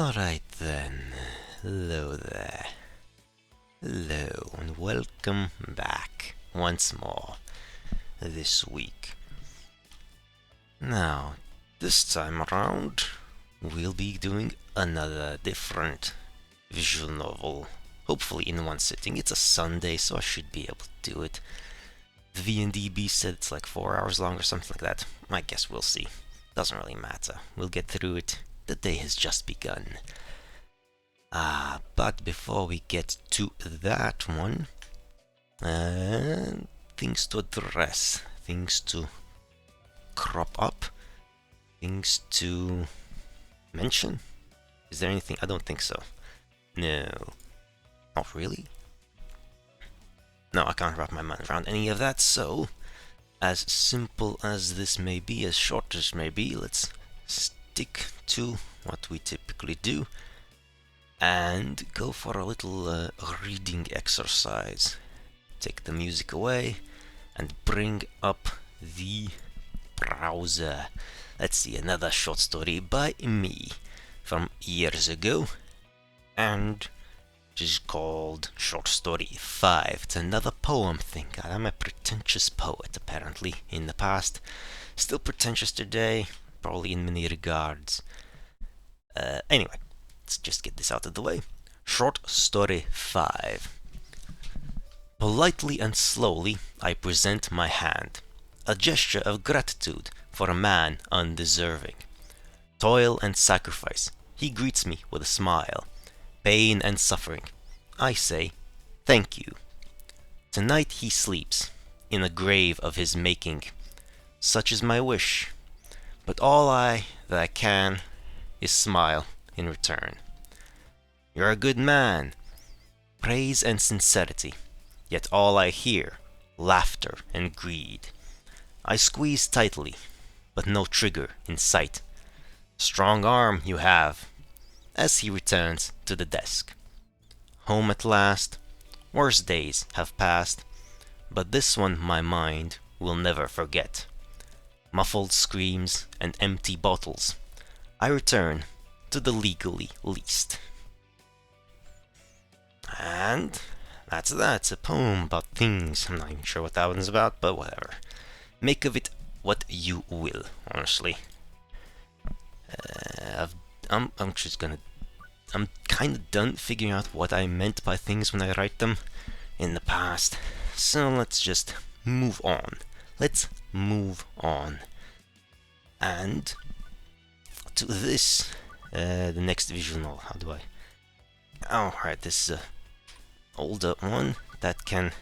Alright then, hello there. Hello and welcome back once more this week. Now, this time around, we'll be doing another different visual novel, hopefully in one sitting. It's a Sunday, so I should be able to do it. The VTuber said it's like 4 hours long or something like that. I guess we'll see. Doesn't really matter. We'll get through it. The day has just begun. But before we get to that one, things to address, things to crop up, things to mention. Is there anything? I don't think so. No. Not really? No, I can't wrap my mind around any of that, so as simple as this may be, as short as may be, let's stick to what we typically do and go for a little reading exercise. Take the music away and bring up the browser. Let's see, another short story by me from years ago, and it is called Short Story 5. It's another poem thing. I'm a pretentious poet, apparently, in the past. Still pretentious today, probably in many regards. Anyway, let's just get this out of the way. Short Story 5. Politely and slowly I present my hand, a gesture of gratitude for a man undeserving. Toil and sacrifice, he greets me with a smile. Pain and suffering, I say, thank you. Tonight he sleeps, in a grave of his making. Such is my wish, but all that I can is smile in return. You're a good man, praise and sincerity, yet all I hear, laughter and greed. I squeeze tightly, but no trigger in sight. Strong arm you have, as he returns to the desk. Home at last, worse days have passed, but this one my mind will never forget. Muffled screams and empty bottles, I return to the legally least. And that's that. It's a poem about things. I'm not even sure what that one's about, but whatever. Make of it what you will, honestly. I'm kind of done figuring out what I meant by things when I write them in the past. So let's just move on. Let's move on. And to this, the next visual novel. How do I? Oh, right, this is a older one that can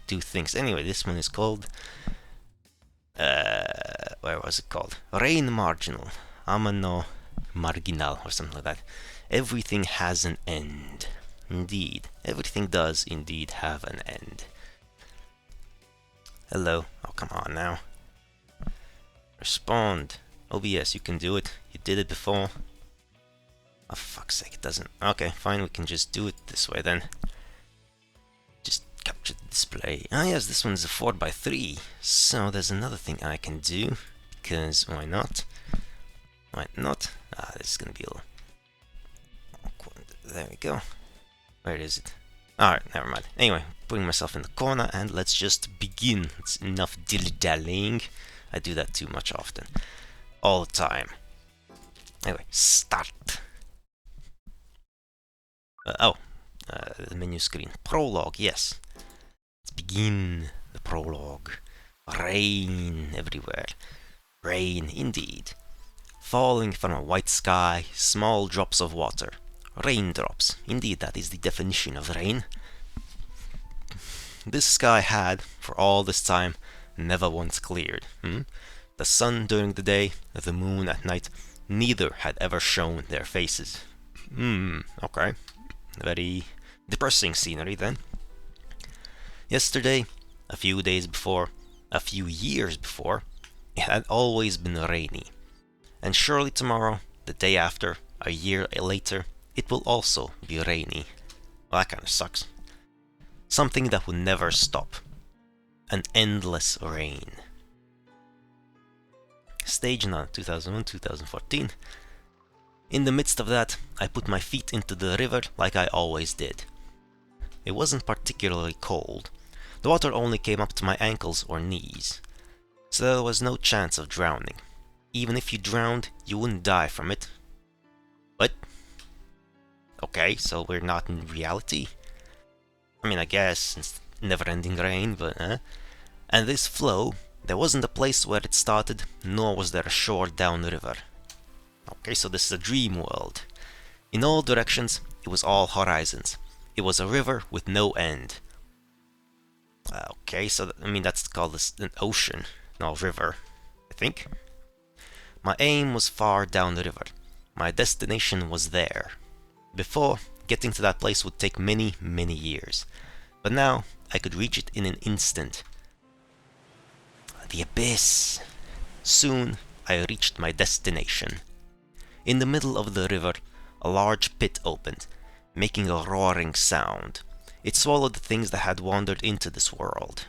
do things. Anyway, this one is called, where was it called? Rain Marginal. Amano Marginal, or something like that. Everything has an end. Indeed, everything does indeed have an end. Hello. Oh, come on now. Respond. OBS, you can do it. You did it before. Oh, fuck's sake, it doesn't. Okay, fine, we can just do it this way then. Just capture the display. Ah, yes, this one's a 4x3. So there's another thing I can do. Because why not? Why not? This is gonna be a little awkward. There we go. Where is it? Alright, never mind. Anyway, putting myself in the corner and let's just begin. It's enough dilly-dallying. I do that too much often. All the time. Anyway, start. The menu screen. Prologue, yes. Let's begin the prologue. Rain everywhere. Rain, indeed. Falling from a white sky, small drops of water. Raindrops. Indeed, that is the definition of rain. This sky had, for all this time, never once cleared. The sun during the day, the moon at night, neither had ever shown their faces. Okay. Very depressing scenery then. Yesterday, a few days before, a few years before, it had always been rainy. And surely tomorrow, the day after, a year later, it will also be rainy. Well, that kinda sucks. Something that would never stop. An endless rain. Stage 9, 2001-2014. In the midst of that, I put my feet into the river like I always did. It wasn't particularly cold. The water only came up to my ankles or knees, so there was no chance of drowning. Even if you drowned, you wouldn't die from it. What? Okay, so we're not in reality? I mean, I guess it's never-ending rain, but And this flow, there wasn't a place where it started, nor was there a shore down the river. Okay, so this is a dream world. In all directions, it was all horizons. It was a river with no end. Okay, so I mean that's called an ocean, no river, I think. My aim was far down the river. My destination was there. Before, getting to that place would take many, many years. But now, I could reach it in an instant. The abyss! Soon, I reached my destination. In the middle of the river, a large pit opened, making a roaring sound. It swallowed the things that had wandered into this world.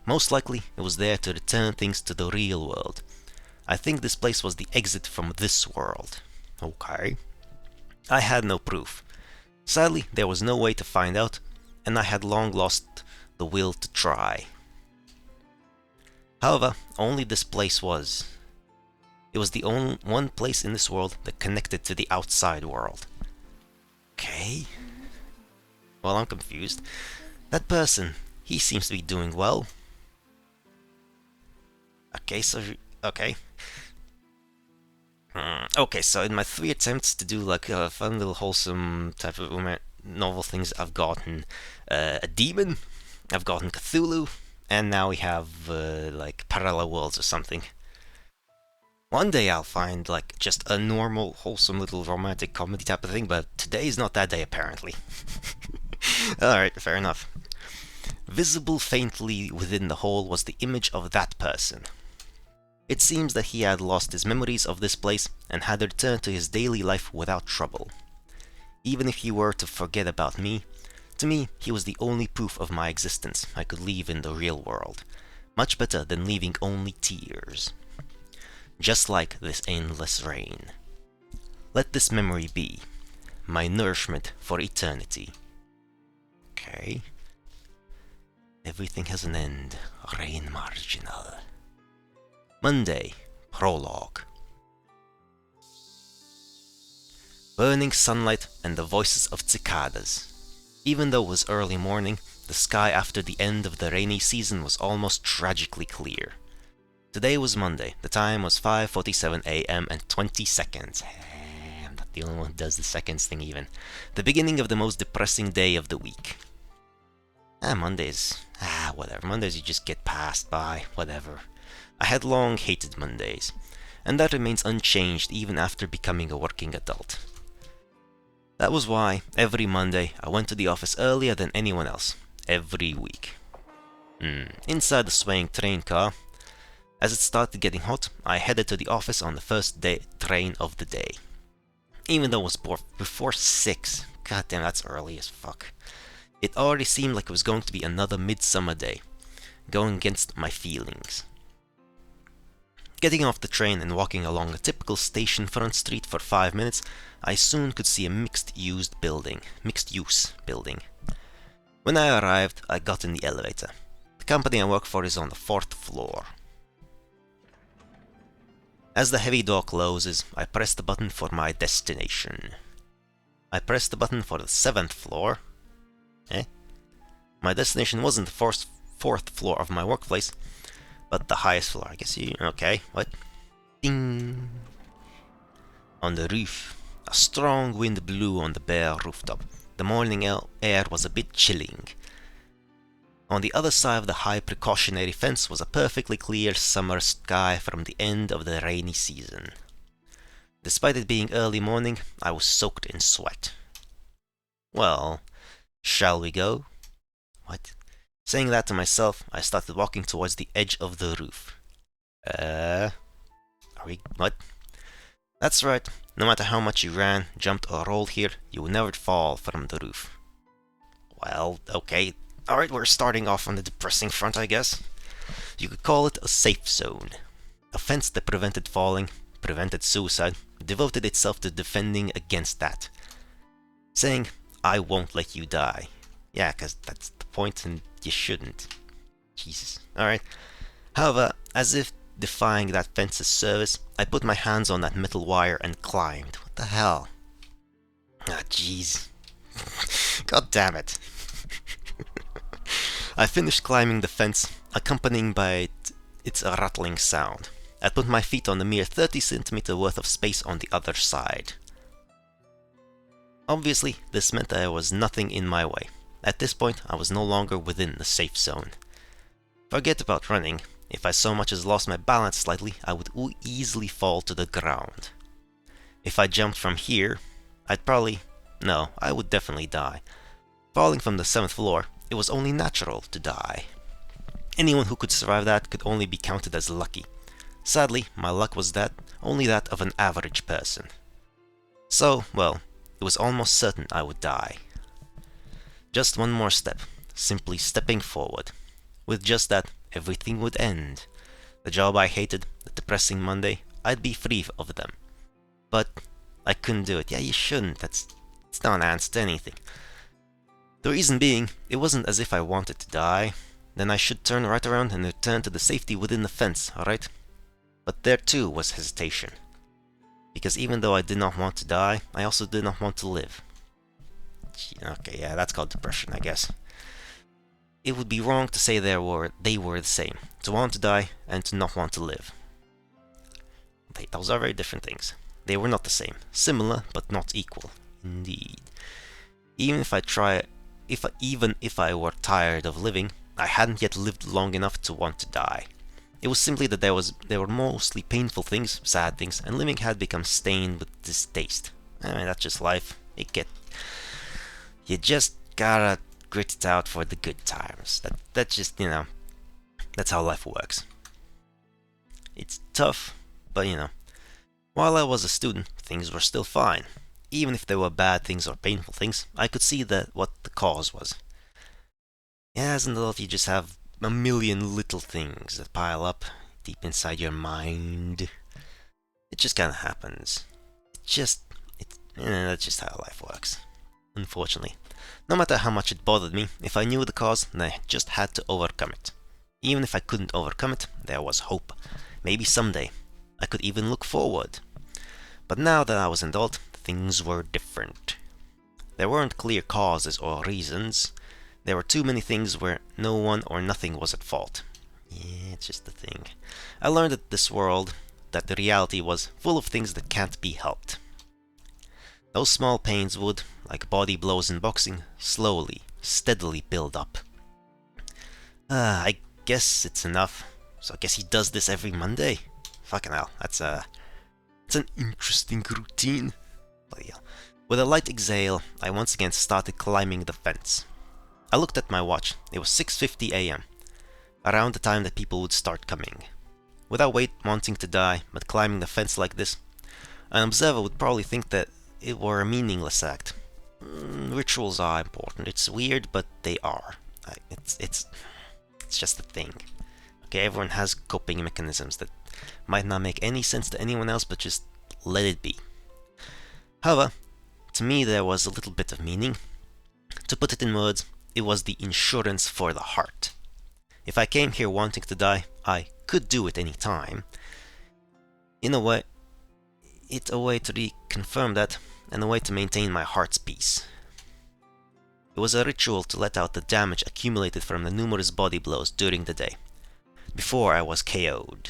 Most likely, it was there to return things to the real world. I think this place was the exit from this world. Okay. I had no proof. Sadly, there was no way to find out, and I had long lost the will to try. However, only this place was. It was the only one place in this world that connected to the outside world. Okay. Well, I'm confused. That person, he seems to be doing well. Okay, so... Okay. Okay, so in my 3 attempts to do like a fun little wholesome type of novel things, I've gotten a demon, I've gotten Cthulhu, and now we have like parallel worlds or something. One day I'll find like just a normal, wholesome little romantic comedy type of thing, but today is not that day apparently. Alright, fair enough. Visible faintly within the hole was the image of that person. It seems that he had lost his memories of this place and had returned to his daily life without trouble. Even if he were to forget about me, to me he was the only proof of my existence I could leave in the real world. Much better than leaving only tears. Just like this endless rain. Let this memory be my nourishment for eternity. Okay. Everything has an end. Rain Marginal. Monday, Prologue. Burning sunlight and the voices of cicadas. Even though it was early morning, the sky after the end of the rainy season was almost tragically clear. Today was Monday. The time was 5:47 a.m. and 20 seconds. I'm not the only one who does the seconds thing even. The beginning of the most depressing day of the week. Mondays. Whatever. Mondays you just get passed by. Whatever. I had long hated Mondays, and that remains unchanged even after becoming a working adult. That was why, every Monday, I went to the office earlier than anyone else. Every week. Inside the swaying train car, as it started getting hot, I headed to the office on the first train of the day. Even though it was before 6. God damn, that's early as fuck. It already seemed like it was going to be another midsummer day, going against my feelings. Getting off the train and walking along a typical station front street for 5 minutes, I soon could see a mixed-use building. When I arrived, I got in the elevator. The company I work for is on the 4th floor. As the heavy door closes, I press the button for my destination. I pressed the button for the 7th floor. My destination wasn't the 4th floor of my workplace, but the highest floor, I guess okay, what? Ding! On the roof, a strong wind blew on the bare rooftop. The morning air was a bit chilling. On the other side of the high precautionary fence was a perfectly clear summer sky from the end of the rainy season. Despite it being early morning, I was soaked in sweat. Well, shall we go? What? Saying that to myself, I started walking towards the edge of the roof. What? That's right, no matter how much you ran, jumped or rolled here, you would never fall from the roof. Well, okay, alright, we're starting off on the depressing front, I guess. You could call it a safe zone. A fence that prevented falling, prevented suicide, devoted itself to defending against that, saying, "I won't let you die." Yeah, because that's the point and you shouldn't. Jesus. Alright. However, as if defying that fence's service, I put my hands on that metal wire and climbed. What the hell? Ah, jeez. God damn it. I finished climbing the fence, accompanying by its rattling sound. I put my feet on the mere 30 centimeter worth of space on the other side. Obviously, this meant that there was nothing in my way. At this point, I was no longer within the safe zone. Forget about running. If I so much as lost my balance slightly, I would easily fall to the ground. If I jumped from here, I would definitely die. Falling from the 7th floor, it was only natural to die. Anyone who could survive that could only be counted as lucky. Sadly, my luck was only that of an average person. So, well, it was almost certain I would die. Just one more step, simply stepping forward. With just that, everything would end. The job I hated, the depressing Monday, I'd be free of them. But I couldn't do it. Yeah, you shouldn't. It's not an answer to anything. The reason being, it wasn't as if I wanted to die. Then I should turn right around and return to the safety within the fence, alright? But there too was hesitation. Because even though I did not want to die, I also did not want to live. Okay, yeah, that's called depression, I guess. It would be wrong to say they were the same. To want to die and to not want to live. Those are very different things. They were not the same. Similar, but not equal. Indeed. Even if I were tired of living, I hadn't yet lived long enough to want to die. It was simply that there were mostly painful things, sad things, and living had become stained with distaste. I mean, that's just life. You just gotta grit it out for the good times. That's just, that's how life works. It's tough, but while I was a student, things were still fine. Even if they were bad things or painful things, I could see what the cause was. Yeah, as an adult, you just have a million little things that pile up deep inside your mind. It just kind of happens. That's just how life works. Unfortunately. No matter how much it bothered me, if I knew the cause, then I just had to overcome it. Even if I couldn't overcome it, there was hope. Maybe someday. I could even look forward. But now that I was an adult, things were different. There weren't clear causes or reasons. There were too many things where no one or nothing was at fault. Yeah, it's just the thing. I learned that the reality was full of things that can't be helped. Those small pains would, like body blows in boxing, slowly, steadily build up. I guess it's enough. So I guess he does this every Monday? Fucking hell, it's an interesting routine. But yeah. With a light exhale, I once again started climbing the fence. I looked at my watch. It was 6:50 a.m. Around the time that people would start coming. Without wanting to die, but climbing the fence like this, an observer would probably think that it were a meaningless act. Rituals are important. It's weird, but they are. It's just a thing. Okay, everyone has coping mechanisms that might not make any sense to anyone else, but just let it be. However, to me there was a little bit of meaning. To put it in words, it was the insurance for the heart. If I came here wanting to die, I could do it any time. In a way, it's a way to reconfirm that, and a way to maintain my heart's peace. It was a ritual to let out the damage accumulated from the numerous body blows during the day, before I was KO'd.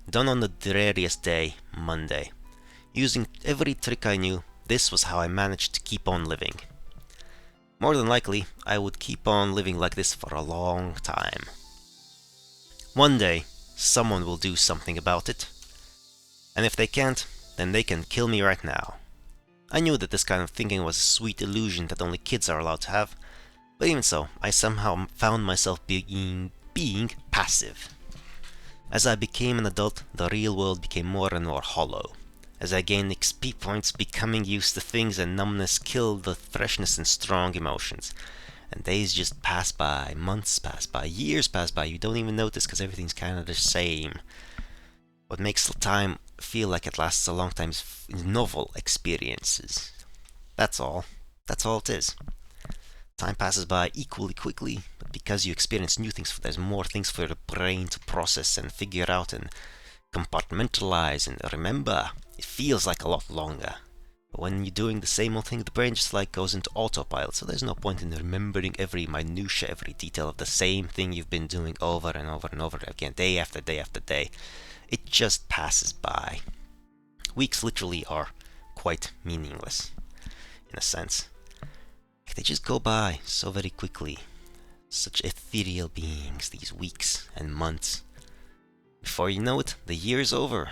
Done on the dreariest day, Monday. Using every trick I knew, this was how I managed to keep on living. More than likely, I would keep on living like this for a long time. One day, someone will do something about it. And if they can't, then they can kill me right now. I knew that this kind of thinking was a sweet illusion that only kids are allowed to have, but even so, I somehow found myself being passive. As I became an adult, the real world became more and more hollow. As I gained XP points, becoming used to things and numbness killed the freshness and strong emotions. And days just pass by, months pass by, years pass by, you don't even notice because everything's kind of the same. What makes time feel like it lasts a long time is novel experiences. That's all. That's all it is. Time passes by equally quickly, but because you experience new things, there's more things for the brain to process and figure out and compartmentalize and remember. It feels like a lot longer. But when you're doing the same old thing, the brain just like goes into autopilot, so there's no point in remembering every minutia, every detail of the same thing you've been doing over and over and over again, day after day after day. It just passes by. Weeks literally are quite meaningless, in a sense. They just go by so very quickly. Such ethereal beings, these weeks and months. Before you know it, the year's over.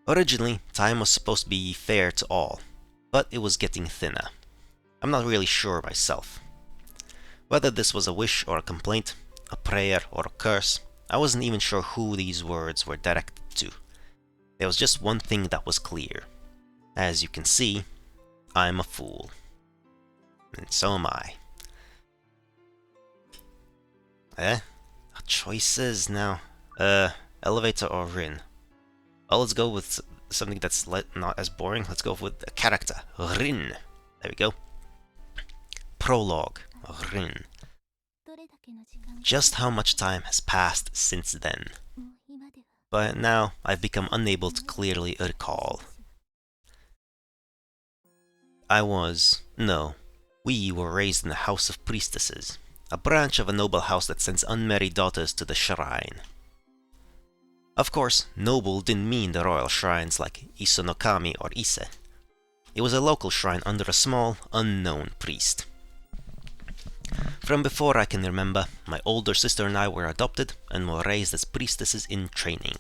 Originally, time was supposed to be fair to all, but it was getting thinner. I'm not really sure myself. Whether this was a wish or a complaint, a prayer or a curse, I wasn't even sure who these words were directed to. There was just one thing that was clear. As you can see, I'm a fool. And so am I. Choices now. Elevator or Rin? Oh, let's go with something that's not as boring. Let's go with a character. Rin. There we go. Prologue. Rin. Just how much time has passed since then? But now I've become unable to clearly recall. We were raised in a house of priestesses, a branch of a noble house that sends unmarried daughters to the shrine. Of course, noble didn't mean the royal shrines like Isonokami or Ise. It was a local shrine under a small, unknown priest. From before I can remember, my older sister and I were adopted and were raised as priestesses in training.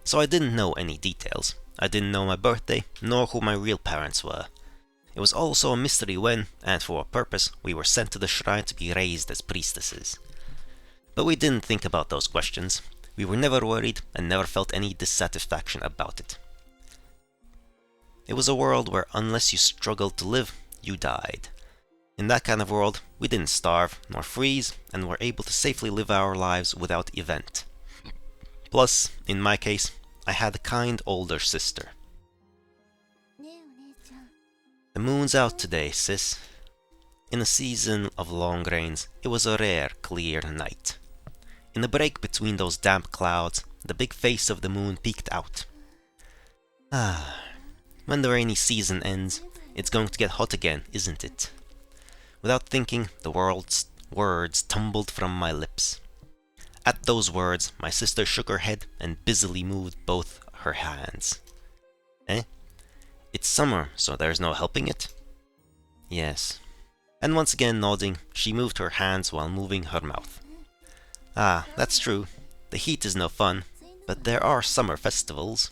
So I didn't know any details. I didn't know my birthday, nor who my real parents were. It was also a mystery when, and for what purpose, we were sent to the shrine to be raised as priestesses. But we didn't think about those questions. We were never worried and never felt any dissatisfaction about it. It was a world where unless you struggled to live, you died. In that kind of world, we didn't starve nor freeze and were able to safely live our lives without event. Plus, in my case, I had a kind older sister. The moon's out today, sis. In a season of long rains, it was a rare, clear night. In the break between those damp clouds, the big face of the moon peeked out. When the rainy season ends, it's going to get hot again, isn't it? Without thinking, the words tumbled from my lips. At those words, my sister shook her head and busily moved both her hands. It's summer, so there's no helping it? Yes. And once again nodding, she moved her hands while moving her mouth. That's true. The heat is no fun, but there are summer festivals.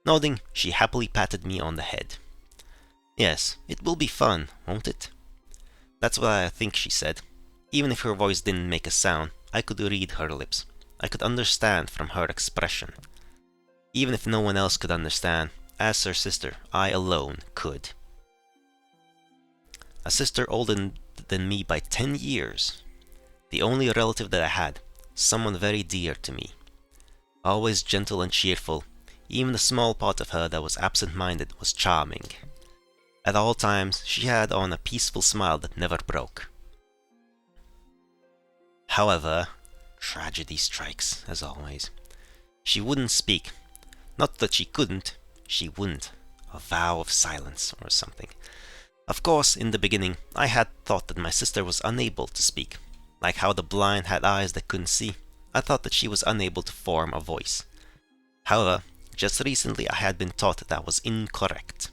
Nodding, she happily patted me on the head. Yes, it will be fun, won't it? That's what I think she said. Even if her voice didn't make a sound, I could read her lips. I could understand from her expression. Even if no one else could understand, as her sister, I alone could. A sister older than me by 10 years. The only relative that I had, someone very dear to me. Always gentle and cheerful, even the small part of her that was absent-minded was charming. At all times, she had on a peaceful smile that never broke. However, tragedy strikes, as always. She wouldn't speak. Not that she couldn't, she wouldn't. A vow of silence or something. Of course, in the beginning, I had thought that my sister was unable to speak. Like how the blind had eyes that couldn't see, I thought that she was unable to form a voice. However, just recently I had been taught that was incorrect.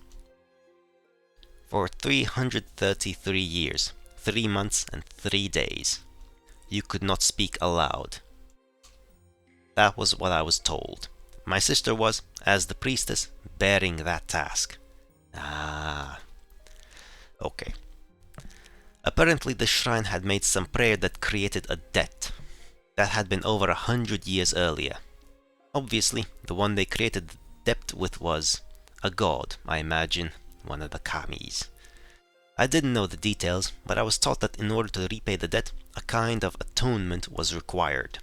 For 333 years, 3 months and 3 days, you could not speak aloud. That was what I was told. My sister was, as the priestess, bearing that task. Okay. Apparently the shrine had made some prayer that created a debt. That had been over 100 years earlier. Obviously, the one they created the debt with was a god, I imagine, one of the kamis. I didn't know the details, but I was taught that in order to repay the debt, a kind of atonement was required.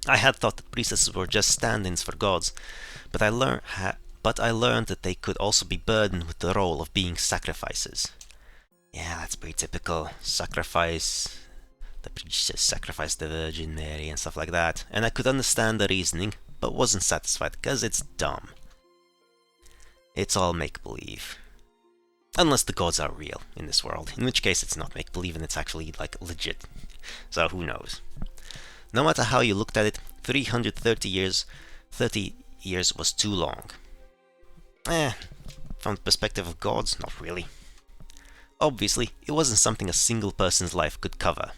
I had thought that priestesses were just stand-ins for gods, but I learned that they could also be burdened with the role of being sacrifices. Yeah, that's pretty typical. Sacrifice the priestess, sacrifice the Virgin Mary and stuff like that. And I could understand the reasoning, but wasn't satisfied because it's dumb. It's all make-believe. Unless the gods are real in this world, in which case it's not make-believe and it's actually, like, legit. So who knows? No matter how you looked at it, 330 years, 30 years was too long. From the perspective of gods, not really. Obviously, it wasn't something a single person's life could cover.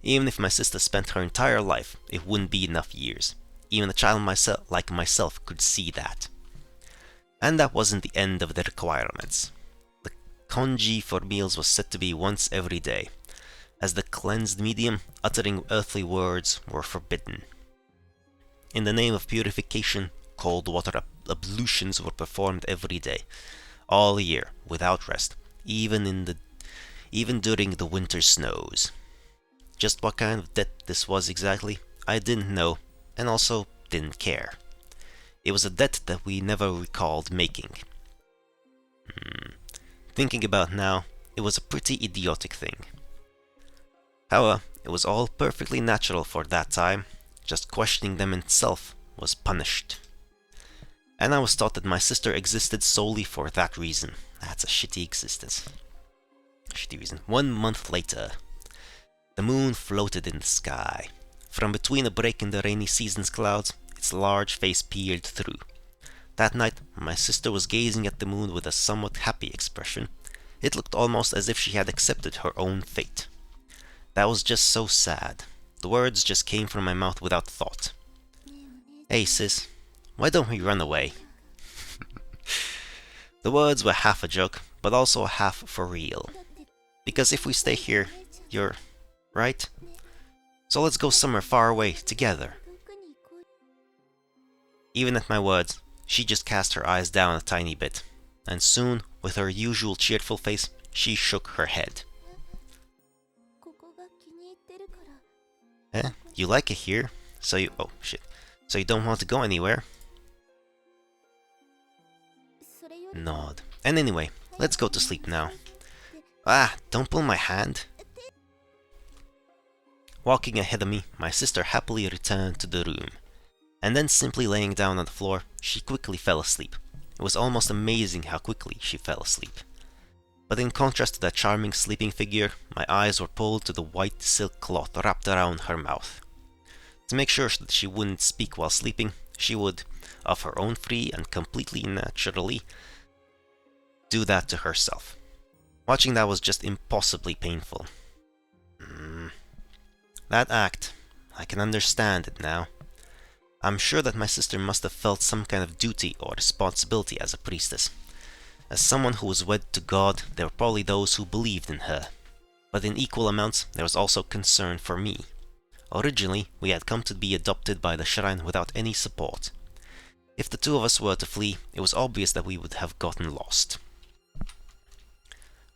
Even if my sister spent her entire life, it wouldn't be enough years. Even a child like myself could see that. And that wasn't the end of the requirements. The congee for meals was said to be once every day. As the cleansed medium, uttering earthly words were forbidden. In the name of purification, cold water ablutions were performed every day, all year, without rest, even during the winter snows. Just what kind of debt this was exactly, I didn't know, and also didn't care. It was a debt that we never recalled making. Thinking about now, it was a pretty idiotic thing. However, it was all perfectly natural for that time. Just questioning them itself was punished. And I was taught that my sister existed solely for that reason. That's a shitty existence. Shitty reason. 1 month later, the moon floated in the sky. From between a break in the rainy season's clouds, its large face peered through. That night, my sister was gazing at the moon with a somewhat happy expression. It looked almost as if she had accepted her own fate. That was just so sad. The words just came from my mouth without thought. Hey sis, why don't we run away? The words were half a joke, but also half for real. Because if we stay here, you're... right? So let's go somewhere far away, together. Even at my words, she just cast her eyes down a tiny bit, and soon, with her usual cheerful face, she shook her head. You like it here? So you... oh, shit. So you don't want to go anywhere? Nod. And anyway, let's go to sleep now. Don't pull my hand. Walking ahead of me, my sister happily returned to the room. And then simply laying down on the floor, she quickly fell asleep. It was almost amazing how quickly she fell asleep. But in contrast to that charming sleeping figure, my eyes were pulled to the white silk cloth wrapped around her mouth. To make sure that she wouldn't speak while sleeping, she would, of her own free and completely naturally, do that to herself. Watching that was just impossibly painful. That act, I can understand it now. I'm sure that my sister must have felt some kind of duty or responsibility as a priestess. As someone who was wed to God, there were probably those who believed in her. But in equal amounts, there was also concern for me. Originally, we had come to be adopted by the shrine without any support. If the two of us were to flee, it was obvious that we would have gotten lost.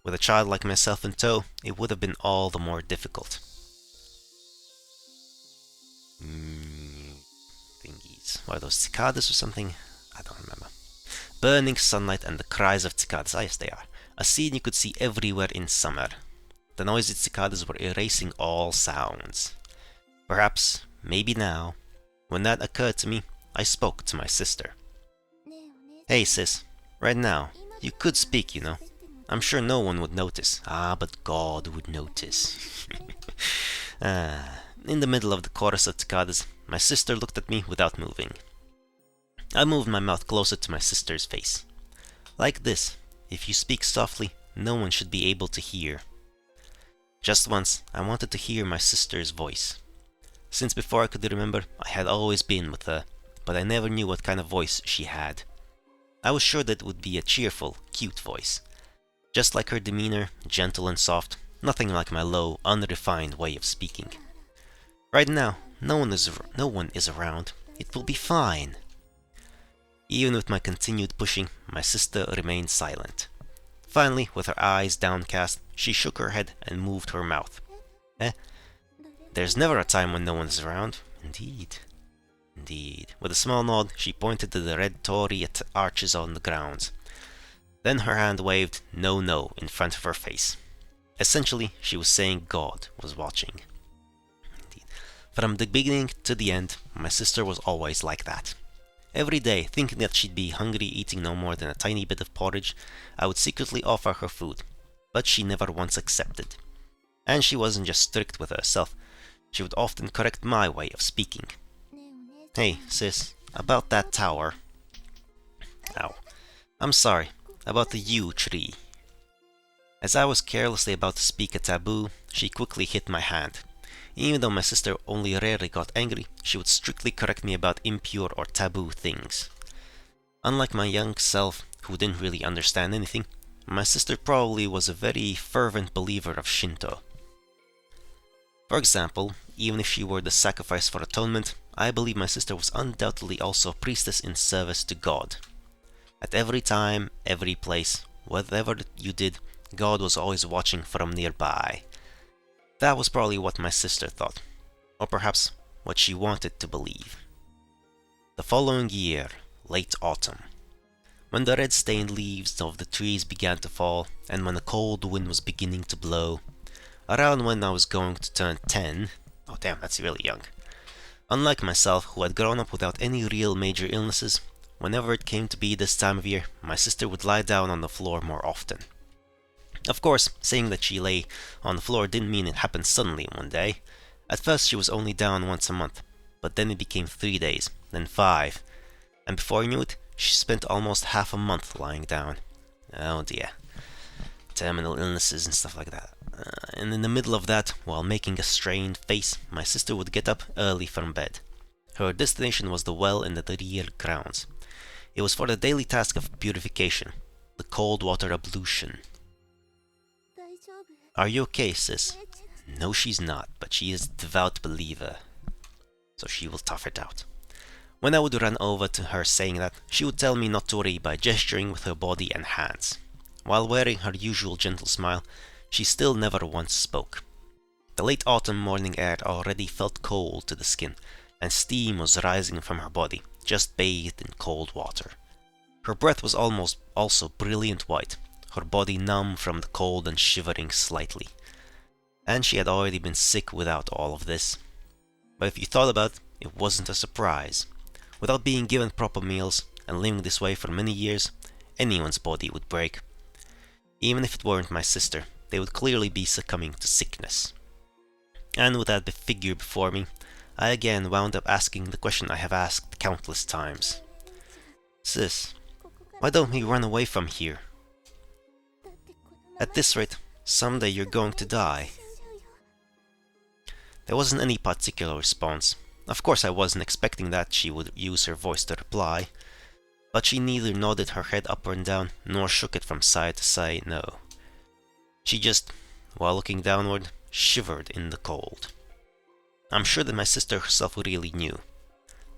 With a child like myself in tow, it would have been all the more difficult. Thingies. What are those, cicadas or something? I don't remember. Burning sunlight and the cries of cicadas. Ah, yes, they are. A scene you could see everywhere in summer. The noisy cicadas were erasing all sounds. Perhaps, maybe now, when that occurred to me, I spoke to my sister. Hey sis, right now, you could speak, you know. I'm sure no one would notice. But God would notice. In the middle of the chorus of cicadas, my sister looked at me without moving. I moved my mouth closer to my sister's face. Like this, if you speak softly, no one should be able to hear. Just once, I wanted to hear my sister's voice. Since before I could remember, I had always been with her, but I never knew what kind of voice she had. I was sure that it would be a cheerful, cute voice. Just like her demeanor, gentle and soft, nothing like my low, unrefined way of speaking. Right now, no one is around. It will be fine. Even with my continued pushing, my sister remained silent. Finally, with her eyes downcast, she shook her head and moved her mouth. There's never a time when no one is around. Indeed. Indeed. With a small nod, she pointed to the red torii arches on the grounds. Then her hand waved "No, no" in front of her face. Essentially, she was saying God was watching. Indeed. From the beginning to the end, my sister was always like that. Every day, thinking that she'd be hungry eating no more than a tiny bit of porridge, I would secretly offer her food, but she never once accepted. And she wasn't just strict with herself, she would often correct my way of speaking. "Hey, sis, about that tower." "Ow. I'm sorry, about the yew tree." As I was carelessly about to speak a taboo, she quickly hit my hand. Even though my sister only rarely got angry, she would strictly correct me about impure or taboo things. Unlike my young self, who didn't really understand anything, my sister probably was a very fervent believer of Shinto. For example, even if she were the sacrifice for atonement, I believe my sister was undoubtedly also a priestess in service to God. At every time, every place, whatever you did, God was always watching from nearby. That was probably what my sister thought, or perhaps what she wanted to believe. The following year, late autumn, when the red-stained leaves of the trees began to fall, and when a cold wind was beginning to blow, around when I was going to turn 10, oh damn, that's really young. Unlike myself, who had grown up without any real major illnesses, whenever it came to be this time of year, my sister would lie down on the floor more often. Of course, saying that she lay on the floor didn't mean it happened suddenly one day. At first she was only down once a month, but then it became 3 days, then 5, and before I knew it, she spent almost half a month lying down. Oh dear. Terminal illnesses and stuff like that. And in the middle of that, while making a strained face, my sister would get up early from bed. Her destination was the well in the rear grounds. It was for the daily task of purification, the cold water ablution. "Are you okay, sis?" No, she's not, but she is a devout believer, so she will tough it out. When I would run over to her saying that, she would tell me not to worry by gesturing with her body and hands. While wearing her usual gentle smile, she still never once spoke. The late autumn morning air already felt cold to the skin, and steam was rising from her body, just bathed in cold water. Her breath was almost also brilliant white, her body numb from the cold and shivering slightly. And she had already been sick without all of this. But if you thought about it, it wasn't a surprise. Without being given proper meals, and living this way for many years, anyone's body would break. Even if it weren't my sister, they would clearly be succumbing to sickness. And with that figure before me, I again wound up asking the question I have asked countless times. "Sis, why don't we run away from here? At this rate, someday you're going to die." There wasn't any particular response. Of course I wasn't expecting that she would use her voice to reply, but she neither nodded her head up and down, nor shook it from side to side, no. She just, while looking downward, shivered in the cold. I'm sure that my sister herself really knew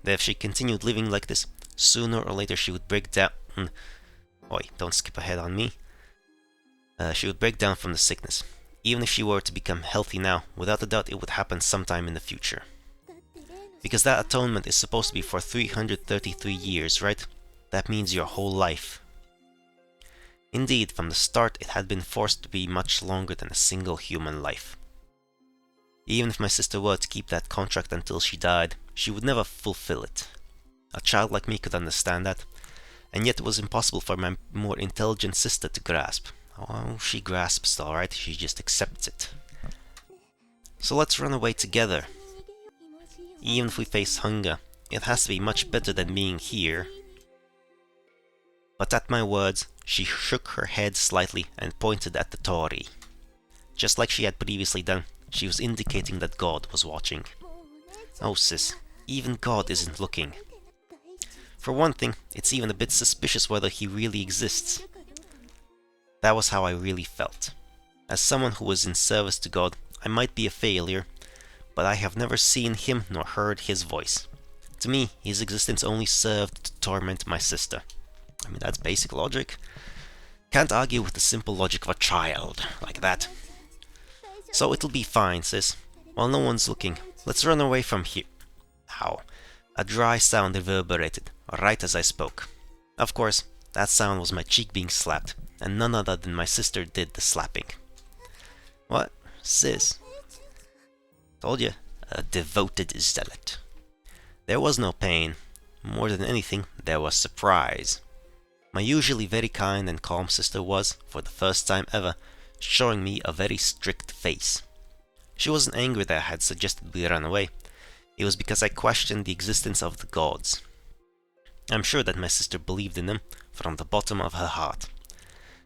that if she continued living like this, sooner or later she would break down. Oi, don't skip ahead on me. She would break down from the sickness. Even if she were to become healthy now, without a doubt it would happen sometime in the future. Because that atonement is supposed to be for 333 years, right? That means your whole life. Indeed, from the start it had been forced to be much longer than a single human life. Even if my sister were to keep that contract until she died, she would never fulfill it. A child like me could understand that, and yet it was impossible for my more intelligent sister to grasp. Oh, she grasps alright, she just accepts it. "So let's run away together. Even if we face hunger, it has to be much better than being here." But at my words, she shook her head slightly and pointed at the torii. Just like she had previously done, she was indicating that God was watching. Oh sis, even God isn't looking. For one thing, it's even a bit suspicious whether he really exists. That was how I really felt. As someone who was in service to God, I might be a failure, but I have never seen him nor heard his voice. To me, his existence only served to torment my sister. I mean, that's basic logic. Can't argue with the simple logic of a child like that. "So it'll be fine, sis. While no one's looking, let's run away from here." Pow! A dry sound reverberated, right as I spoke. Of course, that sound was my cheek being slapped, and none other than my sister did the slapping. What? Sis? Told you, a devoted zealot. There was no pain. More than anything, there was surprise. My usually very kind and calm sister was, for the first time ever, showing me a very strict face. She wasn't angry that I had suggested we run away. It was because I questioned the existence of the gods. I'm sure that my sister believed in them from the bottom of her heart.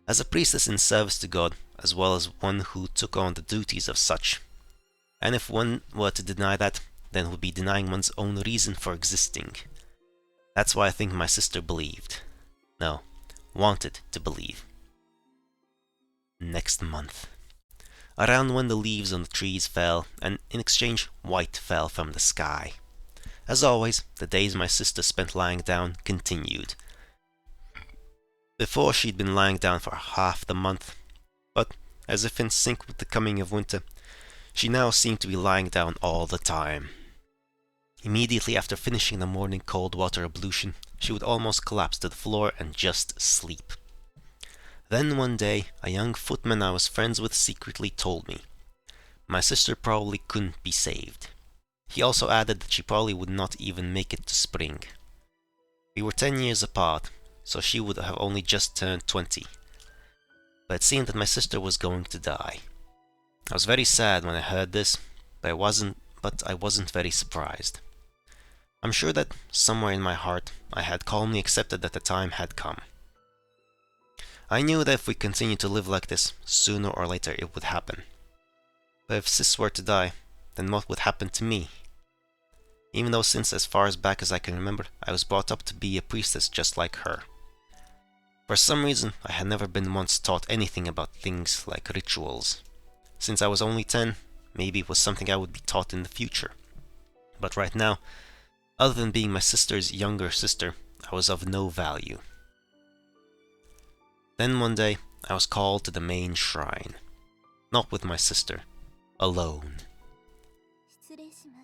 As a priestess in service to God, as well as one who took on the duties of such. And if one were to deny that, then would be denying one's own reason for existing. That's why I think my sister believed. No, wanted to believe. Next month. Around when the leaves on the trees fell, and in exchange white fell from the sky. As always, the days my sister spent lying down continued. Before she'd been lying down for half the month, but as if in sync with the coming of winter, she now seemed to be lying down all the time. Immediately after finishing the morning cold water ablution, she would almost collapse to the floor and just sleep. Then one day, a young footman I was friends with secretly told me my sister probably couldn't be saved. He also added that she probably would not even make it to spring. We were 10 years apart, so she would have only just turned 20. But it seemed that my sister was going to die. I was very sad when I heard this, but I wasn't very surprised. I'm sure that somewhere in my heart I had calmly accepted that the time had come. I knew that if we continued to live like this, sooner or later it would happen. But if Sis were to die, then what would happen to me? Even though since as far back as I can remember, I was brought up to be a priestess just like her. For some reason, I had never been once taught anything about things like rituals. Since I was only 10, maybe it was something I would be taught in the future. But right now, other than being my sister's younger sister, I was of no value. Then one day, I was called to the main shrine. Not with my sister. Alone.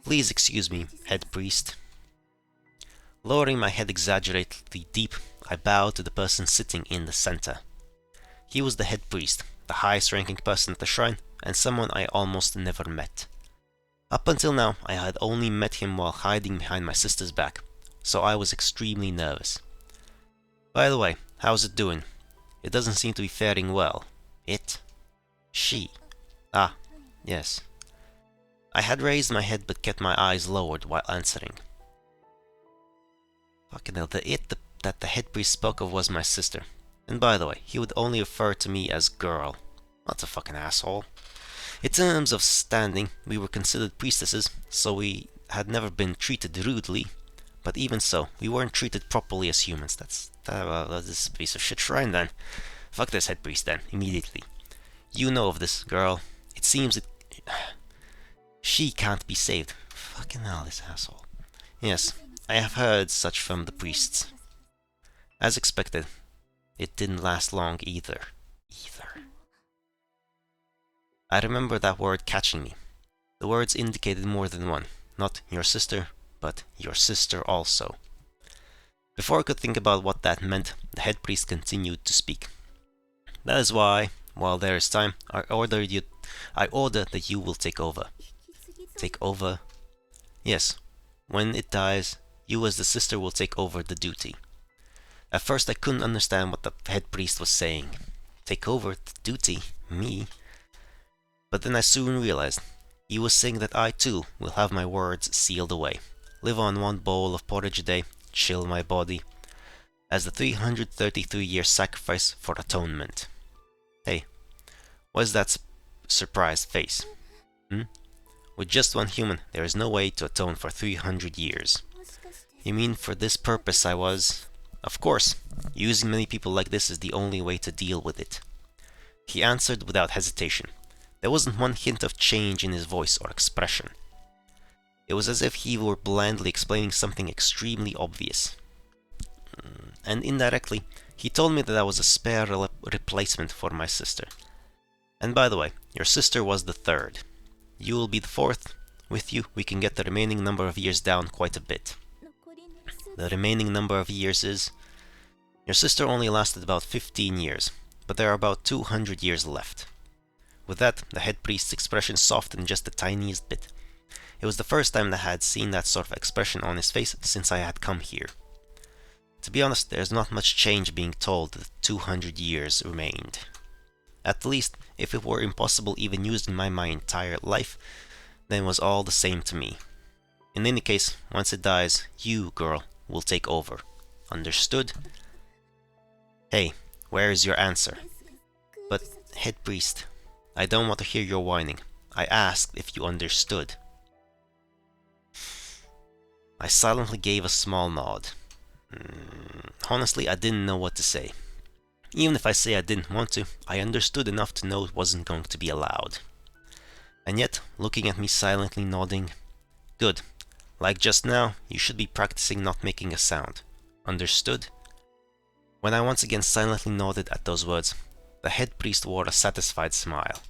Please excuse me, head priest. Lowering my head exaggeratedly deep, I bowed to the person sitting in the center. He was the head priest, the highest ranking person at the shrine, and someone I almost never met. Up until now, I had only met him while hiding behind my sister's back, so I was extremely nervous. By the way, how's it doing? It doesn't seem to be faring well. It? She. Ah, yes. I had raised my head but kept my eyes lowered while answering. Fucking hell, the it that the head priest spoke of was my sister. And by the way, he would only refer to me as girl. What a fucking asshole. In terms of standing, we were considered priestesses, so we had never been treated rudely. But even so, we weren't treated properly as humans. That's this piece of shit shrine then. Fuck this head priest then, immediately. You know of this girl. It seems she can't be saved. Fucking hell, this asshole. Yes, I have heard such from the priests. As expected, it didn't last long either. I remember that word catching me. The words indicated more than one. Not your sister, but your sister also. Before I could think about what that meant, the head priest continued to speak. That is why, while there is time, I order that you will take over. Take over? Yes. When it dies, you as the sister will take over the duty. At first I couldn't understand what the head priest was saying. Take over the duty? Me? But then I soon realized. He was saying that I too will have my words sealed away. Live on one bowl of porridge a day, chill my body, as the 333-year sacrifice for atonement. Hey, what's that surprised face? With just one human, there is no way to atone for 300 years. You mean for this purpose I was... Of course, using many people like this is the only way to deal with it. He answered without hesitation. There wasn't one hint of change in his voice or expression. It was as if he were blandly explaining something extremely obvious. And indirectly, he told me that I was a spare replacement for my sister. And by the way, your sister was the third. You will be the fourth, With you, we can get the remaining number of years down quite a bit. The remaining number of years is... Your sister only lasted about 15 years, but there are about 200 years left. With that, the head priest's expression softened just the tiniest bit. It was the first time that I had seen that sort of expression on his face since I had come here. To be honest, there's not much change being told that 200 years remained. At least, if it were impossible even using my entire life, then it was all the same to me. In any case, once it dies, you, girl, will take over. Understood? Hey, where is your answer? But, head priest, I don't want to hear your whining. I asked if you understood. I silently gave a small nod. Honestly, I didn't know what to say. Even if I say I didn't want to, I understood enough to know it wasn't going to be allowed. And yet, looking at me silently nodding, good. Like just now, you should be practicing not making a sound. Understood? When I once again silently nodded at those words, the head priest wore a satisfied smile.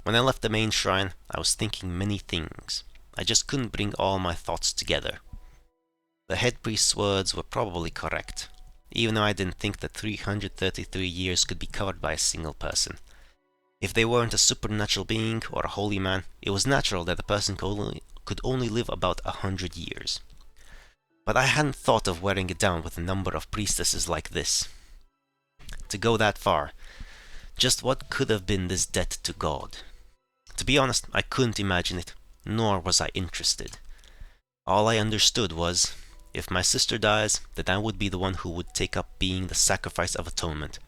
When I left the main shrine, I was thinking many things. I just couldn't bring all my thoughts together. The head priest's words were probably correct, even though I didn't think that 333 years could be covered by a single person. If they weren't a supernatural being or a holy man, it was natural that a person could only live about 100 years. But I hadn't thought of wearing it down with a number of priestesses like this. To go that far, just what could have been this debt to God? To be honest, I couldn't imagine it, nor was I interested. All I understood was, if my sister dies, then I would be the one who would take up being the sacrifice of atonement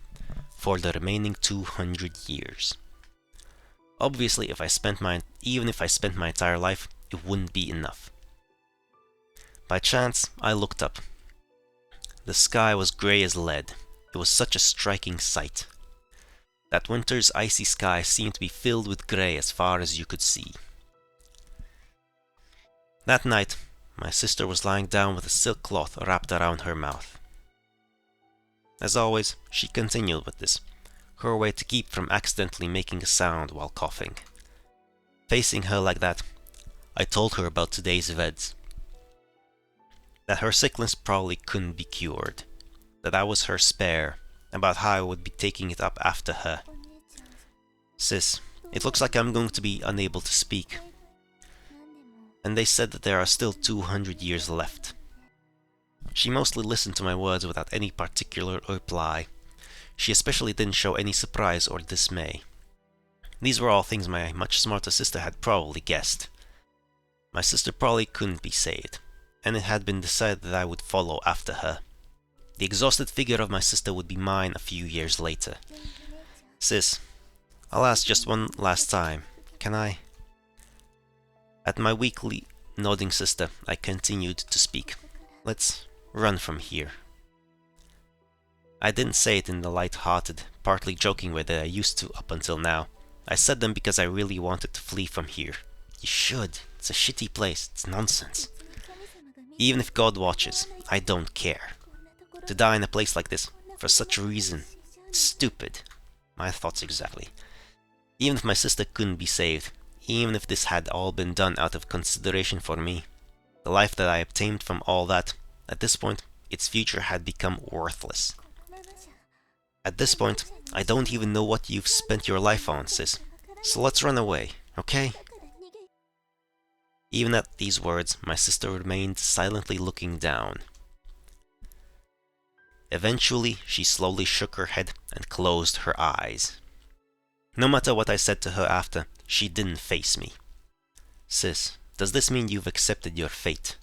for the remaining 200 years. Obviously, even if I spent my entire life, it wouldn't be enough. By chance, I looked up. The sky was grey as lead. It was such a striking sight. That winter's icy sky seemed to be filled with grey as far as you could see. That night, my sister was lying down with a silk cloth wrapped around her mouth. As always, she continued with this, her way to keep from accidentally making a sound while coughing. Facing her like that, I told her about today's events. That her sickness probably couldn't be cured. That I was her spare, about how I would be taking it up after her. Sis, it looks like I'm going to be unable to speak. And they said that there are still 200 years left. She mostly listened to my words without any particular reply. She especially didn't show any surprise or dismay. These were all things my much smarter sister had probably guessed. My sister probably couldn't be saved, and it had been decided that I would follow after her. The exhausted figure of my sister would be mine a few years later. Sis, I'll ask just one last time, can I? At my weakly nodding sister, I continued to speak. Let's run from here. I didn't say it in the light-hearted, partly joking way that I used to up until now. I said them because I really wanted to flee from here. You should. It's a shitty place. It's nonsense. Even if God watches, I don't care. To die in a place like this, for such a reason, it's stupid. My thoughts exactly. Even if my sister couldn't be saved, even if this had all been done out of consideration for me, the life that I obtained from all that, at this point, its future had become worthless. At this point, I don't even know what you've spent your life on, sis. So let's run away, okay? Even at these words, my sister remained silently looking down. Eventually, she slowly shook her head and closed her eyes. No matter what I said to her after, she didn't face me. Sis, does this mean you've accepted your fate?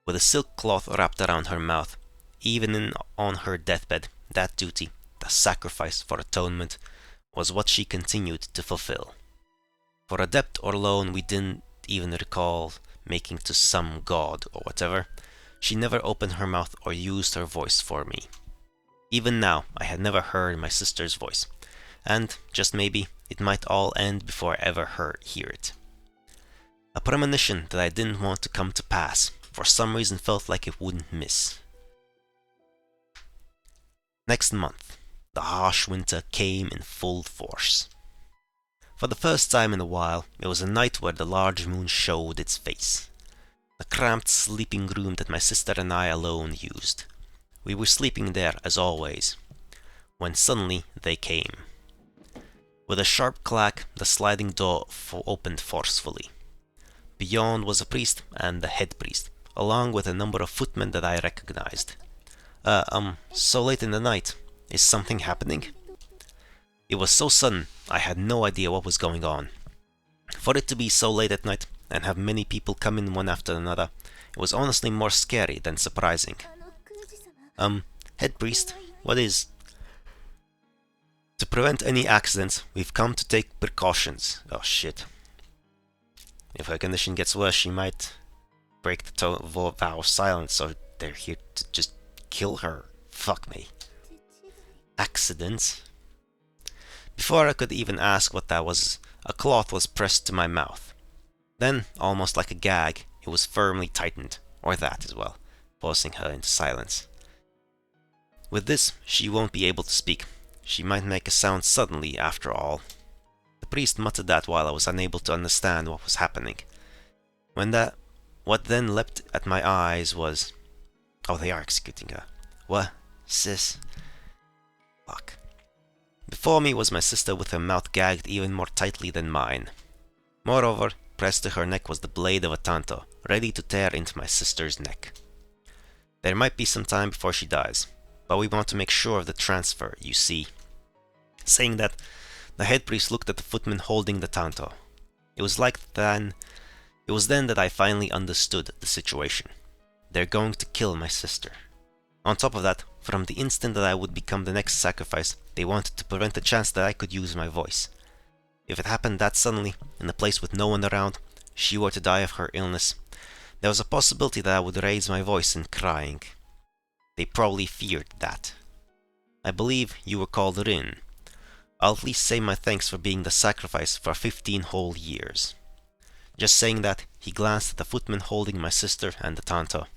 With a silk cloth wrapped around her mouth, even on her deathbed, that duty, the sacrifice for atonement, was what she continued to fulfill. For a debt or loan we didn't even recall making to some god or whatever, she never opened her mouth or used her voice for me. Even now, I had never heard my sister's voice, and, just maybe, it might all end before I ever hear it. A premonition that I didn't want to come to pass, for some reason felt like it wouldn't miss. Next month, the harsh winter came in full force. For the first time in a while, it was a night where the large moon showed its face. The cramped sleeping room that my sister and I alone used. We were sleeping there as always, when suddenly they came. With a sharp clack, the sliding door opened forcefully. Beyond was a priest and the head priest, along with a number of footmen that I recognized. So late in the night, is something happening? It was so sudden, I had no idea what was going on. For it to be so late at night, and have many people come in one after another, it was honestly more scary than surprising. Head priest, what is? To prevent any accidents, we've come to take precautions. Oh shit. If her condition gets worse, she might break the vow of silence, so they're here to just kill her. Fuck me. Accidents? Before I could even ask what that was, a cloth was pressed to my mouth. Then, almost like a gag, it was firmly tightened, or that as well, forcing her into silence. With this, she won't be able to speak. She might make a sound suddenly, after all. The priest muttered that while I was unable to understand what was happening. What then leapt at my eyes was... Oh, they are executing her. What? Sis? Fuck. Before me was my sister with her mouth gagged even more tightly than mine. Moreover, pressed to her neck was the blade of a tanto, ready to tear into my sister's neck. There might be some time before she dies, but we want to make sure of the transfer, you see. Saying that, the head priest looked at the footman holding the tanto. It was then that I finally understood the situation. They're going to kill my sister. On top of that, from the instant that I would become the next sacrifice, they wanted to prevent the chance that I could use my voice. If it happened that suddenly, in a place with no one around, she were to die of her illness, there was a possibility that I would raise my voice in crying. They probably feared that. I believe you were called Rin. I'll at least say my thanks for being the sacrifice for 15 whole years. Just saying that, he glanced at the footman holding my sister and the tanto.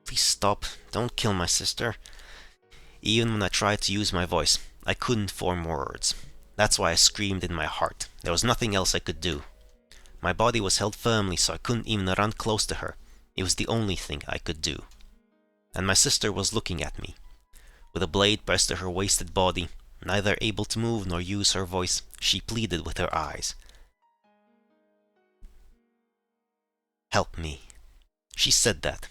Please stop, don't kill my sister. Even when I tried to use my voice, I couldn't form words. That's why I screamed in my heart. There was nothing else I could do. My body was held firmly, so I couldn't even run close to her. It was the only thing I could do. And my sister was looking at me. With a blade pressed to her wasted body, neither able to move nor use her voice, she pleaded with her eyes. Help me. She said that.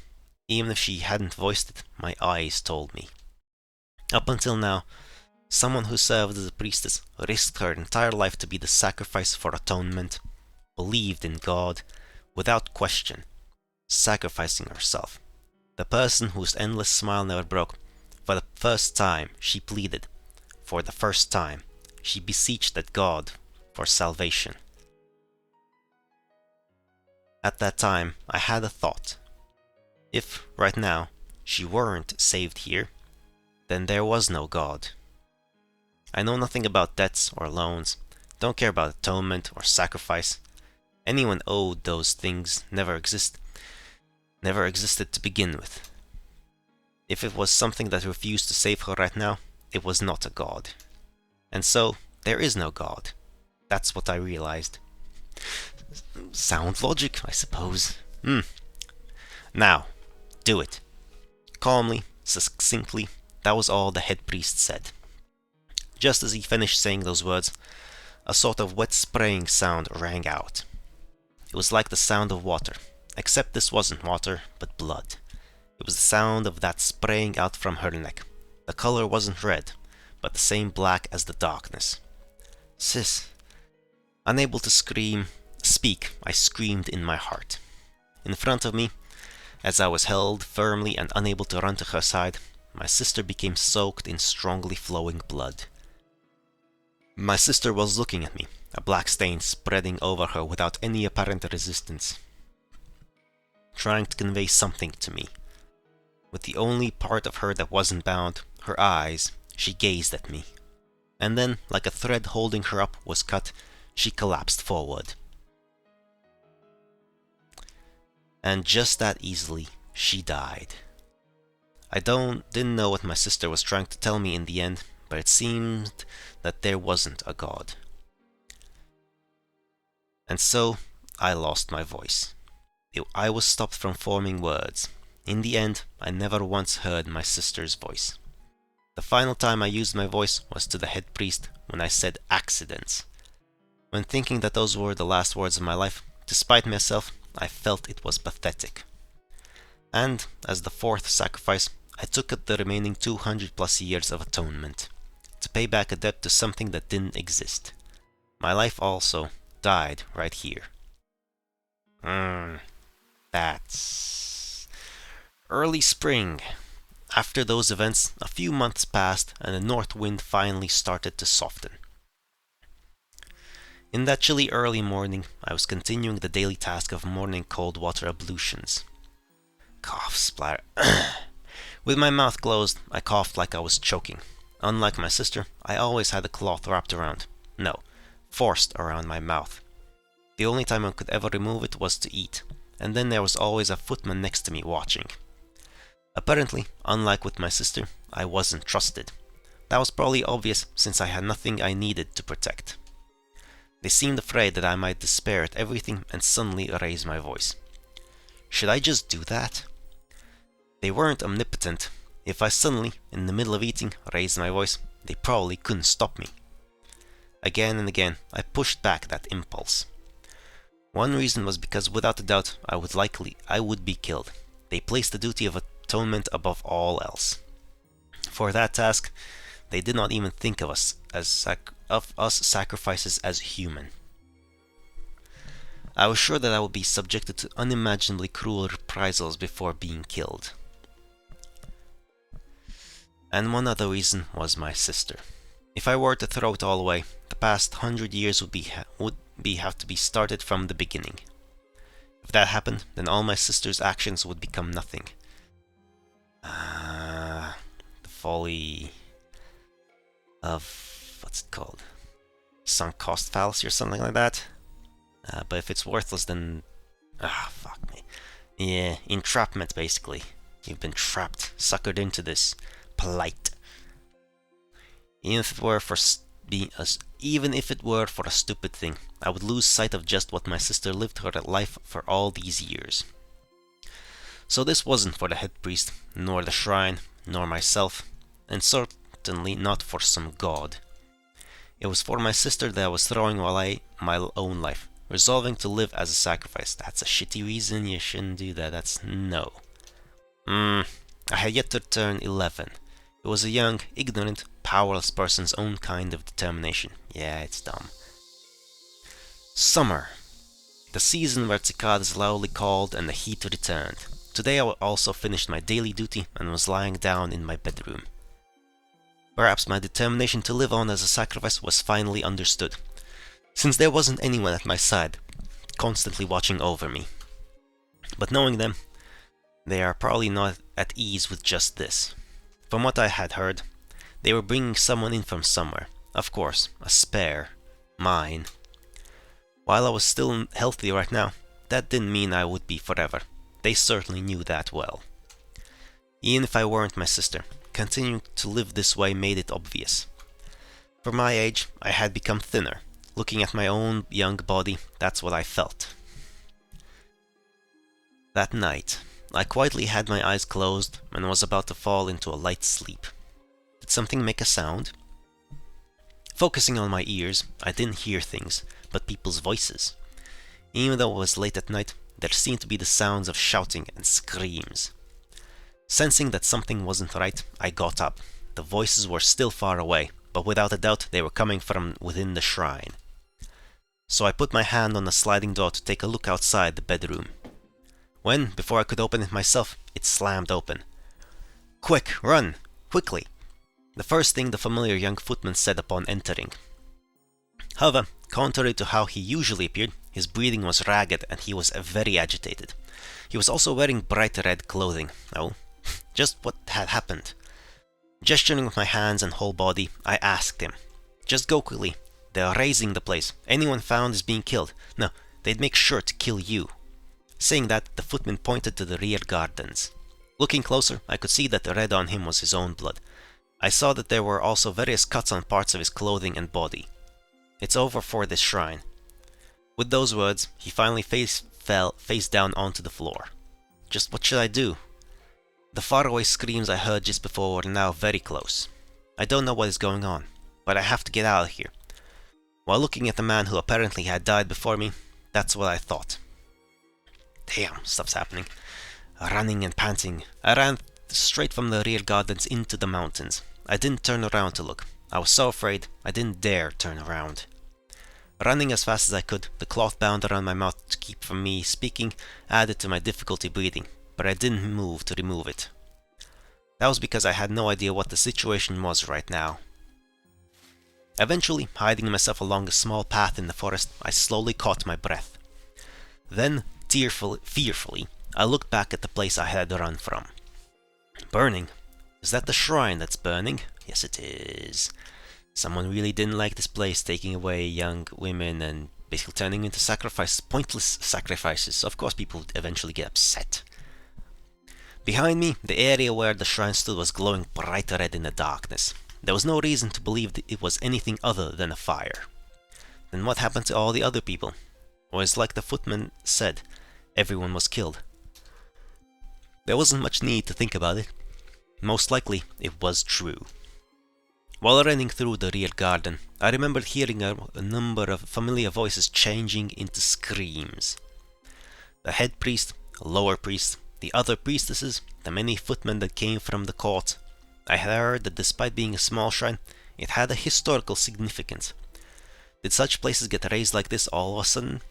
Even if she hadn't voiced it, my eyes told me. Up until now, someone who served as a priestess risked her entire life to be the sacrifice for atonement, believed in God, without question, sacrificing herself. The person whose endless smile never broke, for the first time she pleaded, for the first time she beseeched at God for salvation. At that time, I had a thought. If, right now, she weren't saved here, then there was no God. I know nothing about debts or loans, don't care about atonement or sacrifice. Anyone owed those things never existed to begin with. If it was something that refused to save her right now, it was not a God. And so, there is no God. That's what I realized. Sound logic, I suppose. Now, do it. Calmly, succinctly, that was all the head priest said. Just as he finished saying those words, a sort of wet spraying sound rang out. It was like the sound of water, except this wasn't water, but blood. It was the sound of that spraying out from her neck. The color wasn't red, but the same black as the darkness. Sis. Unable to speak, I screamed in my heart. In front of me, as I was held firmly and unable to run to her side, my sister became soaked in strongly flowing blood. My sister was looking at me, a black stain spreading over her without any apparent resistance, trying to convey something to me. With the only part of her that wasn't bound, her eyes, she gazed at me. And then, like a thread holding her up was cut, she collapsed forward. And just that easily, she died. I didn't know what my sister was trying to tell me in the end, but it seemed that there wasn't a God. And so I lost my voice. I was stopped from forming words. In the end, I never once heard my sister's voice. The final time I used my voice was to the head priest when I said accidents. When thinking that those were the last words of my life, despite myself, I felt it was pathetic. And, as the fourth sacrifice, I took the remaining 200 plus years of atonement, to pay back a debt to something that didn't exist. My life also died right here. That's early spring. After those events, a few months passed and the north wind finally started to soften. In that chilly early morning, I was continuing the daily task of morning cold water ablutions. Cough splatter. With my mouth closed, I coughed like I was choking. Unlike my sister, I always had a cloth wrapped around. No, forced around my mouth. The only time I could ever remove it was to eat, and then there was always a footman next to me watching. Apparently, unlike with my sister, I wasn't trusted. That was probably obvious since I had nothing I needed to protect. They seemed afraid that I might despair at everything and suddenly raise my voice. Should I just do that? They weren't omnipotent. If I suddenly, in the middle of eating, raised my voice, they probably couldn't stop me. Again and again, I pushed back that impulse. One reason was because without a doubt I would be killed. They placed the duty of atonement above all else. For that task, they did not even think of us sacrifices as human. I was sure that I would be subjected to unimaginably cruel reprisals before being killed. And one other reason was my sister. If I were to throw it all away, the past 100 years would have to be started from the beginning. If that happened, then all my sister's actions would become nothing. The folly of... what's it called? Sunk cost fallacy or something like that? But if it's worthless, then... fuck me. Yeah, entrapment, basically. You've been trapped, suckered into this. Polite. Even if it were for a stupid thing, I would lose sight of just what my sister lived her life for all these years. So this wasn't for the head priest, nor the shrine, nor myself, and certainly not for some god. It was for my sister that I was throwing away my own life, resolving to live as a sacrifice. That's a shitty reason, you shouldn't do that, that's no. I had yet to turn 11. It was a young, ignorant, powerless person's own kind of determination. Yeah, it's dumb. Summer. The season where cicadas loudly called and the heat returned. Today I also finished my daily duty and was lying down in my bedroom. Perhaps my determination to live on as a sacrifice was finally understood, since there wasn't anyone at my side, constantly watching over me. But knowing them, they are probably not at ease with just this. From what I had heard, they were bringing someone in from somewhere. Of course, a spare. Mine. While I was still healthy right now, that didn't mean I would be forever. They certainly knew that well. Even if I weren't my sister, continuing to live this way made it obvious. For my age, I had become thinner. Looking at my own young body, that's what I felt. That night, I quietly had my eyes closed and was about to fall into a light sleep. Did something make a sound? Focusing on my ears, I didn't hear things, but people's voices. Even though it was late at night, there seemed to be the sounds of shouting and screams. Sensing that something wasn't right, I got up. The voices were still far away, but without a doubt they were coming from within the shrine. So I put my hand on the sliding door to take a look outside the bedroom. When, before I could open it myself, it slammed open. "Quick, run! Quickly!" The first thing the familiar young footman said upon entering. However, contrary to how he usually appeared, his breathing was ragged and he was very agitated. He was also wearing bright red clothing. Oh, just what had happened? Gesturing with my hands and whole body, I asked him. "Just go quickly. They're razing the place. Anyone found is being killed. No, they'd make sure to kill you." Saying that, the footman pointed to the rear gardens. Looking closer, I could see that the red on him was his own blood. I saw that there were also various cuts on parts of his clothing and body. "It's over for this shrine." With those words, he finally fell face down onto the floor. Just what should I do? The faraway screams I heard just before were now very close. I don't know what is going on, but I have to get out of here. While looking at the man who apparently had died before me, that's what I thought. Damn, stuff's happening. Running and panting, I ran straight from the rear gardens into the mountains. I didn't turn around to look. I was so afraid, I didn't dare turn around. Running as fast as I could, the cloth bound around my mouth to keep from me speaking added to my difficulty breathing, but I didn't move to remove it. That was because I had no idea what the situation was right now. Eventually, hiding myself along a small path in the forest, I slowly caught my breath. Then, fearfully, I looked back at the place I had run from. Burning? Is that the shrine that's burning? Yes, it is. Someone really didn't like this place, taking away young women and basically turning into pointless sacrifices. Of course, people would eventually get upset. Behind me, the area where the shrine stood was glowing bright red in the darkness. There was no reason to believe that it was anything other than a fire. Then what happened to all the other people? Or as like the footman said, everyone was killed. There wasn't much need to think about it. Most likely, it was true. While running through the rear garden, I remembered hearing a number of familiar voices changing into screams. The head priest, a lower priest, the other priestesses, the many footmen that came from the court. I had heard that despite being a small shrine, it had a historical significance. Did such places get raised like this all of a sudden?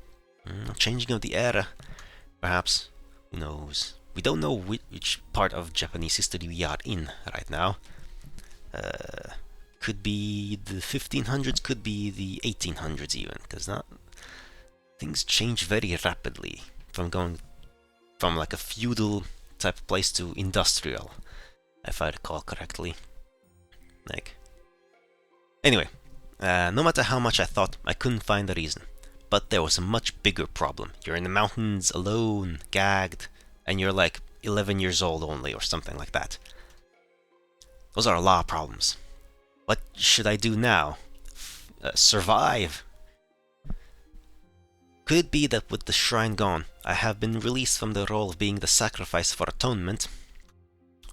Changing of the era? Perhaps. Who knows? We don't know which part of Japanese history we are in right now. Could be the 1500s, could be the 1800s even, because things change very rapidly from going from like a feudal type of place to industrial, if I recall correctly. Anyway, no matter how much I thought, I couldn't find the reason. But there was a much bigger problem. You're in the mountains, alone, gagged, and you're like 11 years old only, or something like that. Those are a lot of problems. What should I do now? Survive? Could it be that with the shrine gone, I have been released from the role of being the sacrifice for atonement?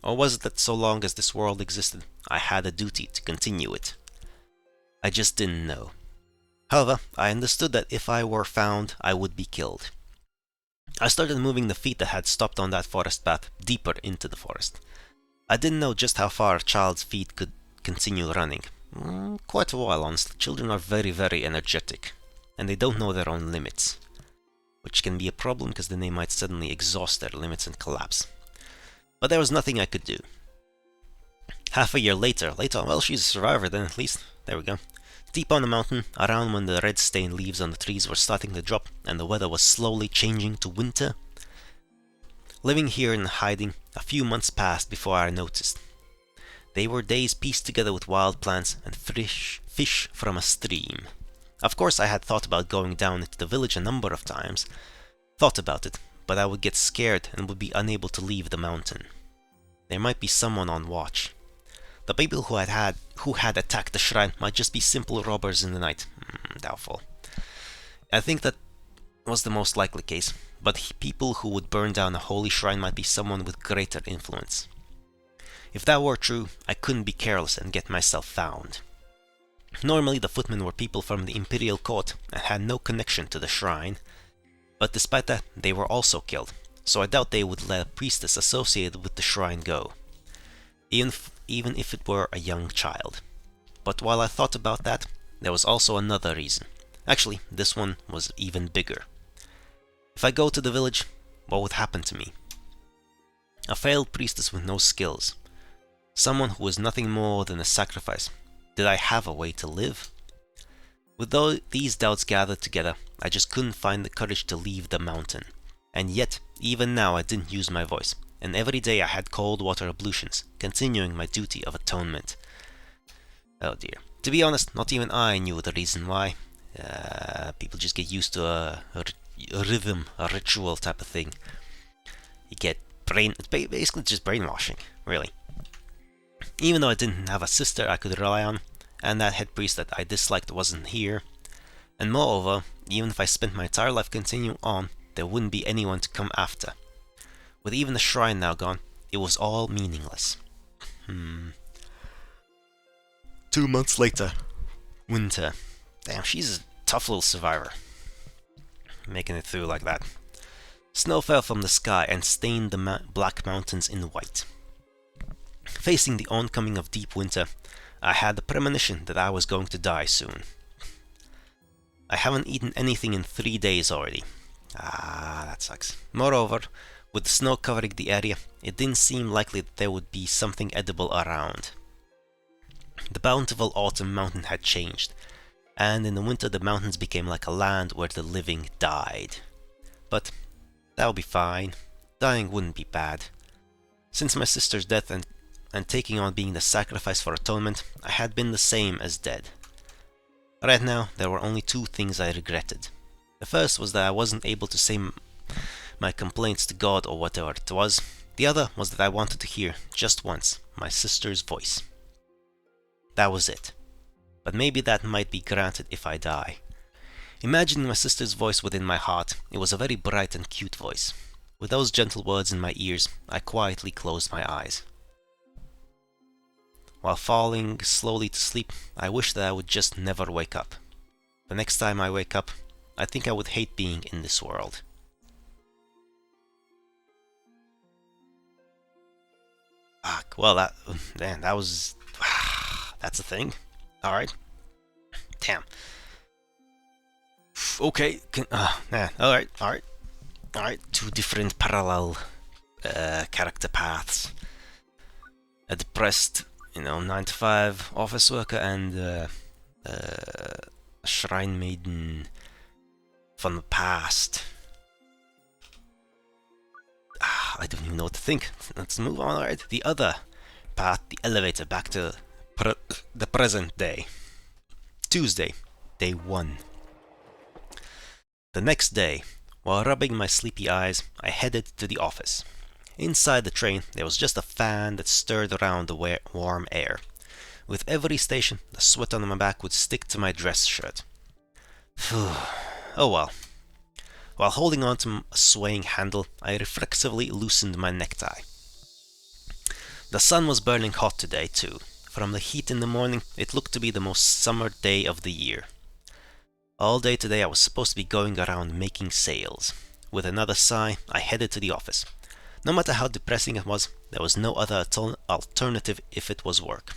Or was it that so long as this world existed, I had a duty to continue it? I just didn't know. However, I understood that if I were found, I would be killed. I started moving the feet that had stopped on that forest path deeper into the forest. I didn't know just how far a child's feet could continue running. Quite a while, honestly. Children are very, very energetic, and they don't know their own limits, which can be a problem because then they might suddenly exhaust their limits and collapse. But there was nothing I could do. Half a year later, well, she's a survivor then at least. There we go. Deep on the mountain, around when the red-stained leaves on the trees were starting to drop and the weather was slowly changing to winter. Living here in hiding, a few months passed before I noticed. They were days pieced together with wild plants and fish from a stream. Of course, I had thought about going down into the village a number of times. Thought about it, but I would get scared and would be unable to leave the mountain. There might be someone on watch. The people who had attacked the shrine might just be simple robbers in the night. Doubtful. I think that was the most likely case, but people who would burn down a holy shrine might be someone with greater influence. If that were true, I couldn't be careless and get myself found. Normally the footmen were people from the imperial court and had no connection to the shrine, but despite that, they were also killed, so I doubt they would let a priestess associated with the shrine go, even if it were a young child. But while I thought about that, there was also another reason. Actually, this one was even bigger. If I go to the village, what would happen to me? A failed priestess with no skills. Someone who was nothing more than a sacrifice. Did I have a way to live? With these doubts gathered together, I just couldn't find the courage to leave the mountain. And yet, even now I didn't use my voice, and every day I had cold water ablutions, continuing my duty of atonement. Oh dear. To be honest, not even I knew the reason why. People just get used to a rhythm, a ritual type of thing. You get it's basically just brainwashing, really. Even though I didn't have a sister I could rely on, and that head priest that I disliked wasn't here, and moreover, even if I spent my entire life continuing on, there wouldn't be anyone to come after. With even the shrine now gone, it was all meaningless. 2 months later. Winter. Damn, she's a tough little survivor. Making it through like that. Snow fell from the sky and stained the black mountains in white. Facing the oncoming of deep winter, I had the premonition that I was going to die soon. I haven't eaten anything in 3 days already. That sucks. Moreover, with the snow covering the area, it didn't seem likely that there would be something edible around. The bountiful autumn mountain had changed, and in the winter the mountains became like a land where the living died. But that would be fine. Dying wouldn't be bad. Since my sister's death and taking on being the sacrifice for atonement, I had been the same as dead. Right now, there were only 2 things I regretted. The first was that I wasn't able to say my complaints to God or whatever it was. The other was that I wanted to hear, just once, my sister's voice. That was it. But maybe that might be granted if I die. Imagining my sister's voice within my heart, it was a very bright and cute voice. With those gentle words in my ears, I quietly closed my eyes. While falling slowly to sleep, I wished that I would just never wake up. The next time I wake up, I think I would hate being in this world. Well, that was... that's a thing. Alright. Damn. Okay. Alright. 2 different parallel character paths. A depressed, 9-to-5 office worker and a shrine maiden from the past. I don't even know what to think. Let's move on. Alright. The other path, the elevator back to the present day. Tuesday, day 1. The next day, while rubbing my sleepy eyes, I headed to the office. Inside the train, there was just a fan that stirred around the warm air. With every station, the sweat on my back would stick to my dress shirt. Oh well. While holding on to a swaying handle, I reflexively loosened my necktie. The sun was burning hot today, too. From the heat in the morning, it looked to be the most summer day of the year. All day today I was supposed to be going around making sales. With another sigh, I headed to the office. No matter how depressing it was, there was no other alternative if it was work.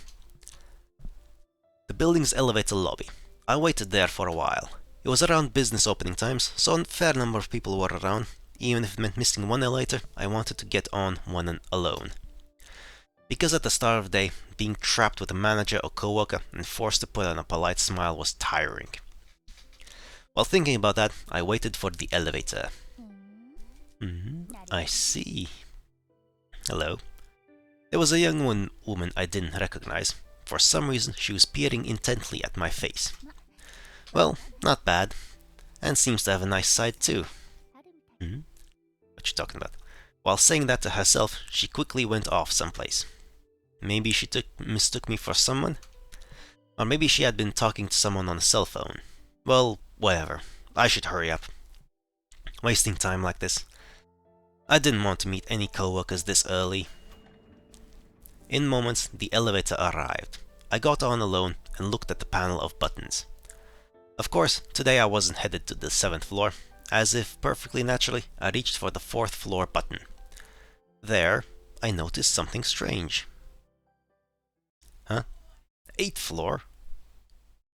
The building's elevator lobby. I waited there for a while. It was around business opening times, so a fair number of people were around. Even if it meant missing one elevator, I wanted to get on one alone. Because at the start of the day, being trapped with a manager or coworker and forced to put on a polite smile was tiring. While thinking about that, I waited for the elevator. I see. Hello. There was a young woman I didn't recognize. For some reason, she was peering intently at my face. Well, not bad. And seems to have a nice side too. What you talking about? While saying that to herself, she quickly went off someplace. Maybe she mistook me for someone? Or maybe she had been talking to someone on a cell phone. Well, whatever. I should hurry up. Wasting time like this. I didn't want to meet any coworkers this early. In moments, the elevator arrived. I got on alone and looked at the panel of buttons. Of course, today I wasn't headed to the 7th floor. As if perfectly naturally, I reached for the 4th floor button. There, I noticed something strange. 8th floor?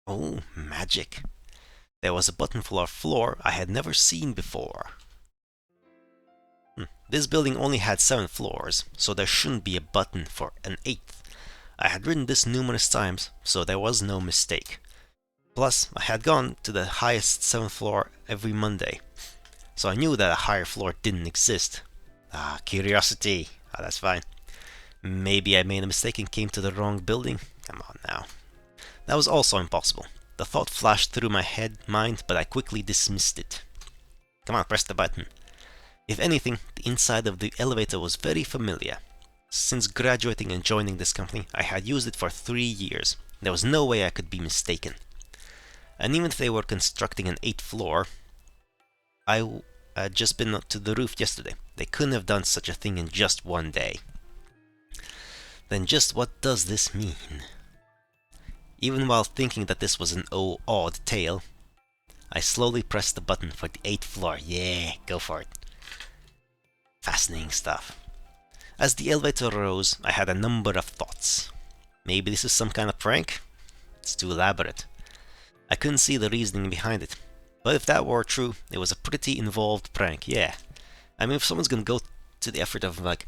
Oh, magic. There was a button for a floor I had never seen before. This building only had 7 floors, so there shouldn't be a button for an 8th. I had written this numerous times, so there was no mistake. Plus, I had gone to the highest 7th floor every Monday, so I knew that a higher floor didn't exist. Curiosity. That's fine. Maybe I made a mistake and came to the wrong building? Come on now. That was also impossible. The thought flashed through my mind, but I quickly dismissed it. Come on, press the button. If anything, the inside of the elevator was very familiar. Since graduating and joining this company, I had used it for 3 years. There was no way I could be mistaken. And even if they were constructing an 8th floor, I had just been to the roof yesterday. They couldn't have done such a thing in just one day. Then just what does this mean? Even while thinking that this was an odd tale, I slowly pressed the button for the 8th floor. Yeah, go for it. Fascinating stuff. As the elevator rose, I had a number of thoughts. Maybe this is some kind of prank? It's too elaborate. I couldn't see the reasoning behind it. But if that were true, it was a pretty involved prank, yeah. I mean, if someone's gonna go to the effort of, like,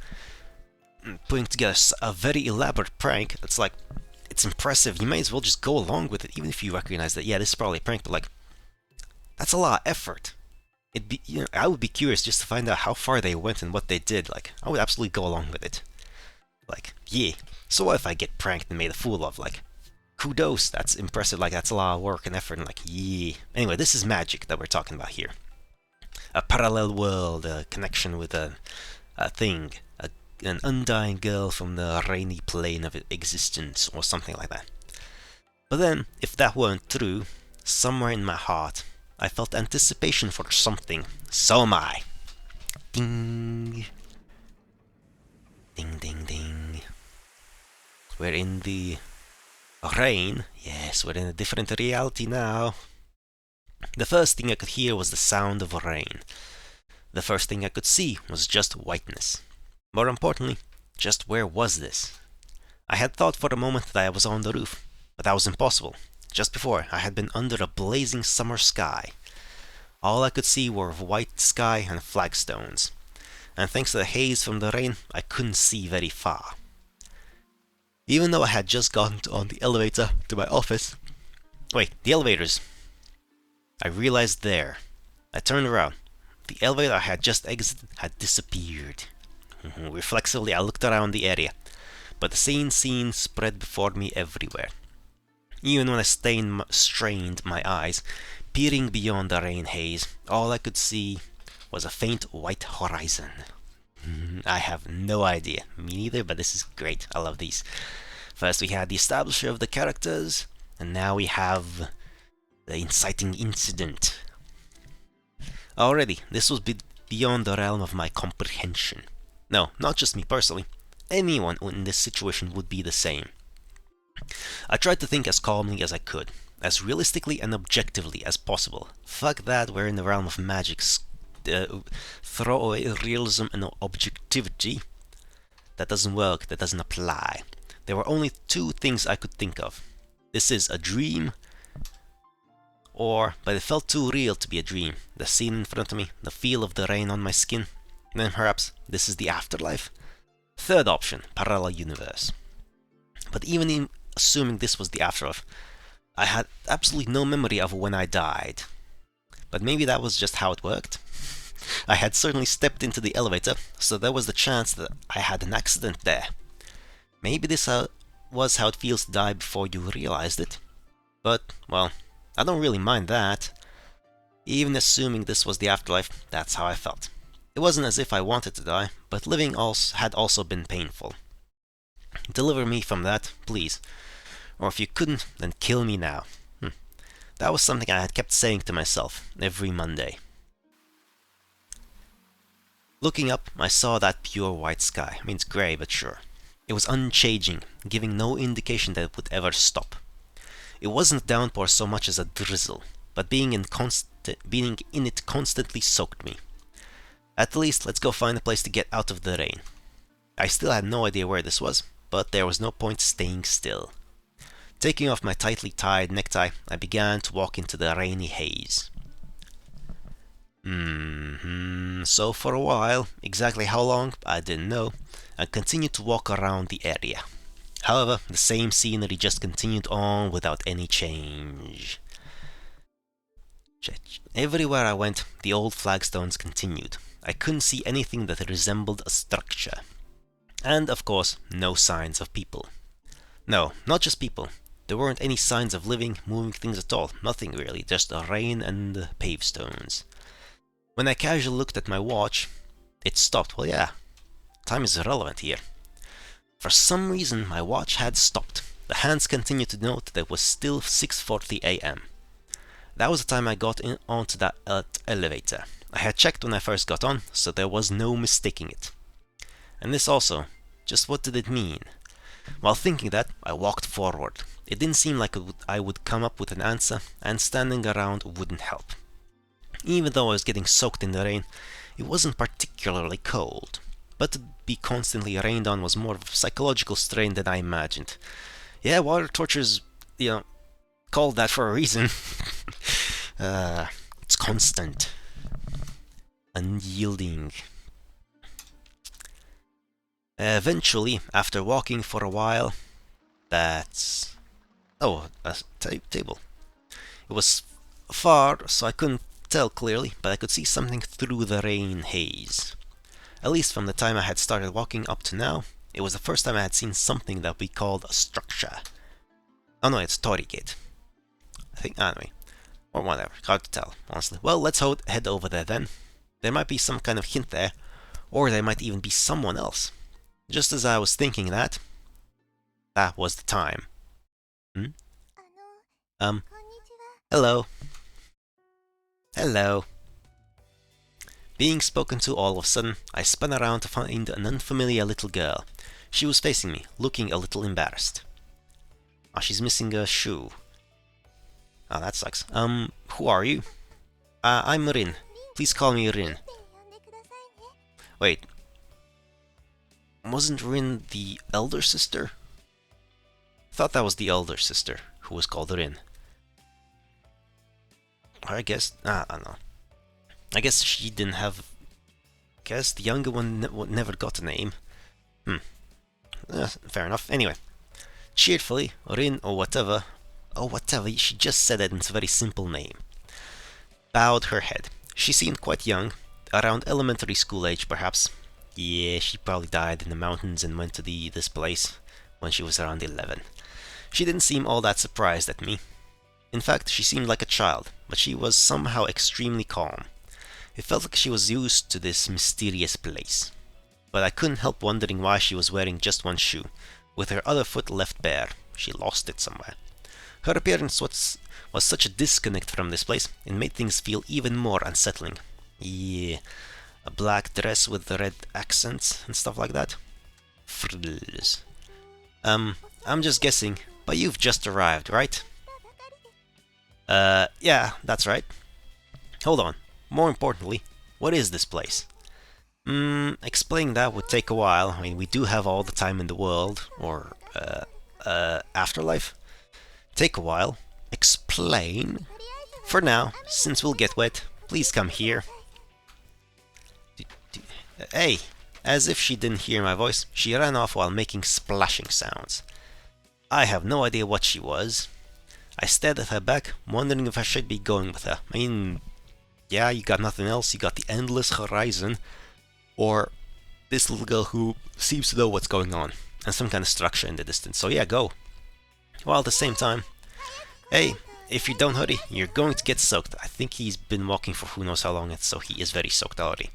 putting together a very elaborate prank, it's like, it's impressive. You may as well just go along with it, even if you recognize that, yeah, this is probably a prank, but, like, that's a lot of effort. I would be curious just to find out how far they went and what they did. Like, I would absolutely go along with it. Like, yeah. So what if I get pranked and made a fool of? Like, kudos. That's impressive. Like, that's a lot of work and effort. And like, yeah. Anyway, this is magic that we're talking about here. A parallel world, a connection with a thing, an undying girl from the rainy plane of existence, or something like that. But then, if that weren't true, somewhere in my heart, I felt anticipation for something. So am I. Ding. Ding, ding, ding. We're in the rain. Yes, we're in a different reality now. The first thing I could hear was the sound of rain. The first thing I could see was just whiteness. More importantly, just where was this? I had thought for a moment that I was on the roof, but that was impossible. Just before, I had been under a blazing summer sky. All I could see were white sky and flagstones, and thanks to the haze from the rain, I couldn't see very far. Even though I had just gotten on the elevator to my office... Wait, the elevators! I realized there. I turned around. The elevator I had just exited had disappeared. Reflexively, I looked around the area, but the same scene spread before me everywhere. Even when I strained my eyes, peering beyond the rain haze, all I could see was a faint white horizon. I have no idea. Me neither, but this is great. I love these. First we had the establisher of the characters, and now we have the inciting incident. Already, this was beyond the realm of my comprehension. No, not just me personally. Anyone in this situation would be the same. I tried to think as calmly as I could, as realistically and objectively as possible. Fuck that, we're in the realm of magic. Throw away realism and objectivity. That doesn't work, that doesn't apply. There were only two things I could think of. This is a dream, but it felt too real to be a dream. The scene in front of me, the feel of the rain on my skin. Then perhaps this is the afterlife? Third option, parallel universe. But even assuming this was the afterlife, I had absolutely no memory of when I died. But maybe that was just how it worked. I had certainly stepped into the elevator, so there was the chance that I had an accident there. Maybe this was how it feels to die before you realized it. But, well, I don't really mind that. Even assuming this was the afterlife, that's how I felt. It wasn't as if I wanted to die, but living had also been painful. Deliver me from that, please. Or if you couldn't, then kill me now. That was something I had kept saying to myself every Monday. Looking up, I saw that pure white sky. I mean, it's grey, but sure. It was unchanging, giving no indication that it would ever stop. It wasn't a downpour so much as a drizzle, but being in it constantly soaked me. At least, let's go find a place to get out of the rain. I still had no idea where this was, but there was no point staying still. Taking off my tightly tied necktie, I began to walk into the rainy haze. So for a while, exactly how long, I didn't know, I continued to walk around the area. However, the same scenery just continued on without any change. Everywhere I went, the old flagstones continued. I couldn't see anything that resembled a structure. And, of course, no signs of people. No, not just people. There weren't any signs of living, moving things at all. Nothing really, just the rain and pavestones. When I casually looked at my watch, it stopped. Well, yeah, time is irrelevant here. For some reason, my watch had stopped. The hands continued to note that it was still 6:40 a.m. That was the time I got onto that elevator. I had checked when I first got on, so there was no mistaking it. And this also, just what did it mean? While thinking that, I walked forward. It didn't seem like I would come up with an answer, and standing around wouldn't help. Even though I was getting soaked in the rain, it wasn't particularly cold. But to be constantly rained on was more of a psychological strain than I imagined. Yeah, water torture's, called that for a reason. It's constant. Unyielding. Eventually, after walking for a while, that's... Oh, a table. It was far, so I couldn't tell clearly, but I could see something through the rain haze. At least from the time I had started walking up to now, it was the first time I had seen something that we called a structure. Oh no, it's Tori Gate. I think, anyway. Or whatever, hard to tell, honestly. Well, let's head over there then. There might be some kind of hint there, or there might even be someone else. Just as I was thinking that was the time. Hello. Hello. Being spoken to all of a sudden, I spun around to find an unfamiliar little girl. She was facing me, looking a little embarrassed. Oh, she's missing a shoe. Oh, that sucks. Who are you? I'm Rin. Please call me Rin. Wait. Wasn't Rin the elder sister? I thought that was the elder sister, who was called Rin. I guess... I don't know. I guess she didn't have... guess the younger one never got a name. Fair enough. Anyway. Cheerfully, Rin or whatever, she just said it in its very simple name. Bowed her head. She seemed quite young, around elementary school age perhaps. Yeah, she probably died in the mountains and went to this place when she was around 11. She didn't seem all that surprised at me. In fact, she seemed like a child, but she was somehow extremely calm. It felt like she was used to this mysterious place. But I couldn't help wondering why she was wearing just one shoe, with her other foot left bare. She lost it somewhere. Her appearance was such a disconnect from this place, it made things feel even more unsettling. Yeah, a black dress with the red accents and stuff like that. Frills. I'm just guessing, but you've just arrived, right? Yeah, that's right. Hold on. More importantly, what is this place? Explaining that would take a while. I mean, we do have all the time in the world, or, afterlife. Take a while. Explain. For now, since we'll get wet, please come here. Hey! As if she didn't hear my voice, she ran off while making splashing sounds. I have no idea what she was. I stared at her back, wondering if I should be going with her. I mean, yeah, you got nothing else, you got the endless horizon, or this little girl who seems to know what's going on, and some kind of structure in the distance, so yeah, go. While at the same time, hey, if you don't hurry, you're going to get soaked. I think he's been walking for who knows how long, and so he is very soaked already.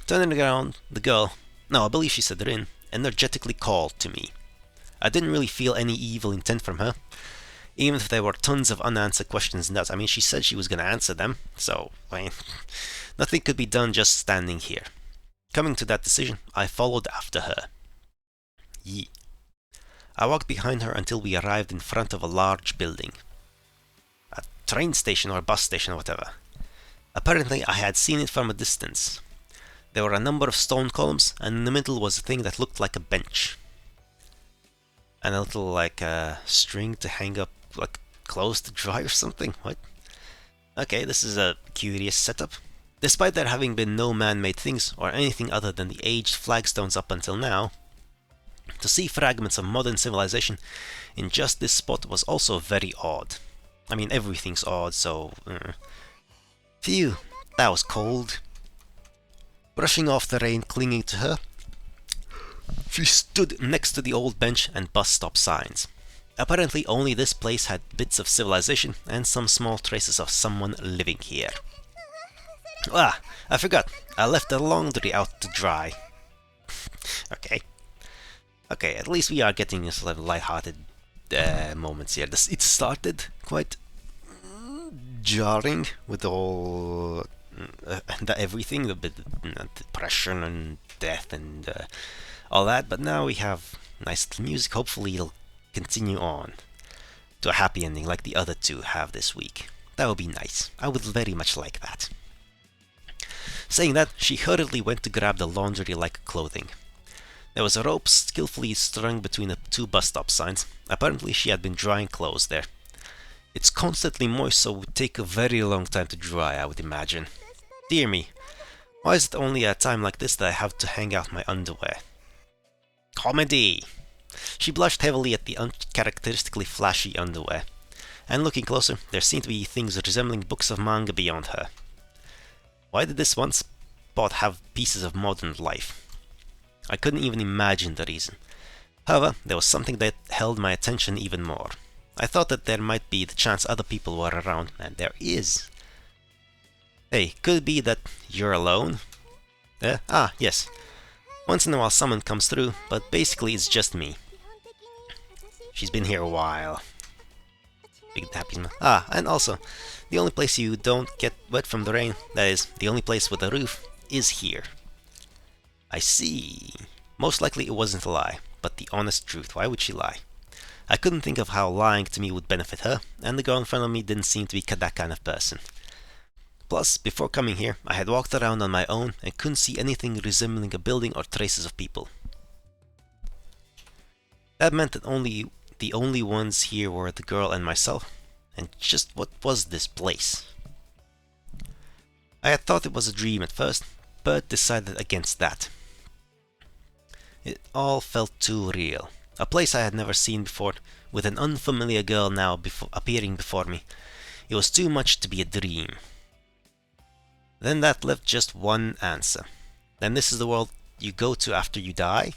Turning around, the girl, no, I believe she said Rin, energetically called to me. I didn't really feel any evil intent from her, even if there were tons of unanswered questions and that. I mean, she said she was going to answer them, so, I mean, nothing could be done just standing here. Coming to that decision, I followed after her. Yee. I walked behind her until we arrived in front of a large building. A train station or a bus station or whatever. Apparently, I had seen it from a distance. There were a number of stone columns, and in the middle was a thing that looked like a bench. And a little, like, string to hang up, like, clothes to dry or something? What? Okay, this is a curious setup. Despite there having been no man-made things, or anything other than the aged flagstones up until now, to see fragments of modern civilization in just this spot was also very odd. I mean, everything's odd, so... Phew, that was cold. Brushing off the rain clinging to her, she stood next to the old bench and bus stop signs. Apparently only this place had bits of civilization and some small traces of someone living here. Ah, I forgot. I left the laundry out to dry. Okay. Okay, at least we are getting some light-hearted moments here. It started quite jarring with all everything, the bit depression and death and all that. But now we have nice little music. Hopefully, it'll continue on to a happy ending like the other two have this week. That would be nice. I would very much like that. Saying that, she hurriedly went to grab the laundry-like clothing. There was a rope skillfully strung between the two bus stop signs. Apparently she had been drying clothes there. It's constantly moist, so it would take a very long time to dry, I would imagine. Dear me, why is it only at a time like this that I have to hang out my underwear? Comedy! She blushed heavily at the uncharacteristically flashy underwear. And looking closer, there seemed to be things resembling books of manga beyond her. Why did this one spot have pieces of modern life? I couldn't even imagine the reason. However, there was something that held my attention even more. I thought that there might be the chance other people were around, and there is. Hey, could it be that you're alone? Yes. Once in a while someone comes through, but basically it's just me. She's been here a while. Big happy smile. And also, the only place you don't get wet from the rain, that is, the only place with a roof, is here. I see. Most likely it wasn't a lie, but the honest truth. Why would she lie? I couldn't think of how lying to me would benefit her, and the girl in front of me didn't seem to be that kind of person. Plus, before coming here, I had walked around on my own and couldn't see anything resembling a building or traces of people. That meant that the only ones here were the girl and myself. And just what was this place? I had thought it was a dream at first, but decided against that. It all felt too real. A place I had never seen before, with an unfamiliar girl now appearing before me. It was too much to be a dream. Then that left just one answer. Then this is the world you go to after you die?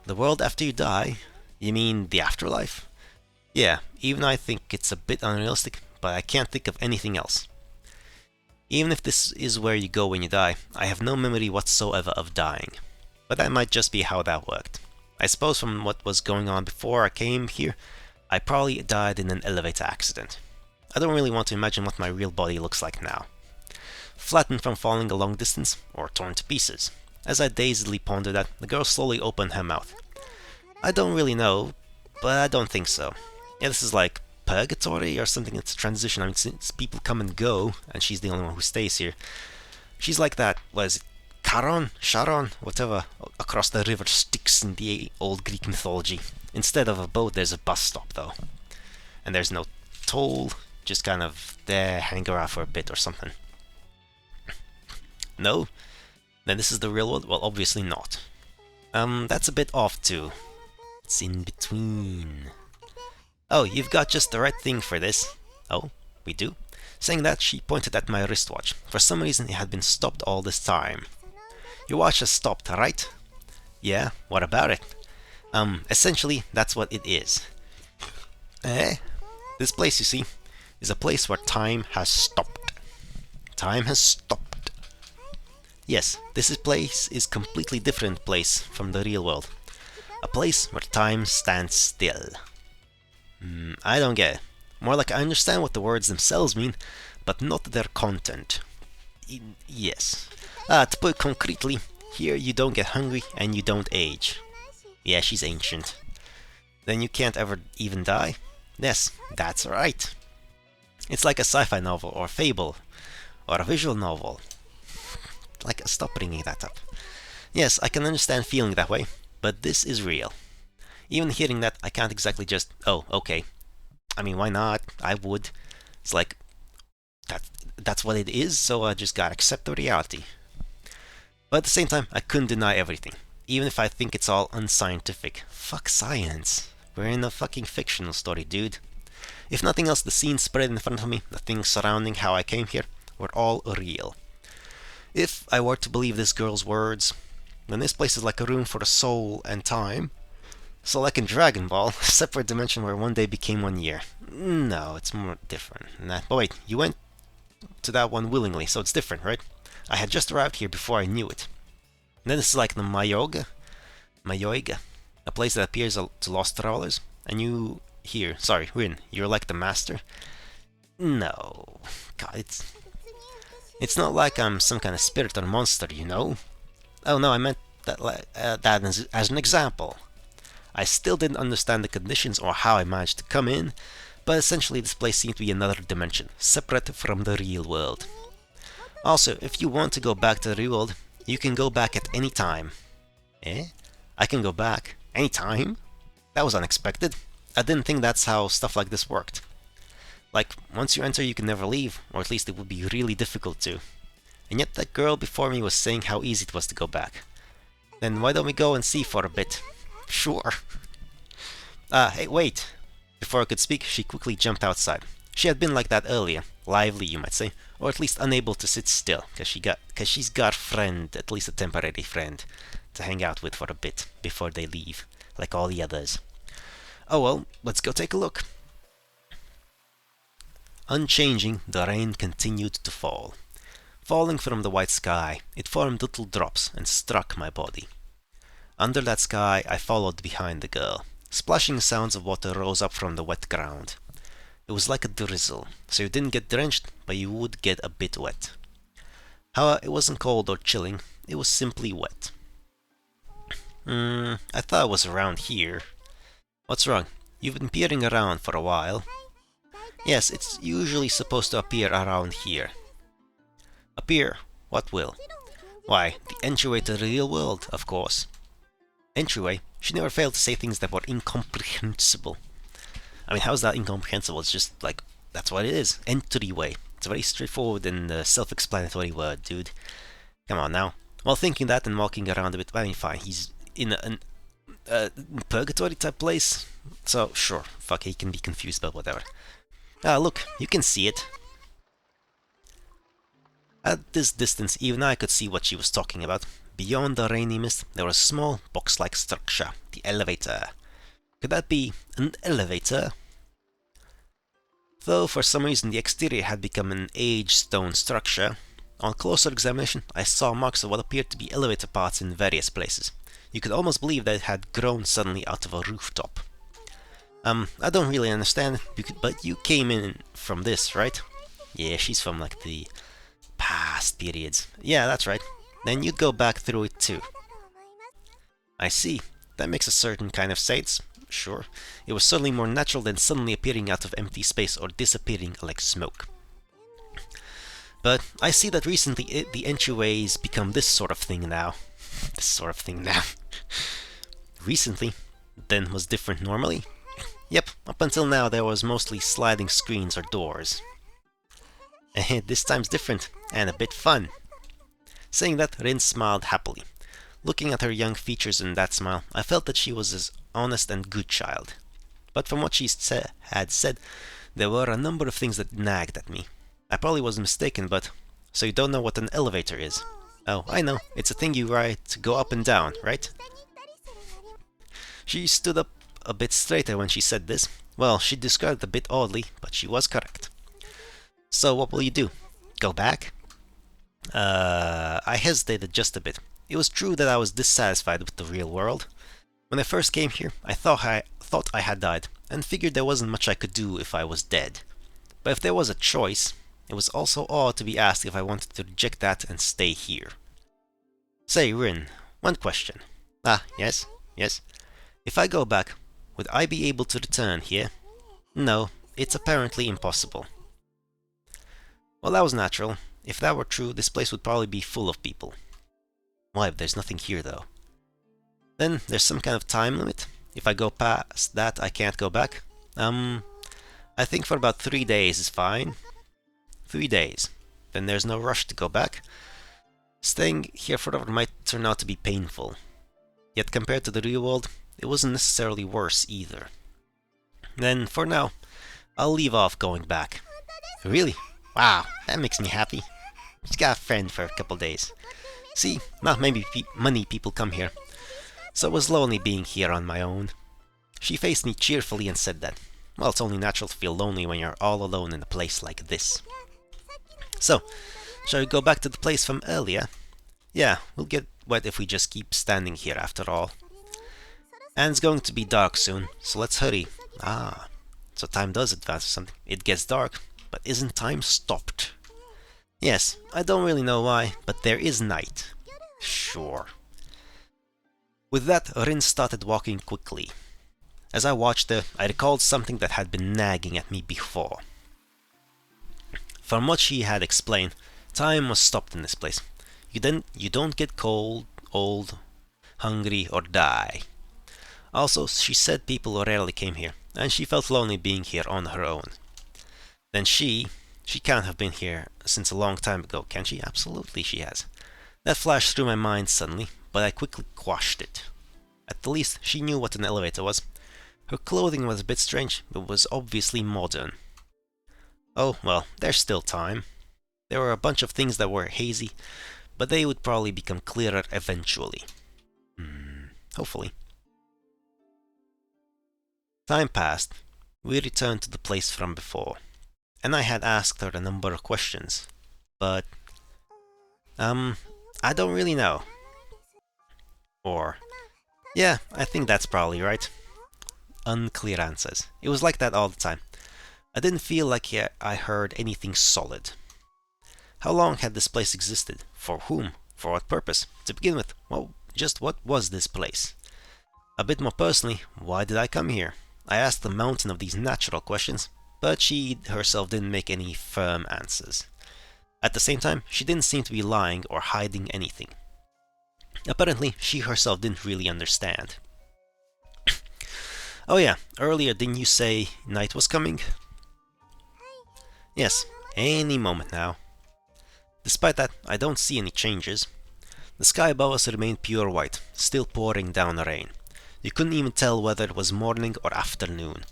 The world after you die? You mean the afterlife? Yeah, even I think it's a bit unrealistic, but I can't think of anything else. Even if this is where you go when you die, I have no memory whatsoever of dying. But that might just be how that worked. I suppose from what was going on before I came here, I probably died in an elevator accident. I don't really want to imagine what my real body looks like now. Flattened from falling a long distance, or torn to pieces. As I dazedly pondered that, the girl slowly opened her mouth. I don't really know, but I don't think so. Yeah, this is like purgatory or something. It's a transition. I mean, since people come and go, and she's the only one who stays here. She's like that, what is it, Sharon, whatever, across the river Styx in the old Greek mythology. Instead of a boat, there's a bus stop, though. And there's no toll, just kind of there, hang around for a bit or something. No? Then this is the real world? Well, obviously not. That's a bit off, too. It's in between. Oh, you've got just the right thing for this. Oh, we do? Saying that, she pointed at my wristwatch. For some reason, it had been stopped all this time. Your watch has stopped, right? Yeah, what about it? Essentially, that's what it is. This place, you see, is a place where time has stopped. Time has stopped. Yes, this place is a completely different place from the real world. A place where time stands still. I don't get it. More like I understand what the words themselves mean, but not their content. Yes. To put it concretely, here you don't get hungry and you don't age. Yeah, she's ancient. Then you can't ever even die? Yes, that's right. It's like a sci-fi novel or fable or a visual novel. Stop bringing that up. Yes, I can understand feeling that way, but this is real. Even hearing that, I can't exactly just, oh, okay. I mean, why not? I would. It's like, that's what it is, so I just gotta accept the reality. But at the same time, I couldn't deny everything. Even if I think it's all unscientific. Fuck science. We're in a fucking fictional story, dude. If nothing else, the scene spread in front of me, the things surrounding how I came here, were all real. If I were to believe this girl's words, then this place is like a room for the soul and time. So like in Dragon Ball, a separate dimension where one day became 1 year. No, it's more different than that. But wait, you went to that one willingly, so it's different, right? I had just arrived here before I knew it. And then this is like the Mayoiga, a place that appears to lost travelers. And you here, sorry, Rin, you're like the master? No, God, it's not like I'm some kind of spirit or monster, you know? Oh no, I meant that that as an example. I still didn't understand the conditions or how I managed to come in, but essentially this place seemed to be another dimension, separate from the real world. Also, if you want to go back to the real world, you can go back at any time. Eh? I can go back any time? That was unexpected. I didn't think that's how stuff like this worked. Like, once you enter you can never leave, or at least it would be really difficult to. And yet that girl before me was saying how easy it was to go back. Then why don't we go and see for a bit? Sure. Hey, wait! Before I could speak, she quickly jumped outside. She had been like that earlier, lively you might say, or at least unable to sit still, cause she's got a friend, at least a temporary friend, to hang out with for a bit, before they leave, like all the others. Oh well, let's go take a look. Unchanging, the rain continued to fall. Falling from the white sky, it formed little drops and struck my body. Under that sky, I followed behind the girl. Splashing sounds of water rose up from the wet ground. It was like a drizzle, so you didn't get drenched, but you would get a bit wet. However, it wasn't cold or chilling, it was simply wet. I thought it was around here. What's wrong? You've been peering around for a while. Yes, it's usually supposed to appear around here. Appear? What will? Why, the entryway to the real world, of course. Entryway? She never failed to say things that were incomprehensible. I mean, how's that incomprehensible? It's just like, that's what it is. Entryway. It's a very straightforward and self-explanatory word, dude. Come on now. While thinking that and walking around a bit, I mean, fine, he's in a purgatory type place. So, sure, fuck, he can be confused, but whatever. Ah, look, you can see it. At this distance, even I could see what she was talking about. Beyond the rainy mist, there was a small box-like structure, the elevator. Could that be an elevator? Though for some reason the exterior had become an aged stone structure, on closer examination I saw marks of what appeared to be elevator parts in various places. You could almost believe that it had grown suddenly out of a rooftop. I don't really understand, but you came in from this, right? Yeah, she's from like the past periods. Yeah, that's right. Then you'd go back through it too. I see. That makes a certain kind of sense. Sure. It was certainly more natural than suddenly appearing out of empty space or disappearing like smoke. But I see that recently the entryways become this sort of thing now. This sort of thing now. Recently? Then was different normally? Yep, up until now there was mostly sliding screens or doors. This time's different, and a bit fun. Saying that, Rin smiled happily. Looking at her young features in that smile, I felt that she was an honest and good child. But from what she had said, there were a number of things that nagged at me. I probably was mistaken, but... So you don't know what an elevator is? Oh, I know. It's a thing you ride to go up and down, right? She stood up a bit straighter when she said this. Well, she described it a bit oddly, but she was correct. So what will you do? Go back? I hesitated just a bit. It was true that I was dissatisfied with the real world. When I first came here, I thought I had died, and figured there wasn't much I could do if I was dead. But if there was a choice, it was also odd to be asked if I wanted to reject that and stay here. Say, Rin, one question. Ah, yes? If I go back, would I be able to return here? No, it's apparently impossible. Well, that was natural. If that were true, this place would probably be full of people. Why, there's nothing here though. Then, there's some kind of time limit? If I go past that, I can't go back? I think for about 3 days is fine. 3 days. Then there's no rush to go back. Staying here forever might turn out to be painful. Yet compared to the real world, it wasn't necessarily worse either. Then, for now, I'll leave off going back. Really? Wow, that makes me happy. Just got a friend for a couple days. See, not many people come here. So it was lonely being here on my own. She faced me cheerfully and said that, well, it's only natural to feel lonely when you're all alone in a place like this. So, shall we go back to the place from earlier? Yeah, we'll get wet if we just keep standing here after all. And it's going to be dark soon, so let's hurry. Ah, so time does advance or something. It gets dark. but isn't time stopped? Yes, I don't really know why, but there is night. Sure. With that, Rin started walking quickly. As I watched her, I recalled something that had been nagging at me before. From what she had explained, time was stopped in this place. You don't get cold, old, hungry, or die. Also, she said people rarely came here, and she felt lonely being here on her own. Then she can't have been here since a long time ago, can she? Absolutely she has. That flashed through my mind suddenly, but I quickly quashed it. At the least, she knew what an elevator was. Her clothing was a bit strange, but was obviously modern. Oh, well, there's still time. There were a bunch of things that were hazy, but they would probably become clearer eventually. Hopefully. Time passed. We returned to the place from before, and I had asked her a number of questions, but I don't really know. Or, yeah, I think that's probably right. Unclear answers. It was like that all the time. I didn't feel like I heard anything solid. How long had this place existed? For whom? For what purpose? To begin with, well, just what was this place? A bit more personally, why did I come here? I asked the mountain of these natural questions, but she herself didn't make any firm answers. At the same time, she didn't seem to be lying or hiding anything. Apparently, she herself didn't really understand. Oh yeah, earlier didn't you say night was coming? Yes, any moment now. Despite that, I don't see any changes. The sky above us remained pure white, still pouring down rain. You couldn't even tell whether it was morning or afternoon.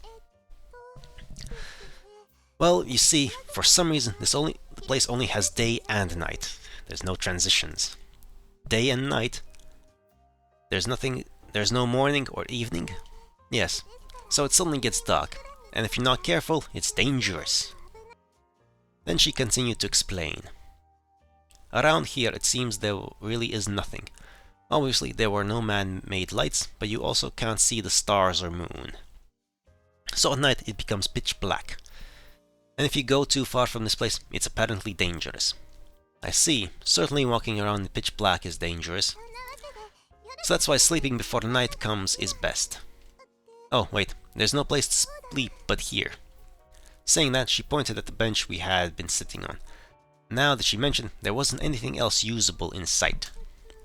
Well, you see, for some reason, the place only has day and night. There's no transitions. Day and night. There's no morning or evening. Yes, so it suddenly gets dark, and if you're not careful, it's dangerous. Then she continued to explain. Around here, it seems there really is nothing. Obviously, there were no man-made lights, but you also can't see the stars or moon. So at night, it becomes pitch black. And if you go too far from this place, it's apparently dangerous. I see, certainly walking around in pitch black is dangerous. So that's why sleeping before the night comes is best. Oh, wait, there's no place to sleep but here. Saying that, she pointed at the bench we had been sitting on. Now that she mentioned, there wasn't anything else usable in sight.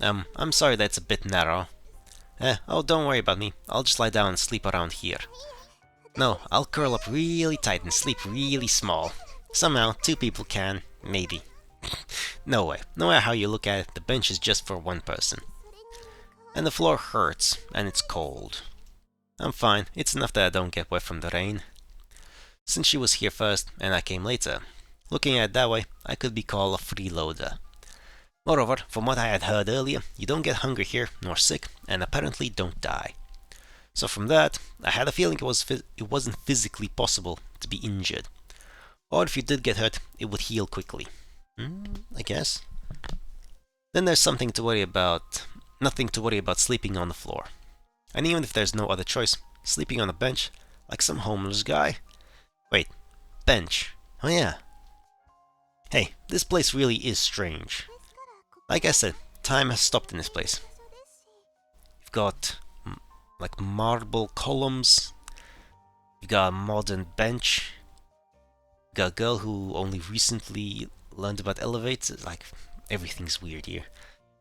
I'm sorry that's a bit narrow. Oh, don't worry about me. I'll just lie down and sleep around here. No, I'll curl up really tight and sleep really small. Somehow, two people can, maybe. No way. No matter how you look at it, the bench is just for one person. And the floor hurts, and it's cold. I'm fine. It's enough that I don't get wet from the rain. Since she was here first, and I came later, looking at it that way, I could be called a freeloader. Moreover, from what I had heard earlier, you don't get hungry here, nor sick, and apparently don't die. So from that, I had a feeling it wasn't physically possible to be injured. Or if you did get hurt, it would heal quickly. I guess. Then there's nothing to worry about sleeping on the floor. And even if there's no other choice, sleeping on a bench, like some homeless guy. Wait, bench. Oh yeah. Hey, this place really is strange. Like I said, time has stopped in this place. You've got like marble columns. You've got a modern bench. You've got a girl who only recently learned about elevators. Like, everything's weird here.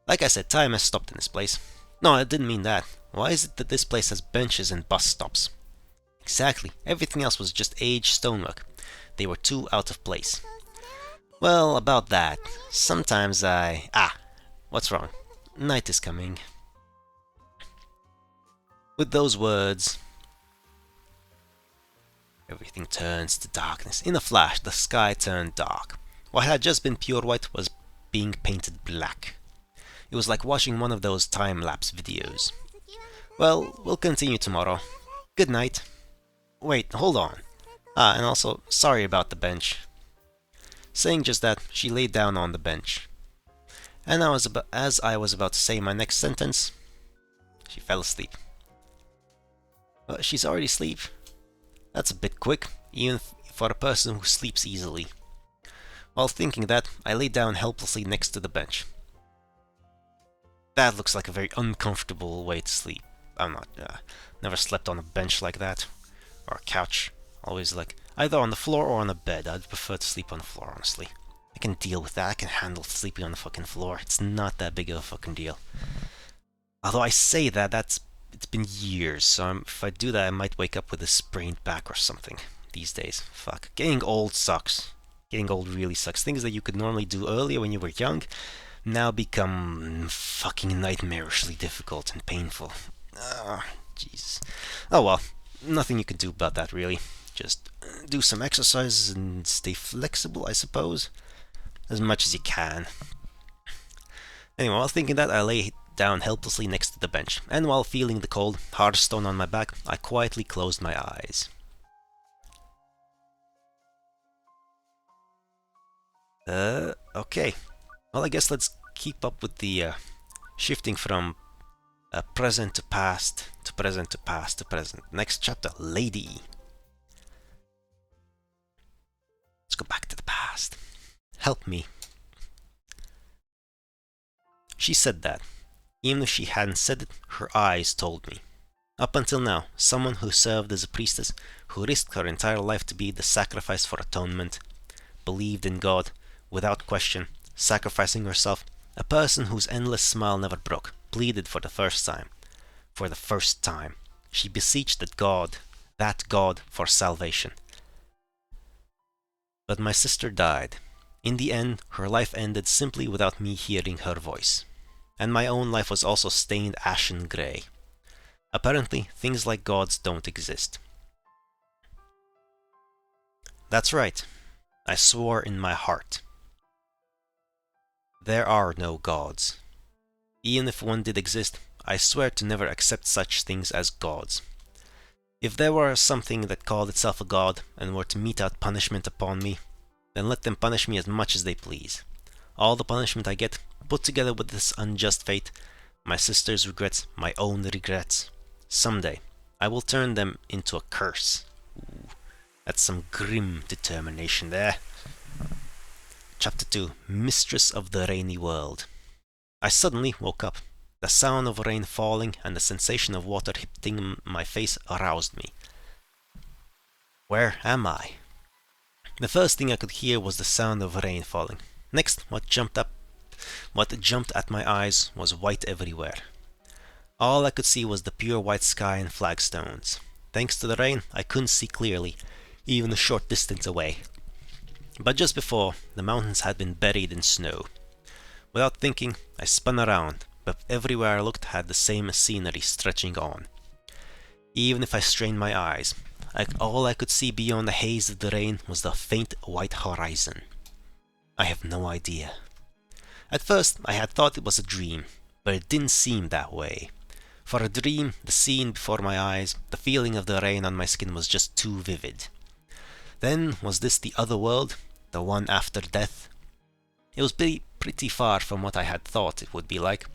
Like I said, time has stopped in this place. No, I didn't mean that. Why is it that this place has benches and bus stops? Exactly. Everything else was just aged stonework. They were too out of place. Well, about that. Sometimes what's wrong? Night is coming. With those words, everything turns to darkness. In a flash, the sky turned dark. What had just been pure white was being painted black. It was like watching one of those time-lapse videos. Well, we'll continue tomorrow. Good night. Wait, hold on. And also, sorry about the bench. Saying just that, she laid down on the bench. And as I was about to say my next sentence, she fell asleep. She's already asleep. That's a bit quick, even if for a person who sleeps easily. While thinking that, I lay down helplessly next to the bench. That looks like a very uncomfortable way to sleep. Never slept on a bench like that. Or a couch. Always like, either on the floor or on a bed. I'd prefer to sleep on the floor, honestly. I can deal with that. I can handle sleeping on the fucking floor. It's not that big of a fucking deal. Although I say that, it's been years, so if I do that, I might wake up with a sprained back or something these days. Fuck. Getting old sucks. Getting old really sucks. Things that you could normally do earlier when you were young now become fucking nightmarishly difficult and painful. Jesus. Oh well, nothing you can do about that really. Just do some exercises and stay flexible, I suppose. As much as you can. Anyway, while thinking that, I lay down helplessly next to the bench, and while feeling the cold, hard stone on my back, I quietly closed my eyes. Okay. Well, I guess let's keep up with the shifting from present to past, to present to past to present. Next chapter, Lady. Let's go back to the past. Help me. She said that. Even if she hadn't said it, her eyes told me. Up until now, someone who served as a priestess, who risked her entire life to be the sacrifice for atonement, believed in God, without question, sacrificing herself, a person whose endless smile never broke, pleaded for the first time. For the first time, she beseeched that God, for salvation. But my sister died. In the end, her life ended simply without me hearing her voice. And my own life was also stained ashen grey. Apparently, things like gods don't exist. That's right. I swore in my heart. There are no gods. Even if one did exist, I swear to never accept such things as gods. If there were something that called itself a god and were to mete out punishment upon me, then let them punish me as much as they please. All the punishment I get, put together with this unjust fate, my sister's regrets, my own regrets, someday I will turn them into a curse. Ooh, that's some grim determination there. Chapter 2, Mistress of the Rainy World. I suddenly woke up. The sound of rain falling and the sensation of water hitting my face aroused me. Where am I? The first thing I could hear was the sound of rain falling. Next, what jumped at my eyes was white everywhere. All I could see was the pure white sky and flagstones. Thanks to the rain, I couldn't see clearly, even a short distance away. But just before, the mountains had been buried in snow. Without thinking, I spun around, but everywhere I looked had the same scenery stretching on. Even if I strained my eyes, all I could see beyond the haze of the rain was the faint white horizon. I have no idea. At first, I had thought it was a dream, but it didn't seem that way. For a dream, the scene before my eyes, the feeling of the rain on my skin was just too vivid. Then, was this the other world, the one after death? It was pretty far from what I had thought it would be like.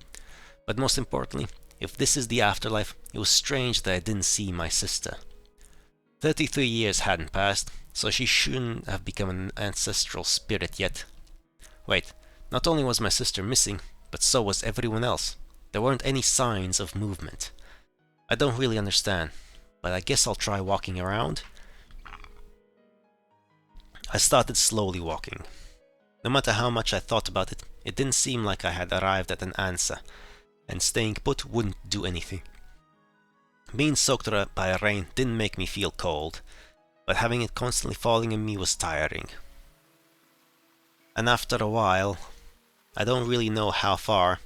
But most importantly, if this is the afterlife, it was strange that I didn't see my sister. 33 years hadn't passed, so she shouldn't have become an ancestral spirit yet. Wait, not only was my sister missing, but so was everyone else. There weren't any signs of movement. I don't really understand, but I guess I'll try walking around. I started slowly walking. No matter how much I thought about it, it didn't seem like I had arrived at an answer, and staying put wouldn't do anything. Being soaked by rain didn't make me feel cold, but having it constantly falling on me was tiring. And after a while, I don't really know how far,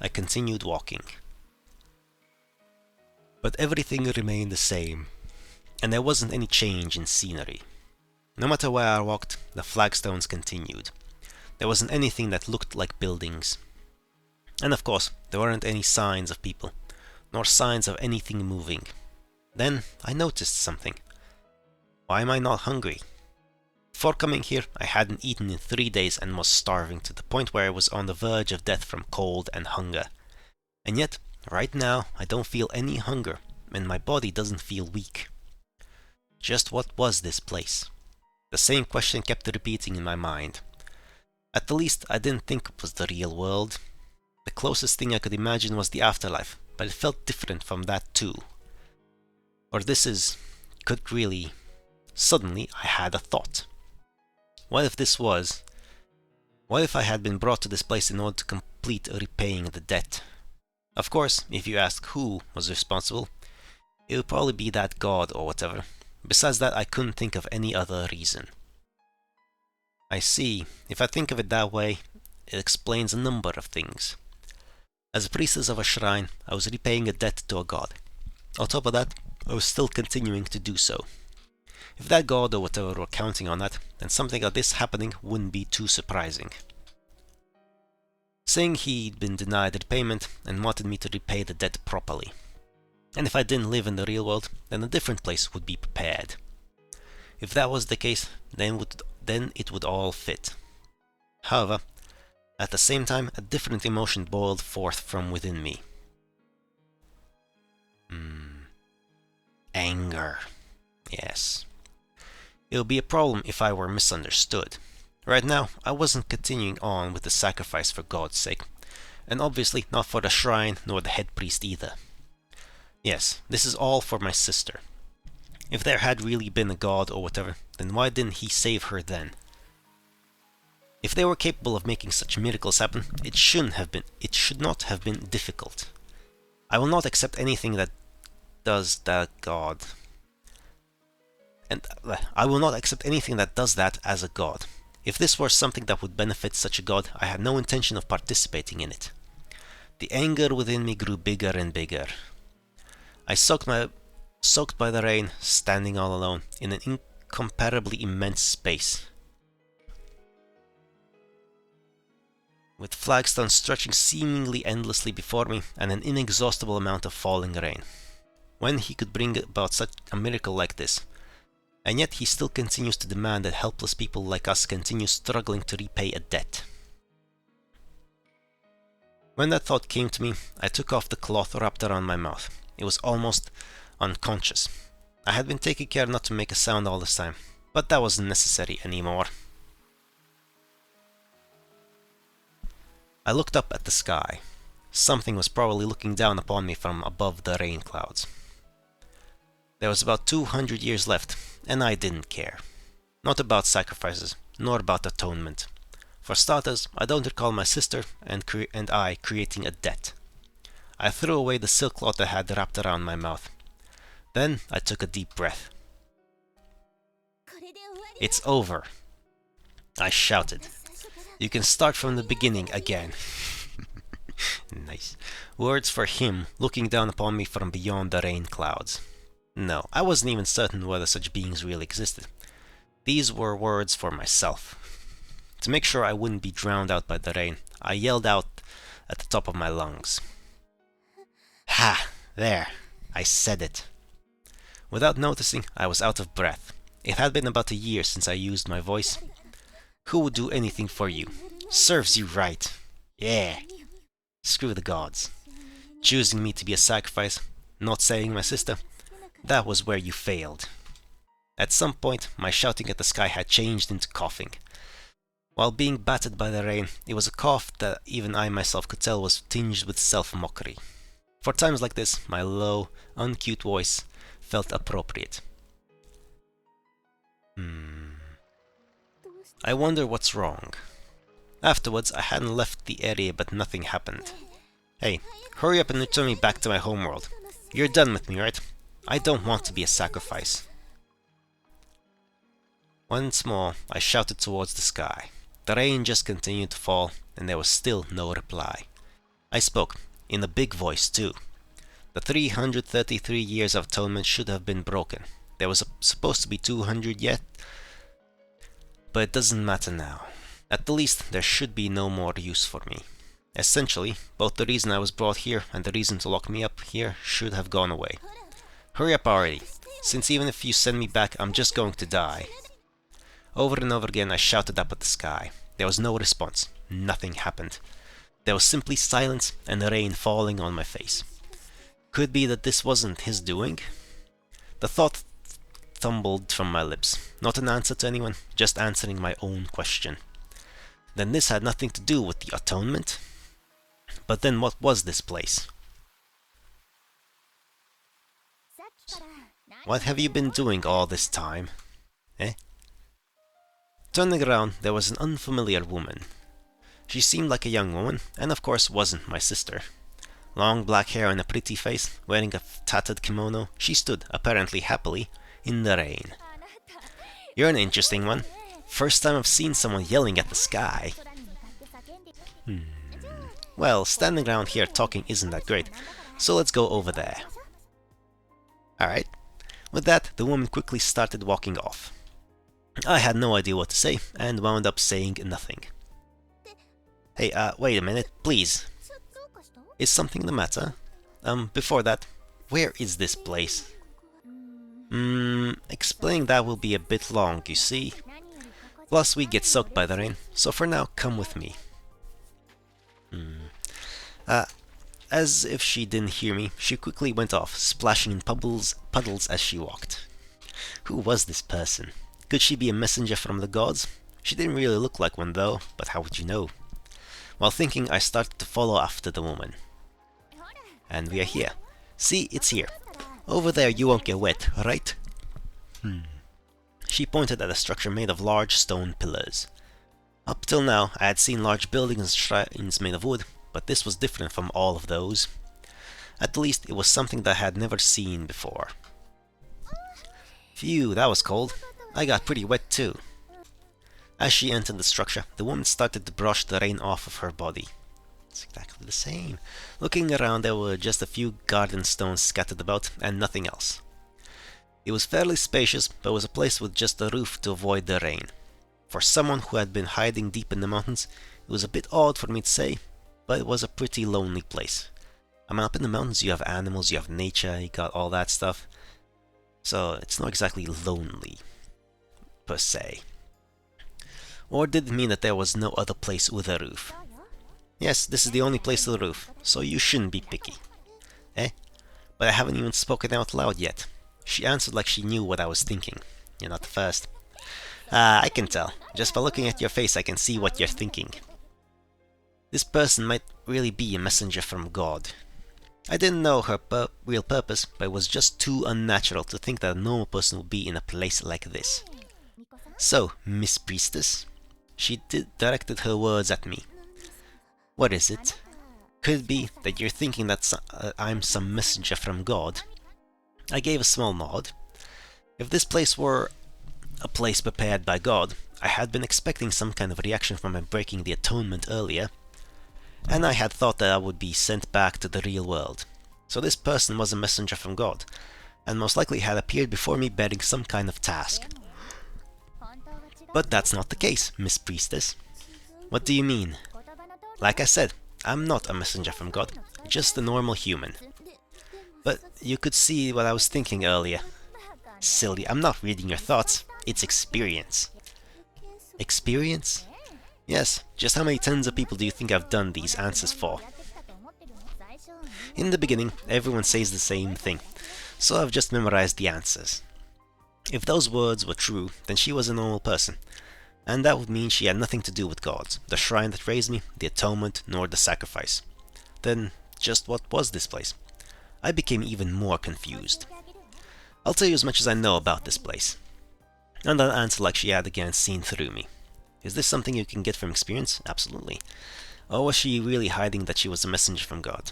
I continued walking. But everything remained the same, and there wasn't any change in scenery. No matter where I walked, the flagstones continued. There wasn't anything that looked like buildings. And of course, there weren't any signs of people, nor signs of anything moving. Then I noticed something. Why am I not hungry? Before coming here, I hadn't eaten in 3 days and was starving to the point where I was on the verge of death from cold and hunger. And yet, right now, I don't feel any hunger, and my body doesn't feel weak. Just what was this place? The same question kept repeating in my mind. At the least, I didn't think it was the real world. The closest thing I could imagine was the afterlife, but it felt different from that too. Or could really... Suddenly, I had a thought. What if I had been brought to this place in order to complete repaying the debt? Of course, if you ask who was responsible, it would probably be that god or whatever. Besides that, I couldn't think of any other reason. I see. If I think of it that way, it explains a number of things. As a priestess of a shrine, I was repaying a debt to a god. On top of that, I was still continuing to do so. If that god or whatever were counting on that, then something like this happening wouldn't be too surprising. Saying he'd been denied repayment and wanted me to repay the debt properly. And if I didn't live in the real world, then a different place would be prepared. If that was the case, then it would all fit. However, at the same time, a different emotion boiled forth from within me. Anger. Yes. It would be a problem if I were misunderstood. Right now, I wasn't continuing on with the sacrifice for God's sake, and obviously not for the shrine nor the head priest either. Yes, this is all for my sister. If there had really been a god or whatever, then why didn't he save her then? If they were capable of making such miracles happen, it should not have been difficult. I will not accept anything that does that god. And I will not accept anything that does that as a god. If this were something that would benefit such a god, I had no intention of participating in it. The anger within me grew bigger and bigger. I soaked by the rain, standing all alone, in an incomparably immense space, with flagstones stretching seemingly endlessly before me, and an inexhaustible amount of falling rain. When he could bring about such a miracle like this, and yet he still continues to demand that helpless people like us continue struggling to repay a debt. When that thought came to me, I took off the cloth wrapped around my mouth. It was almost unconscious. I had been taking care not to make a sound all this time, but that wasn't necessary anymore. I looked up at the sky. Something was probably looking down upon me from above the rain clouds. There was about 200 years left, and I didn't care. Not about sacrifices, nor about atonement. For starters, I don't recall my sister and I creating a debt. I threw away the silk cloth I had wrapped around my mouth. Then I took a deep breath. It's over, I shouted. You can start from the beginning again. Nice. Words for him looking down upon me from beyond the rain clouds. No, I wasn't even certain whether such beings really existed. These were words for myself. To make sure I wouldn't be drowned out by the rain, I yelled out at the top of my lungs. Ha! There! I said it. Without noticing, I was out of breath. It had been about a year since I used my voice. Who would do anything for you? Serves you right. Yeah. Screw the gods. Choosing me to be a sacrifice, not saving my sister, that was where you failed. At some point, my shouting at the sky had changed into coughing. While being battered by the rain, it was a cough that even I myself could tell was tinged with self-mockery. For times like this, my low, uncute voice felt appropriate. I wonder what's wrong. Afterwards, I hadn't left the area, but nothing happened. Hey, hurry up and return me back to my homeworld. You're done with me, right? I don't want to be a sacrifice. Once more, I shouted towards the sky. The rain just continued to fall, and there was still no reply. I spoke, in a big voice too. The 333 years of atonement should have been broken. There was supposed to be 200 yet, but it doesn't matter now. At the least, there should be no more use for me. Essentially, both the reason I was brought here and the reason to lock me up here should have gone away. Hurry up already, since even if you send me back, I'm just going to die. Over and over again I shouted up at the sky. There was no response. Nothing happened. There was simply silence and the rain falling on my face. Could be that this wasn't his doing? The thought tumbled from my lips. Not an answer to anyone, just answering my own question. Then this had nothing to do with the atonement? But then what was this place? What have you been doing all this time? Eh? Turning around, there was an unfamiliar woman. She seemed like a young woman, and of course wasn't my sister. Long black hair and a pretty face, wearing a tattered kimono, she stood, apparently happily, in the rain. You're an interesting one. First time I've seen someone yelling at the sky. Well, standing around here talking isn't that great, so let's go over there. Alright. With that, the woman quickly started walking off. I had no idea what to say, and wound up saying nothing. Hey, wait a minute, please. Is something the matter? Before that, where is this place? Explaining that will be a bit long, you see. Plus, we get soaked by the rain, so for now, come with me. As if she didn't hear me, she quickly went off, splashing in puddles as she walked. Who was this person? Could she be a messenger from the gods? She didn't really look like one though, but how would you know? While thinking, I started to follow after the woman. And we are here. See, it's here. Over there you won't get wet, right? She pointed at a structure made of large stone pillars. Up till now, I had seen large buildings and shrines made of wood, but this was different from all of those. At least, it was something that I had never seen before. Phew, that was cold. I got pretty wet too. As she entered the structure, the woman started to brush the rain off of her body. It's exactly the same. Looking around, there were just a few garden stones scattered about, and nothing else. It was fairly spacious, but was a place with just a roof to avoid the rain. For someone who had been hiding deep in the mountains, it was a bit odd for me to say, but it was a pretty lonely place. I mean, up in the mountains you have animals, you have nature, you got all that stuff. So it's not exactly lonely, per se. Or did it mean that there was no other place with a roof? Yes, this is the only place with a roof, so you shouldn't be picky. Eh? But I haven't even spoken out loud yet. She answered like she knew what I was thinking. You're not the first. I can tell. Just by looking at your face I can see what you're thinking. This person might really be a messenger from God. I didn't know her real purpose, but it was just too unnatural to think that a normal person would be in a place like this. So, Miss Priestess, she directed her words at me. What is it? Could it be that you're thinking that I'm some messenger from God? I gave a small nod. If this place were a place prepared by God, I had been expecting some kind of reaction from my breaking the atonement earlier, and I had thought that I would be sent back to the real world. So this person was a messenger from God, and most likely had appeared before me bearing some kind of task. But that's not the case, Miss Priestess. What do you mean? Like I said, I'm not a messenger from God, just a normal human. But you could see what I was thinking earlier. Silly, I'm not reading your thoughts, it's experience. Experience? Yes, just how many tons of people do you think I've done these answers for? In the beginning, everyone says the same thing, so I've just memorized the answers. If those words were true, then she was a normal person, and that would mean she had nothing to do with gods, the shrine that raised me, the atonement, nor the sacrifice. Then, just what was this place? I became even more confused. I'll tell you as much as I know about this place. And I'll answer like she had again seen through me. Is this something you can get from experience? Absolutely. Or was she really hiding that she was a messenger from God?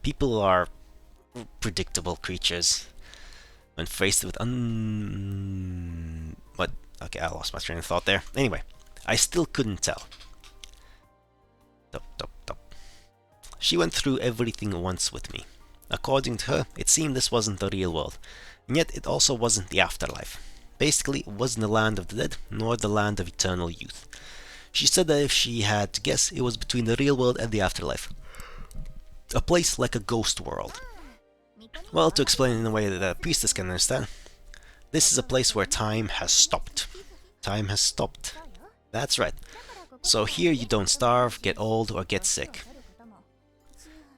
People are predictable creatures. When faced with what? Okay, I lost my train of thought there. Anyway, I still couldn't tell. She went through everything once with me. According to her, it seemed this wasn't the real world, and yet it also wasn't the afterlife. Basically, it wasn't the land of the dead, nor the land of eternal youth. She said that if she had to guess, it was between the real world and the afterlife. A place like a ghost world. Well, to explain in a way that a priestess can understand, this is a place where time has stopped. Time has stopped. That's right. So here you don't starve, get old, or get sick.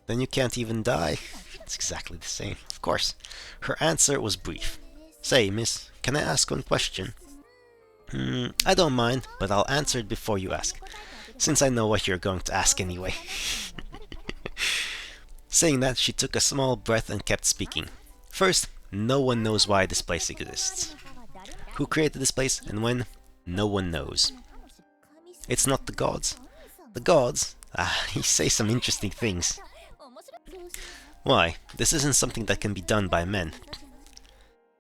Then you can't even die. It's exactly the same. Of course. Her answer was brief. Say, miss, can I ask one question? I don't mind, but I'll answer it before you ask, since I know what you're going to ask anyway. Saying that, she took a small breath and kept speaking. First, no one knows why this place exists. Who created this place and when? No one knows. It's not the gods. The gods? He says some interesting things. Why? This isn't something that can be done by men.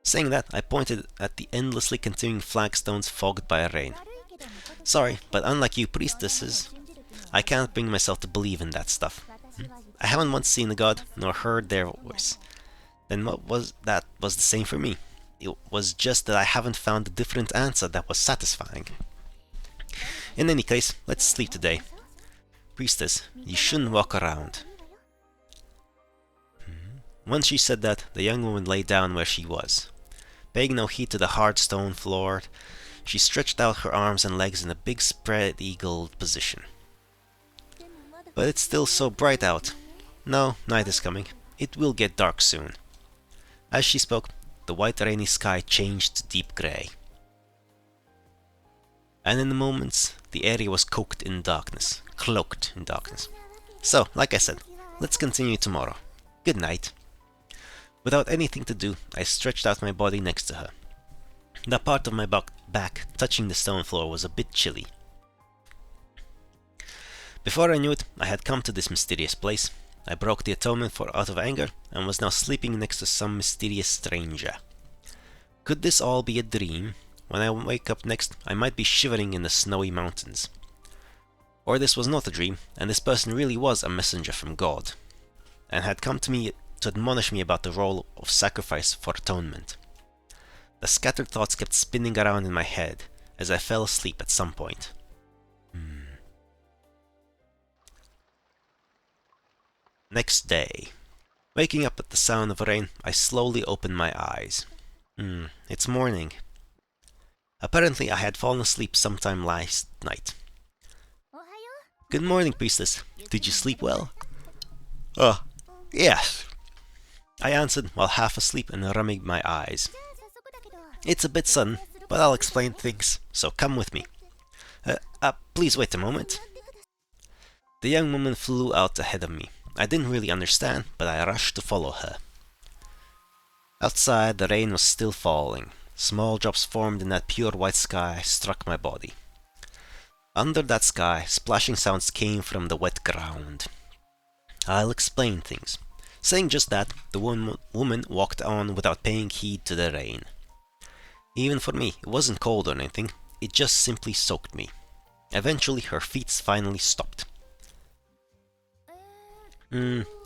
Saying that, I pointed at the endlessly continuing flagstones fogged by rain. Sorry, but unlike you priestesses, I can't bring myself to believe in that stuff. I haven't once seen a god, nor heard their voice. Then what was that was the same for me. It was just that I haven't found a different answer that was satisfying. In any case, let's sleep today. Priestess, you shouldn't walk around. Once she said that, the young woman lay down where she was. Paying no heed to the hard stone floor, she stretched out her arms and legs in a big spread-eagle position. But it's still so bright out. No, night is coming. It will get dark soon. As she spoke, the white rainy sky changed to deep grey. And in the moments, the area was cloaked in darkness. So, like I said, let's continue tomorrow. Good night. Without anything to do, I stretched out my body next to her. That part of my back touching the stone floor was a bit chilly. Before I knew it, I had come to this mysterious place. I broke the atonement out of anger and was now sleeping next to some mysterious stranger. Could this all be a dream? When I wake up next, I might be shivering in the snowy mountains. Or this was not a dream, and this person really was a messenger from God, and had come to me to admonish me about the role of sacrifice for atonement. The scattered thoughts kept spinning around in my head as I fell asleep at some point. Next day. Waking up at the sound of rain, I slowly opened my eyes. It's morning. Apparently I had fallen asleep sometime last night. Good morning, priestess. Did you sleep well? Yes. I answered while half asleep and rubbing my eyes. It's a bit sudden, but I'll explain things, so come with me. Please wait a moment. The young woman flew out ahead of me. I didn't really understand, but I rushed to follow her. Outside, the rain was still falling. Small drops formed in that pure white sky struck my body. Under that sky, splashing sounds came from the wet ground. I'll explain things. Saying just that, the woman walked on without paying heed to the rain. Even for me, it wasn't cold or anything, it just simply soaked me. Eventually, her feet finally stopped.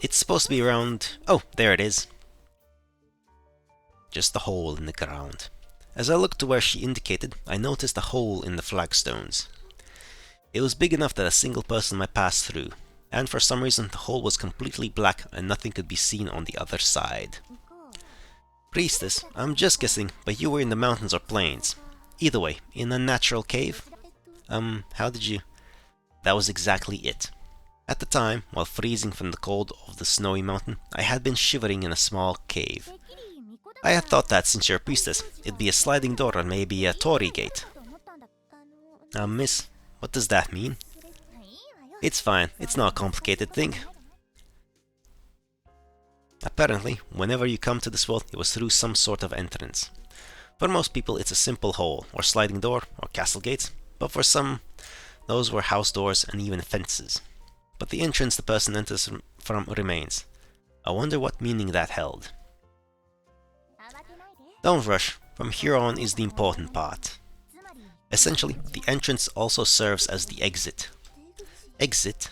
It's supposed to be around... Oh, there it is. Just a hole in the ground. As I looked to where she indicated, I noticed a hole in the flagstones. It was big enough that a single person might pass through, and for some reason the hole was completely black and nothing could be seen on the other side. Priestess, I'm just guessing, but you were in the mountains or plains. Either way, in a natural cave? How did you... That was exactly it. At the time, while freezing from the cold of the snowy mountain, I had been shivering in a small cave. I had thought that since you're a priestess, it'd be a sliding door or maybe a torii gate. Miss, what does that mean? It's fine, it's not a complicated thing. Apparently, whenever you come to this world, it was through some sort of entrance. For most people, it's a simple hole, or sliding door, or castle gates, but for some, those were house doors and even fences. But the entrance the person enters from remains. I wonder what meaning that held. Don't rush, from here on is the important part. Essentially, the entrance also serves as the exit. Exit?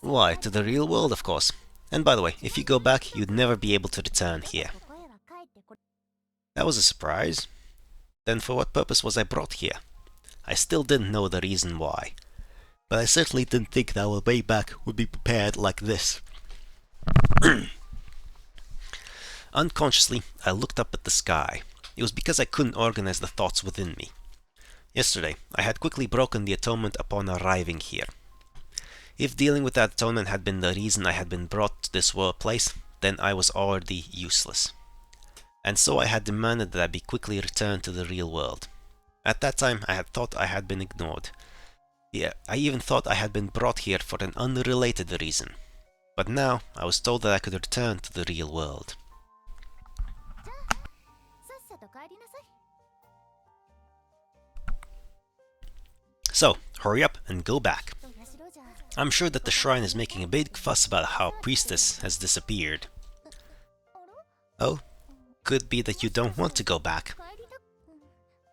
Why, to the real world, of course. And by the way, if you go back, you'd never be able to return here. That was a surprise. Then for what purpose was I brought here? I still didn't know the reason why. But I certainly didn't think that our way back would be prepared like this. Unconsciously, I looked up at the sky. It was because I couldn't organize the thoughts within me. Yesterday, I had quickly broken the atonement upon arriving here. If dealing with that atonement had been the reason I had been brought to this world place, then I was already useless. and so I had demanded that I be quickly returned to the real world. At that time, I had thought I had been ignored. Yeah, I even thought I had been brought here for an unrelated reason. But now, I was told that I could return to the real world. So, hurry up and go back. I'm sure that the shrine is making a big fuss about how Priestess has disappeared. Oh, could be that you don't want to go back.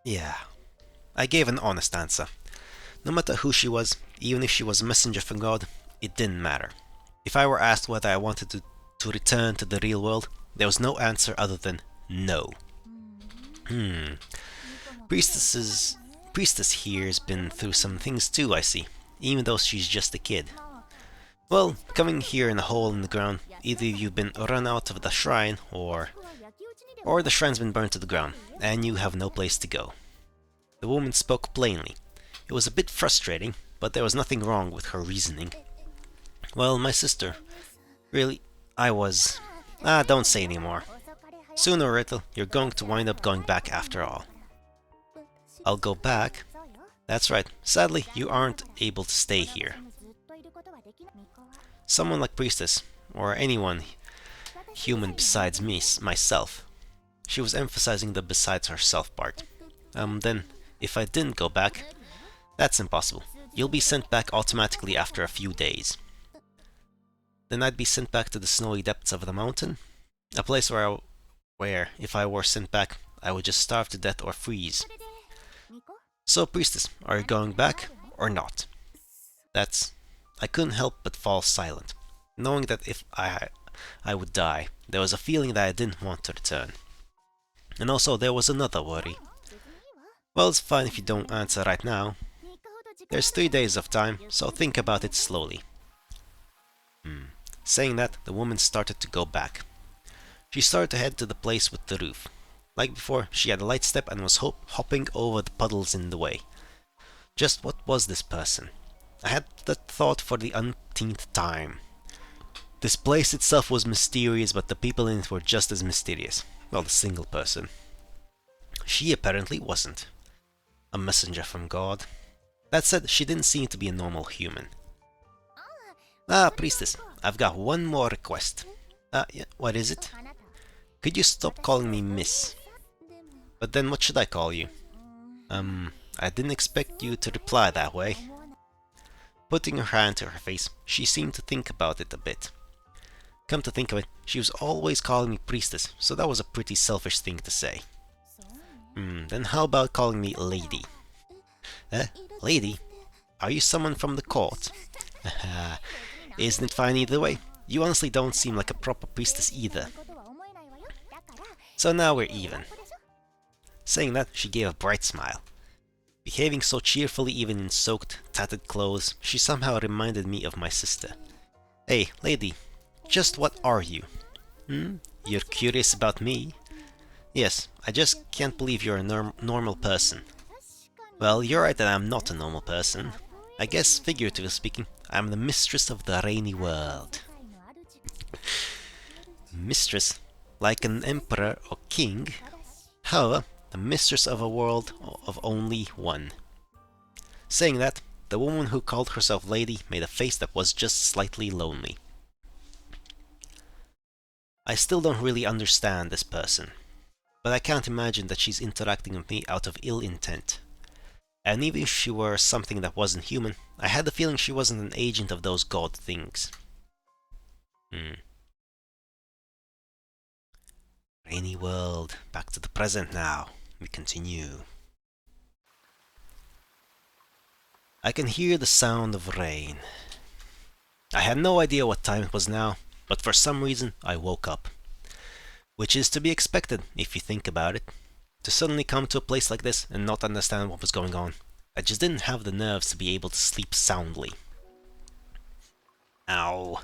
Yeah, I gave an honest answer. No matter who she was, even if she was a messenger from God, it didn't matter. If I were asked whether I wanted to return to the real world, there was no answer other than no. Priestess here's been through some things too, I see, even though she's just a kid. Well, coming here in a hole in the ground, either you've been run out of the shrine, or the shrine's been burned to the ground, and you have no place to go. The woman spoke plainly. It was a bit frustrating, but there was nothing wrong with her reasoning. Well, my sister, really, I was... don't say anymore. Sooner or later, you're going to wind up going back after all. I'll go back? That's right. Sadly, you aren't able to stay here. Someone like Priestess, or anyone human besides myself. She was emphasizing the besides herself part. Then, if I didn't go back, that's impossible. You'll be sent back automatically after a few days. Then I'd be sent back to the snowy depths of the mountain, a place where if I were sent back, I would just starve to death or freeze. So, Priestess, are you going back or not? I couldn't help but fall silent, knowing that if I would die, there was a feeling that I didn't want to return. And also, there was another worry. Well, it's fine if you don't answer right now. There's 3 days of time, so think about it slowly. Saying that, the woman started to go back. She started to head to the place with the roof. Like before, she had a light step and was hopping over the puddles in the way. Just what was this person? I had that thought for the umpteenth time. This place itself was mysterious, but the people in it were just as mysterious. Well, the single person. She apparently wasn't. A messenger from God. That said, she didn't seem to be a normal human. Priestess, I've got one more request. Yeah, what is it? Could you stop calling me Miss? But then what should I call you? I didn't expect you to reply that way. Putting her hand to her face, she seemed to think about it a bit. Come to think of it, she was always calling me Priestess, so that was a pretty selfish thing to say. Then how about calling me Lady? Lady? Are you someone from the court? Isn't it fine either way? You honestly don't seem like a proper priestess either. So now we're even. Saying that, she gave a bright smile. Behaving so cheerfully even in soaked, tattered clothes, she somehow reminded me of my sister. Hey, lady, just what are you? You're curious about me? Yes, I just can't believe you're a normal person. Well, you're right that I'm not a normal person. I guess, figuratively speaking, I'm the mistress of the rainy world. Mistress, like an emperor or king. However, the mistress of a world of only one. Saying that, the woman who called herself Lady made a face that was just slightly lonely. I still don't really understand this person, but I can't imagine that she's interacting with me out of ill intent. And even if she were something that wasn't human, I had the feeling she wasn't an agent of those god things. Rainy world, back to the present now. We continue. I can hear the sound of rain. I had no idea what time it was now, but for some reason I woke up. Which is to be expected, if you think about it. To suddenly come to a place like this and not understand what was going on. I just didn't have the nerves to be able to sleep soundly. Ow.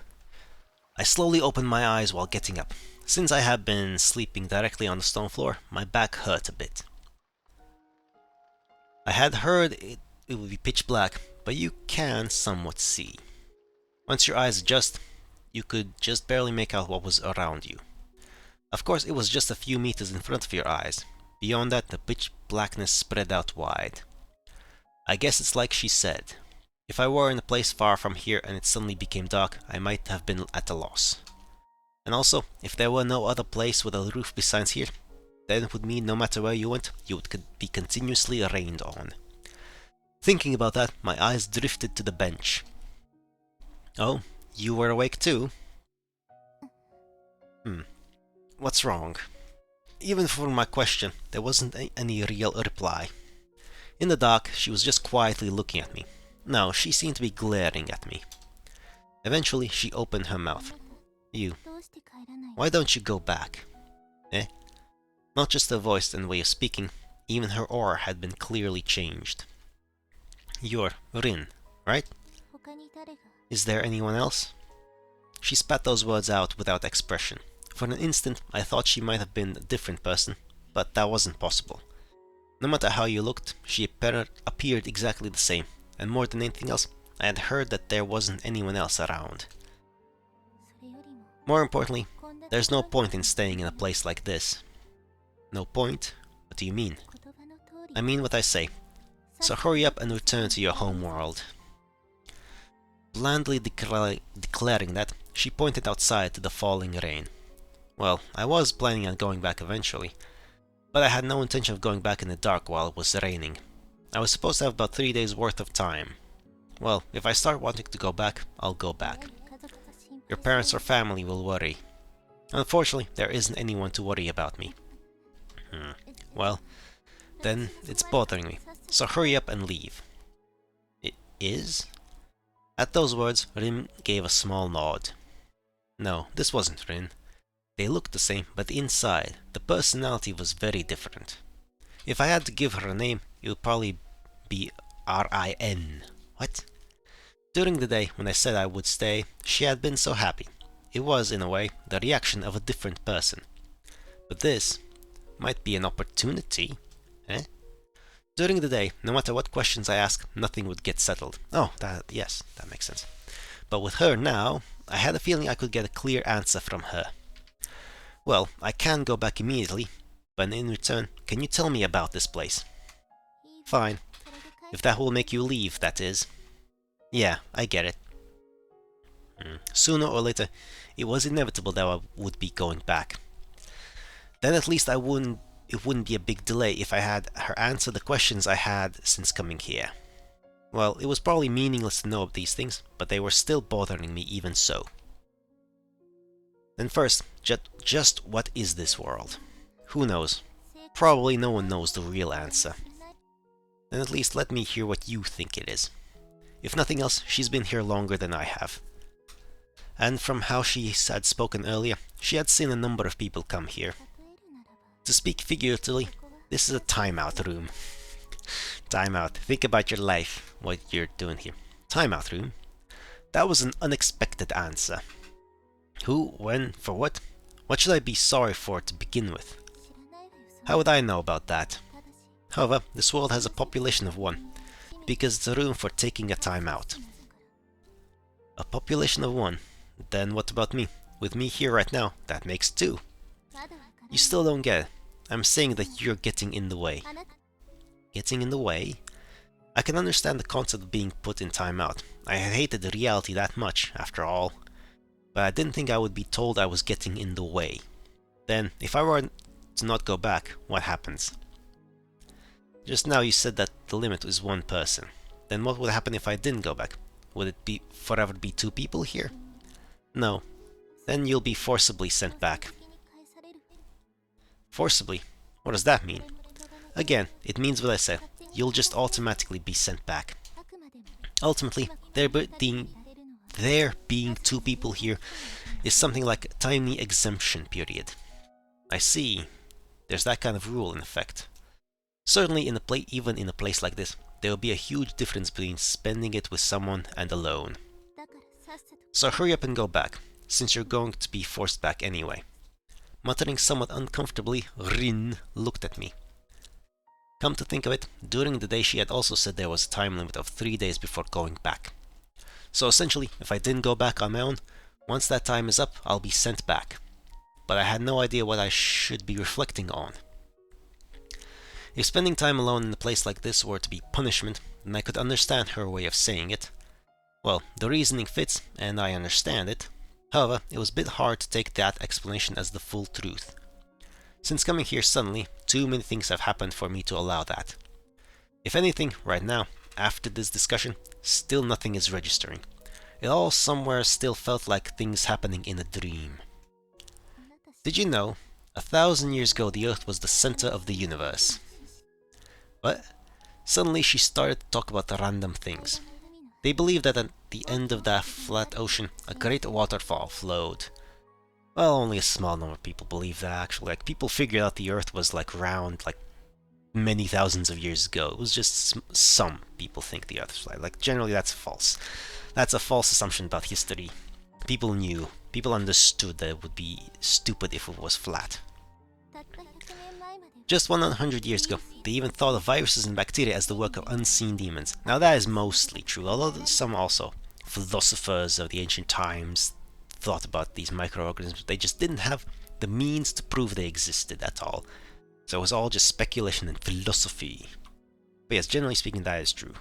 I slowly opened my eyes while getting up. Since I had been sleeping directly on the stone floor, my back hurt a bit. I had heard it would be pitch black, but you can somewhat see. Once your eyes adjust, you could just barely make out what was around you. Of course, it was just a few meters in front of your eyes. Beyond that, the pitch blackness spread out wide. I guess it's like she said. If I were in a place far from here and it suddenly became dark, I might have been at a loss. And also, if there were no other place with a roof besides here, then it would mean no matter where you went, you would be continuously rained on. Thinking about that, my eyes drifted to the bench. Oh, you were awake too? What's wrong? Even for my question, there wasn't any real reply. In the dark, she was just quietly looking at me. No, she seemed to be glaring at me. Eventually, she opened her mouth. You. Why don't you go back? Eh? Not just her voice and way of speaking, even her aura had been clearly changed. You're Rin, right? Is there anyone else? She spat those words out without expression. For an instant, I thought she might have been a different person, but that wasn't possible. No matter how you looked, she appeared exactly the same, and more than anything else, I had heard that there wasn't anyone else around. More importantly, there's no point in staying in a place like this. No point? What do you mean? I mean what I say. So hurry up and return to your home world. Blandly declaring that, she pointed outside to the falling rain. Well, I was planning on going back eventually, but I had no intention of going back in the dark while it was raining. I was supposed to have about 3 days worth of time. Well, if I start wanting to go back, I'll go back. Your parents or family will worry. Unfortunately, there isn't anyone to worry about me. Well, then it's bothering me, so hurry up and leave. It is? At those words, Rin gave a small nod. No, this wasn't Rin. They looked the same, but inside, the personality was very different. If I had to give her a name, it would probably be R-I-N. What? During the day, when I said I would stay, she had been so happy. It was, in a way, the reaction of a different person. But this might be an opportunity, eh? During the day, no matter what questions I asked, nothing would get settled. Oh, yes, that makes sense. But with her now, I had a feeling I could get a clear answer from her. Well, I can go back immediately, but in return, can you tell me about this place? Fine. If that will make you leave, that is. Yeah, I get it. Sooner or later, it was inevitable that I would be going back. Then at least it wouldn't be a big delay if I had her answer the questions I had since coming here. Well, it was probably meaningless to know of these things, but they were still bothering me even so. Then first, just what is this world? Who knows? Probably no one knows the real answer. Then at least let me hear what you think it is. If nothing else, she's been here longer than I have. And from how she had spoken earlier, she had seen a number of people come here. To speak figuratively, this is a timeout room. Timeout. Think about your life, what you're doing here. Timeout room? That was an unexpected answer. Who, when, for what? What should I be sorry for to begin with? How would I know about that? However, this world has a population of 1, because it's a room for taking a time out. A population of 1? Then what about me? With me here right now, that makes 2. You still don't get it. I'm saying that you're getting in the way. Getting in the way? I can understand the concept of being put in timeout. I had hated the reality that much, after all. But I didn't think I would be told I was getting in the way. Then, if I were to not go back, what happens? Just now you said that the limit is 1 person. Then what would happen if I didn't go back? Would it be forever be 2 people here? No. Then you'll be forcibly sent back. Forcibly? What does that mean? Again, it means what I said. You'll just automatically be sent back. Ultimately, there being 2 people here is something like a tiny exemption period. I see. There's that kind of rule in effect. Certainly, even in a place like this, there will be a huge difference between spending it with someone and alone. So hurry up and go back, since you're going to be forced back anyway. Muttering somewhat uncomfortably, Rin looked at me. Come to think of it, during the day she had also said there was a time limit of 3 days before going back. So essentially, if I didn't go back on my own, once that time is up, I'll be sent back. but I had no idea what I should be reflecting on. If spending time alone in a place like this were to be punishment, then I could understand her way of saying it. Well, the reasoning fits, and I understand it. However, it was a bit hard to take that explanation as the full truth. Since coming here suddenly, too many things have happened for me to allow that. If anything, right now, after this discussion, still nothing is registering. It all somewhere still felt like things happening in a dream. Did you know, 1,000 years ago the Earth was the center of the universe? But suddenly she started to talk about the random things. They believe that at the end of that flat ocean, a great waterfall flowed. Well, only a small number of people believe that, actually. Like, people figured out the Earth was, like, round, like, many thousands of years ago. It was just some people think the Earth was flat. Like, generally that's false. That's a false assumption about history. People knew. People understood that it would be stupid if it was flat. Just 100 years ago, they even thought of viruses and bacteria as the work of unseen demons. Now that is mostly true, although some also philosophers of the ancient times thought about these microorganisms. They just didn't have the means to prove they existed at all. So it was all just speculation and philosophy. But yes, generally speaking, that is true.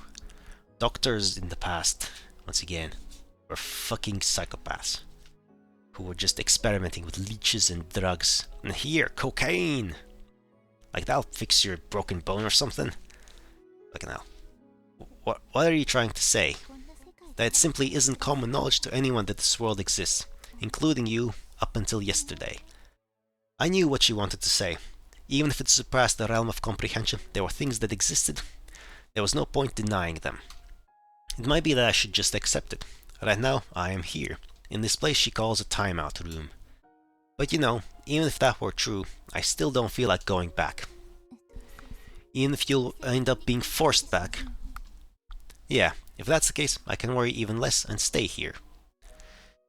Doctors in the past, once again, were fucking psychopaths who were just experimenting with leeches and drugs. And here, cocaine! Like, that'll fix your broken bone or something? Like, now, what are you trying to say? That it simply isn't common knowledge to anyone that this world exists, including you, up until yesterday. I knew what she wanted to say. Even if it surpassed the realm of comprehension, there were things that existed. There was no point denying them. It might be that I should just accept it. Right now, I am here, in this place she calls a timeout room. But you know, even if that were true, I still don't feel like going back. Even if you'll end up being forced back. Yeah, if that's the case, I can worry even less and stay here.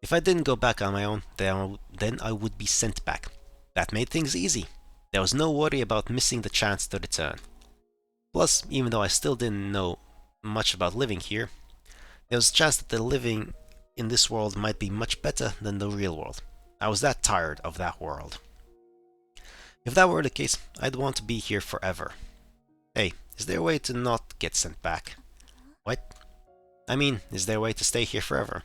If I didn't go back on my own, then I would be sent back. That made things easy. There was no worry about missing the chance to return. Plus, even though I still didn't know much about living here, there was a chance that the living in this world might be much better than the real world. I was that tired of that world. If that were the case, I'd want to be here forever. Hey, is there a way to not get sent back? What? I mean, is there a way to stay here forever?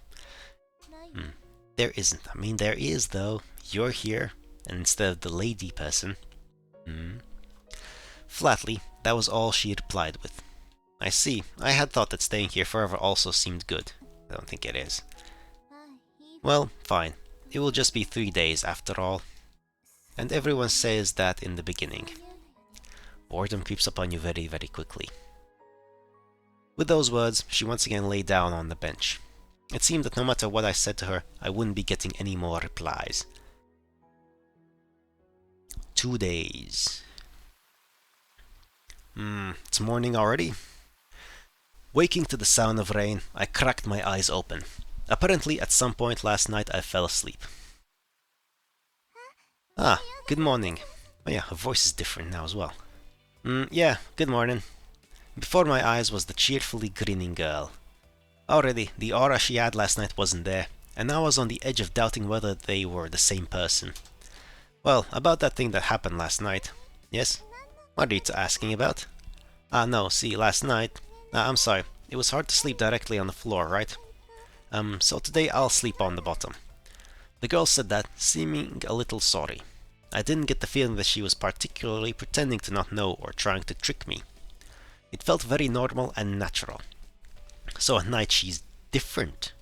There isn't. I mean, there is, though. You're here, and instead of the lady person. Flatly, that was all she replied with. I see. I had thought that staying here forever also seemed good. I don't think it is. Well, fine. It will just be 3 days after all. And everyone says that in the beginning. Boredom creeps upon you very, very quickly. With those words, she once again lay down on the bench. It seemed that no matter what I said to her, I wouldn't be getting any more replies. 2 days. It's morning already. Waking to the sound of rain, I cracked my eyes open. Apparently, at some point last night, I fell asleep. Ah, good morning. Oh yeah, her voice is different now as well. Yeah, good morning. Before my eyes was the cheerfully grinning girl. Already, the aura she had last night wasn't there, and I was on the edge of doubting whether they were the same person. Well, about that thing that happened last night. Yes? What are you asking about? No, see, last night... I'm sorry, it was hard to sleep directly on the floor, right? So today I'll sleep on the bottom. The girl said that, seeming a little sorry. I didn't get the feeling that she was particularly pretending to not know or trying to trick me. It felt very normal and natural. So at night she's different.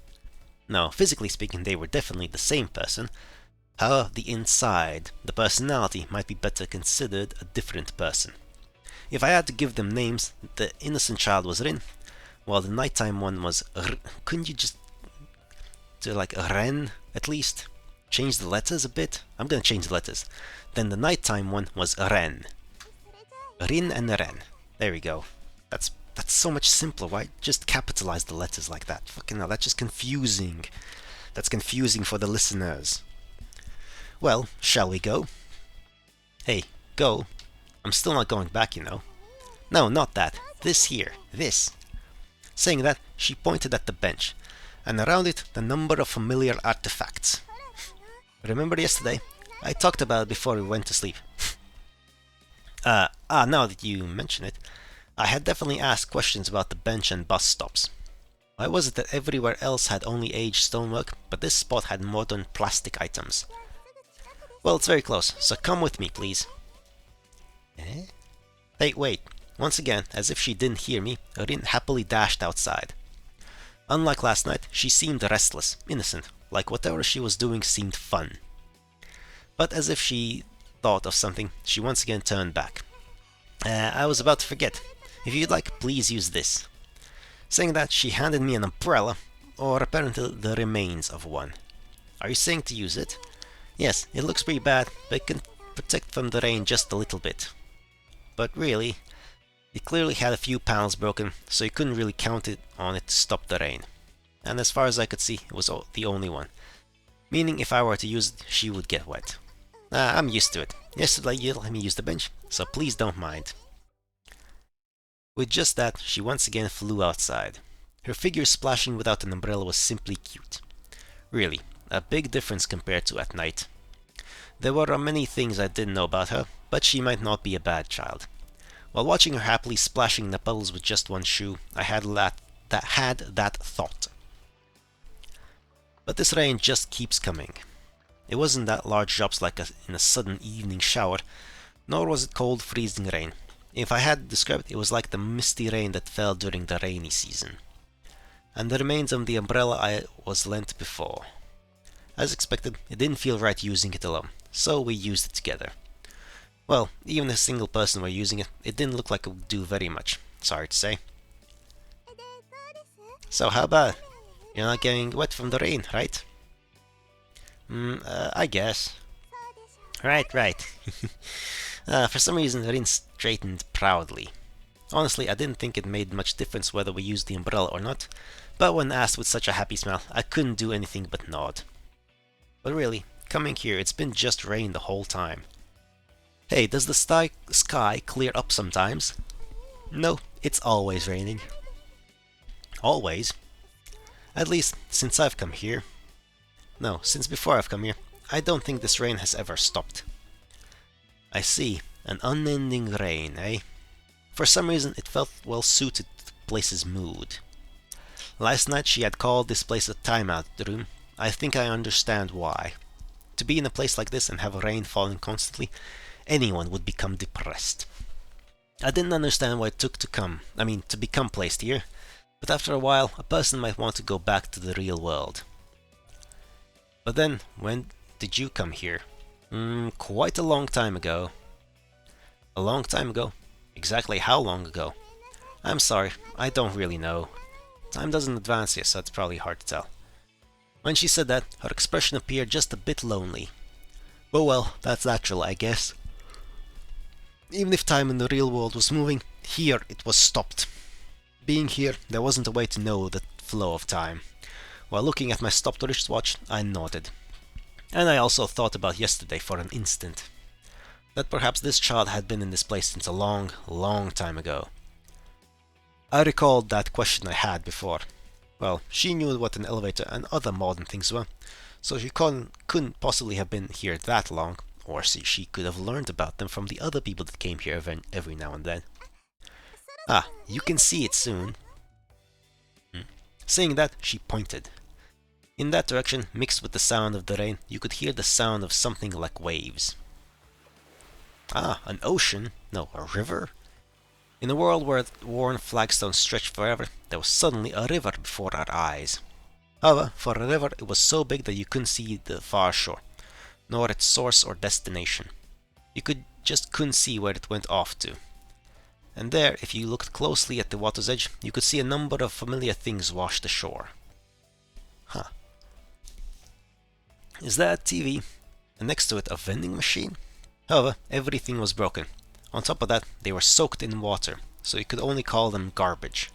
No, physically speaking, they were definitely the same person. However, the inside, the personality, might be better considered a different person. If I had to give them names, the innocent child was Rin, while the nighttime one was couldn't you just do like Ren, at least? Change the letters a bit? I'm gonna change the letters. Then the nighttime one was Ren. Rin and Ren. There we go. That's so much simpler. Why just capitalize the letters like that? Fucking hell, that's just confusing. That's confusing for the listeners. Well, shall we go? Hey, go? I'm still not going back, you know. No, not that. This here. This. Saying that, she pointed at the bench, and around it the number of familiar artifacts. Remember yesterday? I talked about it before we went to sleep. Now that you mention it, I had definitely asked questions about the bench and bus stops. Why was it that everywhere else had only aged stonework, but this spot had modern plastic items? Well, it's very close, so come with me, please. Eh? Hey, wait. Once again, as if she didn't hear me, Rin happily dashed outside. Unlike last night, she seemed restless, innocent, like whatever she was doing seemed fun. But as if she thought of something, she once again turned back. I was about to forget. If you'd like, please use this. Saying that, she handed me an umbrella, or apparently the remains of one. Are you saying to use it? Yes, it looks pretty bad, but it can protect from the rain just a little bit. But really, it clearly had a few panels broken, so you couldn't really count on it to stop the rain. And as far as I could see, it was the only one. Meaning if I were to use it, she would get wet. I'm used to it. Yesterday you let me use the bench, so please don't mind. With just that, she once again flew outside. Her figure splashing without an umbrella was simply cute. Really, a big difference compared to at night. There were many things I didn't know about her, but she might not be a bad child. While watching her happily splashing in the puddles with just one shoe, I had that thought. But this rain just keeps coming. It wasn't that large drops like in a sudden evening shower, nor was it cold freezing rain. If I had to describe it, it was like the misty rain that fell during the rainy season. And the remains of the umbrella I was lent before. As expected, it didn't feel right using it alone, so we used it together. Well, even if a single person were using it, it didn't look like it would do very much, sorry to say. So how about it? You're not getting wet from the rain, right? I guess. Right. For some reason, Rin straightened proudly. Honestly, I didn't think it made much difference whether we used the umbrella or not, but when asked with such a happy smile, I couldn't do anything but nod. But really, coming here, it's been just rain the whole time. Hey, does the sky clear up sometimes? No, it's always raining. Always? At least, since I've come here. No, since before I've come here, I don't think this rain has ever stopped. I see, an unending rain, eh? For some reason, it felt well suited to the place's mood. Last night she had called this place a timeout room. I think I understand why. To be in a place like this and have rain falling constantly, anyone would become depressed. I didn't understand why it took to become placed here, but after a while, a person might want to go back to the real world. But then, when did you come here? Quite a long time ago. A long time ago? Exactly how long ago? I'm sorry, I don't really know. Time doesn't advance here, so it's probably hard to tell. When she said that, her expression appeared just a bit lonely. But well, that's natural, I guess. Even if time in the real world was moving, here it was stopped. Being here, there wasn't a way to know the flow of time. While looking at my stopped wristwatch, I nodded. And I also thought about yesterday for an instant. That perhaps this child had been in this place since a long, long time ago. I recalled that question I had before. Well, she knew what an elevator and other modern things were, so she couldn't possibly have been here that long, or she could have learned about them from the other people that came here every now and then. Ah, you can see it soon. Saying that, she pointed. In that direction, mixed with the sound of the rain, you could hear the sound of something like waves. Ah, an ocean? No, a river? In a world where worn flagstones stretched forever, there was suddenly a river before our eyes. However, for a river, it was so big that you couldn't see the far shore, nor its source or destination. You just couldn't see where it went off to. And there, if you looked closely at the water's edge, you could see a number of familiar things washed ashore. Huh. Is that a TV? And next to it, a vending machine? However, everything was broken. On top of that, they were soaked in water, so you could only call them garbage.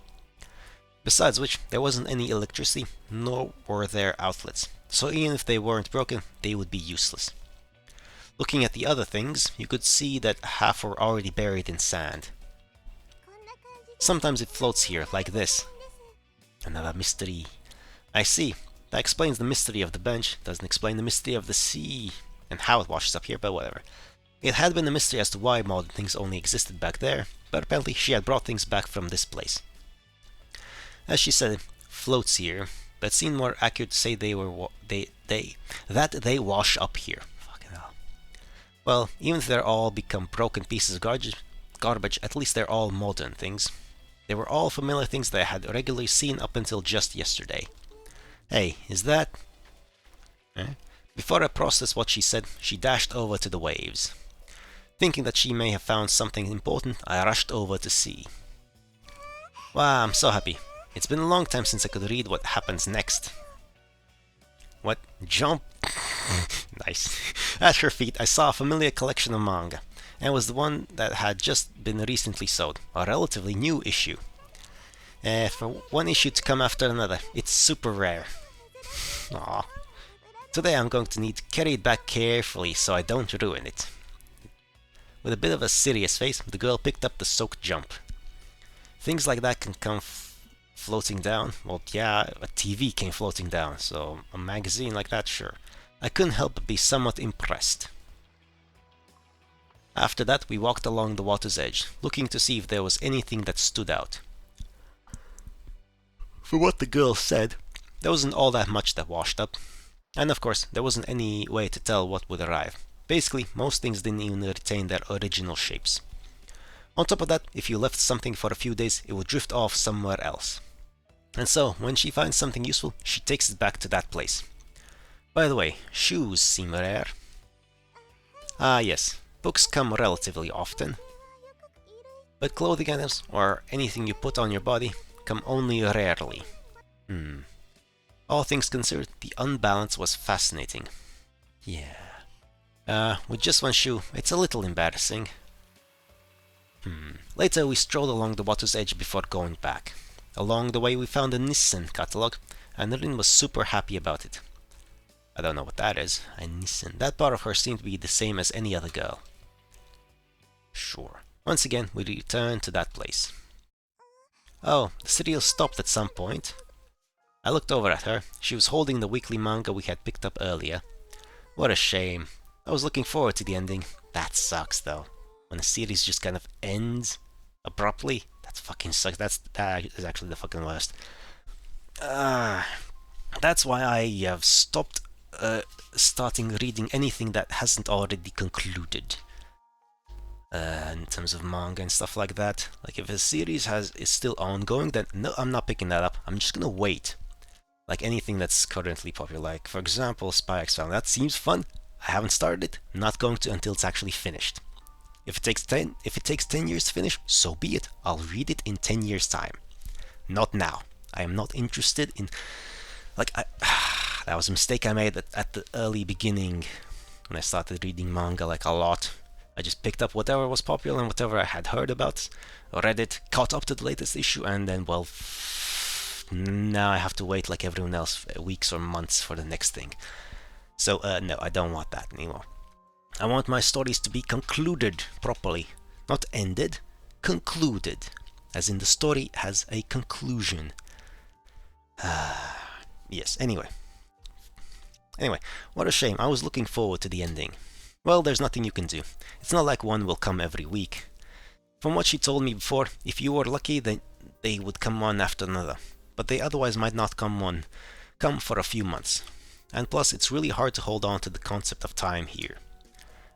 Besides which, there wasn't any electricity, nor were there outlets, so even if they weren't broken, they would be useless. Looking at the other things, you could see that half were already buried in sand. Sometimes it floats here, like this. Another mystery. I see. That explains the mystery of the bench, doesn't explain the mystery of the sea. and how it washes up here, but whatever. It had been a mystery as to why modern things only existed back there, but apparently she had brought things back from this place. As she said, floats here, but it seemed more accurate to say they wash up here. Fucking hell. Well, even if they're all become broken pieces of garbage, at least they're all modern things. They were all familiar things that I had regularly seen up until just yesterday. Hey, is that... Before I processed what she said, she dashed over to the waves. Thinking that she may have found something important, I rushed over to see. Wow, I'm so happy. It's been a long time since I could read what happens next. What? Jump? Nice. At her feet, I saw a familiar collection of manga, and it was the one that had just been recently sold, a relatively new issue. For one issue to come after another, it's super rare. Aww. Today I'm going to need to carry it back carefully so I don't ruin it. With a bit of a serious face, the girl picked up the soaked jump. Things like that can come floating down. Well, yeah, a TV came floating down, so a magazine like that, sure. I couldn't help but be somewhat impressed. After that, we walked along the water's edge, looking to see if there was anything that stood out. For what the girl said, there wasn't all that much that washed up. And of course, there wasn't any way to tell what would arrive. Basically, most things didn't even retain their original shapes. On top of that, if you left something for a few days, it would drift off somewhere else. And so, when she finds something useful, she takes it back to that place. By the way, shoes seem rare. Ah yes, books come relatively often. But clothing items, or anything you put on your body, come only rarely. All things considered, the unbalance was fascinating. Yeah. With just one shoe, it's a little embarrassing. Later we strolled along the water's edge before going back. Along the way we found a Nissan catalog, and Rin was super happy about it. I don't know what that is. A Nissan. That part of her seemed to be the same as any other girl. Sure. Once again, we returned to that place. Oh, the serial stopped at some point. I looked over at her. She was holding the weekly manga we had picked up earlier. What a shame. I was looking forward to the ending. That sucks, though. When a series just kind of ends abruptly, that fucking sucks. That is actually the fucking worst. That's why I have stopped starting reading anything that hasn't already concluded. In terms of manga and stuff like that. Like if a series is still ongoing, then no, I'm not picking that up. I'm just gonna wait. Like anything that's currently popular. Like for example, Spy X Family. That seems fun. I haven't started it. Not going to until it's actually finished. If it takes 10 years to finish, so be it. I'll read it in 10 years time. Not now. I am not interested in... Like, that was a mistake I made at the early beginning when I started reading manga like a lot. I just picked up whatever was popular and whatever I had heard about, read it, caught up to the latest issue, and then, well, now I have to wait like everyone else weeks or months for the next thing. So, no, I don't want that anymore. I want my stories to be concluded properly. Not ended, concluded. As in the story has a conclusion. Yes, anyway, what a shame. I was looking forward to the ending. Well, there's nothing you can do. It's not like one will come every week. From what she told me before, if you were lucky, then they would come one after another. But they otherwise might not come for a few months. And plus, it's really hard to hold on to the concept of time here.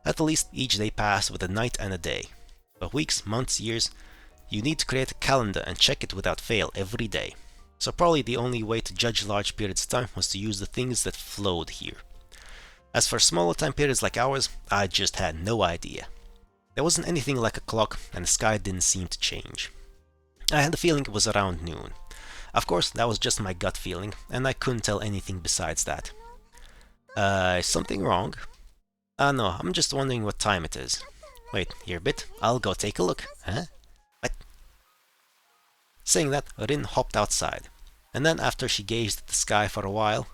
At the least, each day passed with a night and a day. But weeks, months, years, you need to create a calendar and check it without fail every day. So probably the only way to judge large periods of time was to use the things that flowed here. As for smaller time periods like ours, I just had no idea. There wasn't anything like a clock, and the sky didn't seem to change. I had the feeling it was around noon. Of course, that was just my gut feeling, and I couldn't tell anything besides that. Is something wrong? No, I'm just wondering what time it is. Wait, here a bit, I'll go take a look. Huh? What? Saying that, Rin hopped outside, and then after she gazed at the sky for a while...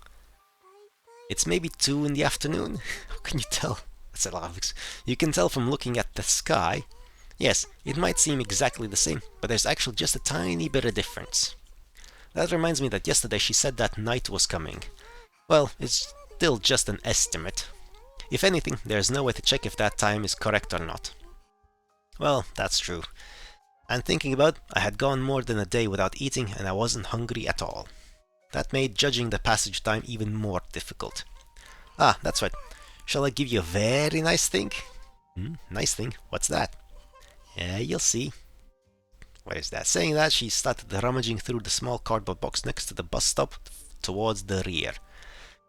It's maybe 2 in the afternoon? How can you tell? That's a lot of... You can tell from looking at the sky. Yes, it might seem exactly the same, but there's actually just a tiny bit of difference. That reminds me that yesterday she said that night was coming. Well, it's still just an estimate. If anything, there's no way to check if that time is correct or not. Well, that's true. And thinking about it, I had gone more than a day without eating and I wasn't hungry at all. That made judging the passage time even more difficult. Ah, that's right. Shall I give you a very nice thing? Nice thing? What's that? Yeah, you'll see. What is that? Saying that, she started rummaging through the small cardboard box next to the bus stop towards the rear.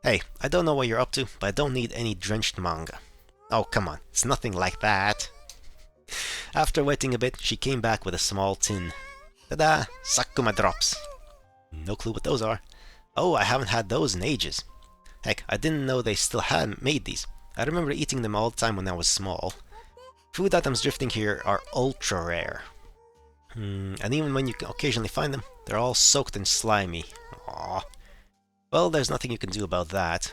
Hey, I don't know what you're up to, but I don't need any drenched manga. Oh, come on, it's nothing like that. After waiting a bit, she came back with a small tin. Ta-da! Sakuma drops. No clue what those are. Oh, I haven't had those in ages. Heck, I didn't know they still had made these. I remember eating them all the time when I was small. Food items drifting here are ultra rare. And even when you can occasionally find them, they're all soaked and slimy. Aww. Well, there's nothing you can do about that.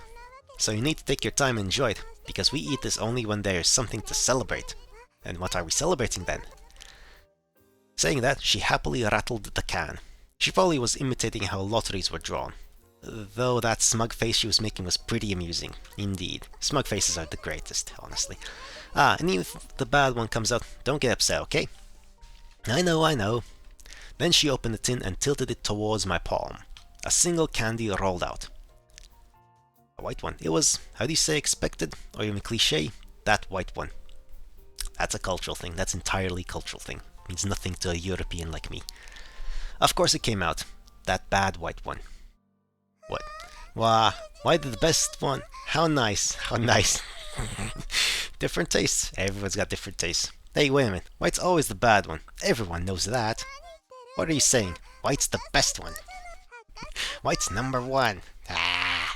So you need to take your time and enjoy it, because we eat this only when there is something to celebrate. And what are we celebrating then? Saying that, she happily rattled the can. She probably was imitating how lotteries were drawn. Though that smug face she was making was pretty amusing. Indeed. Smug faces are the greatest, honestly. And even if the bad one comes out, don't get upset, okay? I know. Then she opened the tin and tilted it towards my palm. A single candy rolled out. A white one. It was, how do you say, expected? Or even cliché? That white one. That's a cultural thing. That's entirely cultural thing. Means nothing to a European like me. Of course it came out. That bad white one. What? Why did the best one? How nice. Different tastes. Everyone's got different tastes. Hey, wait a minute. White's always the bad one. Everyone knows that. What are you saying? White's the best one. White's number one. I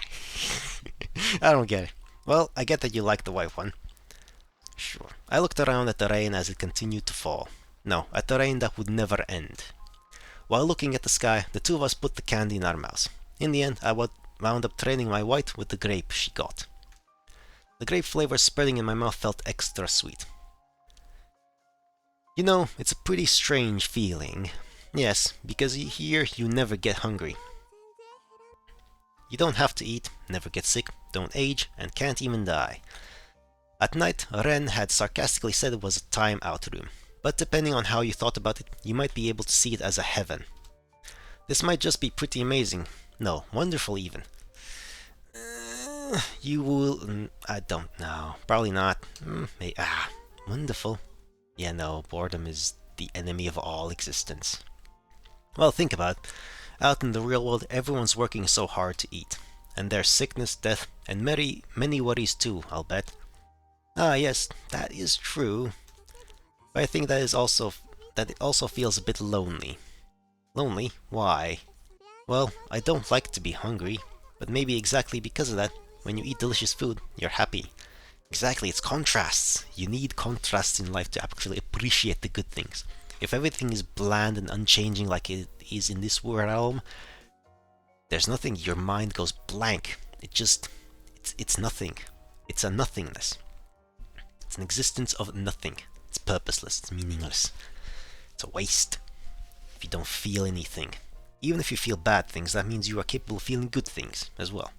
don't get it. Well, I get that you like the white one. Sure. I looked around at the rain as it continued to fall. No, at the rain that would never end. While looking at the sky, the two of us put the candy in our mouths. In the end, I wound up trading my white with the grape she got. The grape flavor spreading in my mouth felt extra sweet. You know, it's a pretty strange feeling. Yes, because here you never get hungry. You don't have to eat, never get sick, don't age, and can't even die. At night, Ren had sarcastically said it was a time-out room, but depending on how you thought about it, you might be able to see it as a heaven. This might just be pretty amazing. No, wonderful even. You will... I don't know. Probably not. Wonderful. Yeah, no, boredom is the enemy of all existence. Well, think about it. Out in the real world, everyone's working so hard to eat. And there's sickness, death, and many worries too, I'll bet. Ah, yes, that is true. But I think that it also feels a bit lonely. Lonely? Why? Well, I don't like to be hungry, but maybe exactly because of that, when you eat delicious food, you're happy. Exactly, it's contrasts. You need contrasts in life to actually appreciate the good things. If everything is bland and unchanging like it is in this realm, there's nothing, your mind goes blank. It's nothing. It's a nothingness. It's an existence of nothing. It's purposeless, it's meaningless. It's a waste. If you don't feel anything. Even if you feel bad things, that means you are capable of feeling good things as well.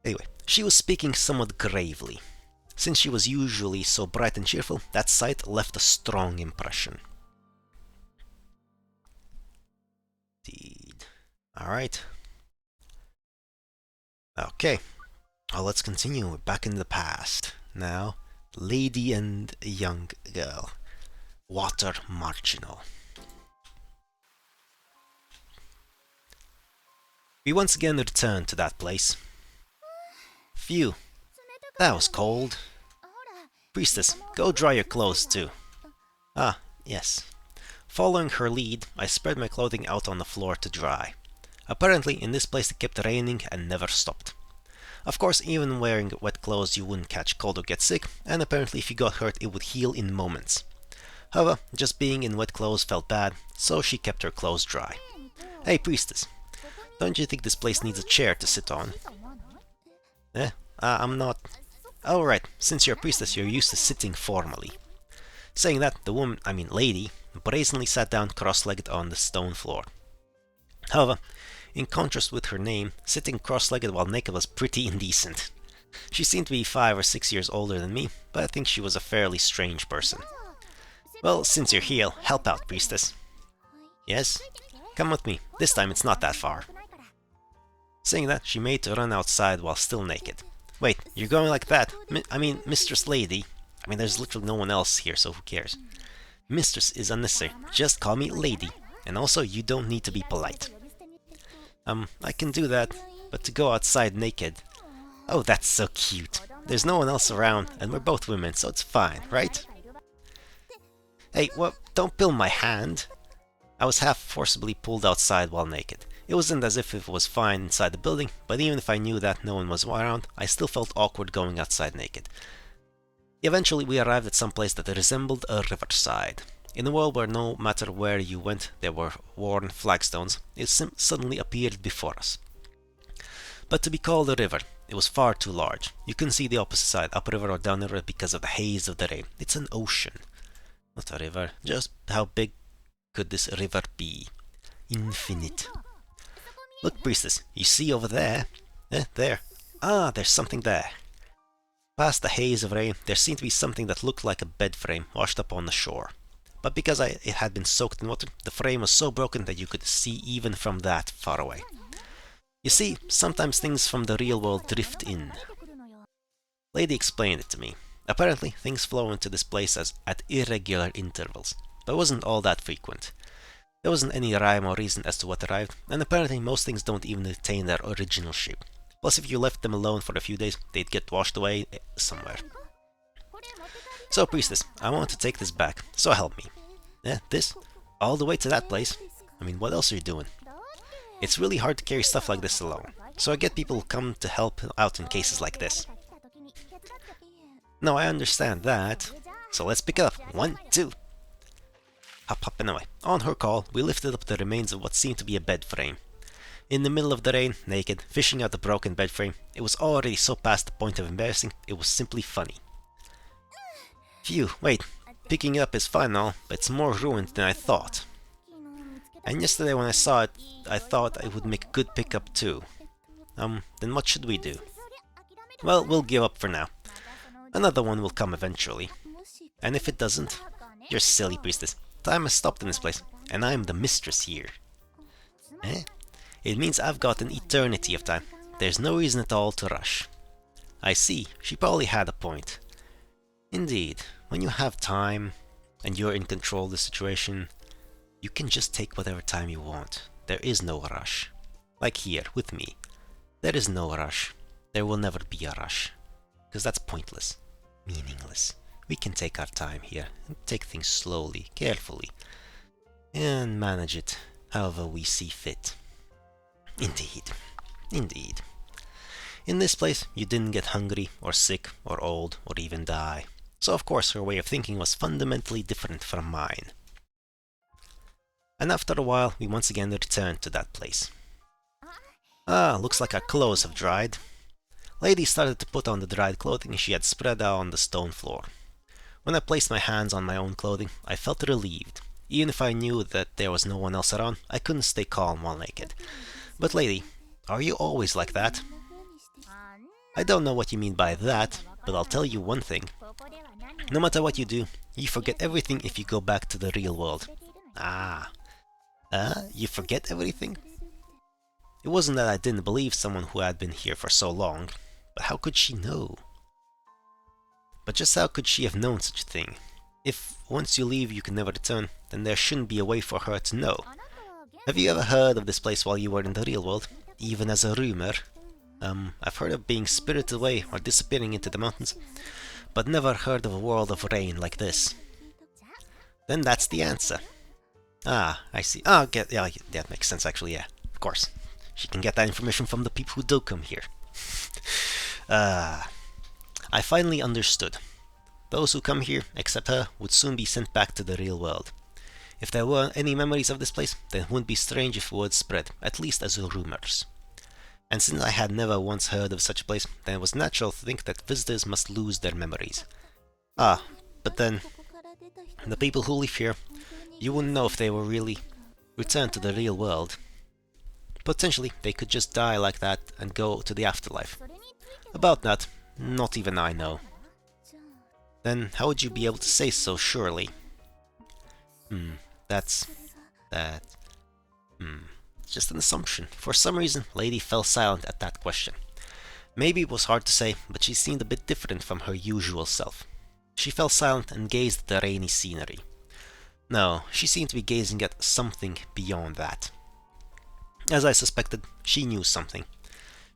Anyway, she was speaking somewhat gravely. Since she was usually so bright and cheerful, that sight left a strong impression. Indeed. Alright. Okay. Well, let's continue. We're back in the past. Now, lady and a young girl. Water Marginal. We once again returned to that place. Phew. That was cold. Priestess, go dry your clothes too. Ah, yes. Following her lead, I spread my clothing out on the floor to dry. Apparently, in this place it kept raining and never stopped. Of course, even wearing wet clothes you wouldn't catch cold or get sick, and apparently if you got hurt it would heal in moments. However, just being in wet clothes felt bad, so she kept her clothes dry. Hey priestess, don't you think this place needs a chair to sit on? I'm not... Oh right, since you're a priestess you're used to sitting formally. Saying that, the lady, brazenly sat down cross-legged on the stone floor. However, in contrast with her name, sitting cross-legged while naked was pretty indecent. She seemed to be 5 or 6 years older than me, but I think she was a fairly strange person. Well, since you're here, help out, priestess. Yes? Come with me. This time it's not that far. Saying that, she made to run outside while still naked. Wait, you're going like that? Mistress Lady. There's literally no one else here, so who cares? Mistress is unnecessary. Just call me Lady. And also, you don't need to be polite. I can do that, but to go outside naked... Oh, that's so cute. There's no one else around, and we're both women, so it's fine, right? Hey, what? Don't pull my hand! I was half forcibly pulled outside while naked. It wasn't as if it was fine inside the building, but even if I knew that no one was around, I still felt awkward going outside naked. Eventually, we arrived at some place that resembled a riverside. In a world where no matter where you went, there were worn flagstones, it suddenly appeared before us. But to be called a river, it was far too large. You couldn't see the opposite side, upriver or downriver, because of the haze of the rain. It's an ocean. Not a river. Just how big could this river be? Infinite. Look, priestess, you see over there? There. Ah, there's something there. Past the haze of rain, there seemed to be something that looked like a bed frame washed up on the shore. But because it had been soaked in water, the frame was so broken that you could see even from that far away. You see, sometimes things from the real world drift in. Lady explained it to me. Apparently, things flow into this place at irregular intervals, but it wasn't all that frequent. There wasn't any rhyme or reason as to what arrived, and apparently most things don't even retain their original shape. Plus, if you left them alone for a few days, they'd get washed away somewhere. So, priestess, I want to take this back, so help me. This? All the way to that place? What else are you doing? It's really hard to carry stuff like this alone, so I get people who come to help out in cases like this. No, I understand that. So let's pick it up. 1, 2. Hop, and away. On her call, we lifted up the remains of what seemed to be a bed frame. In the middle of the rain, naked, fishing out the broken bed frame, it was already so past the point of embarrassing, it was simply funny. Phew, wait. Picking it up is fine and all, but it's more ruined than I thought. And yesterday when I saw it, I thought it would make a good pickup too. Then what should we do? Well, we'll give up for now. Another one will come eventually. And if it doesn't, you're silly, priestess. Time has stopped in this place, and I am the mistress here. It means I've got an eternity of time. There's no reason at all to rush. I see, she probably had a point. Indeed, when you have time, and you're in control of the situation, you can just take whatever time you want. There is no rush. Like here, with me. There is no rush. There will never be a rush. Because that's pointless. Meaningless. We can take our time here, and take things slowly, carefully, and manage it however we see fit. Indeed. Indeed. In this place, you didn't get hungry, or sick, or old, or even die. So of course her way of thinking was fundamentally different from mine. And after a while, we once again returned to that place. Ah, looks like our clothes have dried. Lady started to put on the dried clothing she had spread out on the stone floor. When I placed my hands on my own clothing, I felt relieved. Even if I knew that there was no one else around, I couldn't stay calm while naked. But lady, are you always like that? I don't know what you mean by that, but I'll tell you one thing. No matter what you do, you forget everything if you go back to the real world. You forget everything? It wasn't that I didn't believe someone who had been here for so long, but how could she know? But just how could she have known such a thing? If once you leave you can never return, then there shouldn't be a way for her to know. Have you ever heard of this place while you were in the real world? Even as a rumor? I've heard of being spirited away or disappearing into the mountains, but never heard of a world of rain like this. Then that's the answer. Ah, I see. Yeah, that makes sense actually, yeah. Of course. She can get that information from the people who do come here. I finally understood. Those who come here, except her, would soon be sent back to the real world. If there were any memories of this place, then it wouldn't be strange if word spread, at least as rumors. And since I had never once heard of such a place, then it was natural to think that visitors must lose their memories. But then, the people who live here, you wouldn't know if they were really returned to the real world. Potentially, they could just die like that and go to the afterlife. About that, Not even I know. Then how would you be able to say so surely? That's... that... Just an assumption. For some reason, Lady fell silent at that question. Maybe it was hard to say, but she seemed a bit different from her usual self. She fell silent and gazed at the rainy scenery. No, she seemed to be gazing at something beyond that. As I suspected, she knew something.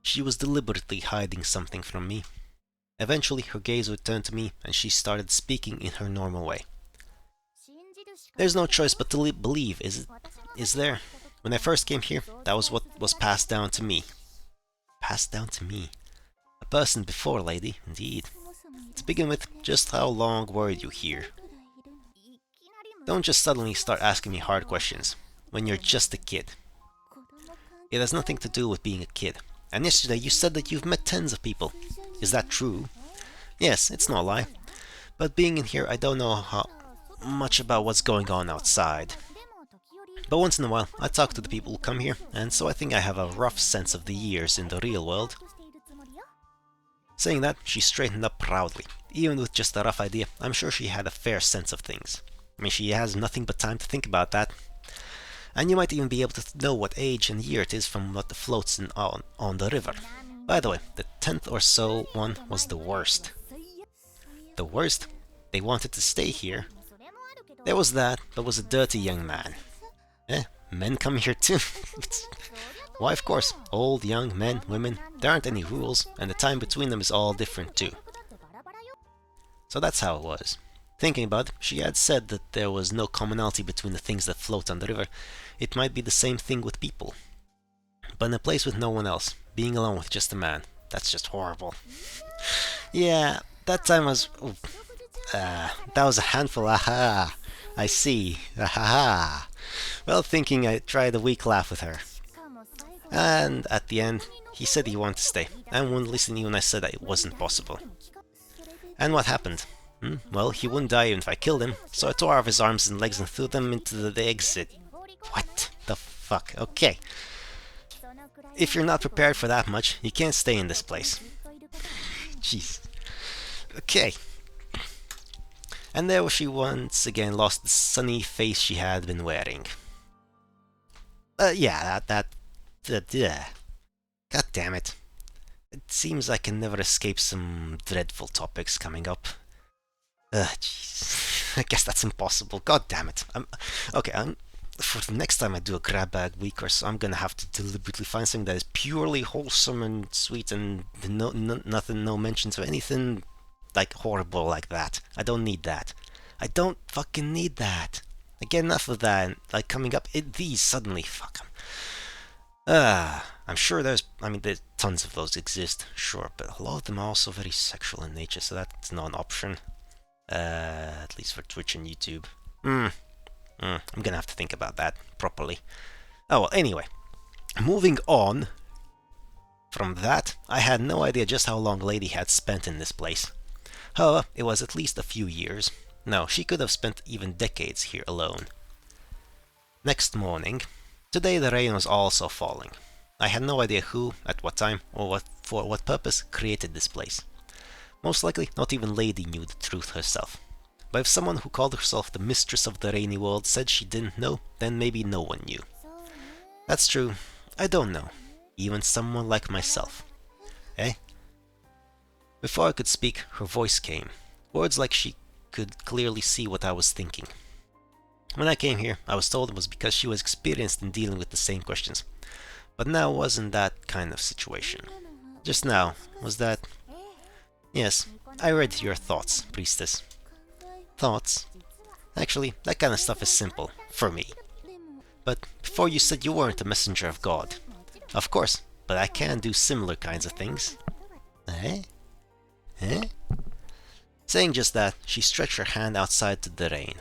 She was deliberately hiding something from me. Eventually, her gaze returned to me, and she started speaking in her normal way. There's no choice but to believe, is there? When I first came here, that was what was passed down to me. Passed down to me? A person before, lady, indeed. To begin with, just how long were you here? Don't just suddenly start asking me hard questions, when you're just a kid. It has nothing to do with being a kid. And yesterday you said that you've met tens of people. Is that true? Yes, it's no lie. But being in here, I don't know how much about what's going on outside. But once in a while, I talk to the people who come here, and so I think I have a rough sense of the years in the real world. Saying that, she straightened up proudly. Even with just a rough idea, I'm sure she had a fair sense of things. I mean, she has nothing but time to think about that. And you might even be able to know what age and year it is from what floats on the river. By the way, the 10th or so one was the worst. The worst? They wanted to stay here. There was that, but was a dirty young man. Men come here too. Why, of course, old, young, men, women, there aren't any rules, and the time between them is all different too. So that's how it was. Thinking about it, she had said that there was no commonality between the things that float on the river. It might be the same thing with people. But in a place with no one else, being alone with just a man, that's just horrible. Yeah, that time was... that was a handful, aha! I see, aha! Well, thinking I tried a weak laugh with her. And at the end, he said he wanted to stay, and wouldn't listen even when I said that it wasn't possible. And what happened? Well, he wouldn't die even if I killed him, so I tore off his arms and legs and threw them into the exit. What the fuck? Okay. If you're not prepared for that much, you can't stay in this place. Jeez. Okay. And there she once again lost the sunny face she had been wearing. Yeah, yeah. God damn it. It seems I can never escape some dreadful topics coming up. Jeez. I guess that's impossible. God damn it. For the next time I do a grab bag week or so, I'm gonna have to deliberately find something that is purely wholesome and sweet and no mentions of anything like horrible like that. I don't need that. I don't fucking need that. I get enough of that, and, like, coming up, these suddenly, fuck them. I'm sure there's tons of those exist, sure, but a lot of them are also very sexual in nature, so that's not an option. At least for Twitch and YouTube. I'm gonna have to think about that properly. Oh well, anyway. Moving on from that, I had no idea just how long Lady had spent in this place. However, it was at least a few years. No, she could have spent even decades here alone. Next morning. Today the rain was also falling. I had no idea who, at what time, or for what purpose created this place. Most likely, not even Lady knew the truth herself. But if someone who called herself the mistress of the rainy world said she didn't know, then maybe no one knew. That's true. I don't know. Even someone like myself. Before I could speak, her voice came. Words like she could clearly see what I was thinking. When I came here, I was told it was because she was experienced in dealing with the same questions. But now wasn't that kind of situation. Just now, was that... Yes, I read your thoughts, priestess. Thoughts? Actually, that kind of stuff is simple, for me. But before you said you weren't a messenger of God. Of course, but I can do similar kinds of things. Saying just that, she stretched her hand outside to the rain.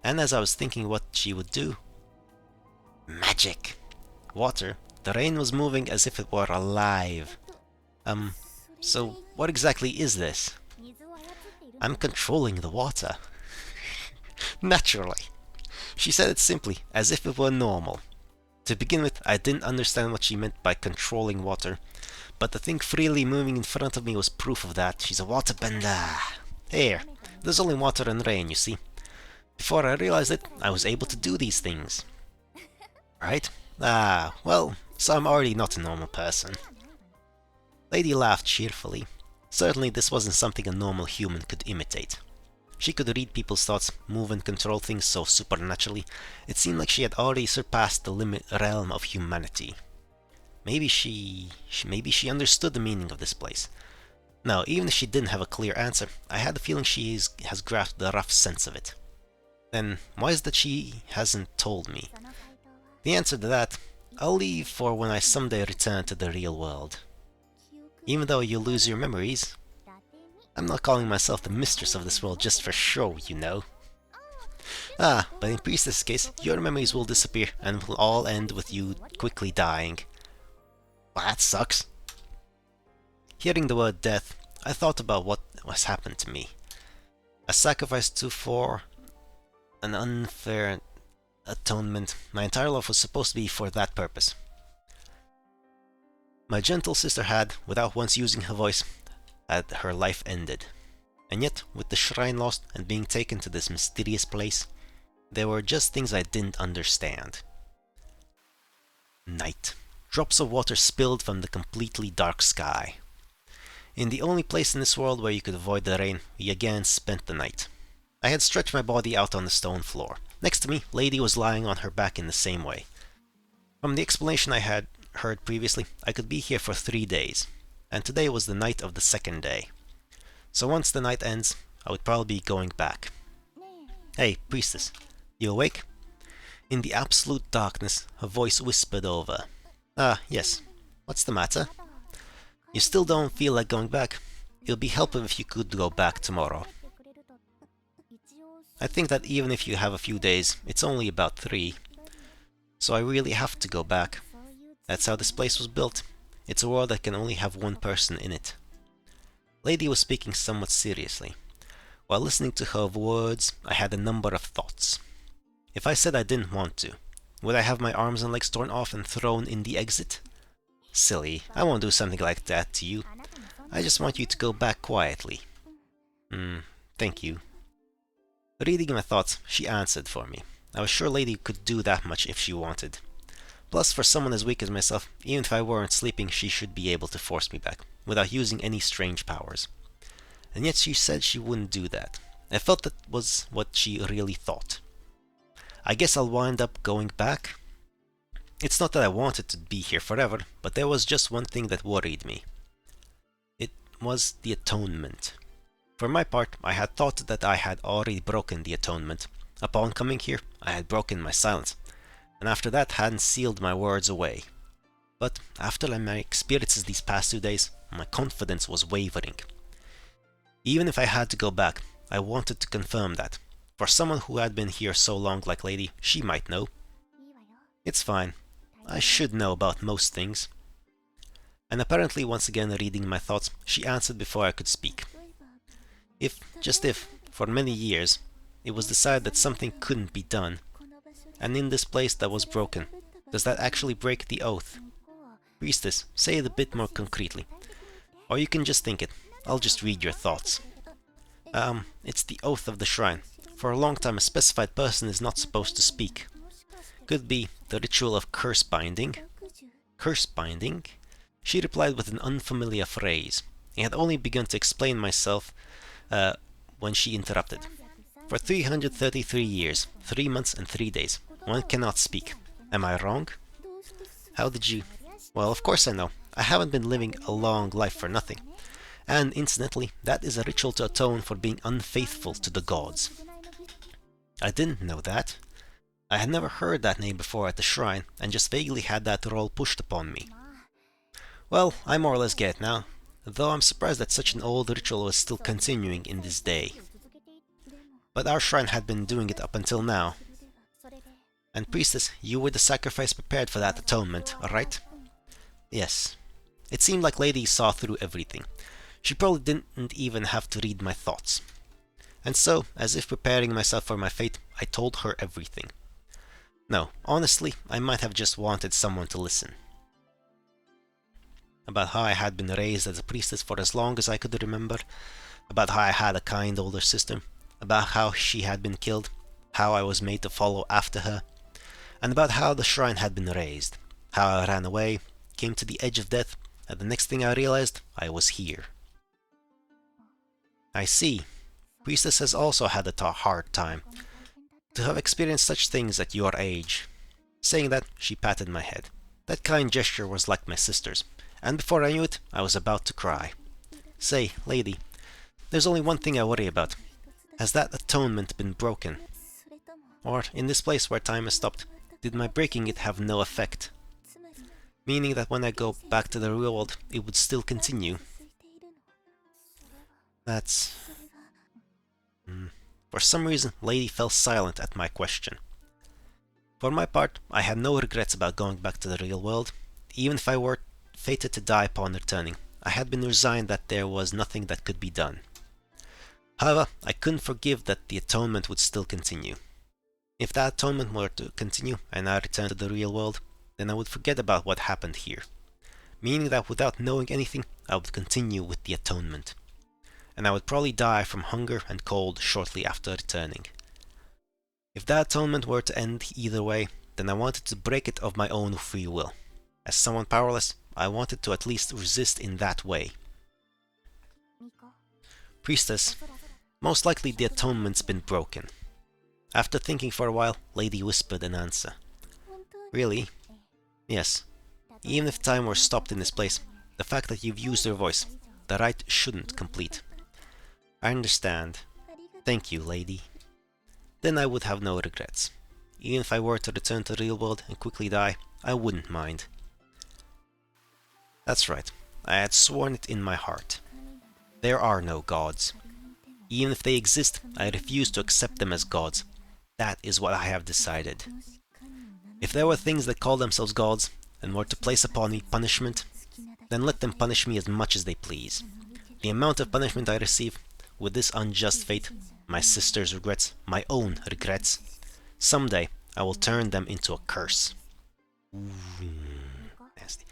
And as I was thinking what she would do... Magic! Water. The rain was moving as if it were alive. So what exactly is this? I'm controlling the water. Naturally. She said it simply, as if it were normal. To begin with, I didn't understand what she meant by controlling water, but the thing freely moving in front of me was proof of that. She's a waterbender. Here, there's only water and rain, you see. Before I realized it, I was able to do these things. Right? Ah, well, so I'm already not a normal person. Lady laughed cheerfully. Certainly this wasn't something a normal human could imitate. She could read people's thoughts, move and control things so supernaturally. It seemed like she had already surpassed the realm of humanity. Maybe she understood the meaning of this place. No, even if she didn't have a clear answer, I had the feeling she has grasped the rough sense of it. Then why is it that she hasn't told me? The answer to that, I'll leave for when I someday return to the real world. Even though you lose your memories, I'm not calling myself the mistress of this world just for show, you know. Ah, but in Priestess' case, your memories will disappear and will all end with you quickly dying. Well, that sucks. Hearing the word death, I thought about what has happened to me. A sacrifice for an unfair atonement. My entire life was supposed to be for that purpose. My gentle sister had, without once using her voice, had her life ended. And yet, with the shrine lost and being taken to this mysterious place, there were just things I didn't understand. Night. Drops of water spilled from the completely dark sky. In the only place in this world where you could avoid the rain, we again spent the night. I had stretched my body out on the stone floor. Next to me, Lady was lying on her back in the same way. From the explanation I had heard previously, I could be here for 3 days, and today was the night of the 2nd day. So once the night ends, I would probably be going back. Hey, Priestess, you awake? In the absolute darkness, her voice whispered over. Ah, yes. What's the matter? You still don't feel like going back? It'll be helpful if you could go back tomorrow. I think that even if you have a few days, it's only about 3. So I really have to go back. That's how this place was built. It's a world that can only have one person in it. Lady was speaking somewhat seriously. While listening to her words, I had a number of thoughts. If I said I didn't want to, would I have my arms and legs torn off and thrown in the exit? Silly, I won't do something like that to you. I just want you to go back quietly. Thank you. Reading my thoughts, she answered for me. I was sure Lady could do that much if she wanted. Plus, for someone as weak as myself, even if I weren't sleeping, she should be able to force me back, without using any strange powers. And yet she said she wouldn't do that. I felt that was what she really thought. I guess I'll wind up going back. It's not that I wanted to be here forever, but there was just one thing that worried me. It was the atonement. For my part, I had thought that I had already broken the atonement. Upon coming here, I had broken my silence, and after that hadn't sealed my words away. But after my experiences these past 2 days, my confidence was wavering. Even if I had to go back, I wanted to confirm that. For someone who had been here so long like Lady, she might know. It's fine. I should know about most things. And apparently once again reading my thoughts, she answered before I could speak. If, for many years, it was decided that something couldn't be done, and in this place that was broken, does that actually break the oath? Priestess, say it a bit more concretely. Or you can just think it. I'll just read your thoughts. It's the oath of the shrine. For a long time a specified person is not supposed to speak. Could be the ritual of curse binding. Curse binding? She replied with an unfamiliar phrase. I had only begun to explain myself when she interrupted. For 333 years, 3 months and 3 days, one cannot speak. Am I wrong? How did you... Well, of course I know. I haven't been living a long life for nothing. And incidentally, that is a ritual to atone for being unfaithful to the gods. I didn't know that. I had never heard that name before at the shrine, and just vaguely had that role pushed upon me. Well, I more or less get it now, though I'm surprised that such an old ritual was still continuing in this day. But our shrine had been doing it up until now. And Priestess, you were the sacrifice prepared for that atonement, right? Yes. It seemed like Lady saw through everything. She probably didn't even have to read my thoughts. And so, as if preparing myself for my fate, I told her everything. No, honestly, I might have just wanted someone to listen. about how I had been raised as a priestess for as long as I could remember, about how I had a kind older sister, about how she had been killed, how I was made to follow after her, and about how the shrine had been raised, how I ran away, came to the edge of death, and the next thing I realized, I was here. I see. Priestess has also had a hard time. To have experienced such things at your age. Saying that, she patted my head. That kind gesture was like my sister's, and before I knew it, I was about to cry. Say, lady, there's only one thing I worry about. Has that atonement been broken? Or, in this place where time has stopped, did my breaking it have no effect? Meaning that when I go back to the real world, it would still continue. That's... For some reason, Lady fell silent at my question. For my part, I had no regrets about going back to the real world. Even if I were fated to die upon returning, I had been resigned that there was nothing that could be done. However, I couldn't forgive that the atonement would still continue. If that atonement were to continue and I returned to the real world, then I would forget about what happened here. Meaning that without knowing anything, I would continue with the atonement. And I would probably die from hunger and cold shortly after returning. If that atonement were to end either way, then I wanted to break it of my own free will. As someone powerless, I wanted to at least resist in that way. Priestess, most likely the atonement's been broken. After thinking for a while, Lady whispered an answer. Really? Yes. Even if time were stopped in this place, the fact that you've used your voice, the rite shouldn't complete. I understand. Thank you, lady. Then I would have no regrets. Even if I were to return to the real world and quickly die, I wouldn't mind. That's right. I had sworn it in my heart. There are no gods. Even if they exist, I refuse to accept them as gods. That is what I have decided. If there were things that call themselves gods, and were to place upon me punishment, then let them punish me as much as they please. The amount of punishment I receive, with this unjust fate, my sister's regrets, my own regrets, someday I will turn them into a curse. Ooh, nasty.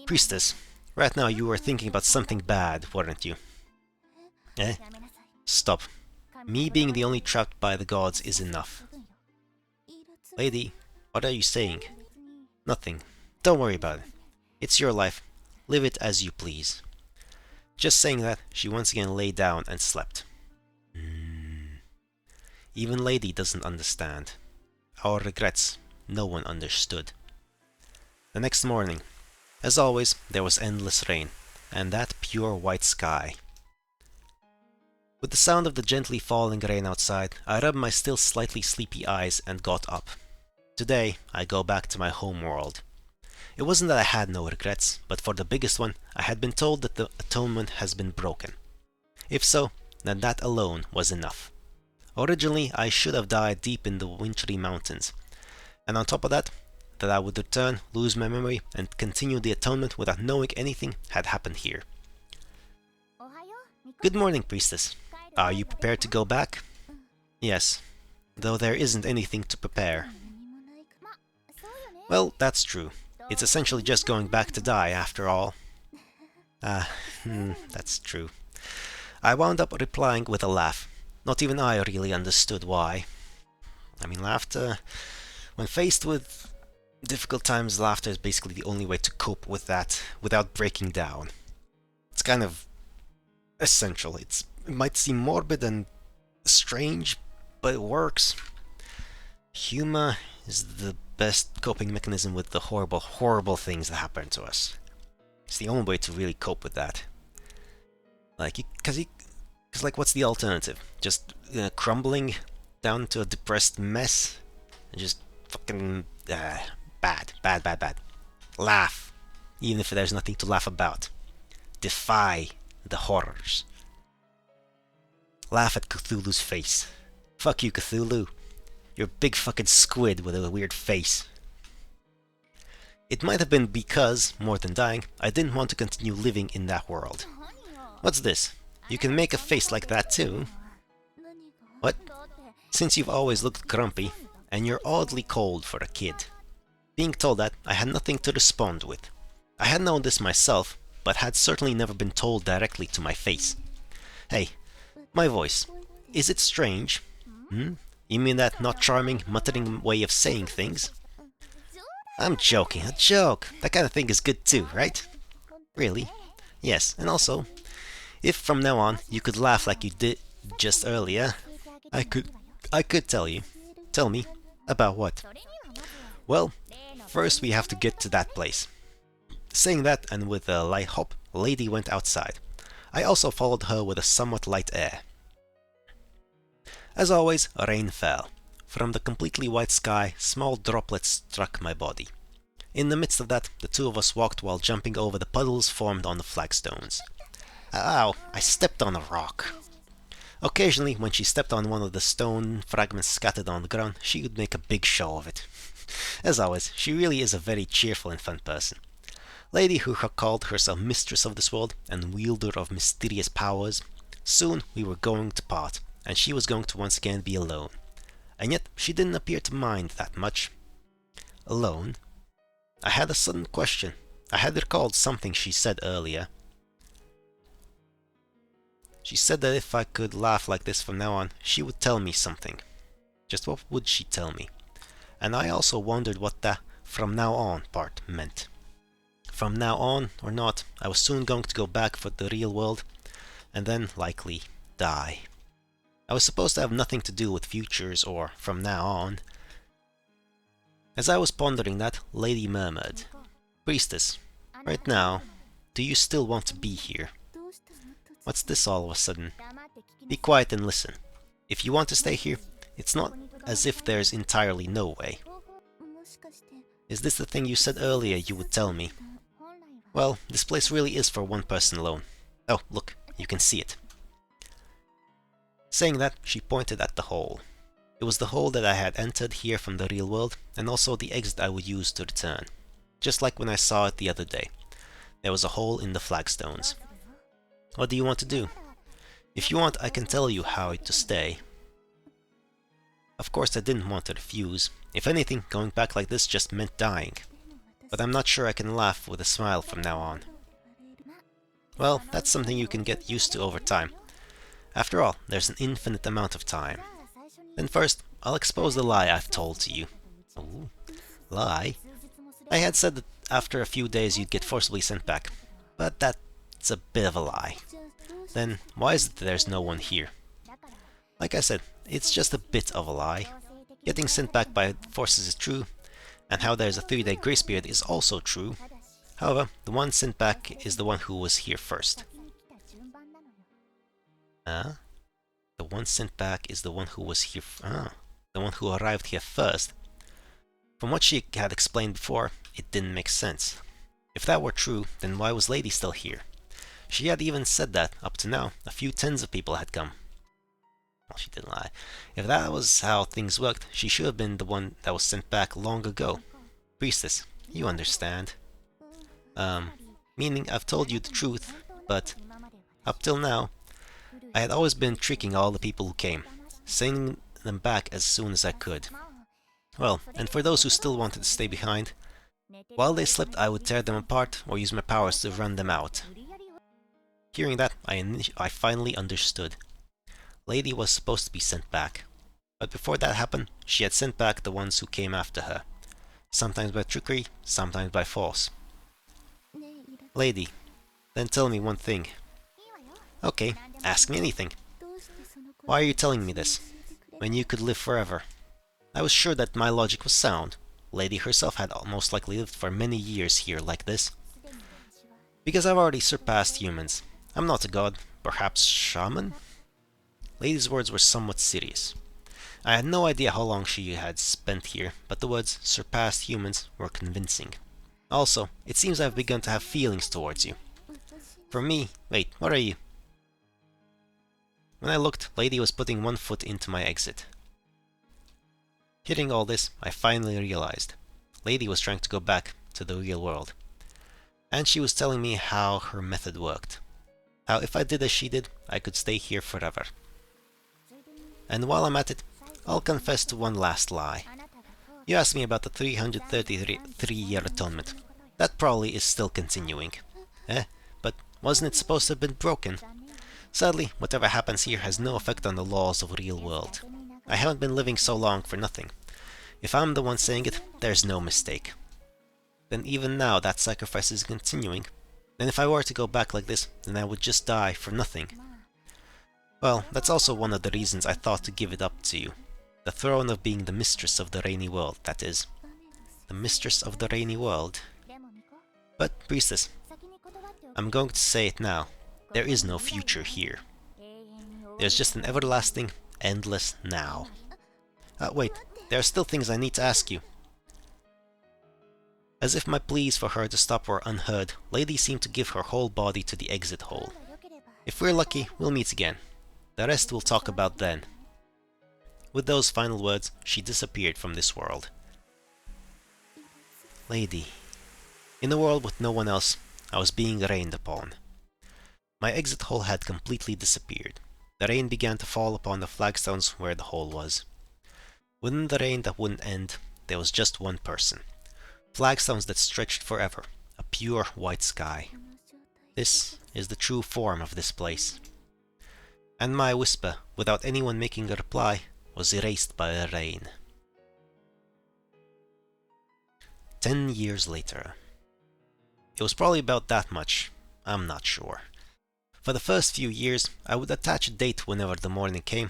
Priestess, right now you were thinking about something bad, weren't you? Eh? Stop. Me being the only trapped by the gods is enough. Lady, what are you saying? Nothing. Don't worry about it. It's your life. Live it as you please. Just saying that, she once again lay down and slept. Even Lady doesn't understand. Our regrets, no one understood. The next morning, as always, there was endless rain, and that pure white sky. With the sound of the gently falling rain outside, I rubbed my still slightly sleepy eyes and got up. Today, I go back to my home world. It wasn't that I had no regrets, but for the biggest one, I had been told that the atonement has been broken. If so, then that alone was enough. Originally, I should have died deep in the wintry mountains, and on top of that I would return, lose my memory, and continue the atonement without knowing anything had happened here. Good morning, priestess. Are you prepared to go back? Yes, though there isn't anything to prepare. Well, that's true. It's essentially just going back to die, after all. That's true. I wound up replying with a laugh. Not even I really understood why. I mean, laughter... When faced with difficult times, laughter is basically the only way to cope with that without breaking down. It's kind of essential. It might seem morbid and strange, but it works. Humor is the best coping mechanism with the horrible, horrible things that happen to us. It's the only way to really cope with that. Because what's the alternative? Just crumbling down to a depressed mess? And just fucking bad. Laugh, even if there's nothing to laugh about. Defy the horrors. Laugh at Cthulhu's face. Fuck you, Cthulhu. You're a big fucking squid with a weird face. It might have been because, more than dying, I didn't want to continue living in that world. What's this? You can make a face like that too? What? Since you've always looked grumpy, and you're oddly cold for a kid. Being told that, I had nothing to respond with. I had known this myself, but had certainly never been told directly to my face. Hey, my voice. Is it strange? Hmm? You mean that not charming, muttering way of saying things? I'm joking, a joke. That kind of thing is good too, right? Really? Yes, and also, if from now on you could laugh like you did just earlier, I could tell you. Tell me. About what? Well, first we have to get to that place. Saying that, and with a light hop, Lady went outside. I also followed her with a somewhat light air. As always, rain fell. From the completely white sky, small droplets struck my body. In the midst of that, the two of us walked while jumping over the puddles formed on the flagstones. Ow, I stepped on a rock. Occasionally, when she stepped on one of the stone fragments scattered on the ground, she would make a big show of it. As always, she really is a very cheerful and fun person. Lady who called herself mistress of this world and wielder of mysterious powers. Soon we were going to part, and she was going to once again be alone. And yet she didn't appear to mind that much. Alone? I had a sudden question. I had recalled something she said earlier. She said that if I could laugh like this from now on, she would tell me something. Just what would she tell me? And I also wondered what the "from now on" part meant. From now on, or not, I was soon going to go back for the real world, and then, likely, die. I was supposed to have nothing to do with futures or from now on. As I was pondering that, Lady murmured, "Priestess, right now, do you still want to be here? What's this all of a sudden? Be quiet and listen. If you want to stay here, it's not as if there's entirely no way. Is this the thing you said earlier you would tell me? Well, this place really is for one person alone. Oh, look, you can see it." Saying that, she pointed at the hole. It was the hole that I had entered here from the real world, and also the exit I would use to return. Just like when I saw it the other day. There was a hole in the flagstones. What do you want to do? If you want, I can tell you how to stay. Of course, I didn't want to refuse. If anything, going back like this just meant dying. But I'm not sure I can laugh with a smile from now on. Well, that's something you can get used to over time. After all, there's an infinite amount of time. Then first, I'll expose the lie I've told to you. Ooh, lie? I had said that after a few days you'd get forcibly sent back. But that's a bit of a lie. Then, why is it that there's no one here? Like I said, it's just a bit of a lie. Getting sent back by forces is true, and how there's a 3-day grace period is also true. However, the one sent back is the one who was here first. The one sent back is the one who was here. The one who arrived here first. From what she had explained before, it didn't make sense. If that were true, then why was Lady still here? She had even said that, up to now, a few tens of people had come. Well, she didn't lie. If that was how things worked, she should have been the one that was sent back long ago. Priestess, you understand. Meaning I've told you the truth, but up till now, I had always been tricking all the people who came, sending them back as soon as I could. Well, and for those who still wanted to stay behind, while they slept I would tear them apart or use my powers to run them out. Hearing that, I finally understood. Lady was supposed to be sent back. But before that happened, she had sent back the ones who came after her. Sometimes by trickery, sometimes by force. Lady, then tell me one thing. Okay, ask me anything. Why are you telling me this, when you could live forever? I was sure that my logic was sound. Lady herself had most likely lived for many years here like this. Because I've already surpassed humans. I'm not a god, perhaps shaman? Lady's words were somewhat serious. I had no idea how long she had spent here, but the words "surpassed humans" were convincing. Also, it seems I've begun to have feelings towards you. For me, wait, what are you? When I looked, Lady was putting one foot into my exit. Hearing all this, I finally realized. Lady was trying to go back to the real world. And she was telling me how her method worked. How if I did as she did, I could stay here forever. And while I'm at it, I'll confess to one last lie. You asked me about the 333-year atonement. That probably is still continuing. Wasn't it supposed to have been broken? Sadly, whatever happens here has no effect on the laws of the real world. I haven't been living so long for nothing. If I'm the one saying it, there's no mistake. Then even now that sacrifice is continuing. And if I were to go back like this, then I would just die for nothing. Well, that's also one of the reasons I thought to give it up to you. The throne of being the mistress of the rainy world, that is. The mistress of the rainy world. But, priestess, I'm going to say it now. There is no future here. There's just an everlasting, endless now. Wait, there are still things I need to ask you. As if my pleas for her to stop were unheard, Lady seemed to give her whole body to the exit hole. If we're lucky, we'll meet again. The rest we'll talk about then. With those final words, she disappeared from this world. Lady. In a world with no one else, I was being rained upon. My exit hole had completely disappeared. The rain began to fall upon the flagstones where the hole was. Within the rain that wouldn't end, there was just one person. Flagstones that stretched forever, a pure white sky. This is the true form of this place. And my whisper, without anyone making a reply, was erased by the rain. 10 years later. It was probably about that much, I'm not sure. For the first few years, I would attach a date whenever the morning came,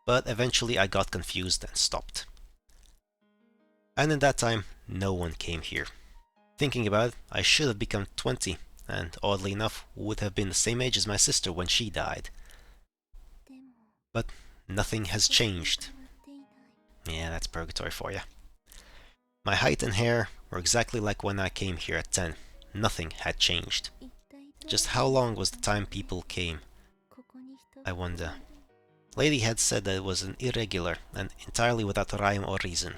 but eventually I got confused and stopped. And in that time, no one came here. Thinking about it, I should have become 20, and oddly enough, would have been the same age as my sister when she died. But nothing has changed. Yeah, that's purgatory for you. My height and hair were exactly like when I came here at 10. Nothing had changed. Just how long was the time people came? I wonder. Lady had said that it was an irregular and entirely without rhyme or reason.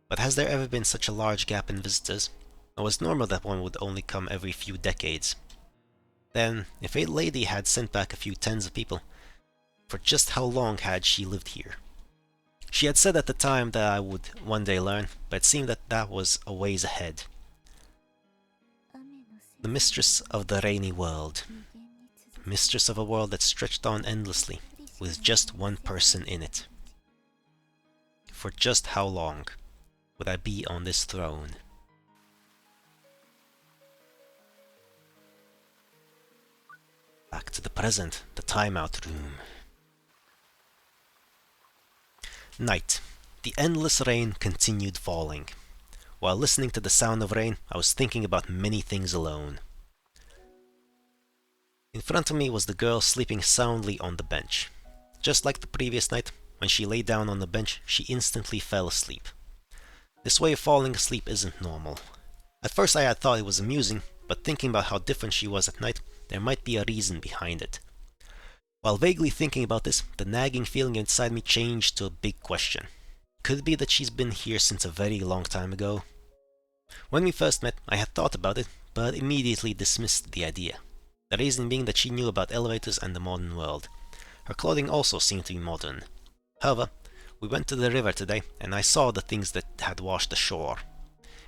But has there ever been such a large gap in visitors? Or was it normal that one would only come every few decades? Then, if a lady had sent back a few tens of people, for just how long had she lived here? She had said at the time that I would one day learn, but it seemed that that was a ways ahead. The mistress of the rainy world. Mistress of a world that stretched on endlessly, with just one person in it. For just how long would I be on this throne? Back to the present, the timeout room. Night. The endless rain continued falling. While listening to the sound of rain, I was thinking about many things alone. In front of me was the girl sleeping soundly on the bench. Just like the previous night, when she lay down on the bench, she instantly fell asleep. This way of falling asleep isn't normal. At first I had thought it was amusing, but thinking about how different she was at night, there might be a reason behind it. While vaguely thinking about this, the nagging feeling inside me changed to a big question. Could it be that she's been here since a very long time ago? When we first met, I had thought about it, but immediately dismissed the idea. The reason being that she knew about elevators and the modern world. Her clothing also seemed to be modern. However, we went to the river today, and I saw the things that had washed ashore.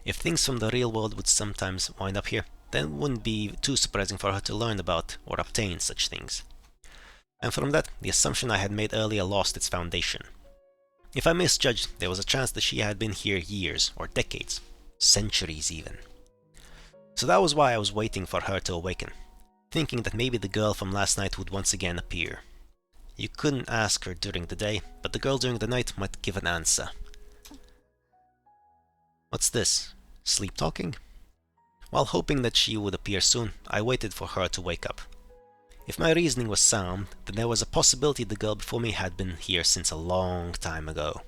If things from the real world would sometimes wind up here, then it wouldn't be too surprising for her to learn about or obtain such things. And from that, the assumption I had made earlier lost its foundation. If I misjudged, there was a chance that she had been here years, or decades, centuries even. So that was why I was waiting for her to awaken, thinking that maybe the girl from last night would once again appear. You couldn't ask her during the day, but the girl during the night might give an answer. What's this? Sleep talking? While hoping that she would appear soon, I waited for her to wake up. If my reasoning was sound, then there was a possibility the girl before me had been here since a long time ago.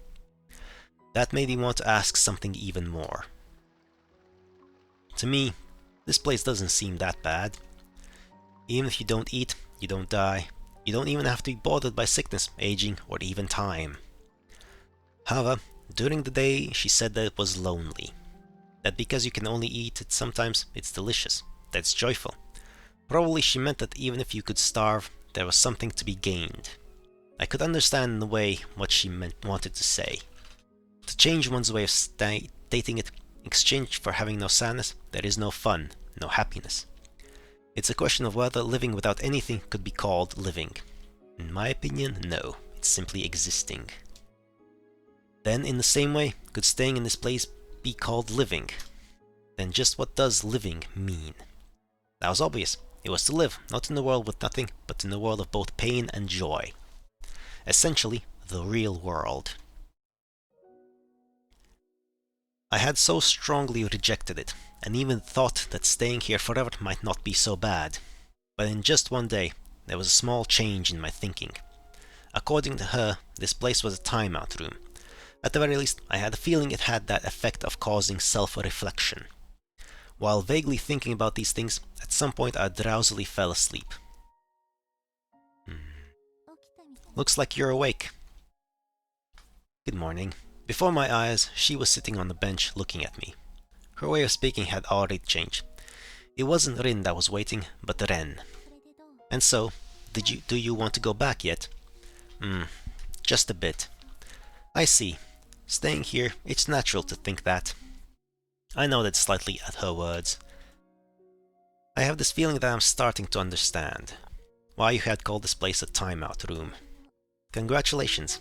That made me want to ask something even more. To me, this place doesn't seem that bad. Even if you don't eat, you don't die, you don't even have to be bothered by sickness, aging, or even time. However, during the day she said that it was lonely. That because you can only eat it sometimes, it's delicious, that it's joyful. Probably she meant that even if you could starve, there was something to be gained. I could understand in a way what she wanted to say. To change one's way of stating it, in exchange for having no sadness, there is no fun, no happiness. It's a question of whether living without anything could be called living. In my opinion, no. It's simply existing. Then, in the same way, could staying in this place be called living? Then just what does living mean? That was obvious. It was to live, not in a world with nothing, but in a world of both pain and joy. Essentially, the real world. I had so strongly rejected it, and even thought that staying here forever might not be so bad. But in just one day, there was a small change in my thinking. According to her, this place was a timeout room. At the very least, I had a feeling it had that effect of causing self-reflection. While vaguely thinking about these things, at some point I drowsily fell asleep. Looks like you're awake. Good morning. Before my eyes, she was sitting on the bench looking at me. Her way of speaking had already changed. It wasn't Rin that was waiting, but Ren. And so, do you want to go back yet? Just a bit. I see. Staying here, it's natural to think that. I nodded slightly at her words. I have this feeling that I'm starting to understand why you had called this place a timeout room. Congratulations.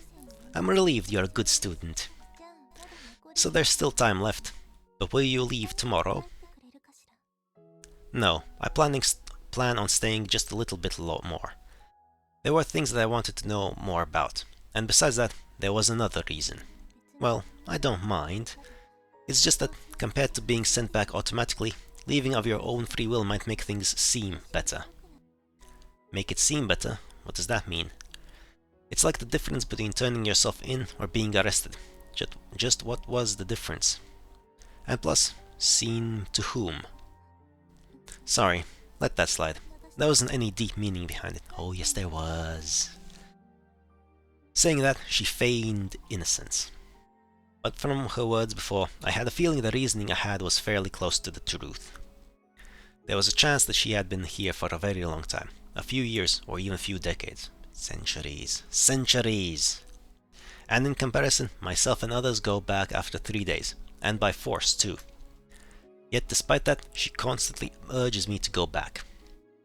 I'm relieved you're a good student. So there's still time left, but will you leave tomorrow? No, I plan on staying just a little bit more. There were things that I wanted to know more about, and besides that, there was another reason. Well, I don't mind. It's just that, compared to being sent back automatically, leaving of your own free will might make things seem better. Make it seem better? What does that mean? It's like the difference between turning yourself in or being arrested. Just what was the difference? And plus, seen to whom? Sorry, let that slide. There wasn't any deep meaning behind it. Oh yes, there was. Saying that, she feigned innocence. But from her words before, I had a feeling the reasoning I had was fairly close to the truth. There was a chance that she had been here for a very long time. A few years, or even a few decades. Centuries. Centuries! And in comparison, myself and others go back after 3 days. And by force, too. Yet despite that, she constantly urges me to go back.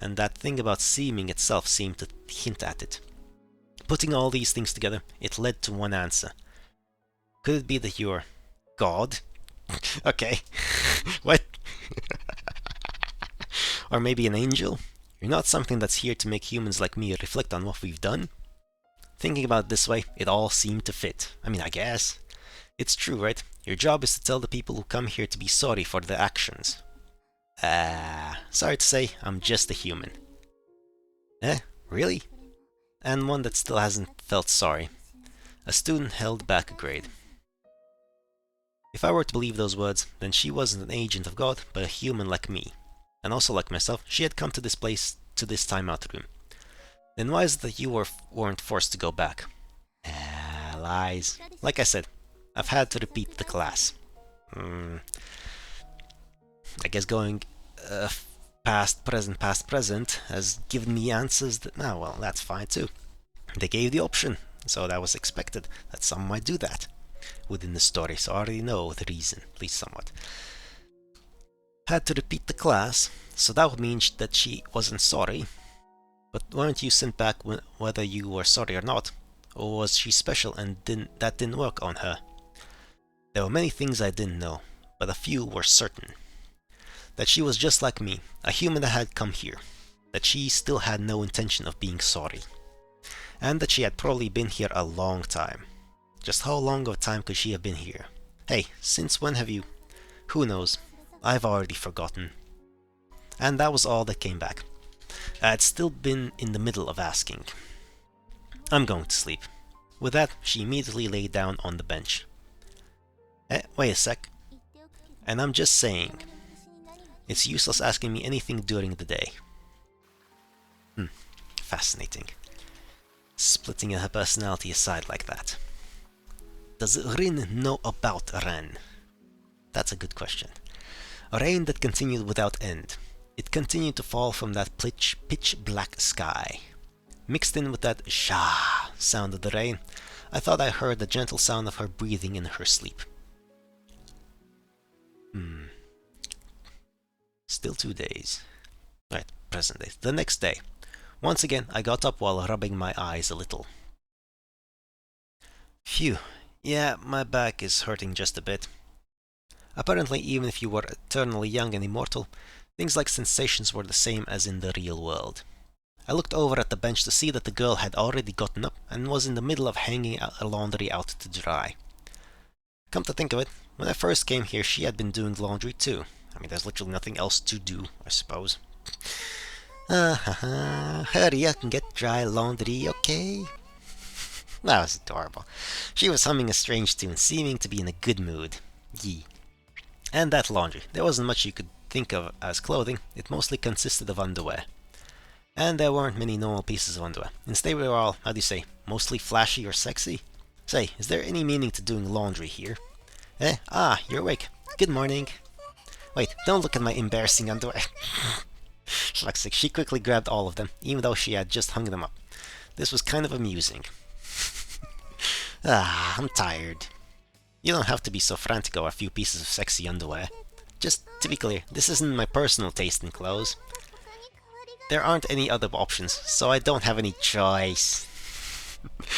And that thing about seeming itself seemed to hint at it. Putting all these things together, it led to one answer. Could it be that you're God? Okay. What? Or maybe an angel? You're not something that's here to make humans like me reflect on what we've done? Thinking about it this way, it all seemed to fit. I mean, I guess. It's true, right? Your job is to tell the people who come here to be sorry for their actions. Sorry to say, I'm just a human. Eh? Really? And one that still hasn't felt sorry. A student held back a grade. If I were to believe those words, then she wasn't an agent of God, but a human like me. And also like myself, she had come to this place, to this timeout room. Then why is it that you weren't forced to go back? Lies. Like I said, I've had to repeat the class. I guess going past, present has given me answers that... Ah, well, that's fine too. They gave the option, so that was expected, that some might do that within the story, so I already know the reason, at least somewhat. Had to repeat the class, so that would mean that she wasn't sorry. But weren't you sent back whether you were sorry or not? Or was she special and that didn't work on her? There were many things I didn't know, but a few were certain. That she was just like me, a human that had come here. That she still had no intention of being sorry. And that she had probably been here a long time. Just how long of a time could she have been here? Hey, since when have you... Who knows? I've already forgotten. And that was all that came back. I had still been in the middle of asking. I'm going to sleep. With that, she immediately lay down on the bench. Wait a sec. And I'm just saying, it's useless asking me anything during the day. Fascinating. Splitting her personality aside like that. Does Rin know about Ren? That's a good question. A rain that continued without end. It continued to fall from that pitch black sky. Mixed in with that shah sound of the rain, I thought I heard the gentle sound of her breathing in her sleep. Still 2 days. Right, present day, the next day. Once again, I got up while rubbing my eyes a little. Phew, yeah, my back is hurting just a bit. Apparently, even if you were eternally young and immortal, things like sensations were the same as in the real world. I looked over at the bench to see that the girl had already gotten up and was in the middle of hanging her laundry out to dry. Come to think of it, when I first came here she had been doing laundry too. I mean, there's literally nothing else to do, I suppose. Hurry up and get dry laundry, okay? That was adorable. She was humming a strange tune, seeming to be in a good mood. Yee. And that laundry. There wasn't much you could think of as clothing. It mostly consisted of underwear. And there weren't many normal pieces of underwear. Instead they were all, how do you say, mostly flashy or sexy? Say, is there any meaning to doing laundry here? Eh? Ah, you're awake. Good morning. Wait, don't look at my embarrassing underwear. Like, she quickly grabbed all of them, even though she had just hung them up. This was kind of amusing. I'm tired. You don't have to be so frantic over a few pieces of sexy underwear. Just to be clear, this isn't my personal taste in clothes. There aren't any other options, so I don't have any choice.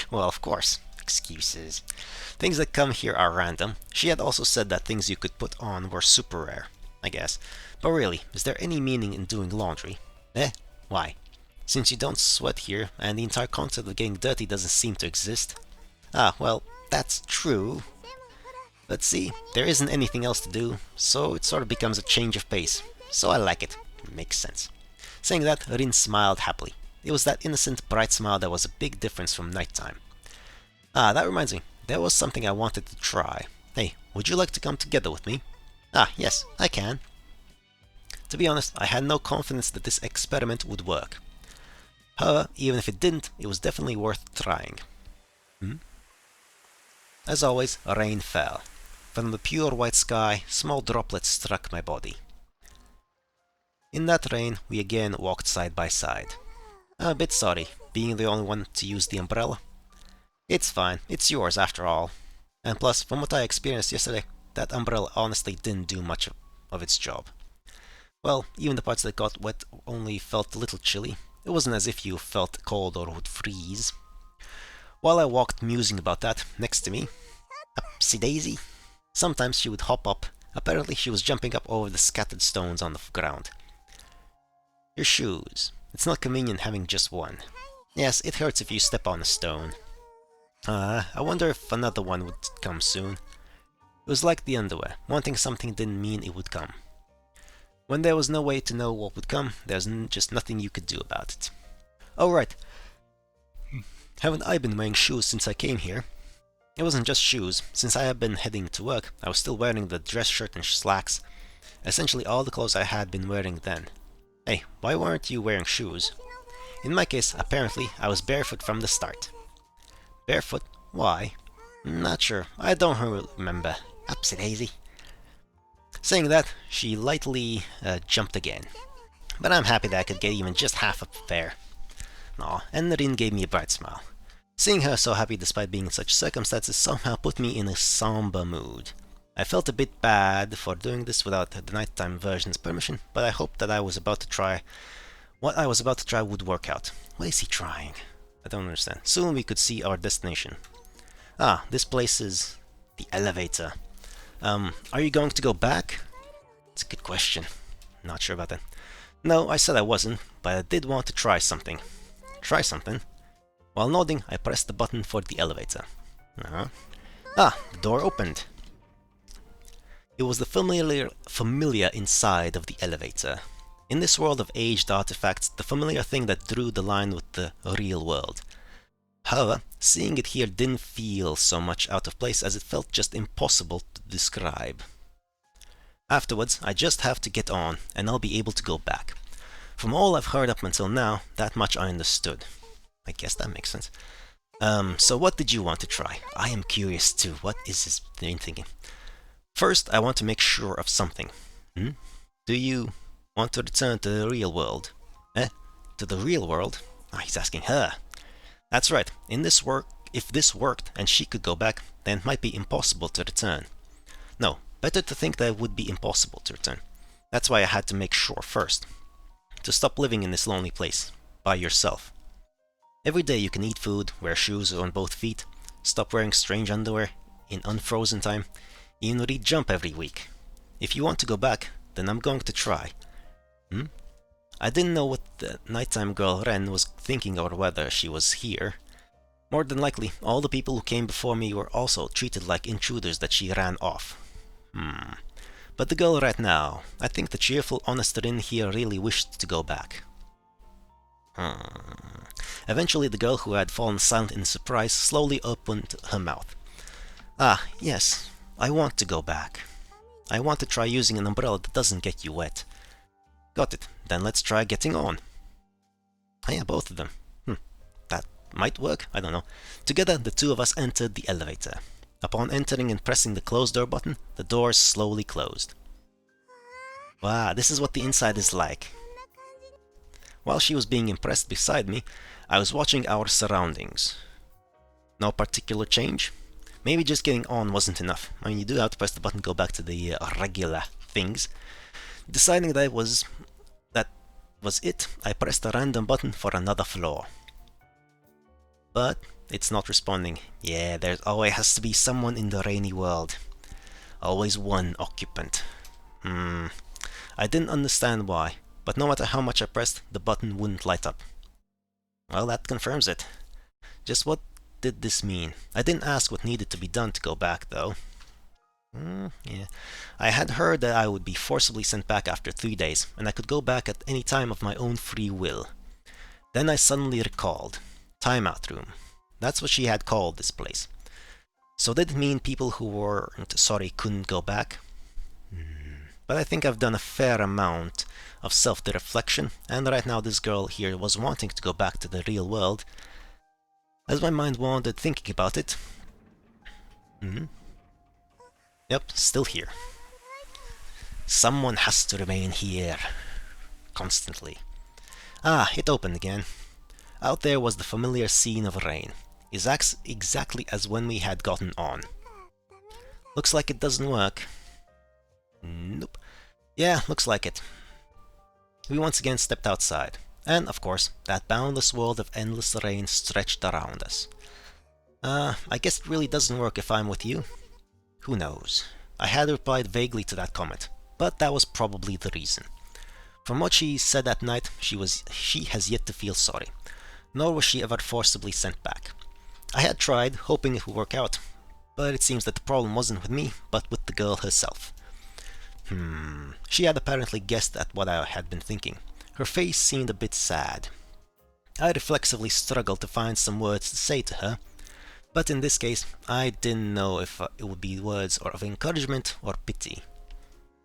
Well, of course. Excuses. Things that come here are random. She had also said that things you could put on were super rare, I guess. But really, is there any meaning in doing laundry? Eh? Why? Since you don't sweat here, and the entire concept of getting dirty doesn't seem to exist. Ah, well, that's true. But see, there isn't anything else to do, so it sort of becomes a change of pace. So I like it. Makes sense. Saying that, Rin smiled happily. It was that innocent, bright smile that was a big difference from nighttime. Ah, that reminds me. There was something I wanted to try. Hey, would you like to come together with me? Ah, yes, I can. To be honest, I had no confidence that this experiment would work. However, even if it didn't, it was definitely worth trying. As always, rain fell. From the pure white sky, small droplets struck my body. In that rain, we again walked side by side. I'm a bit sorry, being the only one to use the umbrella. It's fine, it's yours after all. And plus, from what I experienced yesterday, that umbrella honestly didn't do much of its job. Well, even the parts that got wet only felt a little chilly. It wasn't as if you felt cold or would freeze. While I walked musing about that, next to me, upsy daisy. Sometimes she would hop up. Apparently she was jumping up over the scattered stones on the ground. Your shoes. It's not convenient having just one. Yes, it hurts if you step on a stone. I wonder if another one would come soon. It was like the underwear. Wanting something didn't mean it would come. When there was no way to know what would come, there's just nothing you could do about it. Oh right. Haven't I been wearing shoes since I came here? It wasn't just shoes. Since I had been heading to work, I was still wearing the dress shirt and slacks. Essentially all the clothes I had been wearing then. Hey, why weren't you wearing shoes? In my case, apparently, I was barefoot from the start. Barefoot? Why? Not sure. I don't remember. Upsy daisy. Saying that, she lightly jumped again. But I'm happy that I could get even just half up there. Aw, and Rin gave me a bright smile. Seeing her so happy despite being in such circumstances somehow put me in a somber mood. I felt a bit bad for doing this without the nighttime version's permission, but I hoped that what I was about to try would work out. What is he trying? I don't understand. Soon we could see our destination. Ah, this place is the elevator. Are you going to go back? It's a good question. Not sure about that. No, I said I wasn't, but I did want to try something. Try something? While nodding, I pressed the button for the elevator. Ah, the door opened. It was the familiar inside of the elevator. In this world of aged artifacts, the familiar thing that drew the line with the real world. However, seeing it here didn't feel so much out of place as it felt just impossible to describe. Afterwards, I just have to get on, and I'll be able to go back. From all I've heard up until now, that much I understood. I guess that makes sense. So what did you want to try? I am curious too. What is his brain thinking? First, I want to make sure of something. Do you want to return to the real world? To the real world? Ah, he's asking her. That's right. If this worked and she could go back, then it might be impossible to return. No, better to think that it would be impossible to return. That's why I had to make sure first. to stop living in this lonely place, by yourself. Every day you can eat food, wear shoes on both feet, stop wearing strange underwear in unfrozen time, even read Jump every week. If you want to go back, then I'm going to try. I didn't know what the nighttime girl Ren was thinking or whether she was here. More than likely, all the people who came before me were also treated like intruders that she ran off. But the girl right now, I think the cheerful, honest Rin here really wished to go back. Eventually the girl who had fallen silent in surprise slowly opened her mouth. Ah, yes, I want to go back. I want to try using an umbrella that doesn't get you wet. Got it, then let's try getting on. Oh yeah, both of them. That might work, I don't know. Together, the two of us entered the elevator. Upon entering and pressing the close door button, the doors slowly closed. Wow, this is what the inside is like. While she was being impressed beside me, I was watching our surroundings. No particular change? Maybe just getting on wasn't enough. I mean, you do have to press the button to go back to the regular things. Deciding that was it, I pressed a random button for another floor. But it's not responding. Yeah, there always has to be someone in the rainy world. Always one occupant. I didn't understand why, but no matter how much I pressed, the button wouldn't light up. Well, that confirms it. Just what did this mean? I didn't ask what needed to be done to go back, though. Yeah. I had heard that I would be forcibly sent back after 3 days, and I could go back at any time of my own free will. Then I suddenly recalled. Timeout room. That's what she had called this place. So did it mean people who weren't sorry couldn't go back? But I think I've done a fair amount of self-reflection, and right now this girl here was wanting to go back to the real world. As my mind wandered thinking about it... Yep, still here. Someone has to remain here. Constantly. Ah, it opened again. Out there was the familiar scene of rain. Exactly as when we had gotten on. Looks like it doesn't work. Nope. Yeah, looks like it. We once again stepped outside. And, of course, that boundless world of endless rain stretched around us. I guess it really doesn't work if I'm with you. Who knows? I had replied vaguely to that comment, but that was probably the reason. From what she said that night, she has yet to feel sorry, nor was she ever forcibly sent back. I had tried, hoping it would work out, but it seems that the problem wasn't with me, but with the girl herself. She had apparently guessed at what I had been thinking. Her face seemed a bit sad. I reflexively struggled to find some words to say to her, but in this case, I didn't know if it would be words of encouragement or pity.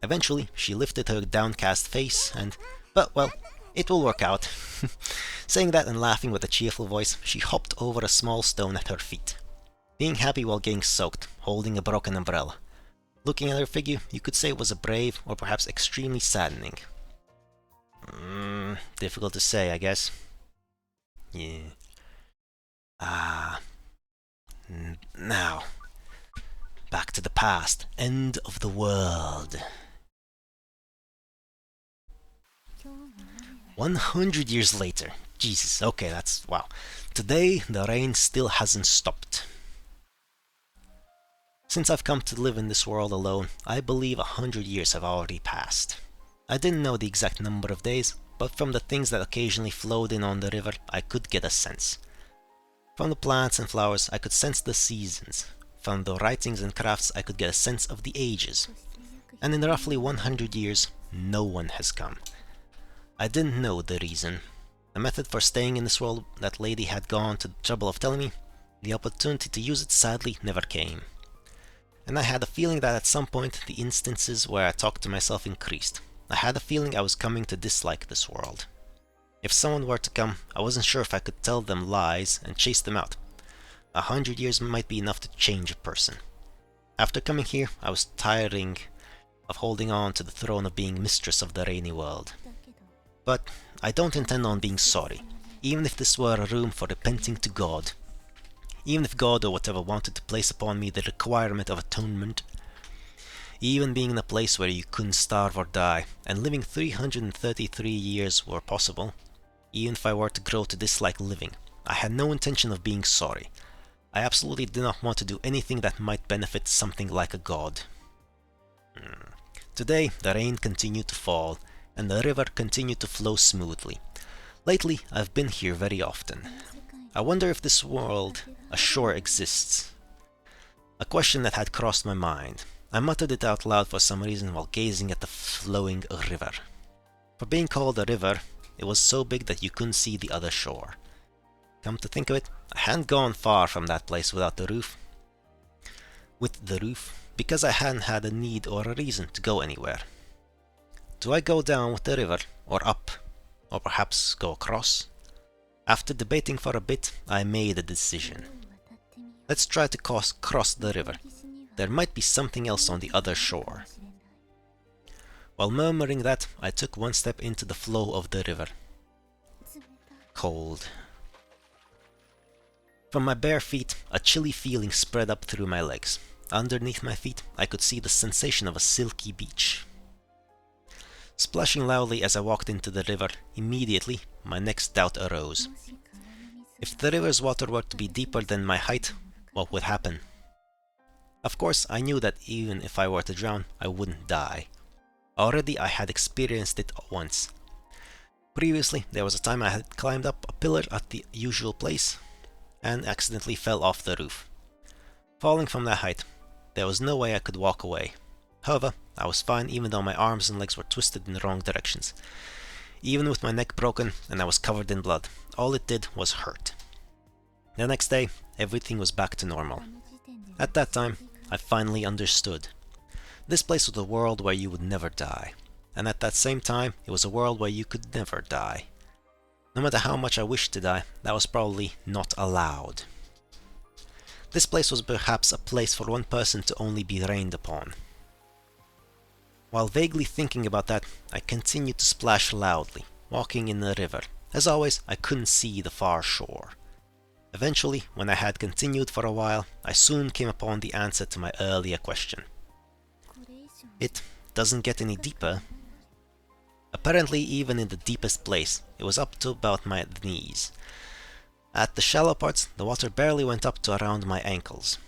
Eventually, she lifted her downcast face and, well, it will work out. Saying that and laughing with a cheerful voice, she hopped over a small stone at her feet. Being happy while getting soaked, holding a broken umbrella. Looking at her figure, you could say it was a brave or perhaps extremely saddening. Difficult to say, I guess. Yeah. Now, back to the past. End of the world. 100 years later. Jesus, okay, that's... wow. Today, the rain still hasn't stopped. Since I've come to live in this world alone, I believe 100 years have already passed. I didn't know the exact number of days, but from the things that occasionally flowed in on the river, I could get a sense. From the plants and flowers, I could sense the seasons. From the writings and crafts, I could get a sense of the ages. And in roughly 100 years, no one has come. I didn't know the reason. The method for staying in this world, that lady had gone to the trouble of telling me. The opportunity to use it sadly never came. And I had a feeling that at some point the instances where I talked to myself increased. I had a feeling I was coming to dislike this world. If someone were to come, I wasn't sure if I could tell them lies and chase them out. 100 years might be enough to change a person. After coming here, I was tiring of holding on to the throne of being mistress of the rainy world. But I don't intend on being sorry, even if this were a room for repenting to God. Even if God or whatever wanted to place upon me the requirement of atonement. even being in a place where you couldn't starve or die, and living 333 years were possible. Even if I were to grow to dislike living, I had no intention of being sorry. I absolutely did not want to do anything that might benefit something like a god. Today, the rain continued to fall, and the river continued to flow smoothly. Lately, I've been here very often. I wonder if this world, a shore, exists. A question that had crossed my mind. I muttered it out loud for some reason while gazing at the flowing river. For being called a river, it was so big that you couldn't see the other shore. Come to think of it, I hadn't gone far from that place without the roof. With the roof, because I hadn't had a need or a reason to go anywhere. Do I go down with the river, or up, or perhaps go across? After debating for a bit, I made a decision. Let's try to cross the river. There might be something else on the other shore. While murmuring that, I took one step into the flow of the river. Cold. From my bare feet, a chilly feeling spread up through my legs. Underneath my feet, I could see the sensation of a silky beach. Splashing loudly as I walked into the river, immediately my next doubt arose. If the river's water were to be deeper than my height, what would happen? Of course, I knew that even if I were to drown, I wouldn't die. Already I had experienced it once. Previously, there was a time I had climbed up a pillar at the usual place and accidentally fell off the roof. Falling from that height, there was no way I could walk away. However, I was fine even though my arms and legs were twisted in the wrong directions. Even with my neck broken and I was covered in blood, all it did was hurt. The next day, everything was back to normal. At that time, I finally understood. This place was a world where you would never die, and at that same time, it was a world where you could never die. No matter how much I wished to die, that was probably not allowed. This place was perhaps a place for one person to only be rained upon. While vaguely thinking about that, I continued to splash loudly, walking in the river. As always, I couldn't see the far shore. Eventually, when I had continued for a while, I soon came upon the answer to my earlier question. It doesn't get any deeper. Apparently, even in the deepest place, it was up to about my knees. At the shallow parts, the water barely went up to around my ankles.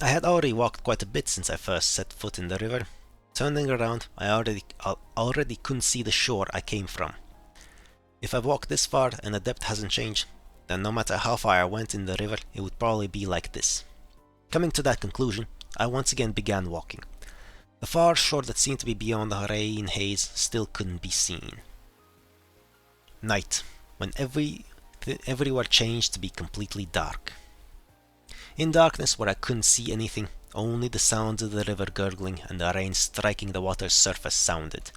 I had already walked quite a bit since I first set foot in the river. Turning around, I already couldn't see the shore I came from. If I've walked this far and the depth hasn't changed, then no matter how far I went in the river, it would probably be like this. Coming to that conclusion, I once again began walking. The far shore that seemed to be beyond the rain haze still couldn't be seen. Night, when everywhere changed to be completely dark. In darkness, where I couldn't see anything, only the sounds of the river gurgling and the rain striking the water's surface sounded.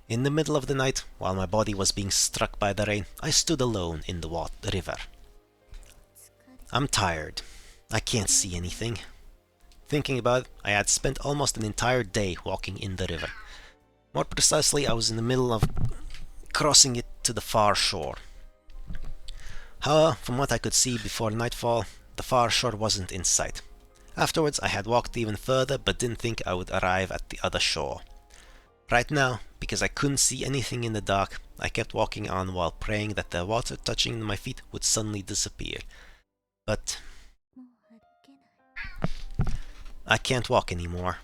In the middle of the night, while my body was being struck by the rain, I stood alone in the river. I'm tired. I can't see anything. Thinking about it, I had spent almost an entire day walking in the river. More precisely, I was in the middle of crossing it to the far shore. However, from what I could see before nightfall, the far shore wasn't in sight. Afterwards, I had walked even further but didn't think I would arrive at the other shore. Right now, because I couldn't see anything in the dark, I kept walking on while praying that the water touching my feet would suddenly disappear. But I can't walk anymore.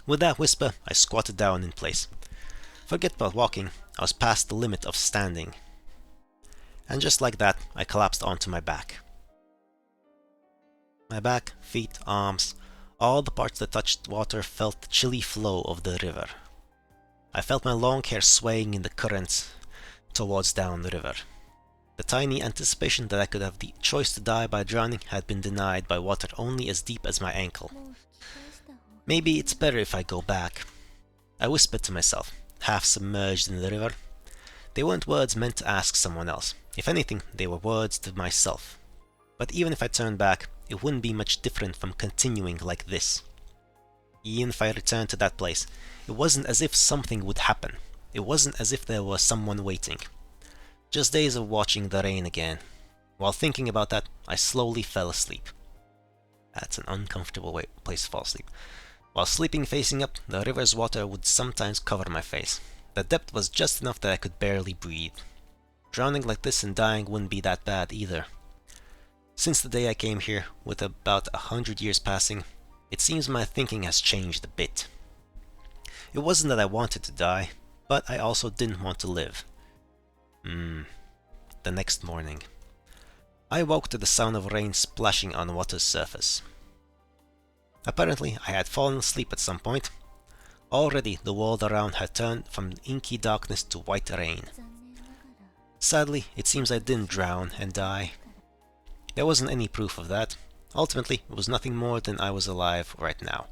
With that whisper, I squatted down in place. Forget about walking, I was past the limit of standing. And just like that, I collapsed onto my back. My back, feet, arms, all the parts that touched water felt the chilly flow of the river. I felt my long hair swaying in the currents towards down the river. The tiny anticipation that I could have the choice to die by drowning had been denied by water only as deep as my ankle. Maybe it's better if I go back. I whispered to myself, half submerged in the river. They weren't words meant to ask someone else. If anything, they were words to myself. But even if I turned back, it wouldn't be much different from continuing like this. Even if I returned to that place, it wasn't as if something would happen. It wasn't as if there was someone waiting. Just days of watching the rain again. While thinking about that, I slowly fell asleep. That's an uncomfortable place to fall asleep. While sleeping facing up, the river's water would sometimes cover my face. The depth was just enough that I could barely breathe. Drowning like this and dying wouldn't be that bad either. Since the day I came here, with about 100 years passing, it seems my thinking has changed a bit. It wasn't that I wanted to die, but I also didn't want to live. The next morning, I woke to the sound of rain splashing on water's surface. Apparently, I had fallen asleep at some point. Already, the world around had turned from inky darkness to white rain. Sadly, it seems I didn't drown and die. There wasn't any proof of that. Ultimately, it was nothing more than I was alive right now.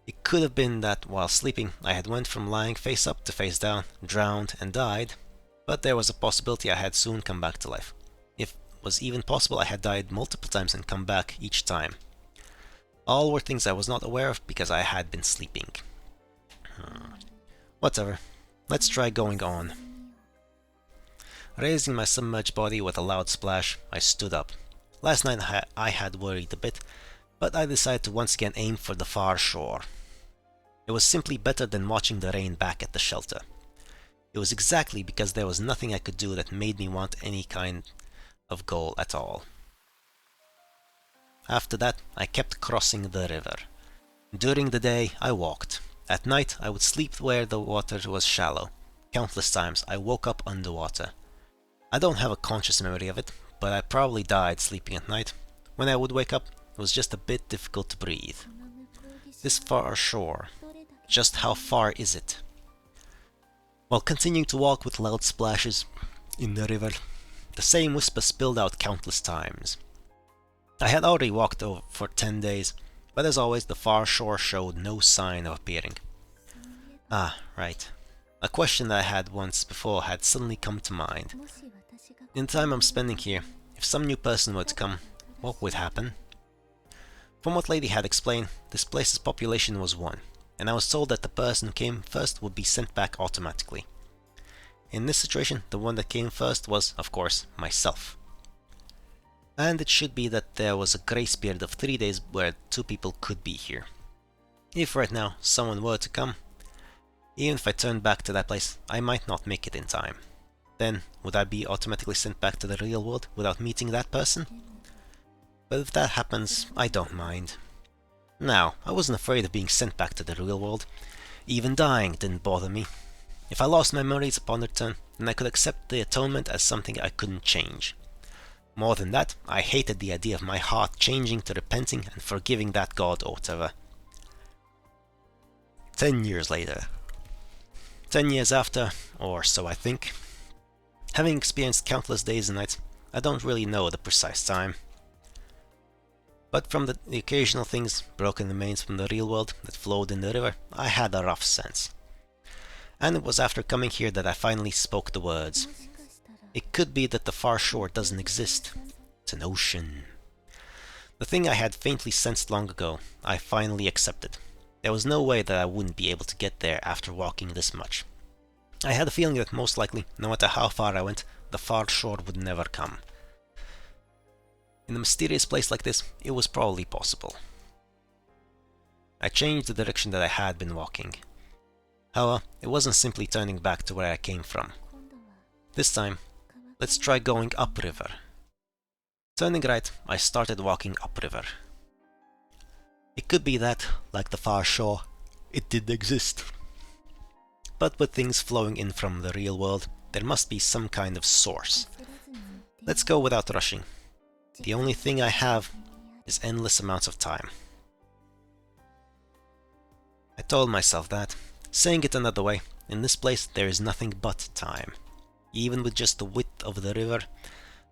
It could have been that while sleeping, I had went from lying face up to face down, drowned and died, but there was a possibility I had soon come back to life. If it was even possible, I had died multiple times and come back each time. All were things I was not aware of because I had been sleeping. Whatever. Let's try going on. Raising my submerged body with a loud splash, I stood up. Last night I had worried a bit, but I decided to once again aim for the far shore. It was simply better than watching the rain back at the shelter. It was exactly because there was nothing I could do that made me want any kind of goal at all. After that, I kept crossing the river. During the day, I walked. At night, I would sleep where the water was shallow. Countless times, I woke up underwater. I don't have a conscious memory of it, but I probably died sleeping at night. When I would wake up, it was just a bit difficult to breathe. This far ashore, just how far is it? While continuing to walk with loud splashes in the river, the same whisper spilled out countless times. I had already walked over for 10 days, but as always the far shore showed no sign of appearing. Ah, right. A question that I had once before had suddenly come to mind. In the time I'm spending here, if some new person were to come, what would happen? From what Lady had explained, this place's population was 1, and I was told that the person who came first would be sent back automatically. In this situation, the one that came first was, of course, myself. And it should be that there was a grace period of 3 days where 2 people could be here. If right now someone were to come, even if I turned back to that place, I might not make it in time. Then, would I be automatically sent back to the real world without meeting that person? But if that happens, I don't mind. Now, I wasn't afraid of being sent back to the real world. Even dying didn't bother me. If I lost my memories upon return, then I could accept the atonement as something I couldn't change. More than that, I hated the idea of my heart changing to repenting and forgiving that god or whatever. 10 years later. 10 years after, or so I think. Having experienced countless days and nights, I don't really know the precise time. But from the occasional things, broken remains from the real world that flowed in the river, I had a rough sense. And it was after coming here that I finally spoke the words. It could be that the far shore doesn't exist. It's an ocean. The thing I had faintly sensed long ago, I finally accepted. There was no way that I wouldn't be able to get there after walking this much. I had a feeling that most likely, no matter how far I went, the far shore would never come. In a mysterious place like this, it was probably possible. I changed the direction that I had been walking. However, it wasn't simply turning back to where I came from. This time, let's try going upriver. Turning right, I started walking upriver. It could be that, like the far shore, it did exist. But with things flowing in from the real world, there must be some kind of source. Let's go without rushing. The only thing I have is endless amounts of time. I told myself that. Saying it another way, in this place there is nothing but time. Even with just the width of the river,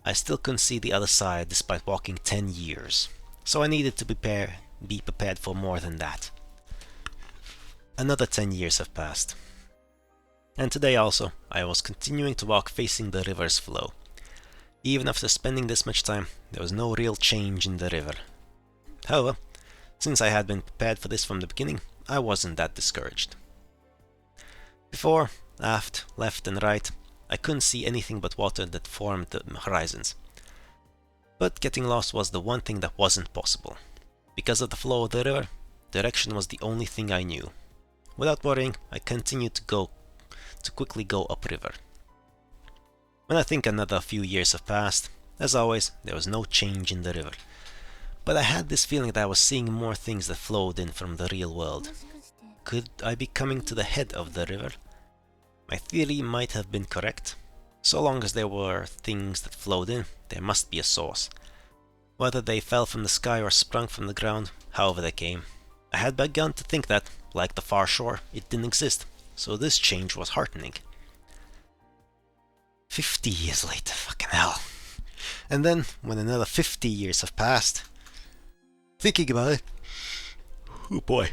I still couldn't see the other side despite walking 10 years. So I needed to be prepared for more than that. Another 10 years have passed. And today also, I was continuing to walk facing the river's flow. Even after spending this much time, there was no real change in the river. However, since I had been prepared for this from the beginning, I wasn't that discouraged. Before, aft, left and right, I couldn't see anything but water that formed the horizons. But getting lost was the one thing that wasn't possible. Because of the flow of the river, Direction was the only thing I knew. Without worrying, I continued to quickly go upriver. When I think another few years have passed, as always, there was no change in the river. But I had this feeling that I was seeing more things that flowed in from the real world. Could I be coming to the head of the river? My theory might have been correct. So long as there were things that flowed in, there must be a source. Whether they fell from the sky or sprung from the ground, however they came. I had begun to think that, like the far shore, it didn't exist, so this change was heartening. 50 years later, fucking hell. And then, when another 50 years have passed, thinking about it, oh boy.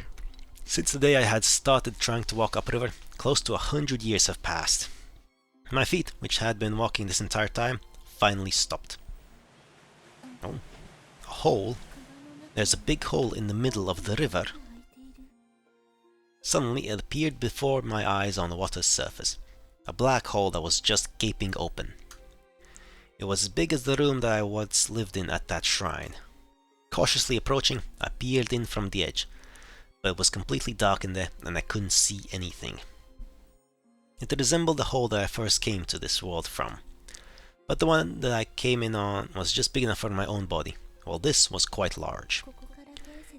Since the day I had started trying to walk upriver, close to 100 years have passed. My feet, which had been walking this entire time, finally stopped. Oh, a hole? There's a big hole in the middle of the river. Suddenly it appeared before my eyes on the water's surface. A black hole that was just gaping open. It was as big as the room that I once lived in at that shrine. Cautiously approaching, I peered in from the edge, but it was completely dark in there and I couldn't see anything. It resembled the hole that I first came to this world from, but the one that I came in on was just big enough for my own body, while this was quite large.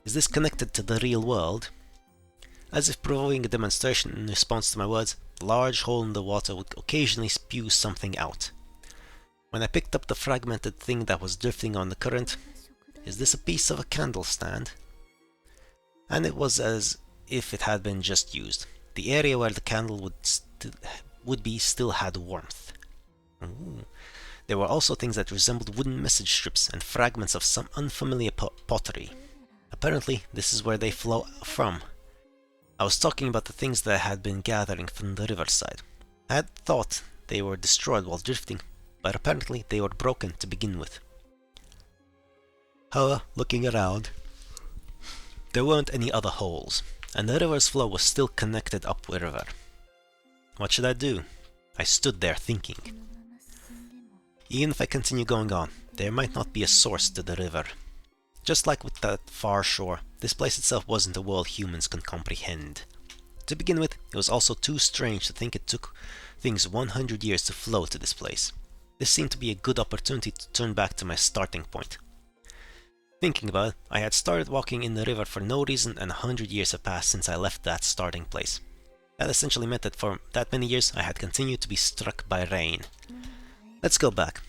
Is this connected to the real world? As if proving a demonstration in response to my words, the large hole in the water would occasionally spew something out. When I picked up the fragmented thing that was drifting on the current, is this a piece of a candle stand? And it was as if it had been just used. The area where the candle would be still had warmth. Ooh. There were also things that resembled wooden message strips and fragments of some unfamiliar pottery. Apparently, this is where they flow from. I was talking about the things that I had been gathering from the riverside. I had thought they were destroyed while drifting, but apparently they were broken to begin with. However, looking around, there weren't any other holes, and the river's flow was still connected upriver. What should I do? I stood there thinking. Even if I continue going on, there might not be a source to the river. Just like with that far shore, this place itself wasn't a world humans can comprehend. To begin with, it was also too strange to think it took things 100 years to flow to this place. This seemed to be a good opportunity to turn back to my starting point. Thinking about it, I had started walking in the river for no reason and 100 years had passed since I left that starting place. That essentially meant that for that many years I had continued to be struck by rain. Let's go back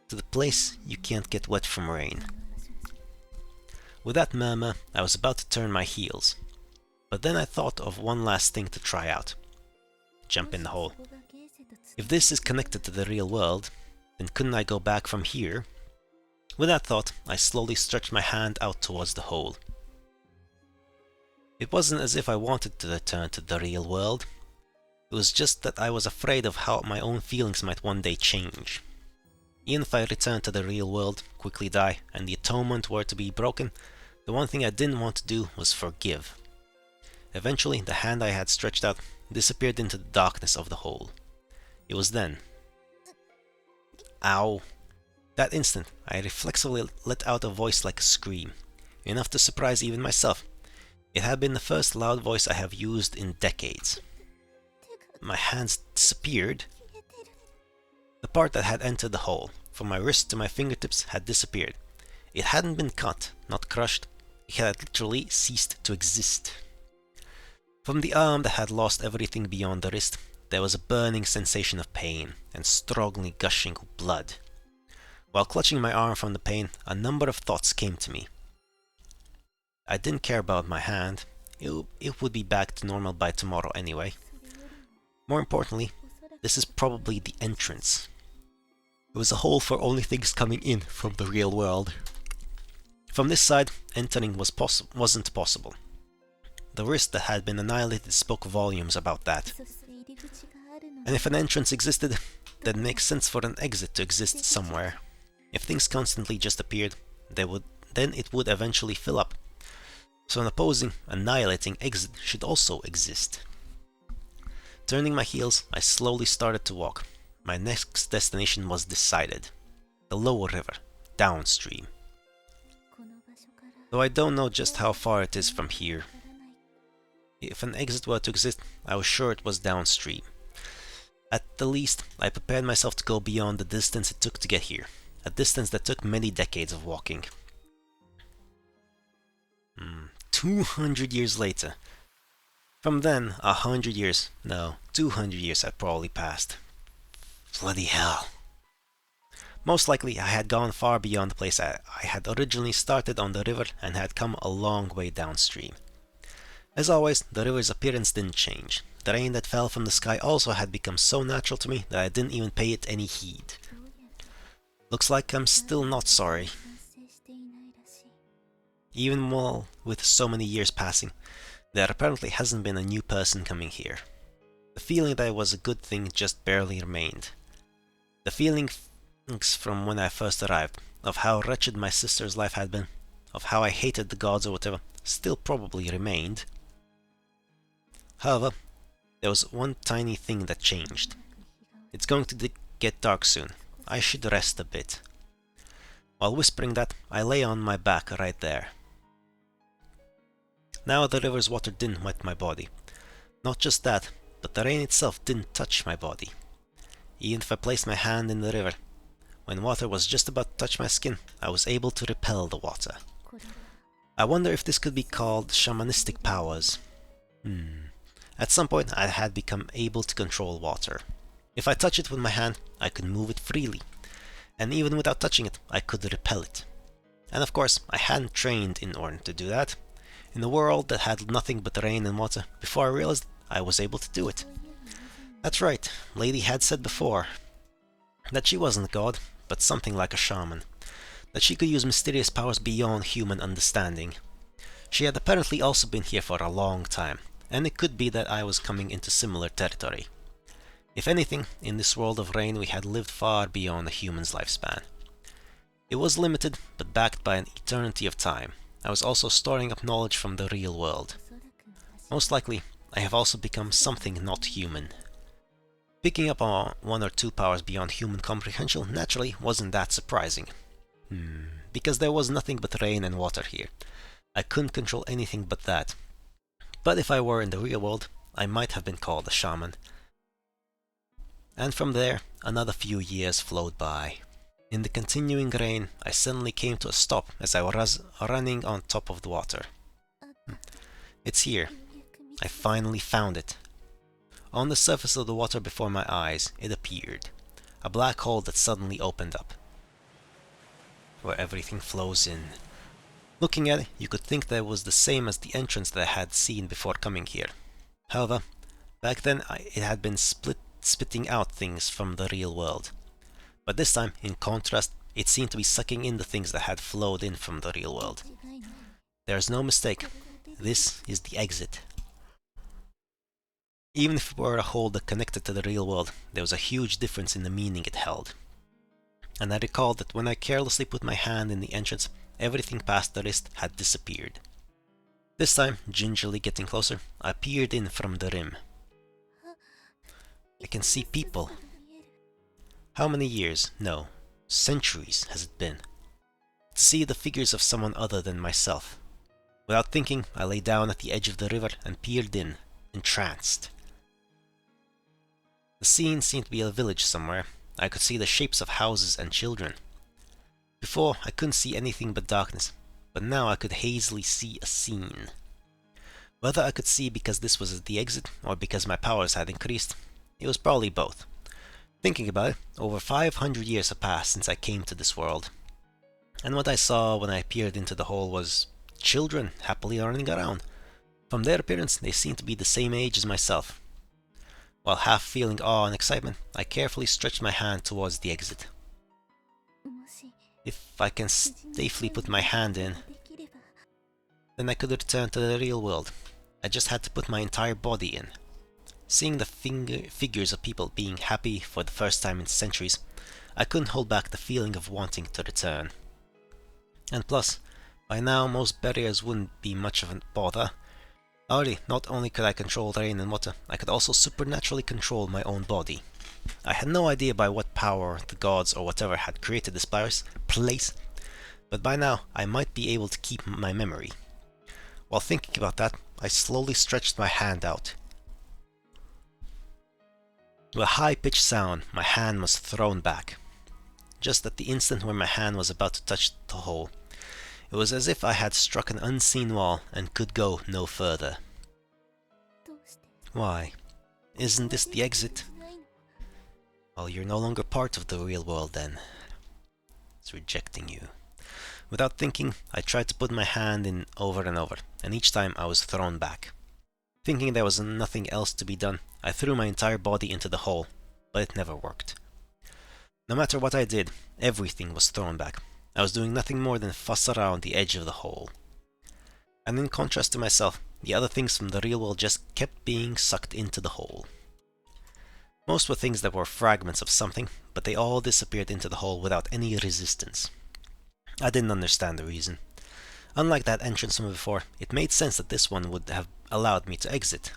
to the place you can't get wet from rain. With that murmur, I was about to turn my heels. But then I thought of one last thing to try out. Jump in the hole. If this is connected to the real world, then couldn't I go back from here? With that thought, I slowly stretched my hand out towards the hole. It wasn't as if I wanted to return to the real world. It was just that I was afraid of how my own feelings might one day change. Even if I returned to the real world, quickly die, and the atonement were to be broken, the one thing I didn't want to do was forgive. Eventually, the hand I had stretched out disappeared into the darkness of the hole. It was then. Ow! That instant, I reflexively let out a voice like a scream, enough to surprise even myself. It had been the first loud voice I have used in decades. My hands disappeared. The part that had entered the hole, from my wrist to my fingertips, had disappeared. It hadn't been cut, not crushed. It had literally ceased to exist. From the arm that had lost everything beyond the wrist, there was a burning sensation of pain and strongly gushing blood. While clutching my arm from the pain, a number of thoughts came to me. I didn't care about my hand. It would be back to normal by tomorrow anyway. More importantly, this is probably the entrance. It was a hole for only things coming in from the real world. From this side, entering wasn't possible. The wrist that had been annihilated spoke volumes about that. And if an entrance existed, then it makes sense for an exit to exist somewhere. If things constantly just appeared, then it would eventually fill up. So an opposing, annihilating exit should also exist. Turning my heels, I slowly started to walk. My next destination was decided. The lower river, downstream. Though I don't know just how far it is from here. If an exit were to exist, I was sure it was downstream. At the least, I prepared myself to go beyond the distance it took to get here, a distance that took many decades of walking. 200 years later. From then, 100 years, no, 200 years had probably passed. Bloody hell. Most likely, I had gone far beyond the place I had originally started on the river and had come a long way downstream. As always, the river's appearance didn't change. The rain that fell from the sky also had become so natural to me that I didn't even pay it any heed. Looks like I'm still not sorry. Even while with so many years passing, there apparently hasn't been a new person coming here. The feeling that it was a good thing just barely remained. The feelings from when I first arrived, of how wretched my sister's life had been, of how I hated the gods or whatever, still probably remained. However, there was one tiny thing that changed. It's going to get dark soon. I should rest a bit. While whispering that, I lay on my back right there. Now the river's water didn't wet my body. Not just that, but the rain itself didn't touch my body. Even if I placed my hand in the river, when water was just about to touch my skin, I was able to repel the water. I wonder if this could be called shamanistic powers. At some point, I had become able to control water. If I touch it with my hand, I could move it freely. And even without touching it, I could repel it. And of course, I hadn't trained in order to do that. In a world that had nothing but rain and water, before I realized I was able to do it. That's right, Lady had said before that she wasn't a god, but something like a shaman. That she could use mysterious powers beyond human understanding. She had apparently also been here for a long time, and it could be that I was coming into similar territory. If anything, in this world of rain we had lived far beyond a human's lifespan. It was limited, but backed by an eternity of time. I was also storing up knowledge from the real world. Most likely, I have also become something not human. Picking up on one or two powers beyond human comprehension naturally wasn't that surprising. Because there was nothing but rain and water here. I couldn't control anything but that. But if I were in the real world, I might have been called a shaman. And from there, another few years flowed by. In the continuing rain, I suddenly came to a stop as I was running on top of the water. It's here. I finally found it. On the surface of the water before my eyes, it appeared. A black hole that suddenly opened up, where everything flows in. Looking at it, you could think that it was the same as the entrance that I had seen before coming here. However, back then it had been spitting out things from the real world. But this time, in contrast, it seemed to be sucking in the things that had flowed in from the real world. There's no mistake. This is the exit. Even if it were a hole that connected to the real world, there was a huge difference in the meaning it held. And I recalled that when I carelessly put my hand in the entrance, everything past the wrist had disappeared. This time, gingerly getting closer, I peered in from the rim. I can see people. How many years, no, centuries has it been? To see the figures of someone other than myself. Without thinking, I lay down at the edge of the river and peered in, entranced. The scene seemed to be a village somewhere. I could see the shapes of houses and children. Before, I couldn't see anything but darkness, but now I could hazily see a scene. Whether I could see because this was the exit, or because my powers had increased, it was probably both. Thinking about it, over 500 years have passed since I came to this world. And what I saw when I peered into the hole was children happily running around. From their appearance, they seemed to be the same age as myself. While half feeling awe and excitement, I carefully stretched my hand towards the exit. If I can safely put my hand in, then I could return to the real world. I just had to put my entire body in. Seeing the figures of people being happy for the first time in centuries, I couldn't hold back the feeling of wanting to return. And plus, by now most barriers wouldn't be much of a bother. Already, not only could I control rain and water, I could also supernaturally control my own body. I had no idea by what power the gods or whatever had created this place, but by now I might be able to keep my memory. While thinking about that, I slowly stretched my hand out. With a high-pitched sound, my hand was thrown back. Just at the instant when my hand was about to touch the hole, it was as if I had struck an unseen wall and could go no further. Why? Isn't this the exit? Well, you're no longer part of the real world then. It's rejecting you. Without thinking, I tried to put my hand in over and over, and each time I was thrown back. Thinking there was nothing else to be done, I threw my entire body into the hole, but it never worked. No matter what I did, everything was thrown back. I was doing nothing more than fuss around the edge of the hole. And in contrast to myself, the other things from the real world just kept being sucked into the hole. Most were things that were fragments of something, but they all disappeared into the hole without any resistance. I didn't understand the reason. Unlike that entrance from before, it made sense that this one would have allowed me to exit.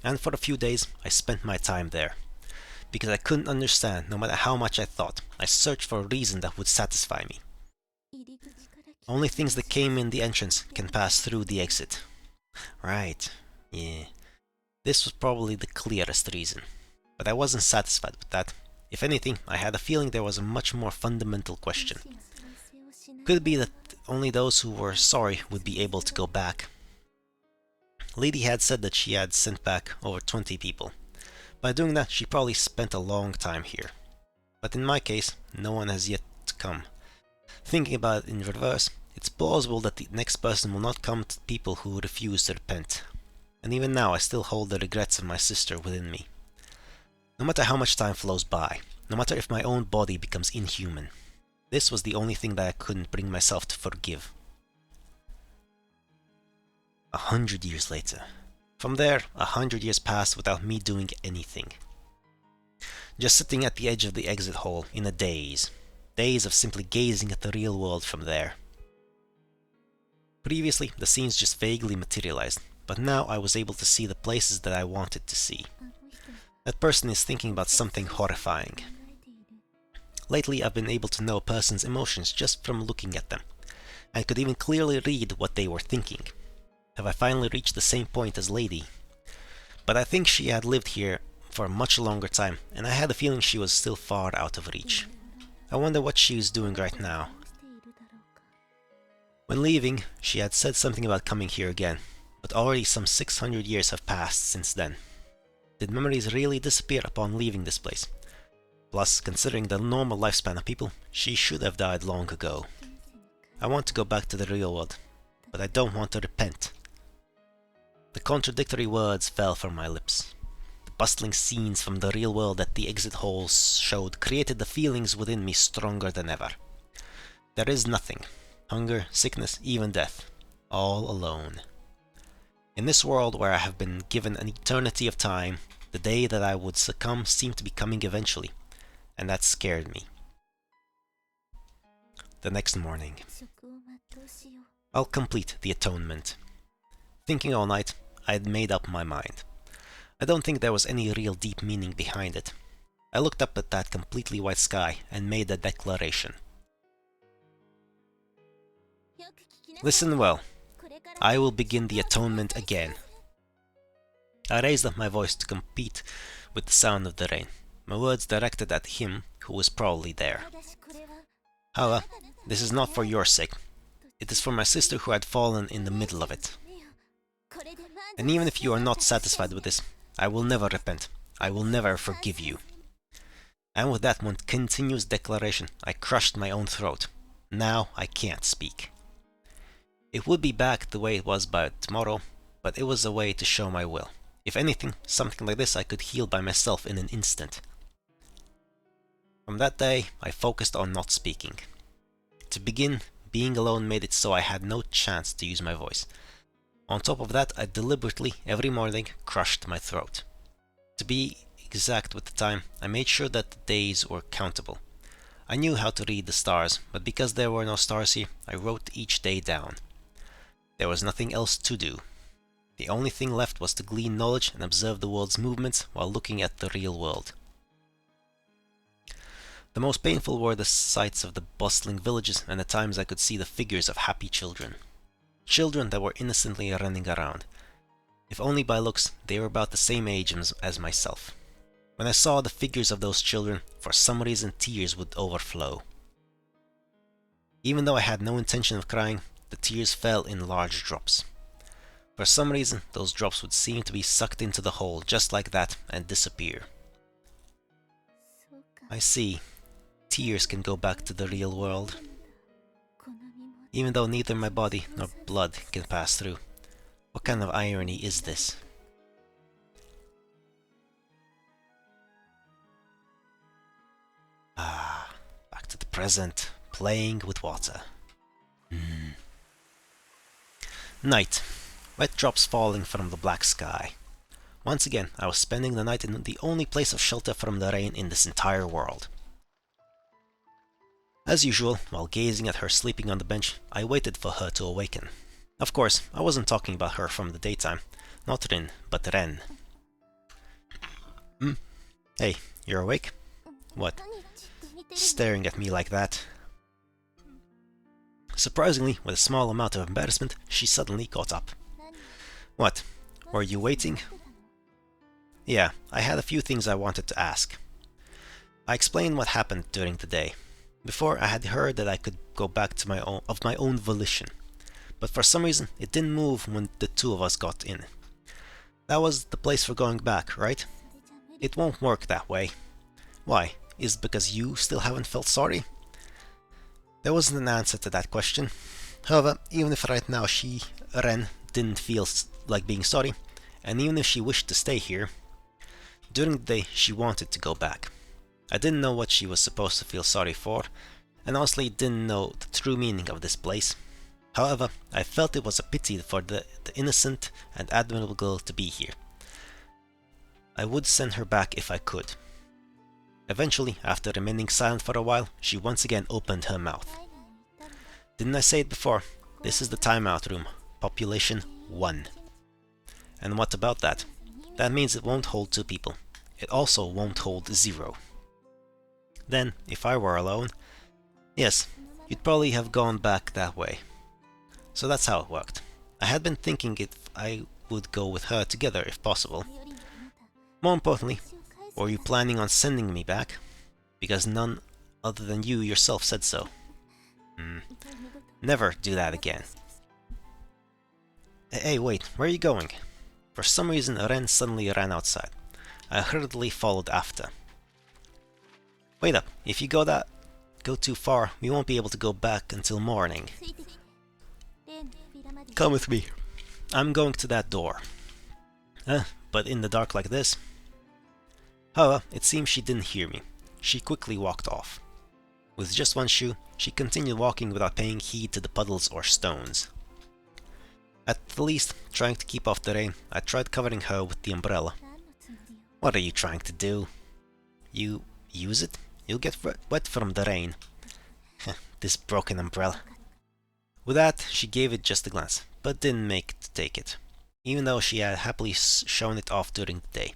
And for a few days, I spent my time there. Because I couldn't understand, no matter how much I thought, I searched for a reason that would satisfy me. Only things that came in the entrance can pass through the exit. Right, yeah. This was probably the clearest reason. But I wasn't satisfied with that. If anything, I had a feeling there was a much more fundamental question. Could it be that only those who were sorry would be able to go back? Lady had said that she had sent back over 20 people. By doing that, she probably spent a long time here. But in my case, no one has yet to come. Thinking about it in reverse, it's plausible that the next person will not come to people who refuse to repent. And even now, I still hold the regrets of my sister within me. No matter how much time flows by, no matter if my own body becomes inhuman, this was the only thing that I couldn't bring myself to forgive. 100 years later. From there, 100 years passed without me doing anything. Just sitting at the edge of the exit hole in a daze. Days of simply gazing at the real world from there. Previously, the scenes just vaguely materialized, but now I was able to see the places that I wanted to see. That person is thinking about something horrifying. Lately, I've been able to know a person's emotions just from looking at them, and could even clearly read what they were thinking. Have I finally reached the same point as Lady? But I think she had lived here for a much longer time, and I had a feeling she was still far out of reach. I wonder what she is doing right now. When leaving, she had said something about coming here again, but already some 600 years have passed since then. Did memories really disappear upon leaving this place? Plus, considering the normal lifespan of people, she should have died long ago. I want to go back to the real world, but I don't want to repent. The contradictory words fell from my lips. The bustling scenes from the real world that the exit holes showed created the feelings within me stronger than ever. There is nothing. Hunger, sickness, even death. All alone. In this world where I have been given an eternity of time, the day that I would succumb seemed to be coming eventually, and that scared me. The next morning. I'll complete the atonement. Thinking all night, I had made up my mind. I don't think there was any real deep meaning behind it. I looked up at that completely white sky and made a declaration. Listen well. I will begin the atonement again. I raised up my voice to compete with the sound of the rain, my words directed at him who was probably there. However, this is not for your sake. It is for my sister who had fallen in the middle of it. And even if you are not satisfied with this, I will never repent. I will never forgive you. And with that one continuous declaration, I crushed my own throat. Now I can't speak. It would be back the way it was by tomorrow, but it was a way to show my will. If anything, something like this I could heal by myself in an instant. From that day, I focused on not speaking. To begin, being alone made it so I had no chance to use my voice. On top of that, I deliberately, every morning, crushed my throat. To be exact with the time, I made sure that the days were countable. I knew how to read the stars, but because there were no stars here, I wrote each day down. There was nothing else to do. The only thing left was to glean knowledge and observe the world's movements while looking at the real world. The most painful were the sights of the bustling villages and the times I could see the figures of happy children. Children that were innocently running around. If only by looks, they were about the same age as myself. When I saw the figures of those children, for some reason tears would overflow. Even though I had no intention of crying, the tears fell in large drops. For some reason, those drops would seem to be sucked into the hole just like that and disappear. I see. Tears can go back to the real world. Even though neither my body nor blood can pass through. What kind of irony is this? Back to the present, playing with water. Night. Wet drops falling from the black sky. Once again, I was spending the night in the only place of shelter from the rain in this entire world. As usual, while gazing at her sleeping on the bench, I waited for her to awaken. Of course, I wasn't talking about her from the daytime. Not Rin, but Ren. Hey, you're awake? What? Staring at me like that? Surprisingly, with a small amount of embarrassment, she suddenly got up. What? Were you waiting? Yeah, I had a few things I wanted to ask. I explained what happened during the day. Before, I had heard that I could go back to my own volition. But for some reason, it didn't move when the two of us got in. That was the place for going back, right? It won't work that way. Why? Is it because you still haven't felt sorry? There wasn't an answer to that question. However, even if right now she, Ren, didn't feel like being sorry, and even if she wished to stay here, during the day she wanted to go back. I didn't know what she was supposed to feel sorry for, and honestly didn't know the true meaning of this place. However, I felt it was a pity for the innocent and admirable girl to be here. I would send her back if I could. Eventually, after remaining silent for a while, she once again opened her mouth. Didn't I say it before? This is the timeout room. Population 1. And what about that? That means it won't hold 2 people. It also won't hold 0. Then, if I were alone, yes, you'd probably have gone back that way. So that's how it worked. I had been thinking if I would go with her together if possible. More importantly, were you planning on sending me back? Because none other than you yourself said so. Never do that again. Hey, wait, where are you going? For some reason, Ren suddenly ran outside. I hurriedly followed after. Wait up, if you go too far, we won't be able to go back until morning. Come with me. I'm going to that door. But in the dark like this? However, it seems she didn't hear me. She quickly walked off. With just one shoe, she continued walking without paying heed to the puddles or stones. At the least, trying to keep off the rain, I tried covering her with the umbrella. What are you trying to do? You use it? You'll get wet from the rain. This broken umbrella. With that, she gave it just a glance, but didn't make to take it, even though she had happily shown it off during the day.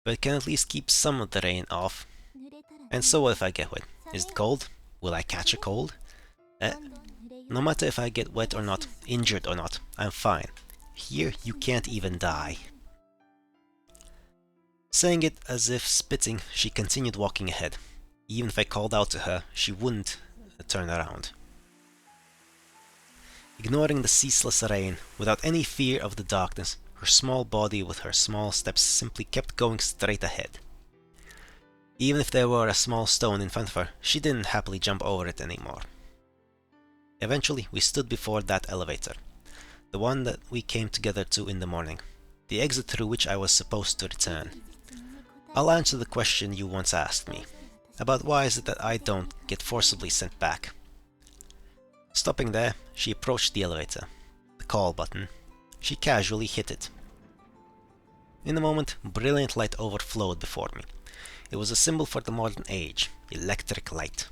But it can at least keep some of the rain off. And so what if I get wet? Is it cold? Will I catch a cold? No matter if I get wet or not, injured or not, I'm fine. Here you can't even die. Saying it as if spitting, she continued walking ahead. Even if I called out to her, she wouldn't turn around. Ignoring the ceaseless rain, without any fear of the darkness, her small body with her small steps simply kept going straight ahead. Even if there were a small stone in front of her, she didn't happily jump over it anymore. Eventually, we stood before that elevator, the one that we came together to in the morning, the exit through which I was supposed to return. I'll answer the question you once asked me, about why is it that I don't get forcibly sent back. Stopping there, she approached the elevator, the call button. She casually hit it. In a moment, brilliant light overflowed before me. It was a symbol for the modern age, electric light.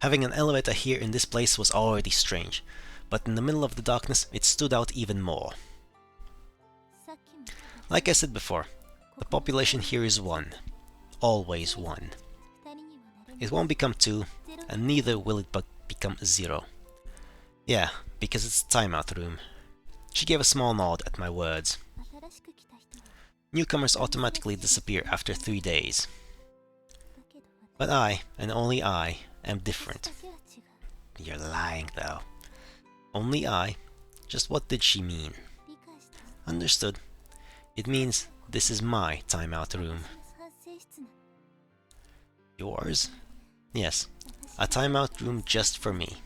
Having an elevator here in this place was already strange, but in the middle of the darkness it stood out even more. Like I said before, the population here is 1. Always 1. It won't become 2, and neither will it become 0. Yeah, because it's the timeout room. She gave a small nod at my words. Newcomers automatically disappear after 3 days. But I, and only I, am different. You're lying, though. Only I? Just what did she mean? Understood. It means this is my timeout room. Yours? Yes, a timeout room just for me.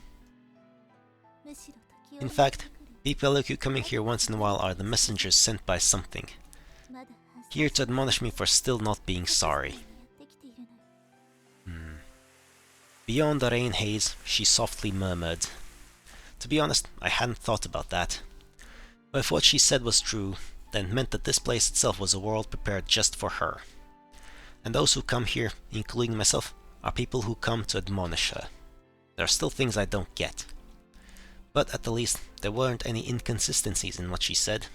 In fact, people like you coming here once in a while are the messengers sent by something. Here to admonish me for still not being sorry. Beyond the rain haze, she softly murmured. To be honest, I hadn't thought about that. But if what she said was true, then it meant that this place itself was a world prepared just for her. And those who come here, including myself, are people who come to admonish her. There are still things I don't get. But at the least, there weren't any inconsistencies in what she said.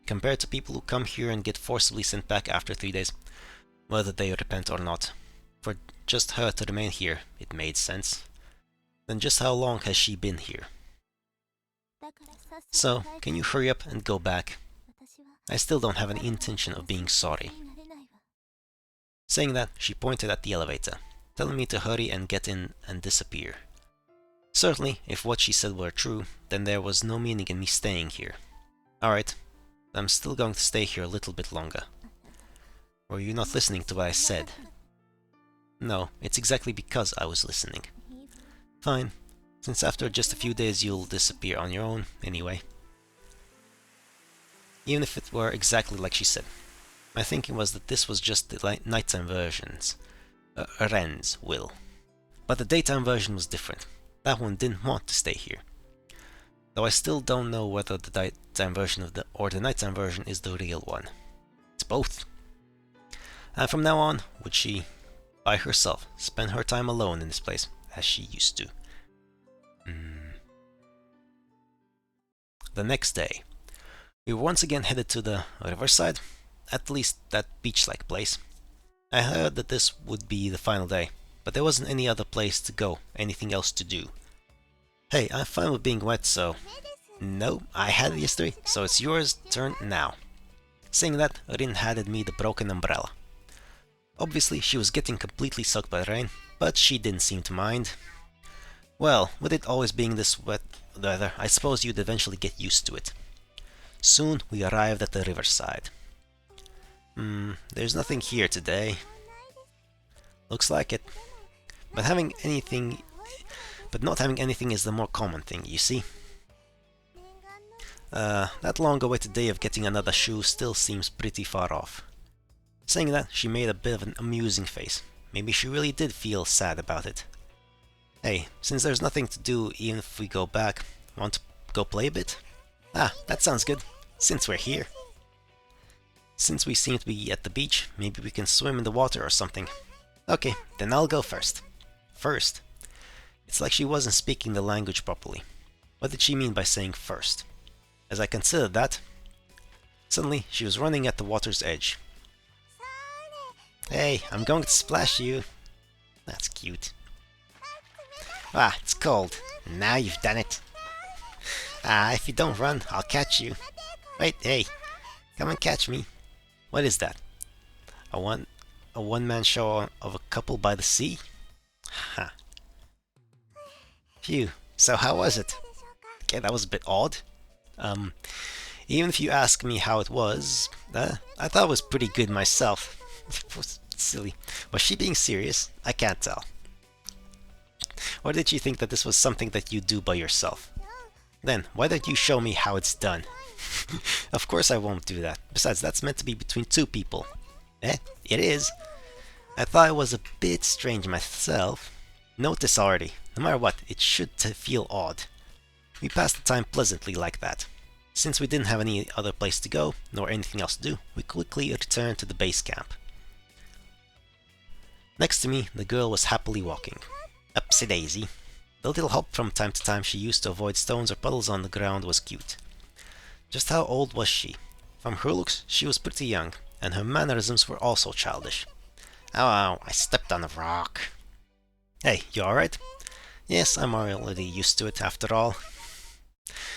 Compared to people who come here and get forcibly sent back after 3 days, whether they repent or not. For just her to remain here, it made sense. Then just how long has she been here? So, can you hurry up and go back? I still don't have any intention of being sorry. Saying that, she pointed at the elevator, telling me to hurry and get in and disappear. Certainly, if what she said were true, then there was no meaning in me staying here. Alright, I'm still going to stay here a little bit longer. Were you not listening to what I said? No, it's exactly because I was listening. Fine, since after just a few days you'll disappear on your own, anyway. Even if it were exactly like she said. My thinking was that this was just the nighttime version's, Ren's will. But the daytime version was different. That one didn't want to stay here. Though I still don't know whether the daytime version or the nighttime version is the real one. It's both. And from now on, would she, by herself, spend her time alone in this place, as she used to. The next day, we were once again headed to the riverside, at least that beach-like place. I heard that this would be the final day, but there wasn't any other place to go, anything else to do. Hey, I'm fine with being wet, so... No, I had it yesterday, so it's yours turn now. Saying that, Rin handed me the broken umbrella. Obviously, she was getting completely soaked by the rain, but she didn't seem to mind. Well, with it always being this wet weather, I suppose you'd eventually get used to it. Soon, we arrived at the riverside. There's nothing here today. Looks like it. But not having anything is the more common thing, you see. That long-awaited day of getting another shoe still seems pretty far off. Saying that, she made a bit of an amusing face. Maybe she really did feel sad about it. Hey, since there's nothing to do even if we go back, want to go play a bit? Ah, that sounds good, since we're here. Since we seem to be at the beach, maybe we can swim in the water or something. Okay, then I'll go first. First? It's like she wasn't speaking the language properly. What did she mean by saying first? As I considered that, suddenly she was running at the water's edge. Hey, I'm going to splash you. That's cute. Ah, it's cold. Now you've done it. Ah, if you don't run, I'll catch you. Wait, hey, come and catch me. What is that? A one-man show of a couple by the sea? Ha. Phew, so how was it? Okay, that was a bit odd. Even if you ask me how it was, I thought it was pretty good myself. It was silly. Was she being serious? I can't tell. Or did you think that this was something that you do by yourself? Then, why don't you show me how it's done? Of course I won't do that. Besides, that's meant to be between two people. It is. I thought it was a bit strange myself. Notice already. No matter what, it should feel odd. We passed the time pleasantly like that. Since we didn't have any other place to go, nor anything else to do, we quickly returned to the base camp. Next to me, the girl was happily walking. Upsy daisy. The little hop from time to time she used to avoid stones or puddles on the ground was cute. Just how old was she? From her looks, she was pretty young, and her mannerisms were also childish. Ow, I stepped on a rock. Hey, you alright? Yes, I'm already used to it after all.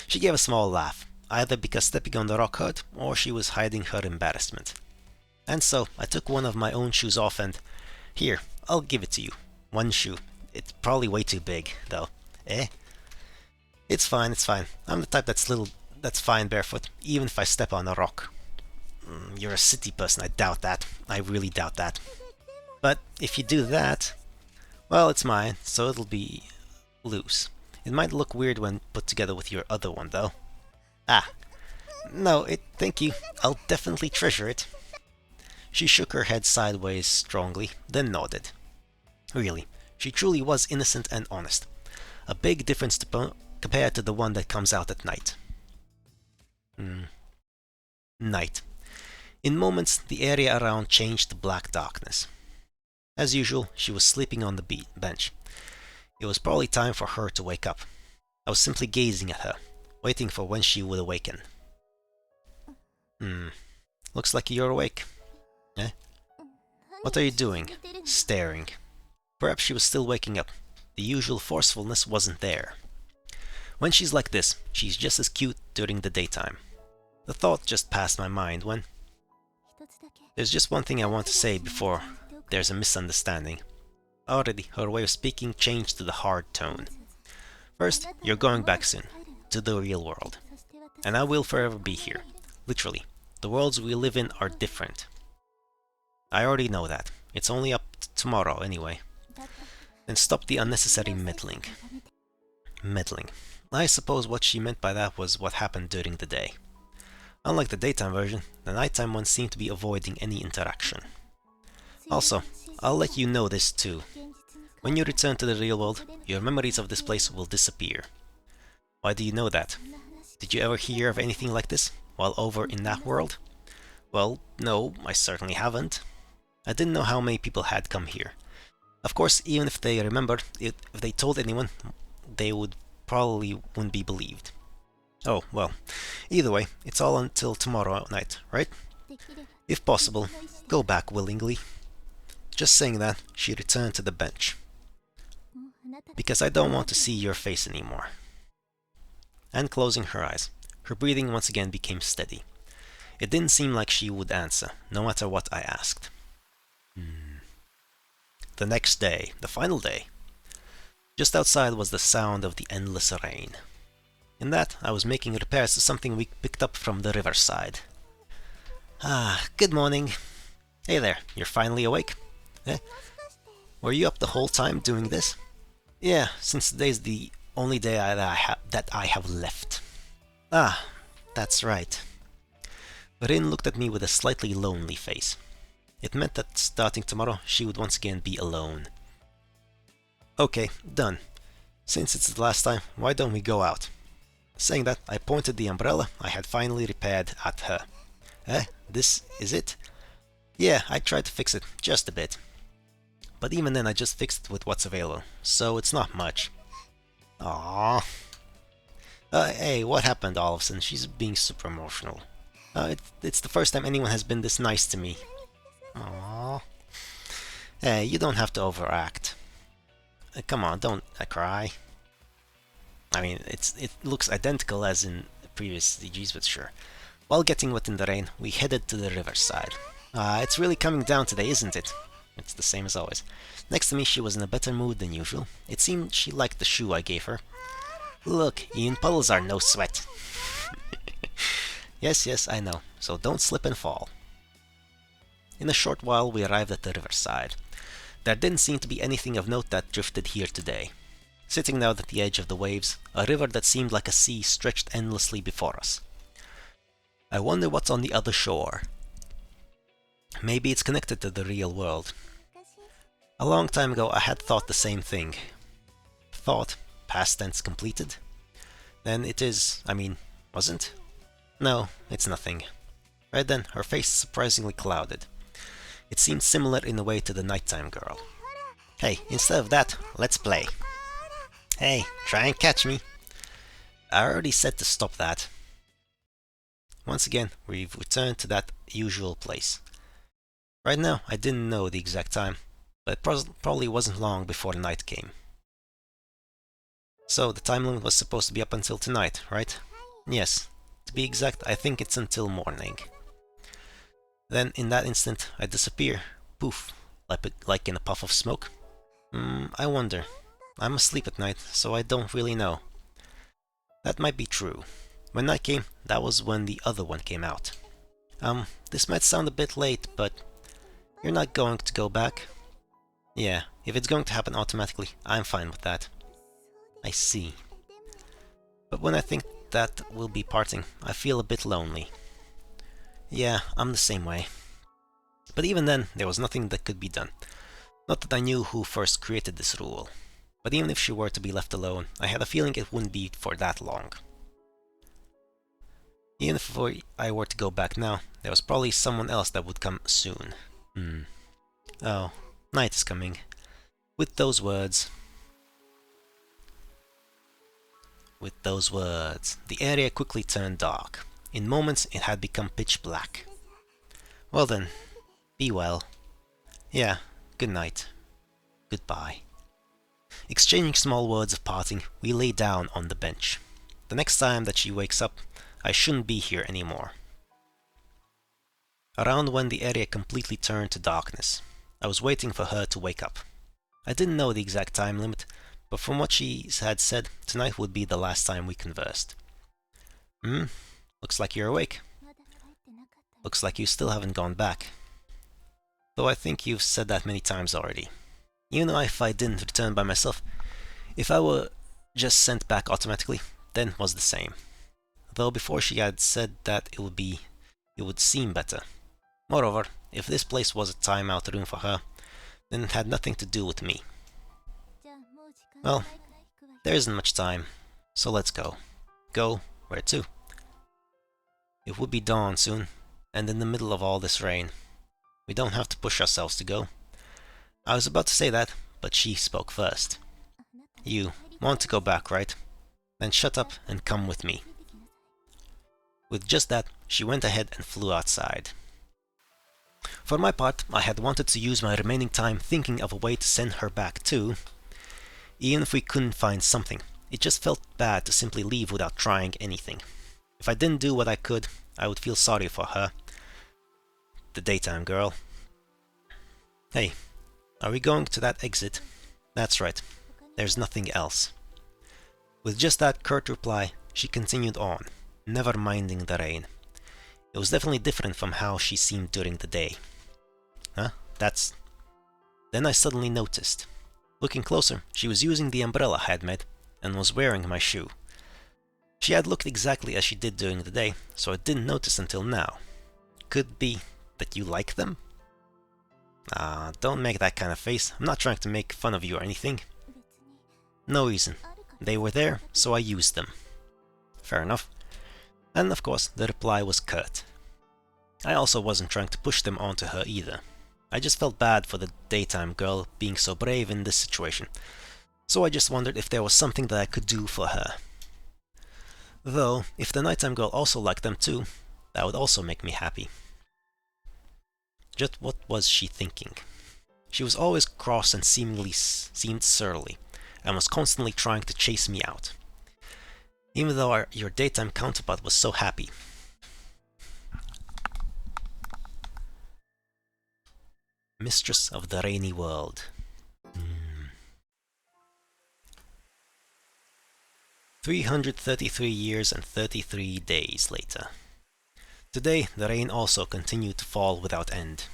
She gave a small laugh, either because stepping on the rock hurt, or she was hiding her embarrassment. And so I took one of my own shoes off and, here, I'll give it to you. One shoe. It's probably way too big, though. Eh? It's fine, it's fine. I'm the type that's fine barefoot, even if I step on a rock. You're a city person, I doubt that. I really doubt that. But if you do that, well, it's mine, so it'll be loose. It might look weird when put together with your other one, though. Ah, no, thank you. I'll definitely treasure it. She shook her head sideways strongly, then nodded. Really, she truly was innocent and honest. A big difference compared to the one that comes out at night. Night. In moments, the area around changed to black darkness. As usual, she was sleeping on the bench. It was probably time for her to wake up. I was simply gazing at her, waiting for when she would awaken. Looks like you're awake. Eh? What are you doing? Staring. Perhaps she was still waking up. The usual forcefulness wasn't there. When she's like this, she's just as cute during the daytime. The thought just passed my mind when... There's just one thing I want to say before there's a misunderstanding. Already, her way of speaking changed to the hard tone. First, you're going back soon, to the real world. And I will forever be here. Literally. The worlds we live in are different. I already know that. It's only up to tomorrow anyway. Then stop the unnecessary meddling. Meddling. I suppose what she meant by that was what happened during the day. Unlike the daytime version, the nighttime one seemed to be avoiding any interaction. Also, I'll let you know this too. When you return to the real world, your memories of this place will disappear. Why do you know that? Did you ever hear of anything like this while over in that world? Well, no, I certainly haven't. I didn't know how many people had come here. Of course, even if they remembered, if they told anyone, they probably wouldn't be believed. Oh, well, either way, it's all until tomorrow night, right? If possible, go back willingly. Just saying that, she returned to the bench. Because I don't want to see your face anymore. And closing her eyes, her breathing once again became steady. It didn't seem like she would answer, no matter what I asked. The next day, the final day. Just outside was the sound of the endless rain. In that, I was making repairs to something we picked up from the riverside. Ah, good morning. Hey there, you're finally awake? Eh? Were you up the whole time doing this? Yeah, since today's the only day that I have left. Ah, that's right. Rin looked at me with a slightly lonely face. It meant that starting tomorrow, she would once again be alone. Okay, done. Since it's the last time, why don't we go out? Saying that, I pointed the umbrella I had finally repaired at her. Eh, this is it? Yeah, I tried to fix it, just a bit. But even then I just fixed it with what's available, so it's not much. Aww. Hey, what happened all of a sudden? She's being super emotional. It's the first time anyone has been this nice to me. Aww. Hey, you don't have to overact. Come on, don't cry. I mean, it looks identical as in previous CGs, but sure. While getting wet in the rain, we headed to the riverside. It's really coming down today, isn't it? It's the same as always. Next to me, she was in a better mood than usual. It seemed she liked the shoe I gave her. Look, Ian, puddles are no sweat. Yes, I know. So don't slip and fall. In a short while, we arrived at the riverside. There didn't seem to be anything of note that drifted here today. Sitting now at the edge of the waves, a river that seemed like a sea stretched endlessly before us. I wonder what's on the other shore. Maybe it's connected to the real world. A long time ago I had thought the same thing. Thought, past tense completed? Then it is, wasn't? No, it's nothing. Right then, her face surprisingly clouded. It seemed similar in a way to the nighttime girl. Hey, instead of that, let's play. Hey, try and catch me. I already said to stop that. Once again, we've returned to that usual place. Right now, I didn't know the exact time, but it probably wasn't long before the night came. So the time limit was supposed to be up until tonight, right? Yes. To be exact, I think it's until morning. Then, in that instant, I disappear. Poof. Like in a puff of smoke. I wonder. I'm asleep at night, so I don't really know. That might be true. When night came, that was when the other one came out. This might sound a bit late, but you're not going to go back? Yeah, if it's going to happen automatically, I'm fine with that. I see. But when I think that we'll be parting, I feel a bit lonely. Yeah, I'm the same way. But even then, there was nothing that could be done. Not that I knew who first created this rule. But even if she were to be left alone, I had a feeling it wouldn't be for that long. Even if I were to go back now, there was probably someone else that would come soon. Oh, night is coming. With those words, the area quickly turned dark. In moments, it had become pitch black. Well then, be well. Yeah, good night. Goodbye. Exchanging small words of parting, we lay down on the bench. The next time that she wakes up, I shouldn't be here anymore. Around when the area completely turned to darkness, I was waiting for her to wake up. I didn't know the exact time limit, but from what she had said, tonight would be the last time we conversed. Looks like you're awake. Looks like you still haven't gone back. Though I think you've said that many times already. Even if I didn't return by myself, if I were just sent back automatically, then was the same. Though before she had said that it would seem better. Moreover, if this place was a timeout room for her, then it had nothing to do with me. Well, there isn't much time, so let's go. Go where to? It would be dawn soon, and in the middle of all this rain. We don't have to push ourselves to go. I was about to say that, but she spoke first. You want to go back, right? Then shut up and come with me. With just that, she went ahead and flew outside. For my part, I had wanted to use my remaining time thinking of a way to send her back too. Even if we couldn't find something, it just felt bad to simply leave without trying anything. If I didn't do what I could, I would feel sorry for her. The daytime girl. Hey, are we going to that exit? That's right. There's nothing else. With just that curt reply, she continued on, never minding the rain. It was definitely different from how she seemed during the day. Huh? Then I suddenly noticed. Looking closer, she was using the umbrella I had made, and was wearing my shoe. She had looked exactly as she did during the day, so I didn't notice until now. Could be that you like them? Don't make that kind of face. I'm not trying to make fun of you or anything. No reason. They were there, so I used them. Fair enough. And of course, the reply was curt. I also wasn't trying to push them onto her either. I just felt bad for the daytime girl being so brave in this situation, so I just wondered if there was something that I could do for her. Though, if the nighttime girl also liked them too, that would also make me happy. Just what was she thinking? She was always cross and seemed surly, and was constantly trying to chase me out. Even though your daytime counterpart was so happy. Mistress of the rainy world. 333 years and 33 days later. Today, the rain also continued to fall without end.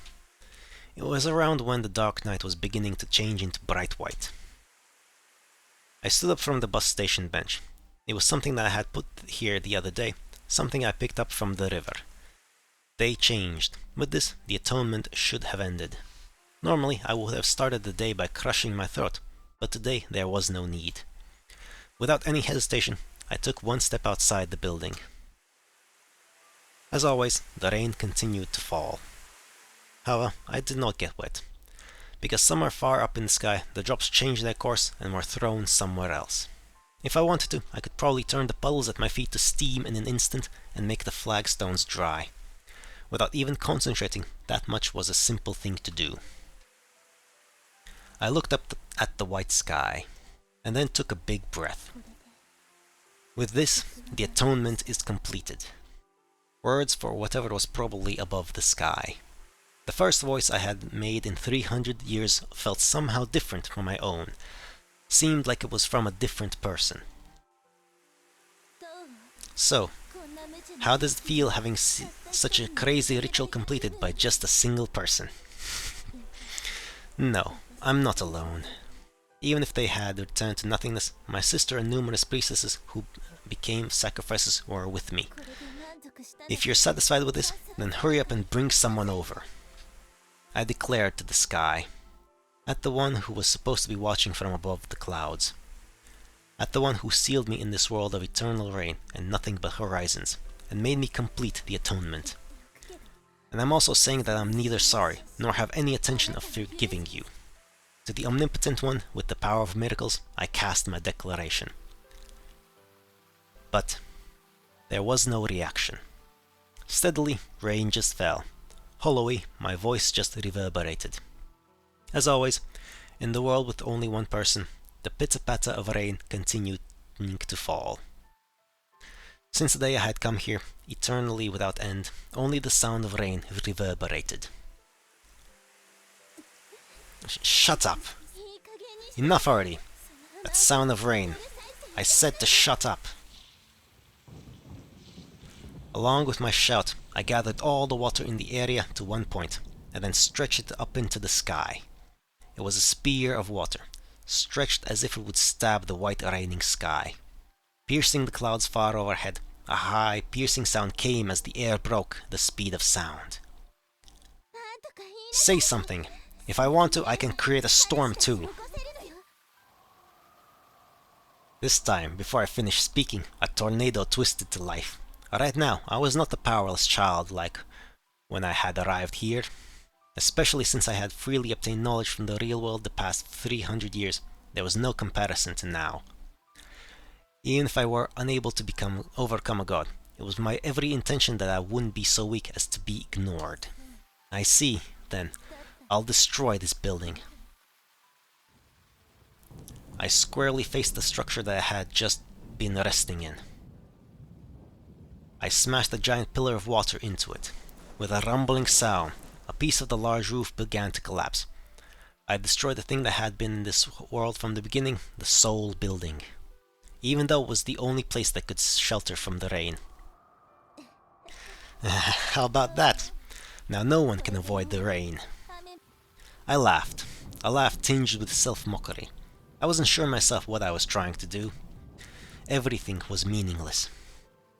It was around when the dark night was beginning to change into bright white. I stood up from the bus station bench. It was something that I had put here the other day, something I picked up from the river. Day changed. With this, the atonement should have ended. Normally, I would have started the day by crushing my throat, but today there was no need. Without any hesitation, I took one step outside the building. As always, the rain continued to fall. However, I did not get wet, because somewhere far up in the sky, the drops changed their course and were thrown somewhere else. If I wanted to, I could probably turn the puddles at my feet to steam in an instant and make the flagstones dry. Without even concentrating, that much was a simple thing to do. I looked up at the white sky. and then took a big breath. With this, the atonement is completed. Words for whatever was probably above the sky. The first voice I had made in 300 years felt somehow different from my own. Seemed like it was from a different person. So, how does it feel having such a crazy ritual completed by just a single person? No, I'm not alone. Even if they had returned to nothingness, my sister and numerous priestesses who became sacrifices were with me. If you're satisfied with this, then hurry up and bring someone over. I declared to the sky, at the one who was supposed to be watching from above the clouds, at the one who sealed me in this world of eternal rain and nothing but horizons, and made me complete the atonement. And I'm also saying that I'm neither sorry, nor have any intention of forgiving you. To the omnipotent one, with the power of miracles, I cast my declaration. But there was no reaction. Steadily, rain just fell. Hollowly, my voice just reverberated. As always, in the world with only one person, the pitter-patter of rain continued to fall. Since the day I had come here, eternally without end, only the sound of rain reverberated. Shut up! Enough already! That sound of rain! I said to shut up! Along with my shout, I gathered all the water in the area to one point, and then stretched it up into the sky. It was a spear of water, stretched as if it would stab the white raining sky. Piercing the clouds far overhead, a high, piercing sound came as the air broke the speed of sound. Say something! If I want to, I can create a storm too! This time, before I finished speaking, a tornado twisted to life. Right now, I was not a powerless child like when I had arrived here, especially since I had freely obtained knowledge from the real world the past 300 years. There was no comparison to now. Even if I were unable to overcome a god, it was my every intention that I wouldn't be so weak as to be ignored. I see, then, I'll destroy this building. I squarely faced the structure that I had just been resting in. I smashed a giant pillar of water into it. With a rumbling sound, a piece of the large roof began to collapse. I destroyed the thing that had been in this world from the beginning, the Soul Building, even though it was the only place that could shelter from the rain. How about that? Now no one can avoid the rain. I laughed, a laugh tinged with self-mockery. I wasn't sure myself what I was trying to do. Everything was meaningless.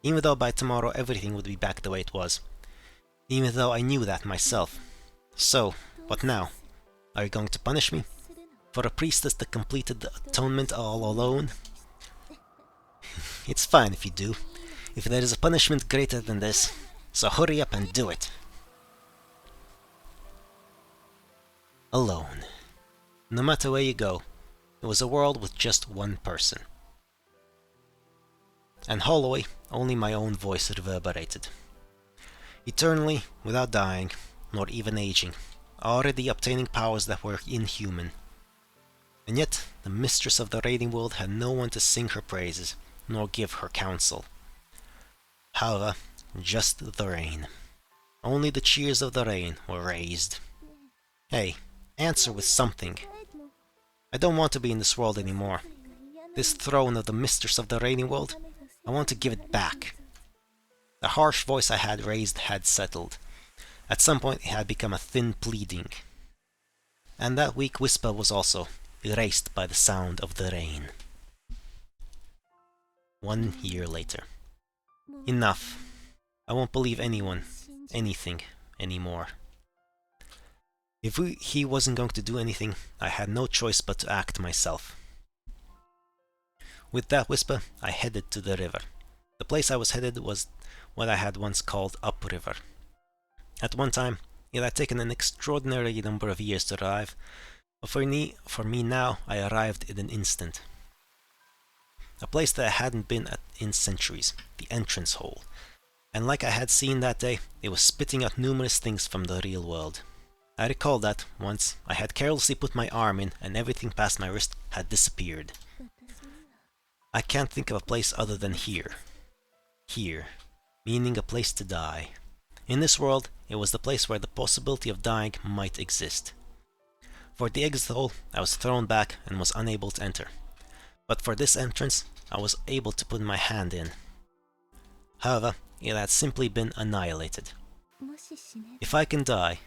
Even though by tomorrow everything would be back the way it was. Even though I knew that myself. So, what now? Are you going to punish me? For a priestess that completed the atonement all alone? It's fine if you do. If there is a punishment greater than this, so hurry up and do it. Alone. No matter where you go, it was a world with just one person. And hollowly, only my own voice reverberated. Eternally, without dying, nor even aging, already obtaining powers that were inhuman. And yet, the mistress of the raiding world had no one to sing her praises, nor give her counsel. However, just the rain. Only the cheers of the rain were raised. Hey, answer with something. I don't want to be in this world anymore. This throne of the mistress of the raiding world, I want to give it back. The harsh voice I had raised had settled. At some point it had become a thin pleading. And that weak whisper was also erased by the sound of the rain. 1 year later. Enough. I won't believe anyone, anything, anymore. If he wasn't going to do anything, I had no choice but to act myself. With that whisper, I headed to the river. The place I was headed was what I had once called Upriver. At one time, it had taken an extraordinary number of years to arrive, but for me now, I arrived in an instant. A place that I hadn't been at in centuries, the entrance hole. And like I had seen that day, it was spitting out numerous things from the real world. I recall that, once, I had carelessly put my arm in and everything past my wrist had disappeared. I can't think of a place other than here. Here, meaning a place to die. In this world, it was the place where the possibility of dying might exist. For the exit hole, I was thrown back and was unable to enter. But for this entrance, I was able to put my hand in. However, it had simply been annihilated. If I can die,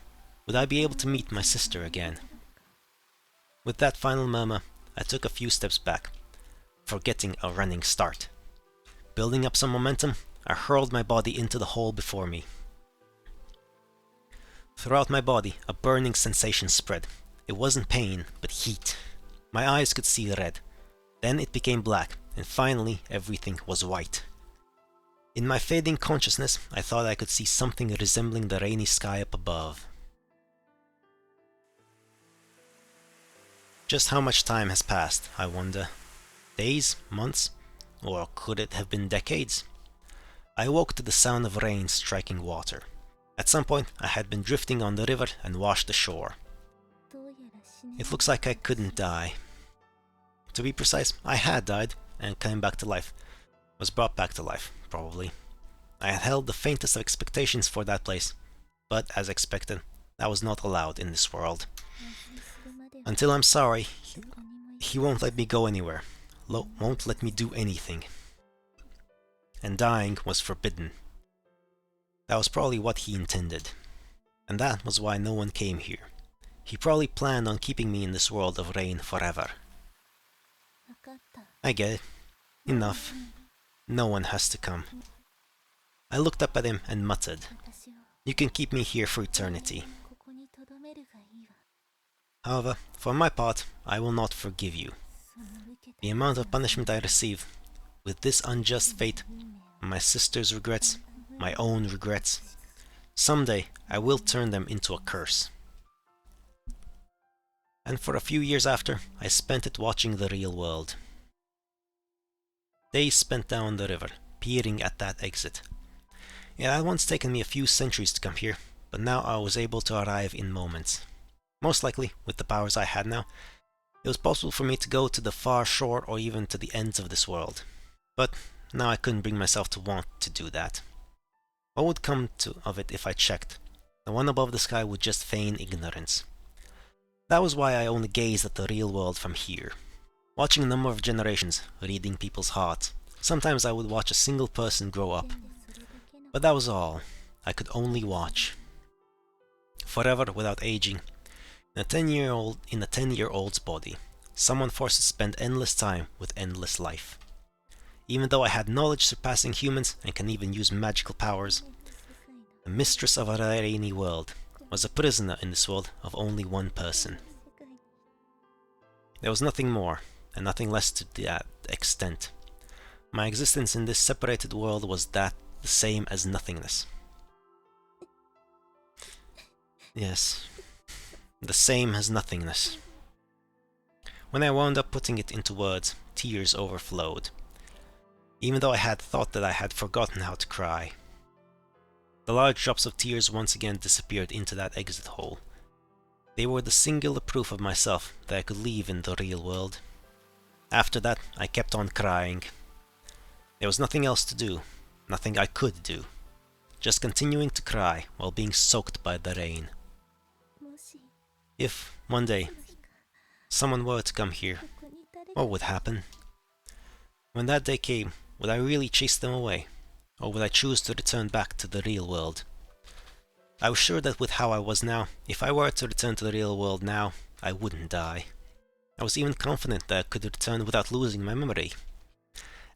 would I be able to meet my sister again? With that final murmur, I took a few steps back, forgetting a running start. Building up some momentum, I hurled my body into the hole before me. Throughout my body, a burning sensation spread. It wasn't pain, but heat. My eyes could see red. Then it became black, and finally everything was white. In my fading consciousness, I thought I could see something resembling the rainy sky up above. Just how much time has passed, I wonder? Days? Months? Or could it have been decades? I awoke to the sound of rain striking water. At some point, I had been drifting on the river and washed ashore. It looks like I couldn't die. To be precise, I had died and came back to life. Was brought back to life, probably. I had held the faintest of expectations for that place, but as expected, that was not allowed in this world. Until I'm sorry, he won't let me go anywhere. Won't let me do anything. And dying was forbidden. That was probably what he intended. And that was why no one came here. He probably planned on keeping me in this world of rain forever. I get it. Enough. No one has to come. I looked up at him and muttered, "You can keep me here for eternity." However, for my part, I will not forgive you. The amount of punishment I received, with this unjust fate, my sister's regrets, my own regrets, someday I will turn them into a curse. And for a few years after, I spent it watching the real world. Days spent down the river, peering at that exit. It had once taken me a few centuries to come here, but now I was able to arrive in moments. Most likely, with the powers I had now, it was possible for me to go to the far shore or even to the ends of this world. But now I couldn't bring myself to want to do that. What would come of it if I checked? The one above the sky would just feign ignorance. That was why I only gazed at the real world from here. Watching a number of generations, reading people's hearts. Sometimes I would watch a single person grow up. But that was all. I could only watch. Forever without aging. In a 10-year-old's body. Someone forced to spend endless time with endless life. Even though I had knowledge surpassing humans and can even use magical powers, the mistress of a rainy world was a prisoner in this world of only one person. There was nothing more, and nothing less to that extent. My existence in this separated world was the same as nothingness. Yes, the same as nothingness. When I wound up putting it into words, tears overflowed. Even though I had thought that I had forgotten how to cry. The large drops of tears once again disappeared into that exit hole. They were the singular proof of myself that I could leave in the real world. After that, I kept on crying. There was nothing else to do, nothing I could do. Just continuing to cry while being soaked by the rain. If, one day, someone were to come here, what would happen? When that day came, would I really chase them away? Or would I choose to return back to the real world? I was sure that with how I was now, if I were to return to the real world now, I wouldn't die. I was even confident that I could return without losing my memory.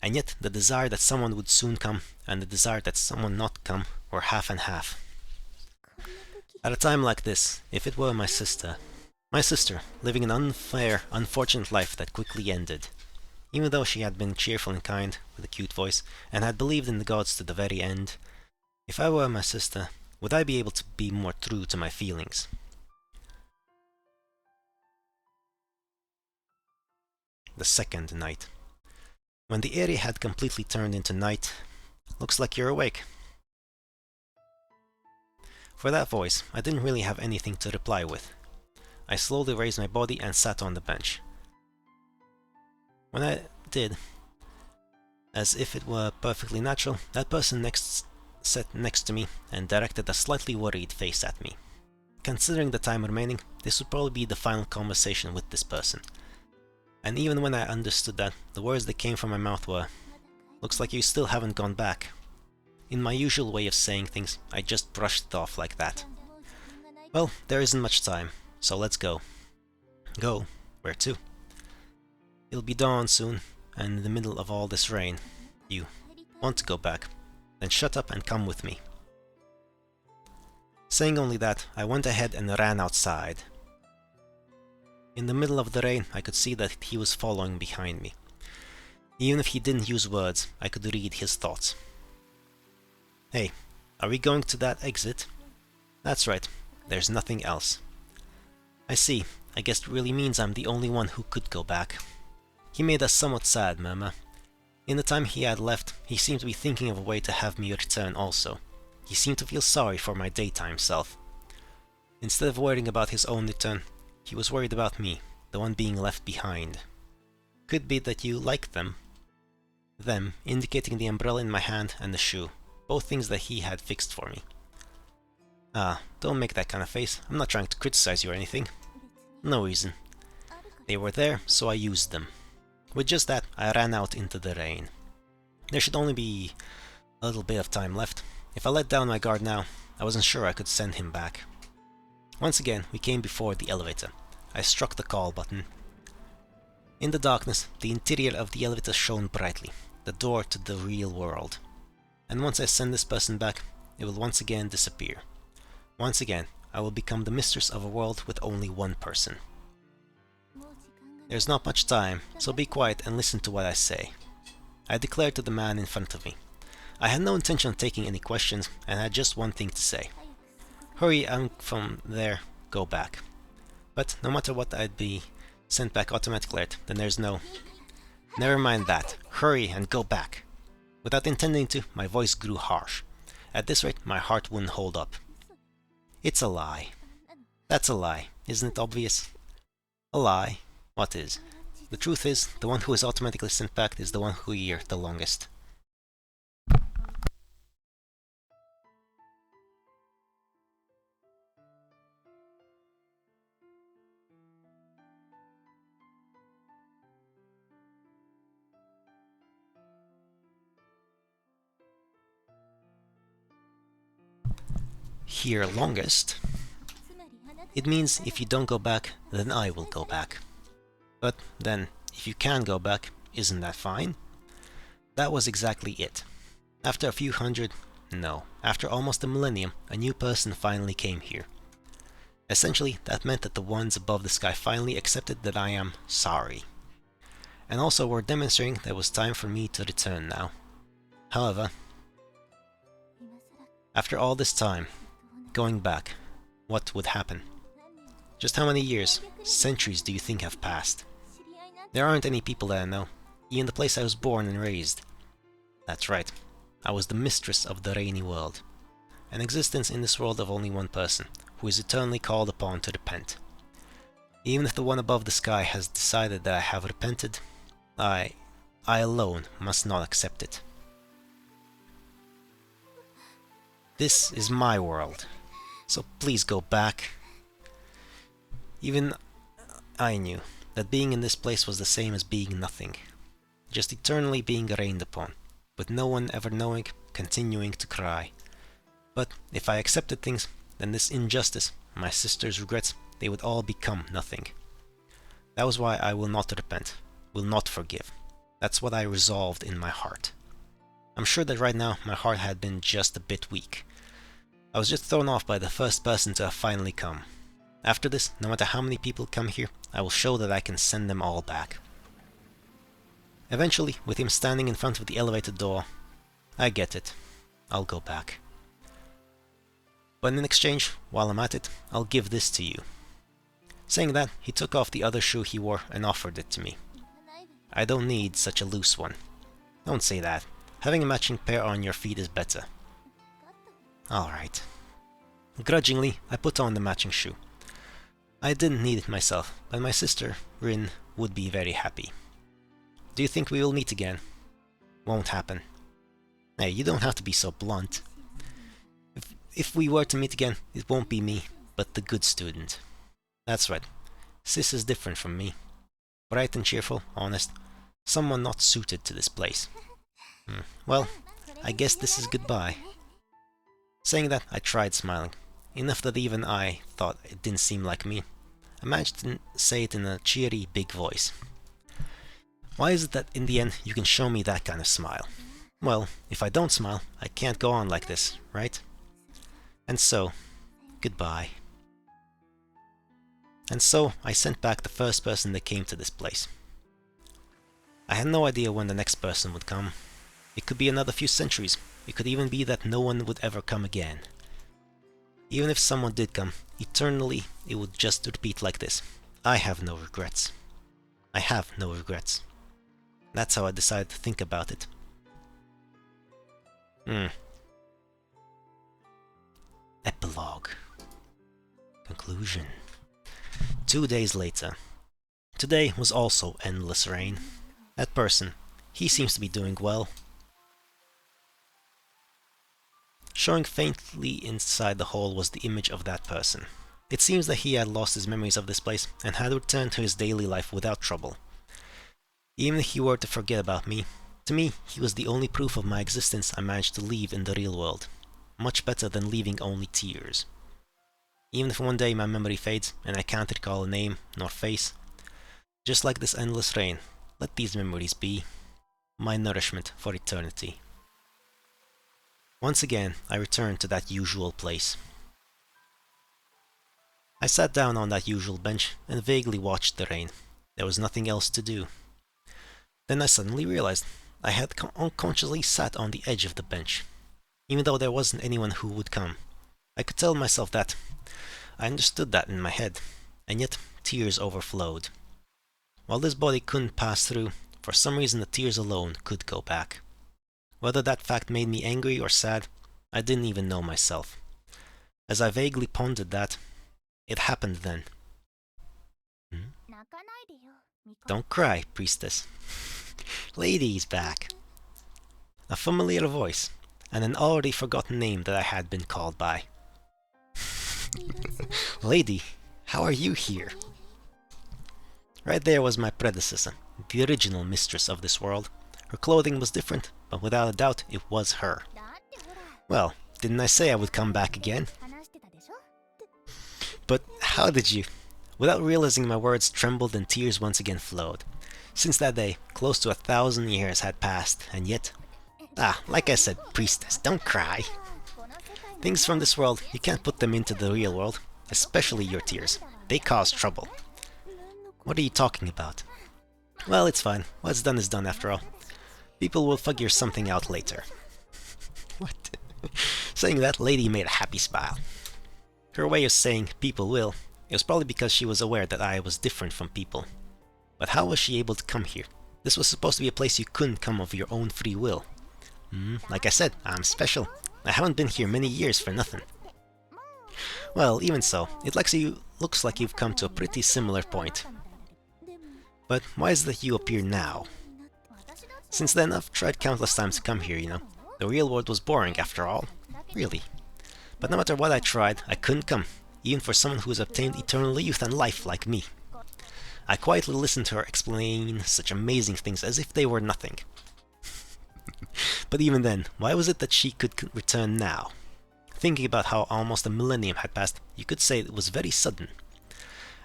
And yet, the desire that someone would soon come, and the desire that someone not come, were half and half. At a time like this, if it were my sister, living an unfair, unfortunate life that quickly ended, even though she had been cheerful and kind, with a cute voice, and had believed in the gods to the very end, if I were my sister, would I be able to be more true to my feelings? The second night. When the area had completely turned into night, looks like you're awake. For that voice, I didn't really have anything to reply with. I slowly raised my body and sat on the bench. When I did, As if it were perfectly natural, that person sat next to me and directed a slightly worried face at me. Considering the time remaining, this would probably be the final conversation with this person. And even when I understood that, the words that came from my mouth were, "Looks like you still haven't gone back." In my usual way of saying things, I just brushed it off like that. Well, there isn't much time, so let's go. Go? Where to? It'll be dawn soon, and in the middle of all this rain. You want to go back? Then shut up and come with me. Saying only that, I went ahead and ran outside. In the middle of the rain, I could see that he was following behind me. Even if he didn't use words, I could read his thoughts. Hey, are we going to that exit? That's right, there's nothing else. I see, I guess it really means I'm the only one who could go back. He made a somewhat sad murmur. In the time he had left, he seemed to be thinking of a way to have me return also. He seemed to feel sorry for my daytime self. Instead of worrying about his own return, he was worried about me, the one being left behind. Could be that you like them. Them, indicating the umbrella in my hand and the shoe, both things that he had fixed for me. Ah, don't make that kind of face, I'm not trying to criticize you or anything. No reason. They were there, so I used them. With just that, I ran out into the rain. There should only be a little bit of time left. If I let down my guard now, I wasn't sure I could send him back. Once again, we came before the elevator. I struck the call button. In the darkness, the interior of the elevator shone brightly, the door to the real world. And once I send this person back, it will once again disappear. Once again, I will become the mistress of a world with only one person. There's not much time, so be quiet and listen to what I say. I declared to the man in front of me. I had no intention of taking any questions, and had just one thing to say. Hurry, and from there, go back. But no matter what, I'd be sent back automatically, then there's no... Never mind that. Hurry and go back. Without intending to, my voice grew harsh. At this rate, my heart wouldn't hold up. It's a lie. That's a lie, isn't it obvious? A lie. What is? The truth is, the one who is automatically sent back is the one who here the longest. Here longest? It means if you don't go back, then I will go back. But then, if you can go back, isn't that fine? That was exactly it. After a few hundred, no, after almost a millennium, a new person finally came here. Essentially, that meant that the ones above the sky finally accepted that I am sorry. And also were demonstrating that it was time for me to return now. However, after all this time, going back, what would happen? Just how many years, centuries do you think have passed? There aren't any people that I know, even the place I was born and raised. That's right, I was the mistress of the rainy world. An existence in this world of only one person, who is eternally called upon to repent. Even if the one above the sky has decided that I have repented, I alone must not accept it. This is my world, so please go back. Even I knew that being in this place was the same as being nothing, just eternally being rained upon, with no one ever knowing, continuing to cry. But if I accepted things, then this injustice, my sister's regrets, they would all become nothing. That was why I will not repent, will not forgive. That's what I resolved in my heart. I'm sure that right now my heart had been just a bit weak. I was just thrown off by the first person to have finally come. After this, no matter how many people come here, I will show that I can send them all back. Eventually, with him standing in front of the elevator door, I get it. I'll go back. But in exchange, while I'm at it, I'll give this to you. Saying that, he took off the other shoe he wore and offered it to me. I don't need such a loose one. Don't say that. Having a matching pair on your feet is better. Alright. Grudgingly, I put on the matching shoe. I didn't need it myself, but my sister, Rin, would be very happy. Do you think we will meet again? Won't happen. Hey, you don't have to be so blunt. If we were to meet again, it won't be me, but the good student. That's right. Sis is different from me. Bright and cheerful, honest. Someone not suited to this place. Well, I guess this is goodbye. Saying that, I tried smiling. Enough that even I thought it didn't seem like me. I managed to say it in a cheery, big voice. Why is it that in the end you can show me that kind of smile? Well, if I don't smile, I can't go on like this, right? And so, goodbye. And so, I sent back the first person that came to this place. I had no idea when the next person would come. It could be another few centuries. It could even be that no one would ever come again. Even if someone did come, eternally it would just repeat like this. I have no regrets. I have no regrets. That's how I decided to think about it. Epilogue. Conclusion. 2 days later. Today was also endless rain. That person, he seems to be doing well. Showing faintly inside the hole was the image of that person. It seems that he had lost his memories of this place and had returned to his daily life without trouble. Even if he were to forget about me, to me, he was the only proof of my existence I managed to leave in the real world. Much better than leaving only tears. Even if one day my memory fades and I can't recall a name nor face, just like this endless rain, let these memories be my nourishment for eternity. Once again, I returned to that usual place. I sat down on that usual bench and vaguely watched the rain. There was nothing else to do. Then I suddenly realized I had unconsciously sat on the edge of the bench. Even though there wasn't anyone who would come. I could tell myself that. I understood that in my head, and yet tears overflowed. While this body couldn't pass through, for some reason the tears alone could go back. Whether that fact made me angry or sad, I didn't even know myself. As I vaguely pondered that, it happened then. Don't cry, priestess. Lady's back. A familiar voice, and an already forgotten name that I had been called by. Lady, how are you here? Right there was my predecessor, the original mistress of this world. Her clothing was different, but without a doubt it was her. Well, didn't I say I would come back again? But how did you? Without realizing, my words trembled and tears once again flowed. Since that day, close to 1,000 years had passed, and yet... like I said, priestess, don't cry. Things from this world, you can't put them into the real world, especially your tears. They cause trouble. What are you talking about? Well, it's fine. What's done is done after all. People will figure something out later. What? Saying that, lady made a happy smile. Her way of saying people will, it was probably because she was aware that I was different from people. But how was she able to come here? This was supposed to be a place you couldn't come of your own free will. Like I said, I'm special. I haven't been here many years for nothing. Well, even so, it looks like you've come to a pretty similar point. But why is it that you appear now? Since then, I've tried countless times to come here, you know. The real world was boring after all. Really. But no matter what I tried, I couldn't come, even for someone who has obtained eternal youth and life like me. I quietly listened to her explain such amazing things as if they were nothing. But even then, why was it that she could return now? Thinking about how almost a millennium had passed, you could say it was very sudden.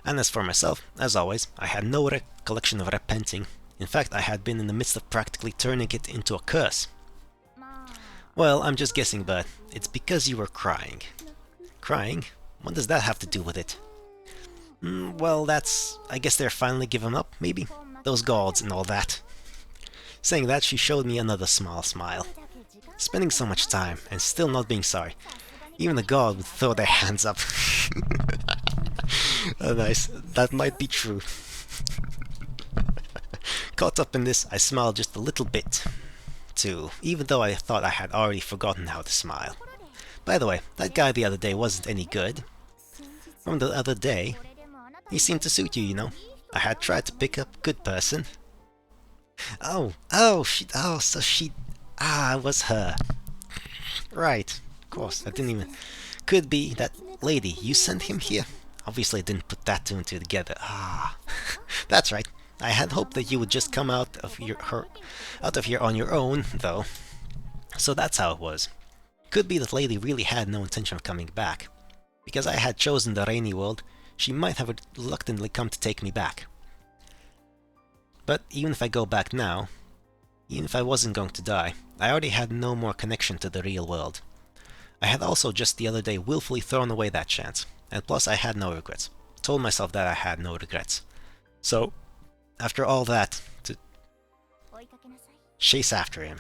And as for myself, as always, I had no recollection of repenting. In fact, I had been in the midst of practically turning it into a curse. Well, I'm just guessing, but it's because you were crying. Crying? What does that have to do with it? Well, I guess they're finally giving up, maybe? Those gods and all that. Saying that, she showed me another small smile. Spending so much time, and still not being sorry. Even the god would throw their hands up. Oh, nice. That might be true. Caught up in this, I smiled just a little bit, too, even though I thought I had already forgotten how to smile. By the way, that guy the other day wasn't any good. From the other day, he seemed to suit you, you know. I had tried to pick up good person. So she, it was her. Right, of course, I didn't even... Could be that lady, you sent him here? Obviously I didn't put that two and two together. That's right. I had hoped that you would just come out of here on your own, though. So that's how it was. Could be that lady really had no intention of coming back. Because I had chosen the rainy world, she might have reluctantly come to take me back. But even if I go back now, even if I wasn't going to die, I already had no more connection to the real world. I had also just the other day willfully thrown away that chance, and plus I had no regrets. Told myself that I had no regrets. So, after all that, to chase after him.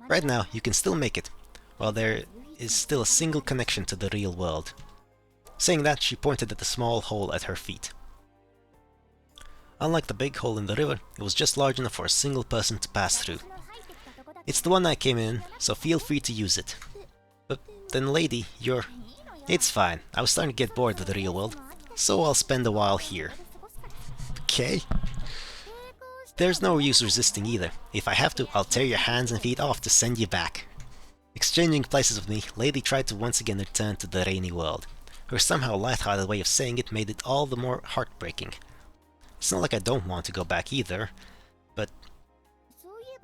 Right now, you can still make it, while there is still a single connection to the real world. Saying that, she pointed at the small hole at her feet. Unlike the big hole in the river, it was just large enough for a single person to pass through. It's the one I came in, so feel free to use it. But then lady, you're... It's fine, I was starting to get bored of the real world, so I'll spend a while here. Okay? There's no use resisting either. If I have to, I'll tear your hands and feet off to send you back. Exchanging places with me, lady tried to once again return to the rainy world. Her somehow light-hearted way of saying it made it all the more heartbreaking. It's not like I don't want to go back either, but...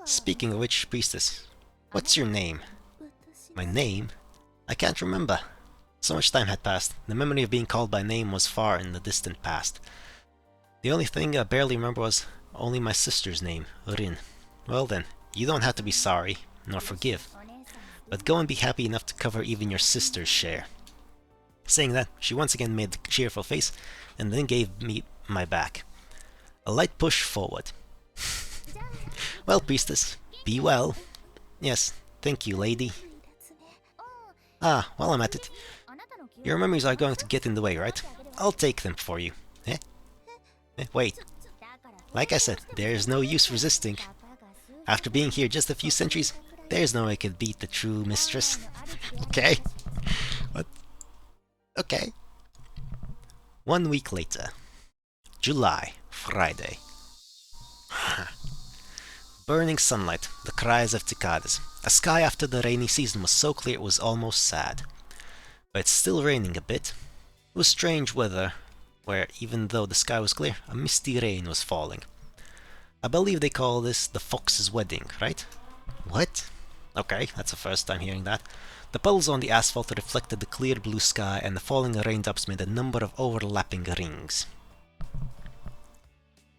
Speaking of which, priestess, what's your name? My name? I can't remember. So much time had passed, the memory of being called by name was far in the distant past. The only thing I barely remember was only my sister's name, Rin. Well then, you don't have to be sorry, nor forgive. But go and be happy enough to cover even your sister's share. Saying that, she once again made a cheerful face, and then gave me my back. A light push forward. Well, priestess, be well. Yes, thank you, lady. While I'm at it, your memories are going to get in the way, right? I'll take them for you. Wait. Like I said, there's no use resisting. After being here just a few centuries, there's no way I could beat the true mistress. Okay. What? Okay. 1 week later. July, Friday. Burning sunlight, the cries of cicadas. A sky after the rainy season was so clear it was almost sad. But it's still raining a bit. It was strange weather, where even though the sky was clear, a misty rain was falling. I believe they call this the Fox's Wedding, right? What? Okay, that's the first time hearing that. The puddles on the asphalt reflected the clear blue sky, and the falling raindrops made a number of overlapping rings.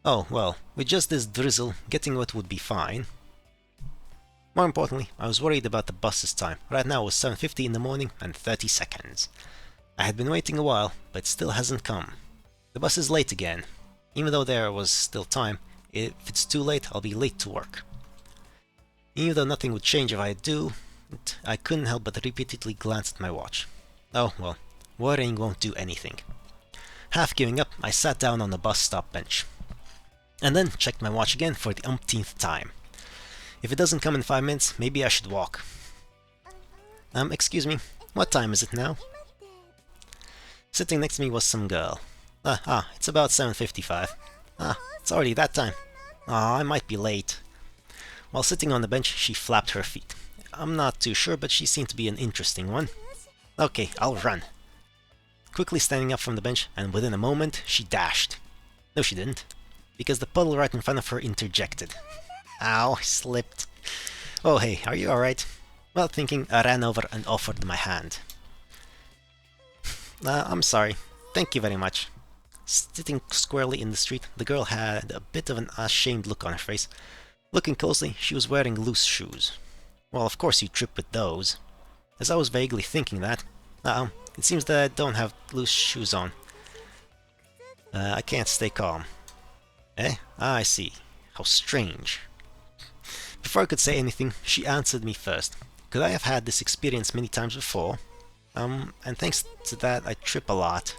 Oh, well, with just this drizzle, getting wet would be fine. More importantly, I was worried about the bus's time. Right now it was 7:50 in the morning and 30 seconds. I had been waiting a while, but it still hasn't come. The bus is late again. Even though there was still time, if it's too late, I'll be late to work. Even though nothing would change if I do, I couldn't help but repeatedly glance at my watch. Oh, well, worrying won't do anything. Half giving up, I sat down on the bus stop bench. And then checked my watch again for the umpteenth time. If it doesn't come in 5 minutes, maybe I should walk. Excuse me, what time is it now? Sitting next to me was some girl. It's about 7:55. It's already that time. I might be late. While sitting on the bench, she flapped her feet. I'm not too sure, but she seemed to be an interesting one. Okay, I'll run. Quickly standing up from the bench, and within a moment, she dashed. No, she didn't, because the puddle right in front of her interjected. Ow, I slipped. Oh hey, are you alright? Well, thinking, I ran over and offered my hand. I'm sorry. Thank you very much. Sitting squarely in the street, the girl had a bit of an ashamed look on her face. Looking closely, she was wearing loose shoes. Well, of course you trip with those. As I was vaguely thinking that, it seems that I don't have loose shoes on. I can't stay calm. I see. How strange. Before I could say anything, she answered me first. Could I have had this experience many times before? And thanks to that, I trip a lot.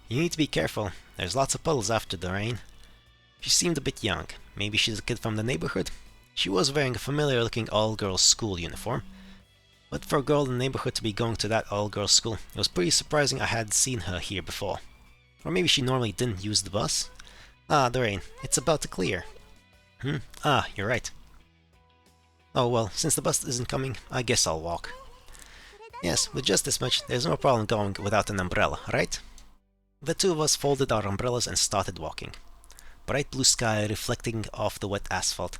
You need to be careful. There's lots of puddles after the rain. She seemed a bit young. Maybe she's a kid from the neighborhood? She was wearing a familiar-looking all-girls school uniform. But for a girl in the neighborhood to be going to that all-girls school, it was pretty surprising I had seen her here before. Or maybe she normally didn't use the bus? The rain. It's about to clear. Ah, you're right. Oh well, since the bus isn't coming, I guess I'll walk. Yes, with just this much, there's no problem going without an umbrella, right? The two of us folded our umbrellas and started walking. Bright blue sky reflecting off the wet asphalt.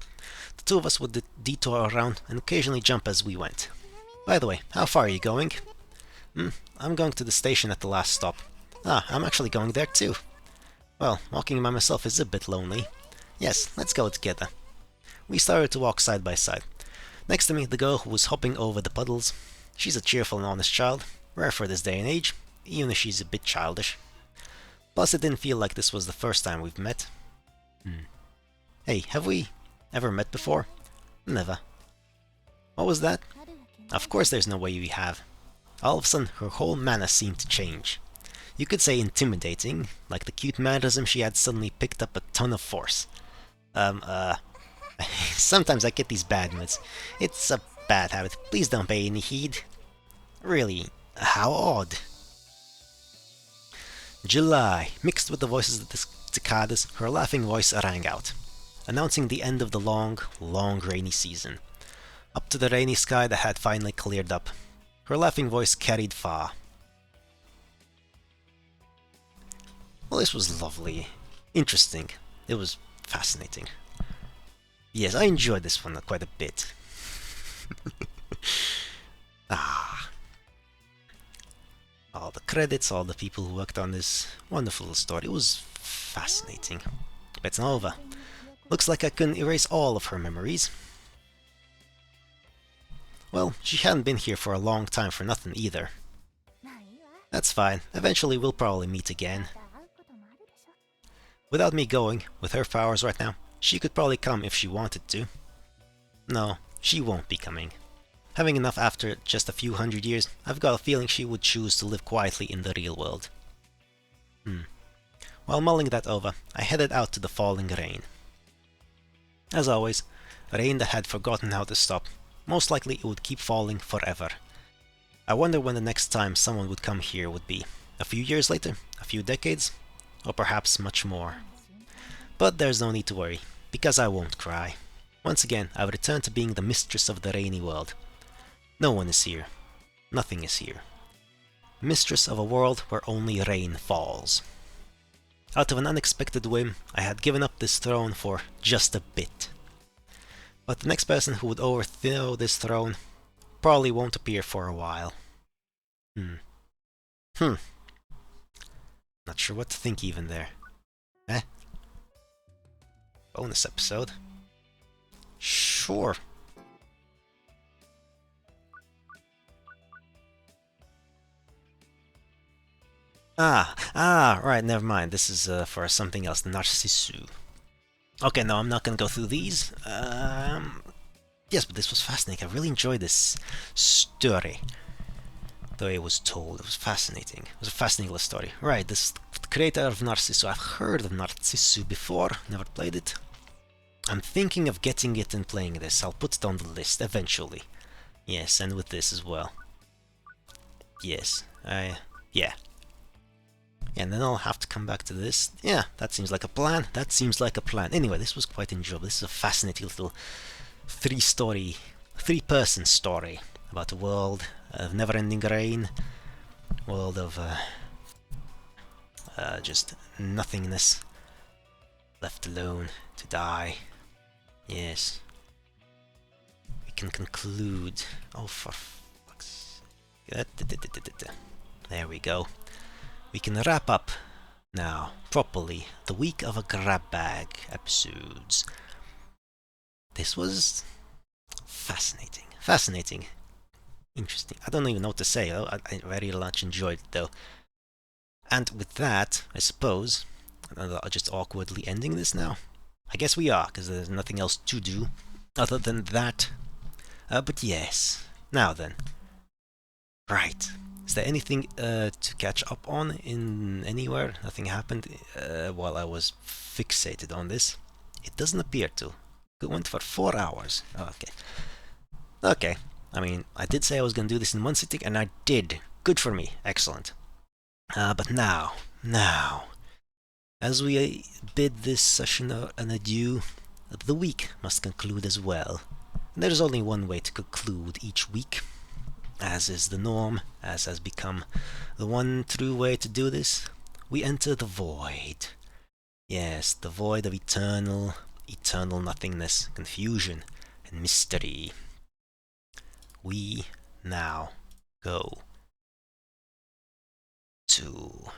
The two of us would detour around and occasionally jump as we went. By the way, how far are you going? I'm going to the station at the last stop. Ah, I'm actually going there too. Well, walking by myself is a bit lonely. Yes, let's go together. We started to walk side by side. Next to me, the girl who was hopping over the puddles. She's a cheerful and honest child, rare for this day and age, even if she's a bit childish. Plus, it didn't feel like this was the first time we've met. Hey, have we ever met before? Never. What was that? Of course there's no way we have. All of a sudden, her whole manner seemed to change. You could say intimidating, like the cute mannerism she had suddenly picked up a ton of force. Sometimes I get these bad moods. It's a bad habit. Please don't pay any heed. Really, how odd. July, mixed with the voices of the cicadas, her laughing voice rang out, announcing the end of the long, long rainy season. Up to the rainy sky that had finally cleared up. Her laughing voice carried far. Well, this was lovely. Interesting. It was fascinating. Yes, I enjoyed this one quite a bit. All the credits, all the people who worked on this wonderful story. It was fascinating. But it's not over. Looks like I couldn't erase all of her memories. Well, she hadn't been here for a long time for nothing either. That's fine. Eventually we'll probably meet again. Without me going, with her powers right now, she could probably come if she wanted to. No, she won't be coming. Having enough after just a few hundred years, I've got a feeling she would choose to live quietly in the real world. While mulling that over, I headed out to the falling rain. As always, rain that had forgotten how to stop. Most likely it would keep falling forever. I wonder when the next time someone would come here would be. A few years later? A few decades? Or perhaps much more. But there's no need to worry, because I won't cry. Once again, I've returned to being the mistress of the rainy world. No one is here. Nothing is here. Mistress of a world where only rain falls. Out of an unexpected whim, I had given up this throne for just a bit. But the next person who would overthrow this throne probably won't appear for a while. Not sure what to think even there. Bonus episode? Sure. Right, never mind. This is for something else, the Narcissu. Okay, no, I'm not gonna go through these. Yes, but this was fascinating. I really enjoyed this story. The way it was told, it was fascinating. It was a fascinating little story. Right, this creator of Narcissu. I've heard of Narcissu before, never played it. I'm thinking of getting it and playing this. I'll put it on the list eventually. Yes, and with this as well. Yes, yeah. And then I'll have to come back to this. Yeah, that seems like a plan. That seems like a plan. Anyway, this was quite enjoyable. This is a fascinating little three-person story about a world of never-ending rain, world of just nothingness, left alone to die. Yes. We can conclude. Oh, for fuck's sake. There we go. We can wrap up now, properly, the week of a grab bag episodes. This was fascinating. Fascinating. Interesting. I don't even know what to say. I very much enjoyed it though. And with that, I suppose, I'm just awkwardly ending this now. I guess we are, because there's nothing else to do other than that. But yes. Now then. Right. Is there anything to catch up on in anywhere? Nothing happened while I was fixated on this. It doesn't appear to. It went for 4 hours. Okay. Okay. I mean, I did say I was going to do this in one sitting, and I did. Good for me. Excellent. But now, as we bid this session an adieu, the week must conclude as well. And there's only one way to conclude each week, as is the norm, as has become the one true way to do this. We enter the void. Yes, the void of eternal nothingness, confusion, and mystery. We now go to,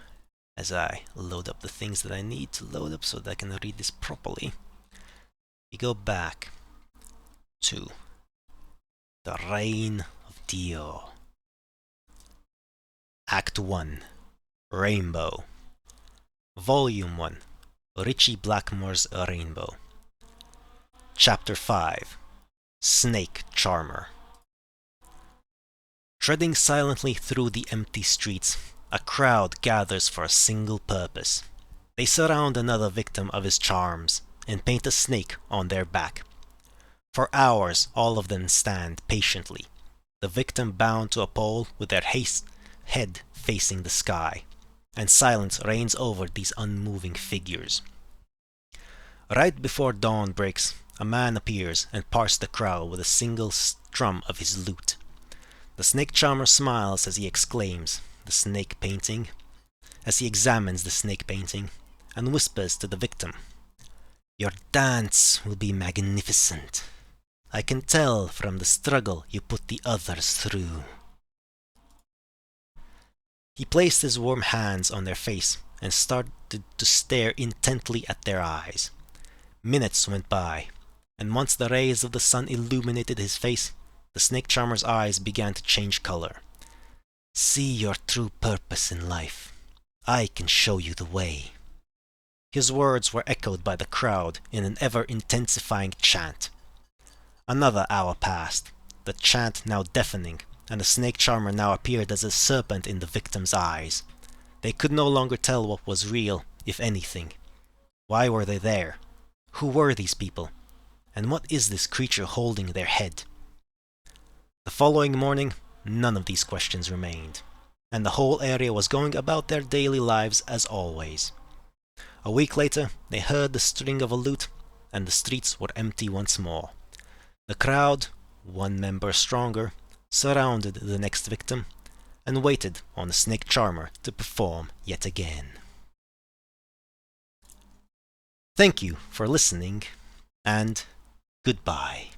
as I load up the things that I need to load up so that I can read this properly, we go back to the Reign of Dio. Act 1, Rainbow. Volume 1, Richie Blackmore's Rainbow. Chapter 5, Snake Charmer. Treading silently through the empty streets, a crowd gathers for a single purpose. They surround another victim of his charms and paint a snake on their back. For hours, all of them stand patiently, the victim bound to a pole with their head facing the sky, and silence reigns over these unmoving figures. Right before dawn breaks, a man appears and parts the crowd with a single strum of his lute. The snake charmer smiles as he exclaims the snake painting, as he examines the snake painting, and whispers to the victim, "Your dance will be magnificent. I can tell from the struggle you put the others through." He placed his warm hands on their face and started to stare intently at their eyes. Minutes went by, and once the rays of the sun illuminated his face, the snake charmer's eyes began to change color. "See your true purpose in life. I can show you the way." His words were echoed by the crowd in an ever-intensifying chant. Another hour passed, the chant now deafening, and the snake charmer now appeared as a serpent in the victim's eyes. They could no longer tell what was real, if anything. Why were they there? Who were these people? And what is this creature holding their head? The following morning, none of these questions remained, and the whole area was going about their daily lives as always. A week later, they heard the string of a lute, and the streets were empty once more. The crowd, one member stronger, surrounded the next victim, and waited on the snake charmer to perform yet again. Thank you for listening, and goodbye.